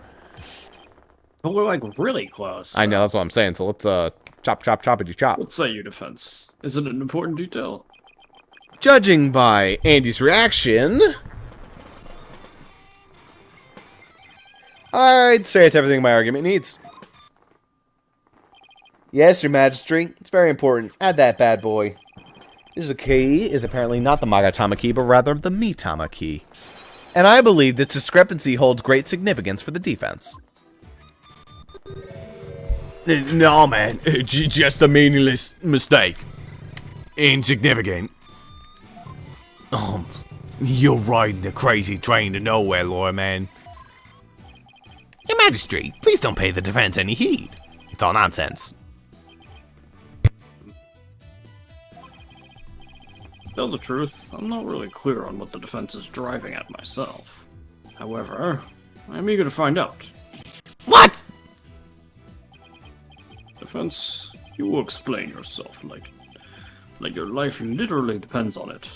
But we're like really close. I know, that's what I'm saying. So let's choppity chop. What say you, defense? Is it an important detail? Judging by Andy's reaction, I'd say it's everything my argument needs. Yes, Your Majesty. It's very important. Add that bad boy. This key is apparently not the Magatama key, but rather the Mitama key. And I believe this discrepancy holds great significance for the defense. No, man. Just a meaningless mistake. Insignificant. You're riding the crazy train to nowhere, lawyer man. Your Majesty, please don't pay the defense any heed. It's all nonsense. Tell the truth, I'm not really clear on what the defense is driving at myself. However, I'm eager to find out. What? Defense, you will explain yourself like your life literally depends on it.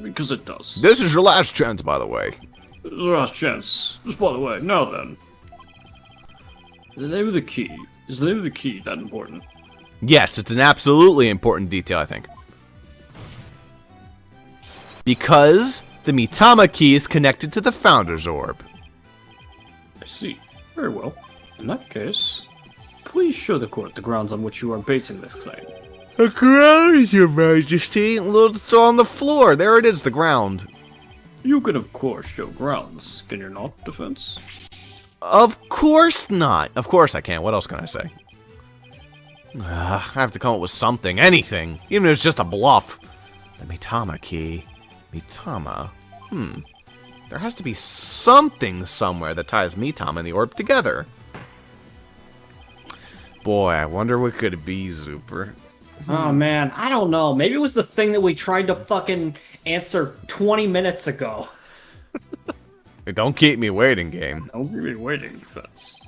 Because it does. This is your last chance, by the way. This is our last chance. Just by the way, now then. The name of the key. Is the name of the key that important? Yes, it's an absolutely important detail, I think. Because the Mitama key is connected to the Founder's Orb. I see. Very well. In that case, please show the court the grounds on which you are basing this claim. The ground, Your Majesty. Look, it's on the floor. There it is, the ground. You can, of course, show grounds, can you not, Defense? Of course not. Of course I can't. What else can I say? I have to come up with something. Anything. Even if it's just a bluff. The Mitama key. Mitama. There has to be something somewhere that ties Mitama and the orb together. Boy, I wonder what could it be, Zuper. Oh man, I don't know. Maybe it was the thing that we tried to fucking answer 20 minutes ago. Don't keep me waiting, game. Don't keep me waiting, Defense.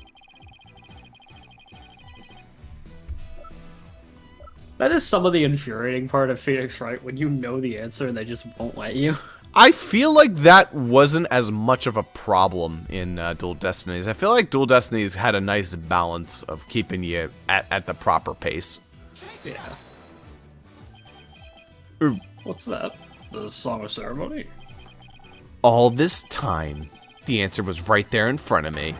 That is some of the infuriating part of Phoenix Wright, when you know the answer and they just won't let you. I feel like that wasn't as much of a problem in Dual Destinies. I feel like Dual Destinies had a nice balance of keeping you at the proper pace. Yeah. Ooh. What's that? The Song of Ceremony? All this time, the answer was right there in front of me.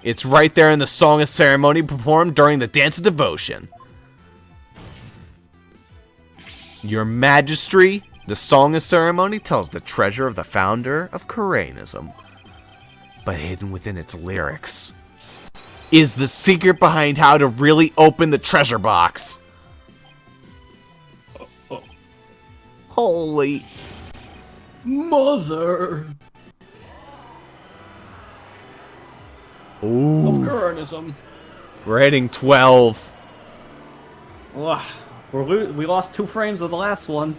It's right there in the Song of Ceremony performed during the Dance of Devotion. Your Majesty, the Song of Ceremony tells the treasure of the founder of Kurainism. But hidden within its lyrics is the secret behind how to really open the treasure box. Holy Mother Ooh. of Kurainism. We're hitting 12. Ugh. We lost 2 frames of the last one.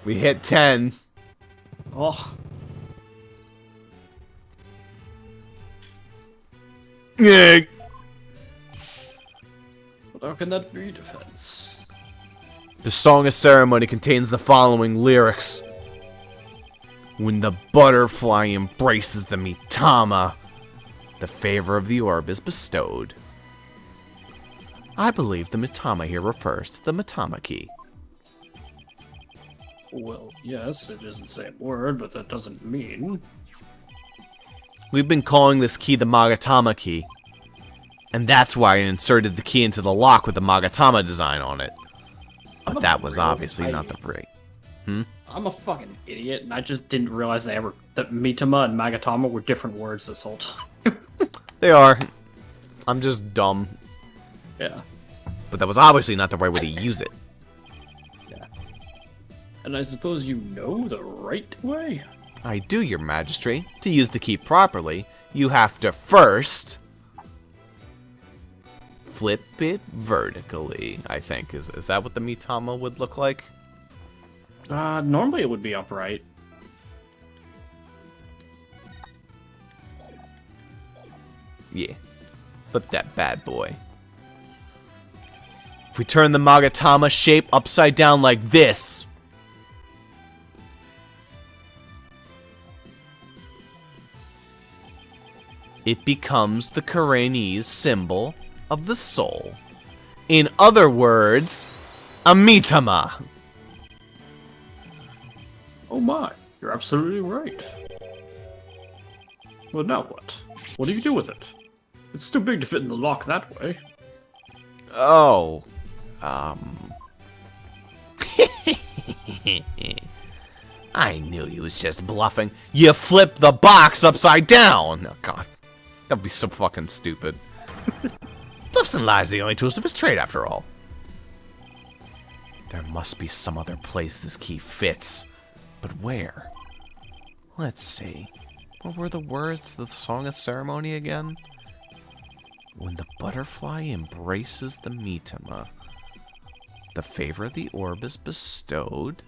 We hit 10. Oh. Yeah. But how can that be, Defense? The Song of Ceremony contains the following lyrics. When the butterfly embraces the Mitama, the favor of the orb is bestowed. I believe the Mitama here refers to the Mitama key. Well, yes, it is the same word, but that doesn't mean... We've been calling this key the Magatama key. And that's why I inserted the key into the lock with the Magatama design on it. But that was obviously not the right. I'm a fucking idiot, and I just didn't realize that Mitama and Magatama were different words this whole time. They are. I'm just dumb. Yeah. But that was obviously not the right way to use it. Yeah. And I suppose you know the right way? I do, Your Majesty. To use the key properly, you have to first flip it vertically, I think. Is that what the Mitama would look like? Normally it would be upright. Yeah. Flip that bad boy. If we turn the Magatama shape upside down like this, it becomes the Kurainese symbol of the soul. In other words, a Mitama. Oh my, you're absolutely right. Well, now what? What do you do with it? It's too big to fit in the lock that way. Oh. I knew he was just bluffing. You flip the box upside down. Oh, God. That'd be so fucking stupid. Flips and lies the only tools of his trade, after all. There must be some other place this key fits. But where? Let's see. What were the words of the Song of Ceremony again? When the butterfly embraces the Mitama, the favor of the orb is bestowed.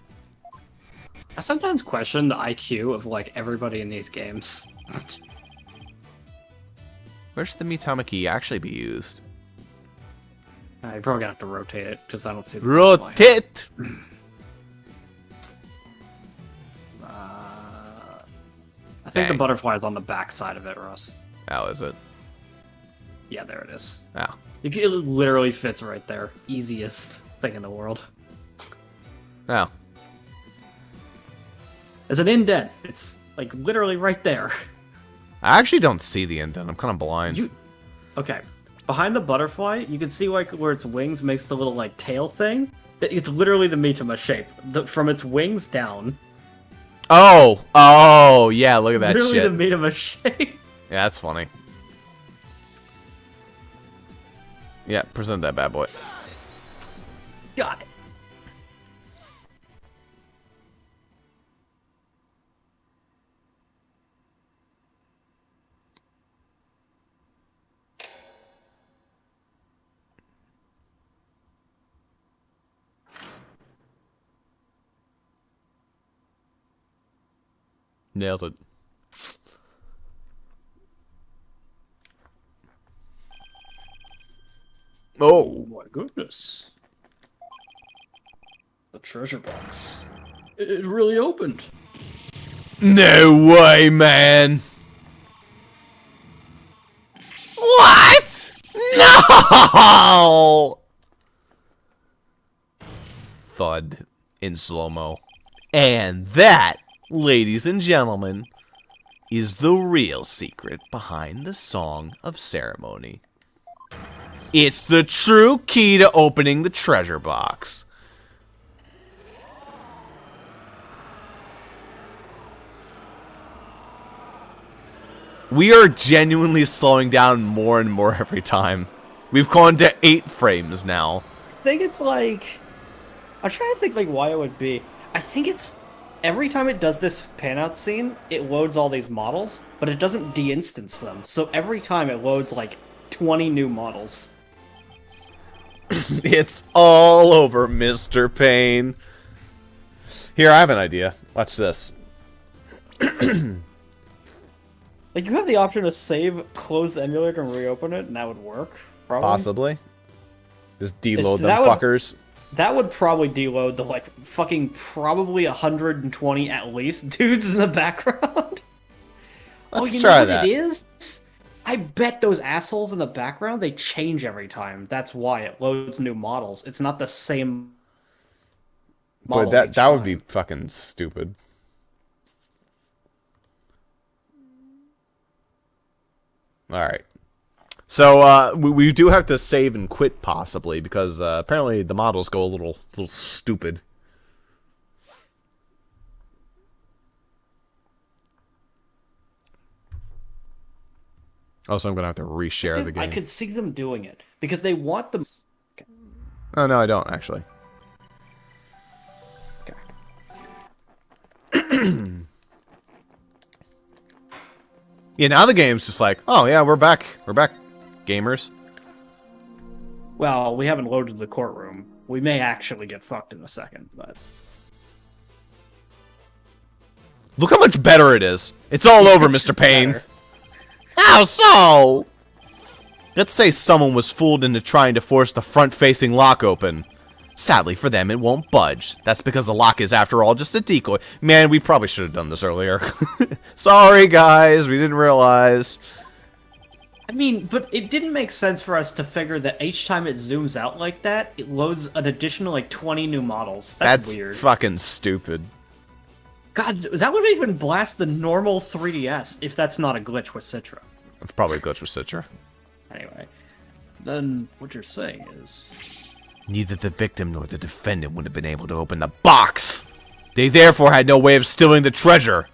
I sometimes question the IQ of, like, everybody in these games. Where should the Mitama key actually be used? You're probably gonna have to rotate it, because I don't see the Rotate! I think Dang. the butterfly is on the back side of it, Russ. How is it? Yeah, there it is. Oh. It literally fits right there. Easiest thing in the world. Oh. There's an indent. It's like literally right there. I actually don't see the indent. I'm kind of blind. Okay. Behind the butterfly, you can see like where its wings makes the little like tail thing. It's literally the Mitama shape. From its wings down. Oh, yeah, look at that literally shit. the Mitama shape. Yeah, that's funny. Yeah, present that bad boy. Got it. Nailed it. Oh my goodness. The treasure box. It really opened. No way, man. What? No! Thud in slow-mo. And that, ladies and gentlemen, is the real secret behind the Song of Ceremony. It's the true key to opening the treasure box. We are genuinely slowing down more and more every time. We've gone to 8 frames now. I think it's like... I'm trying to think like why it would be. I think it's... Every time it does this pan-out scene, it loads all these models, but it doesn't de-instance them. So every time it loads like 20 new models. It's all over, Mr. Payne. Here, I have an idea. Watch this. Like, you have the option to save, close the emulator, and reopen it, and that would work, probably. Possibly. Just deload them that would- fuckers. That would probably deload the, like, fucking probably 120 at least dudes in the background. Let's try that. It is? I bet those assholes in the background, they change every time. That's why it loads new models. It's not the same models But each that would time. be fucking stupid. Alright. So, we do have to save and quit, possibly, because apparently the models go a little stupid. Also, I'm going to have to reshare the game. I could see them doing it, because they want them... Oh, no, I don't, actually. Yeah, now the game's just like, oh, yeah, we're back. We're back, gamers. Well, we haven't loaded the courtroom. We may actually get fucked in a second, but... Look how much better it is. It's all over, Mr. Payne. Better. How so? Let's say someone was fooled into trying to force the front-facing lock open. Sadly for them, it won't budge. That's because the lock is, after all, just a decoy. Man, we probably should have done this earlier. Sorry, guys. We didn't realize. I mean, but it didn't make sense for us to figure that each time it zooms out like that, it loads an additional, like, 20 new models. That's weird. Fucking stupid. God, that would even blast the normal 3DS, if that's not a glitch with Citra. It's probably a glitch with Citra. Anyway, then what you're saying is... Neither the victim nor the defendant would have been able to open the box. They therefore had no way of stealing the treasure.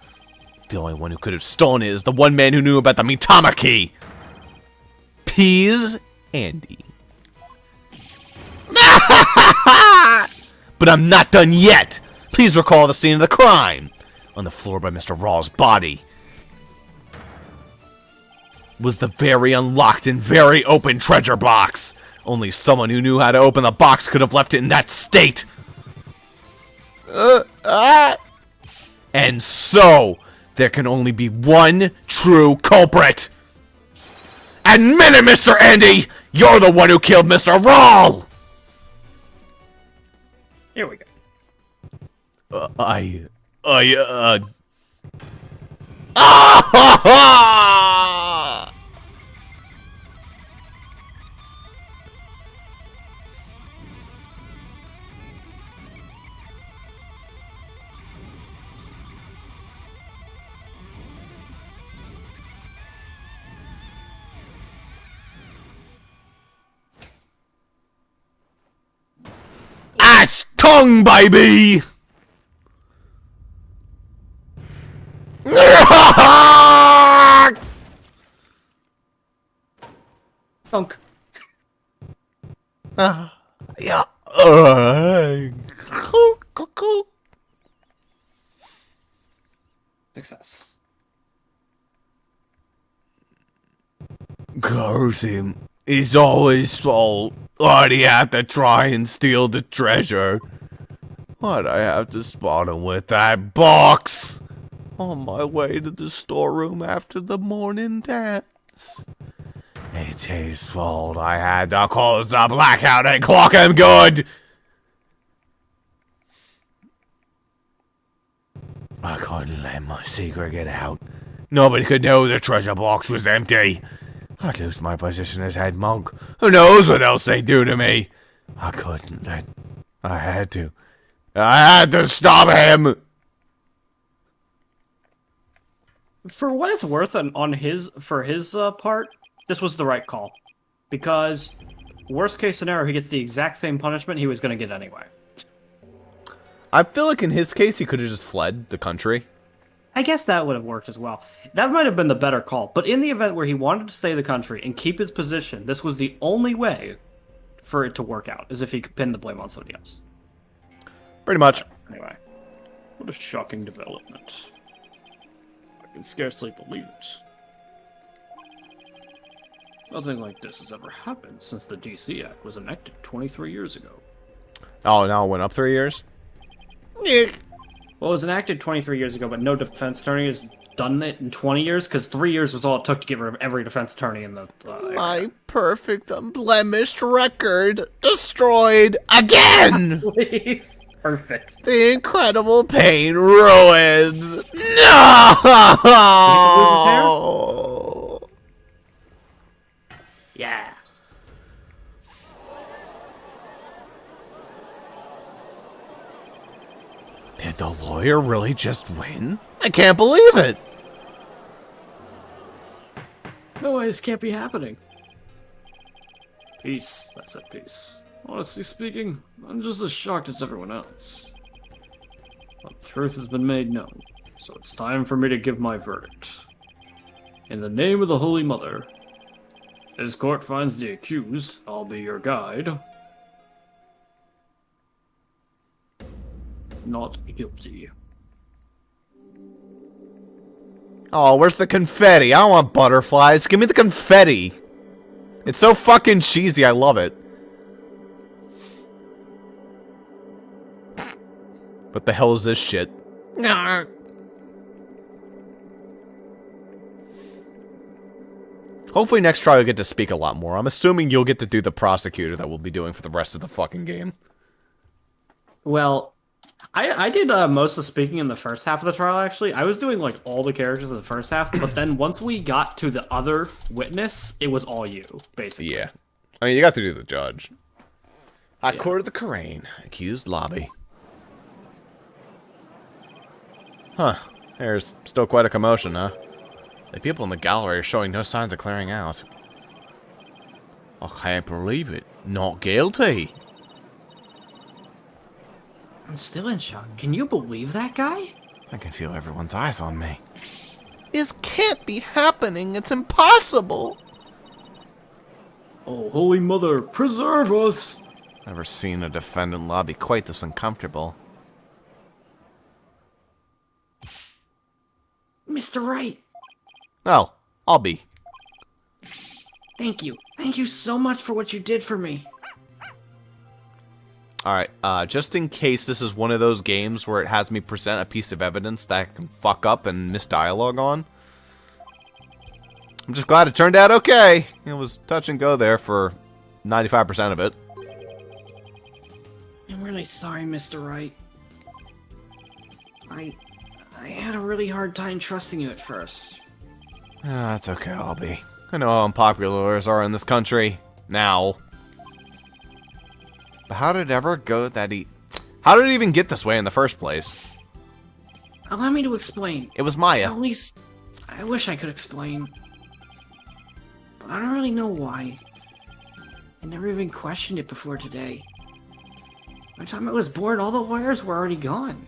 The only one who could have stolen it is the one man who knew about the Mitama key. Peas Andy. But I'm not done yet. Please recall the scene of the crime. On the floor by Mr. Raw's body was the very unlocked and very open treasure box. Only someone who knew how to open the box could have left it in that state. And so, there can only be one true culprit. Admit it, Mr. Andy! You're the one who killed Mr. Rawl! Here we go. tongue, baby! Thunk. Yeah. Success. Curse him. It's all his fault. Why'd he have to try and steal the treasure? Why'd I have to spot him with that box? On my way to the storeroom after the morning dance. It's his fault I had to cause the blackout and clock him good! I couldn't let my secret get out. Nobody could know the treasure box was empty. I'd lose my position as head monk. Who knows what else they'd do to me? I couldn't let... I had to. I had to stop him! For what it's worth, for his part, this was the right call. Because, worst case scenario, he gets the exact same punishment he was going to get anyway. I feel like in his case, he could have just fled the country. I guess that would have worked as well. That might have been the better call. But in the event where he wanted to stay in the country and keep his position, this was the only way for it to work out, is if he could pin the blame on somebody else. Pretty much. Anyway, what a shocking development. I can scarcely believe it. Nothing like this has ever happened since the DC Act was enacted 23 years ago. Oh, now it went up 3 years? Well, it was enacted 23 years ago, but no defense attorney has done it in 20 years, because 3 years was all it took to get rid of every defense attorney in the My perfect, unblemished record destroyed again! Please. Perfect. The incredible pain ruined. No! Yeah. Did the lawyer really just win? I can't believe it! No way, this can't be happening. Peace. I said peace. Honestly speaking, I'm just as shocked as everyone else. But the truth has been made known, so it's time for me to give my verdict. In the name of the Holy Mother, as court finds the accused, I'll be your guide. Not guilty. Oh, where's the confetti? I don't want butterflies. Give me the confetti. It's so fucking cheesy. I love it. What the hell is this shit? Hopefully next try you'll get to speak a lot more. I'm assuming you'll get to do the prosecutor that we'll be doing for the rest of the fucking game. Well, I did most of the speaking in the first half of the trial, actually. I was doing, like, all the characters in the first half, but then once we got to the other witness, it was all you, basically. Yeah. I mean, you got to do the judge. Court of the Kurain. Accused lobby. Huh. There's still quite a commotion, huh? The people in the gallery are showing no signs of clearing out. I can't believe it. Not guilty. I'm still in shock. Can you believe that guy? I can feel everyone's eyes on me. This can't be happening. It's impossible. Oh, Holy Mother, preserve us! Never seen a defendant lobby quite this uncomfortable. Mr. Wright, Oh, I'll be. thank you. Thank you so much for what you did for me. Alright, just in case this is one of those games where it has me present a piece of evidence that I can fuck up and miss dialogue on. I'm just glad it turned out okay. It was touch and go there for 95% of it. I'm really sorry, Mr. Wright. I had a really hard time trusting you at first. That's okay, I'll be. I know how unpopular lawyers are in this country. Now. But how did it ever go that he... How did it even get this way in the first place? Allow me to explain. It was Maya. At least, I wish I could explain. But I don't really know why. I never even questioned it before today. By the time I was born, all the wires were already gone.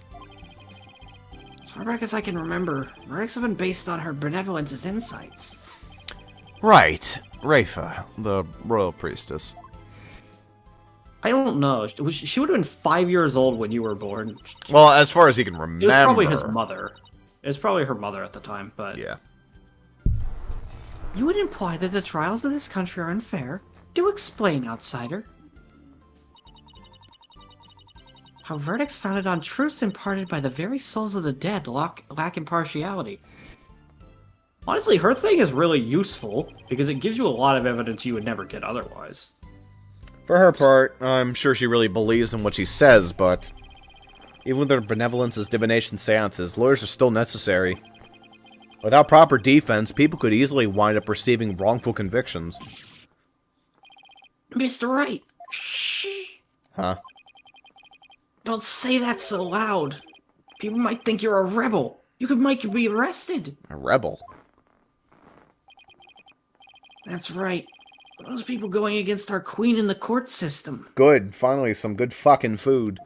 As far back as I can remember, verdicts have been based on her benevolence as insights. Right. Rafa, the royal priestess. I don't know. She would have been 5 years old when you were born. Well, as far as he can remember. It was probably his mother. It was probably her mother at the time, but... Yeah. You would imply that the trials of this country are unfair? Do explain, outsider. How verdicts founded on truths imparted by the very souls of the dead lack impartiality. Honestly, her thing is really useful, because it gives you a lot of evidence you would never get otherwise. For her part, I'm sure she really believes in what she says, but even with her benevolence as divination seances, lawyers are still necessary. Without proper defense, people could easily wind up receiving wrongful convictions. Mr. Wright! Shh! Huh? Don't say that so loud. People might think you're a rebel. You might be arrested. A rebel? That's right. Those people going against our queen in the court system. Good. Finally, some good fucking food.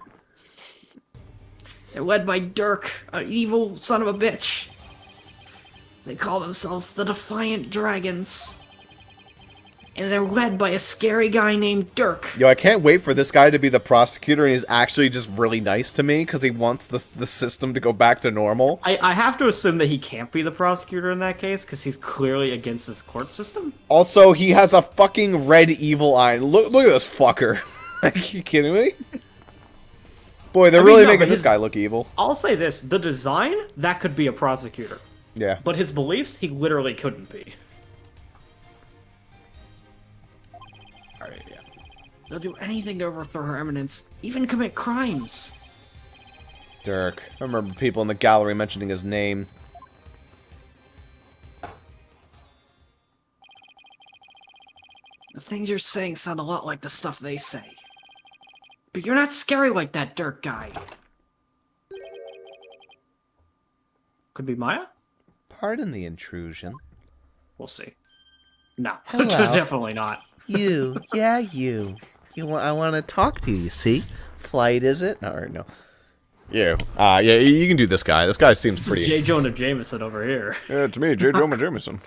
They're led by Dirk, an evil son of a bitch. They call themselves the Defiant Dragons. And they're led by a scary guy named Dirk. Yo, I can't wait for this guy to be the prosecutor, and he's actually just really nice to me, because he wants the system to go back to normal. I have to assume that he can't be the prosecutor in that case, because he's clearly against this court system. Also, he has a fucking red evil eye. Look at this fucker. Are you kidding me? Boy, they're really making this guy look evil. I'll say this, the design, that could be a prosecutor. Yeah. But his beliefs, he literally couldn't be. Alright, yeah. They'll do anything to overthrow her eminence, even commit crimes. Dirk. I remember people in the gallery mentioning his name. The things you're saying sound a lot like the stuff they say. But you're not scary like that Dirk guy. Could be Maya? Pardon the intrusion. We'll see. No, Hello. definitely not. You, yeah, you. I want to talk to you. See, Flight, is it? All right, no. You. Yeah, you can do this guy. This guy seems pretty. J. Jonah Jameson over here. Yeah, to me, J. Jonah Jameson.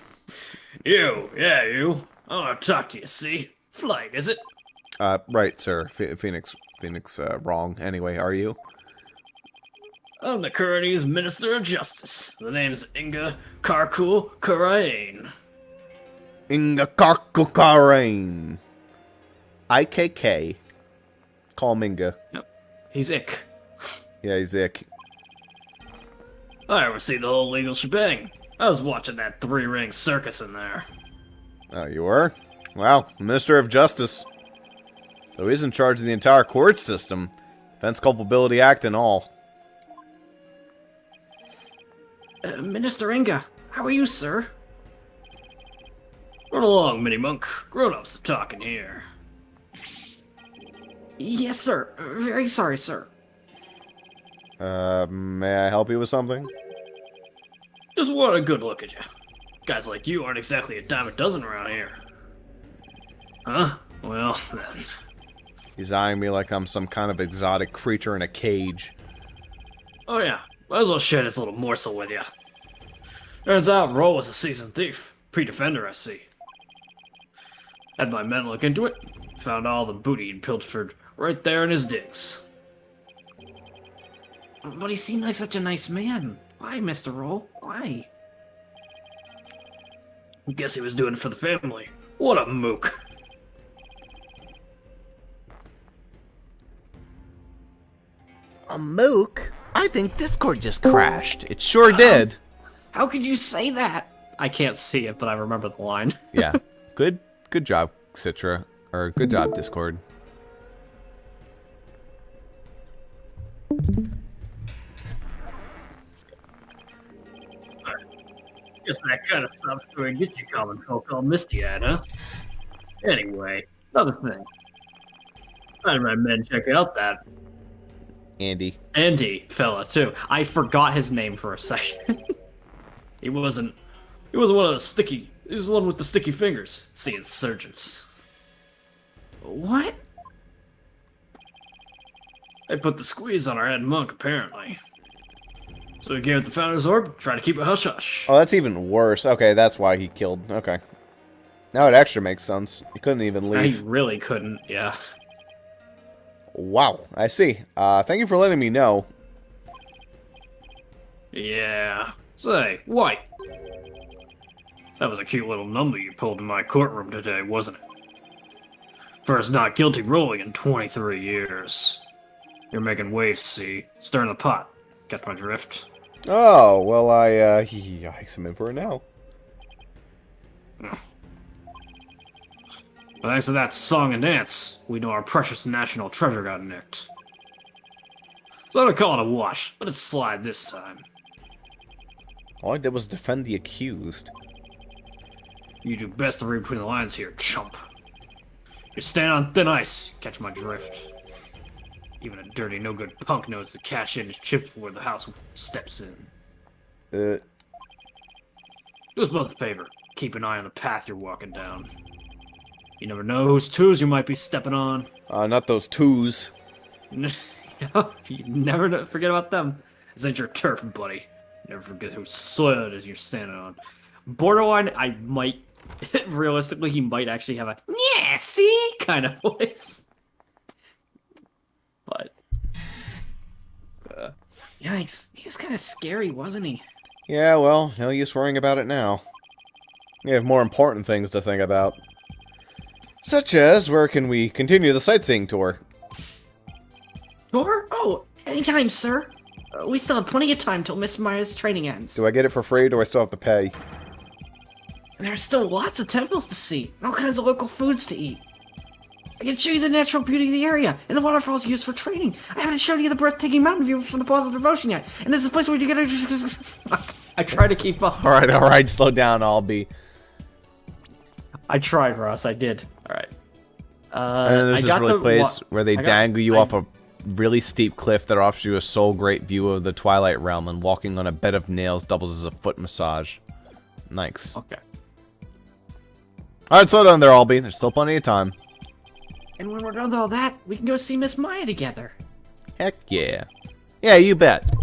You, yeah, you. I want to talk to you, see? Flight, is it? Right, sir. Phoenix, wrong. Anyway, are you? I'm the Kurain's Minister of Justice. The name's Inga Karkul Kurain. Inga Kurain. IKK. Call him Inga. Yep. He's Ick. Yeah, he's Ick. I oversee the whole legal shebang. I was watching that three-ring circus in there. Oh, you were? Wow, Minister of Justice. So he's in charge of the entire court system. Defense Culpability Act and all. Minister Inga, how are you, sir? Run along, Mini-Monk. Grown-ups are talking here. Yes, sir. Very sorry, sir. May I help you with something? Just want a good look at you. Guys like you aren't exactly a dime a dozen around here. Huh? Well, then. He's eyeing me like I'm some kind of exotic creature in a cage. Oh yeah, might as well share this little morsel with you. Turns out Ro was a seasoned thief. Pre-defender, I see. Had my men look into it. Found all the booty he'd pilfered right there in his digs. But he seemed like such a nice man. Why, Mr. Roll? Why? Guess he was doing it for the family. What a mook. A mook? I think Discord just crashed. It sure did. How could you say that? I can't see it, but I remember the line. Yeah. Good job, Citra. Or good job, Discord. Guess that kind of stuff's going to get you common folk all misty-eyed, huh? Anyway, another thing. I had my men check out that Andy fella, too. I forgot his name for a second. He wasn't one of the sticky... He was the one with the sticky fingers. It's the insurgents. What? They put the squeeze on our head monk, apparently. So we gave it the Founder's Orb, try to keep it hush-hush. Oh, that's even worse. Okay, that's why he killed. Okay. Now it actually makes sense. He couldn't even I leave. really couldn't, yeah. Wow, I see. Thank you for letting me know. Yeah. Say, White. That was a cute little number you pulled in my courtroom today, wasn't it? First not guilty ruling in 23 years. You're making waves, see? Stirring the pot. Catch my drift? Oh, well, yikes, I'm in for it now. Well, thanks to that song and dance, we know our precious national treasure got nicked. So I don't call it a wash. Let it slide this time. All I did was defend the accused. You do best to read between the lines here, chump. You're standing on thin ice. Catch my drift. Even a dirty, no-good punk knows to cash in his chips before the house steps in. Do us both a favor. Keep an eye on the path you're walking down. You never know whose toes you might be stepping on. Not those twos. You never forget about them. This ain't your turf, buddy. Never forget whose soil it is you're standing on. Borderline, I might... realistically, he might actually have a yeah, see kind of voice. But yikes, he was kind of scary, wasn't he? Yeah, well, no use worrying about it now. We have more important things to think about. Such as, where can we continue the sightseeing tour? Tour? Oh, anytime, sir. We still have plenty of time till Miss Maya's training ends. Do I get it for free, or do I still have to pay? There's still lots of temples to see, and all kinds of local foods to eat. I can show you the natural beauty of the area, and the waterfalls used for training. I haven't shown you the breathtaking mountain view from the Positive Ocean yet, and this is a place where you get I try to keep up. Alright, slow down, I'll be... I tried, Ross, I did. Alright. And then there's this really place where they dangle you off a really steep cliff that offers you a so great view of the Twilight Realm, and walking on a bed of nails doubles as a foot massage. Nice. Okay. Alright, slow down there, Albie. There's still plenty of time. And when we're done with all that, we can go see Miss Maya together. Heck yeah. Yeah, you bet.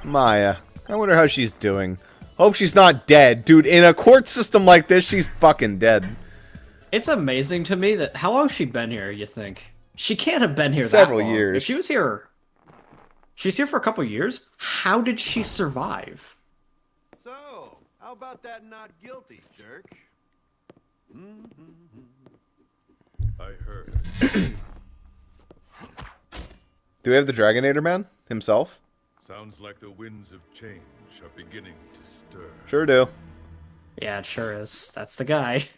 Maya. I wonder how she's doing. Hope she's not dead. Dude, in a court system like this, she's fucking dead. It's amazing to me that... How long has she been here, you think? She can't have been here Several that long. years. If she was here... She's here for a couple years? How did she survive? So, how about that not guilty, jerk? I heard. Do we have the Dragonator Man himself? Sounds like the winds of change are beginning to stir. Sure do. Yeah, it sure is. That's the guy.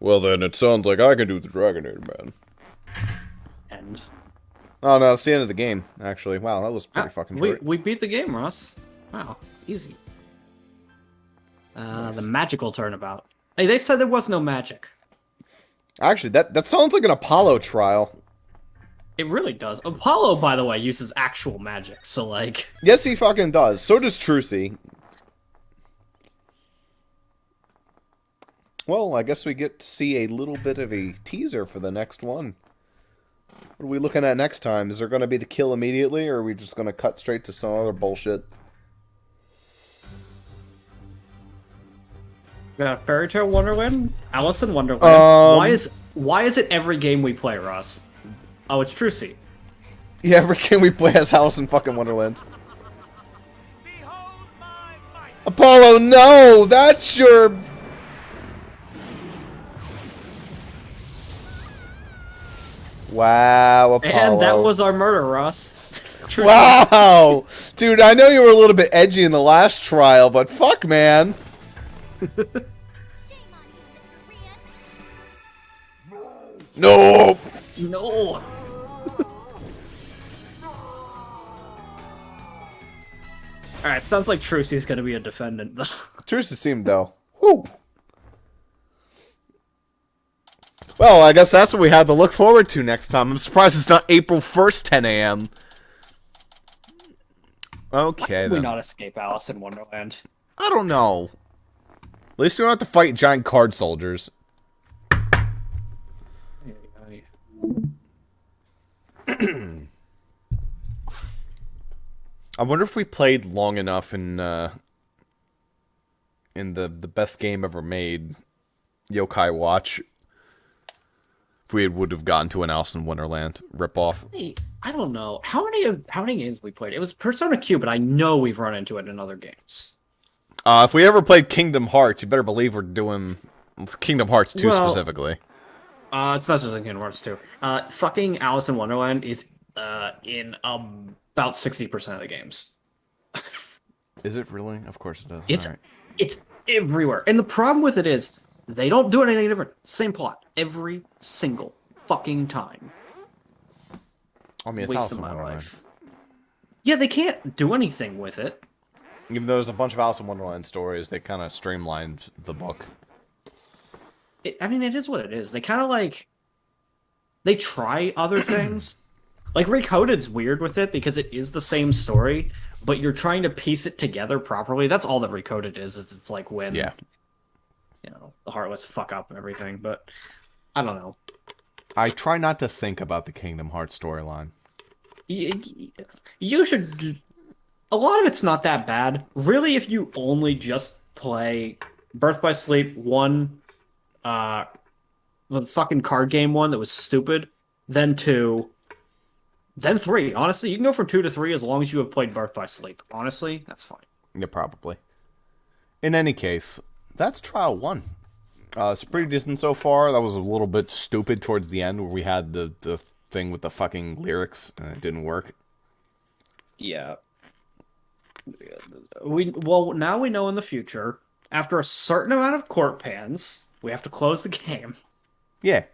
Well then, it sounds like I can do the Dragonator Man. And... Oh no, it's the end of the game, actually. Wow, that was pretty fucking short. We beat the game, Ross. Wow, easy. The magical turnabout. Hey, they said there was no magic. Actually, that sounds like an Apollo trial. It really does. Apollo, by the way, uses actual magic, so like... Yes, he fucking does. So does Trucy. Well, I guess we get to see a little bit of a teaser for the next one. What are we looking at next time? Is there going to be the kill immediately, or are we just going to cut straight to some other bullshit? Fairy Tale Wonderland? Alice in Wonderland? Why is it every game we play, Ross? Oh, it's Trucy. Yeah, every game we play as Alice in fucking Wonderland. Apollo, no! That's your... Wow, Apollo. And that was our murder, Ross. Wow! Dude, I know you were a little bit edgy in the last trial, but fuck, man. Shame on you, Mr. Rias. No! No! Alright, sounds like Trucy's gonna be a defendant, though. Trucy seemed, though. Whew. Well, I guess that's what we have to look forward to next time. I'm surprised it's not April 1st, 10 a.m. Okay, Why did then. we not escape Alice in Wonderland? I don't know. At least we don't have to fight giant card soldiers. I wonder if we played long enough in the best game ever made, Yokai Watch, if we would have gotten to an Alice in Wonderland ripoff. Hey, I don't know how many games we played. It was Persona Q, but I know we've run into it in other games. If we ever played Kingdom Hearts, you better believe we're doing Kingdom Hearts 2 specifically. It's not just in Kingdom Hearts 2. Fucking Alice in Wonderland is in about 60% of the games. Is it really? Of course it does. It's everywhere. And the problem with it is they don't do anything different. Same plot every single fucking time. I mean, it's Alice in Wonderland. Yeah, they can't do anything with it. Even though there's a bunch of Alice in Wonderland stories, they kind of streamlined the book. It is what it is. They kind of they try other things. Like Recoded's weird with it because it is the same story, but you're trying to piece it together properly. That's all that Recoded is it's like when the Heartless fuck up and everything, but I don't know. I try not to think about the Kingdom Hearts storyline. You should. A lot of it's not that bad. Really, if you only just play Birth by Sleep 1, the fucking card game one that was stupid, then 2, then 3. Honestly, you can go from 2 to 3 as long as you have played Birth by Sleep. Honestly, that's fine. Yeah, probably. In any case, that's Trial 1. It's pretty decent so far. That was a little bit stupid towards the end where we had the thing with the fucking lyrics and it didn't work. Yeah. Now we know in the future, after a certain amount of court pans, we have to close the game. Yeah.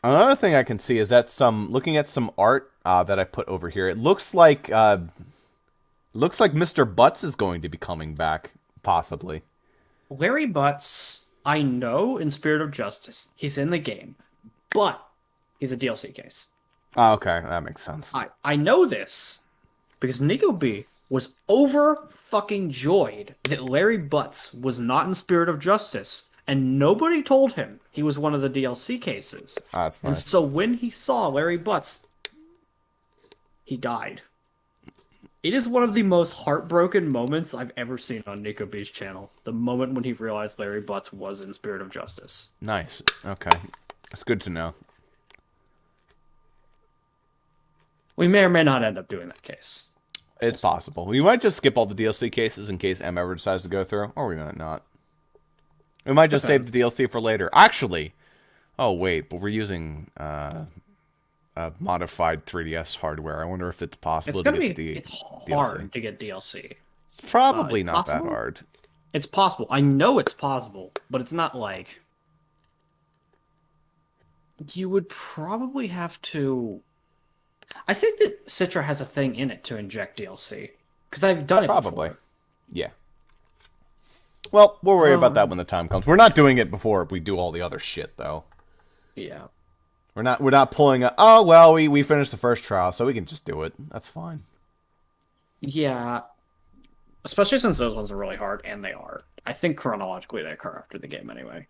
Another thing I can see is that looking at some art that I put over here, it looks like Mr. Butts is going to be coming back, possibly. Larry Butts, I know in Spirit of Justice, he's in the game, but he's a DLC case. Oh, okay, that makes sense. I know this because Nico B was over fucking joyed that Larry Butts was not in Spirit of Justice, and nobody told him he was one of the DLC cases. That's nice. And so when he saw Larry Butts, he died. It is one of the most heartbroken moments I've ever seen on Nico B's channel. The moment when he realized Larry Butts was in Spirit of Justice. Nice. Okay. That's good to know. We may or may not end up doing that case. It's possible. We might just skip all the DLC cases in case M ever decides to go through, or we might not. We might just save the DLC for later. Actually, oh wait, but we're using modified 3DS hardware. I wonder if it's possible to get the It's hard DLC. to get DLC. It's probably not possible? that hard. It's possible. I know it's possible, but it's not like... You would probably have to... I think that Citra has a thing in it to inject DLC. Because I've done it Probably. before. Yeah. Well, we'll worry about that when the time comes. We're not doing it before we do all the other shit, though. Yeah. We're not pulling a, oh, well, we finished the first trial, so we can just do it. That's fine. Yeah. Especially since those ones are really hard, and they are. I think chronologically they occur after the game anyway.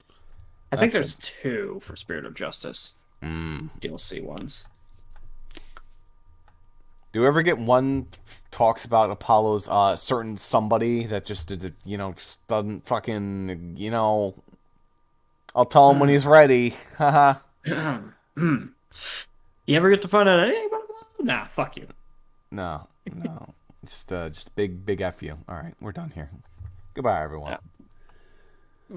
I think there's 2 for Spirit of Justice. DLC ones. Do you ever get one talks about Apollo's certain somebody that just did, just doesn't fucking, I'll tell him when he's ready. Haha. You ever get to find out anything about that? Nah, fuck you. No. Just big F you. All right, we're done here. Goodbye, everyone. Yeah.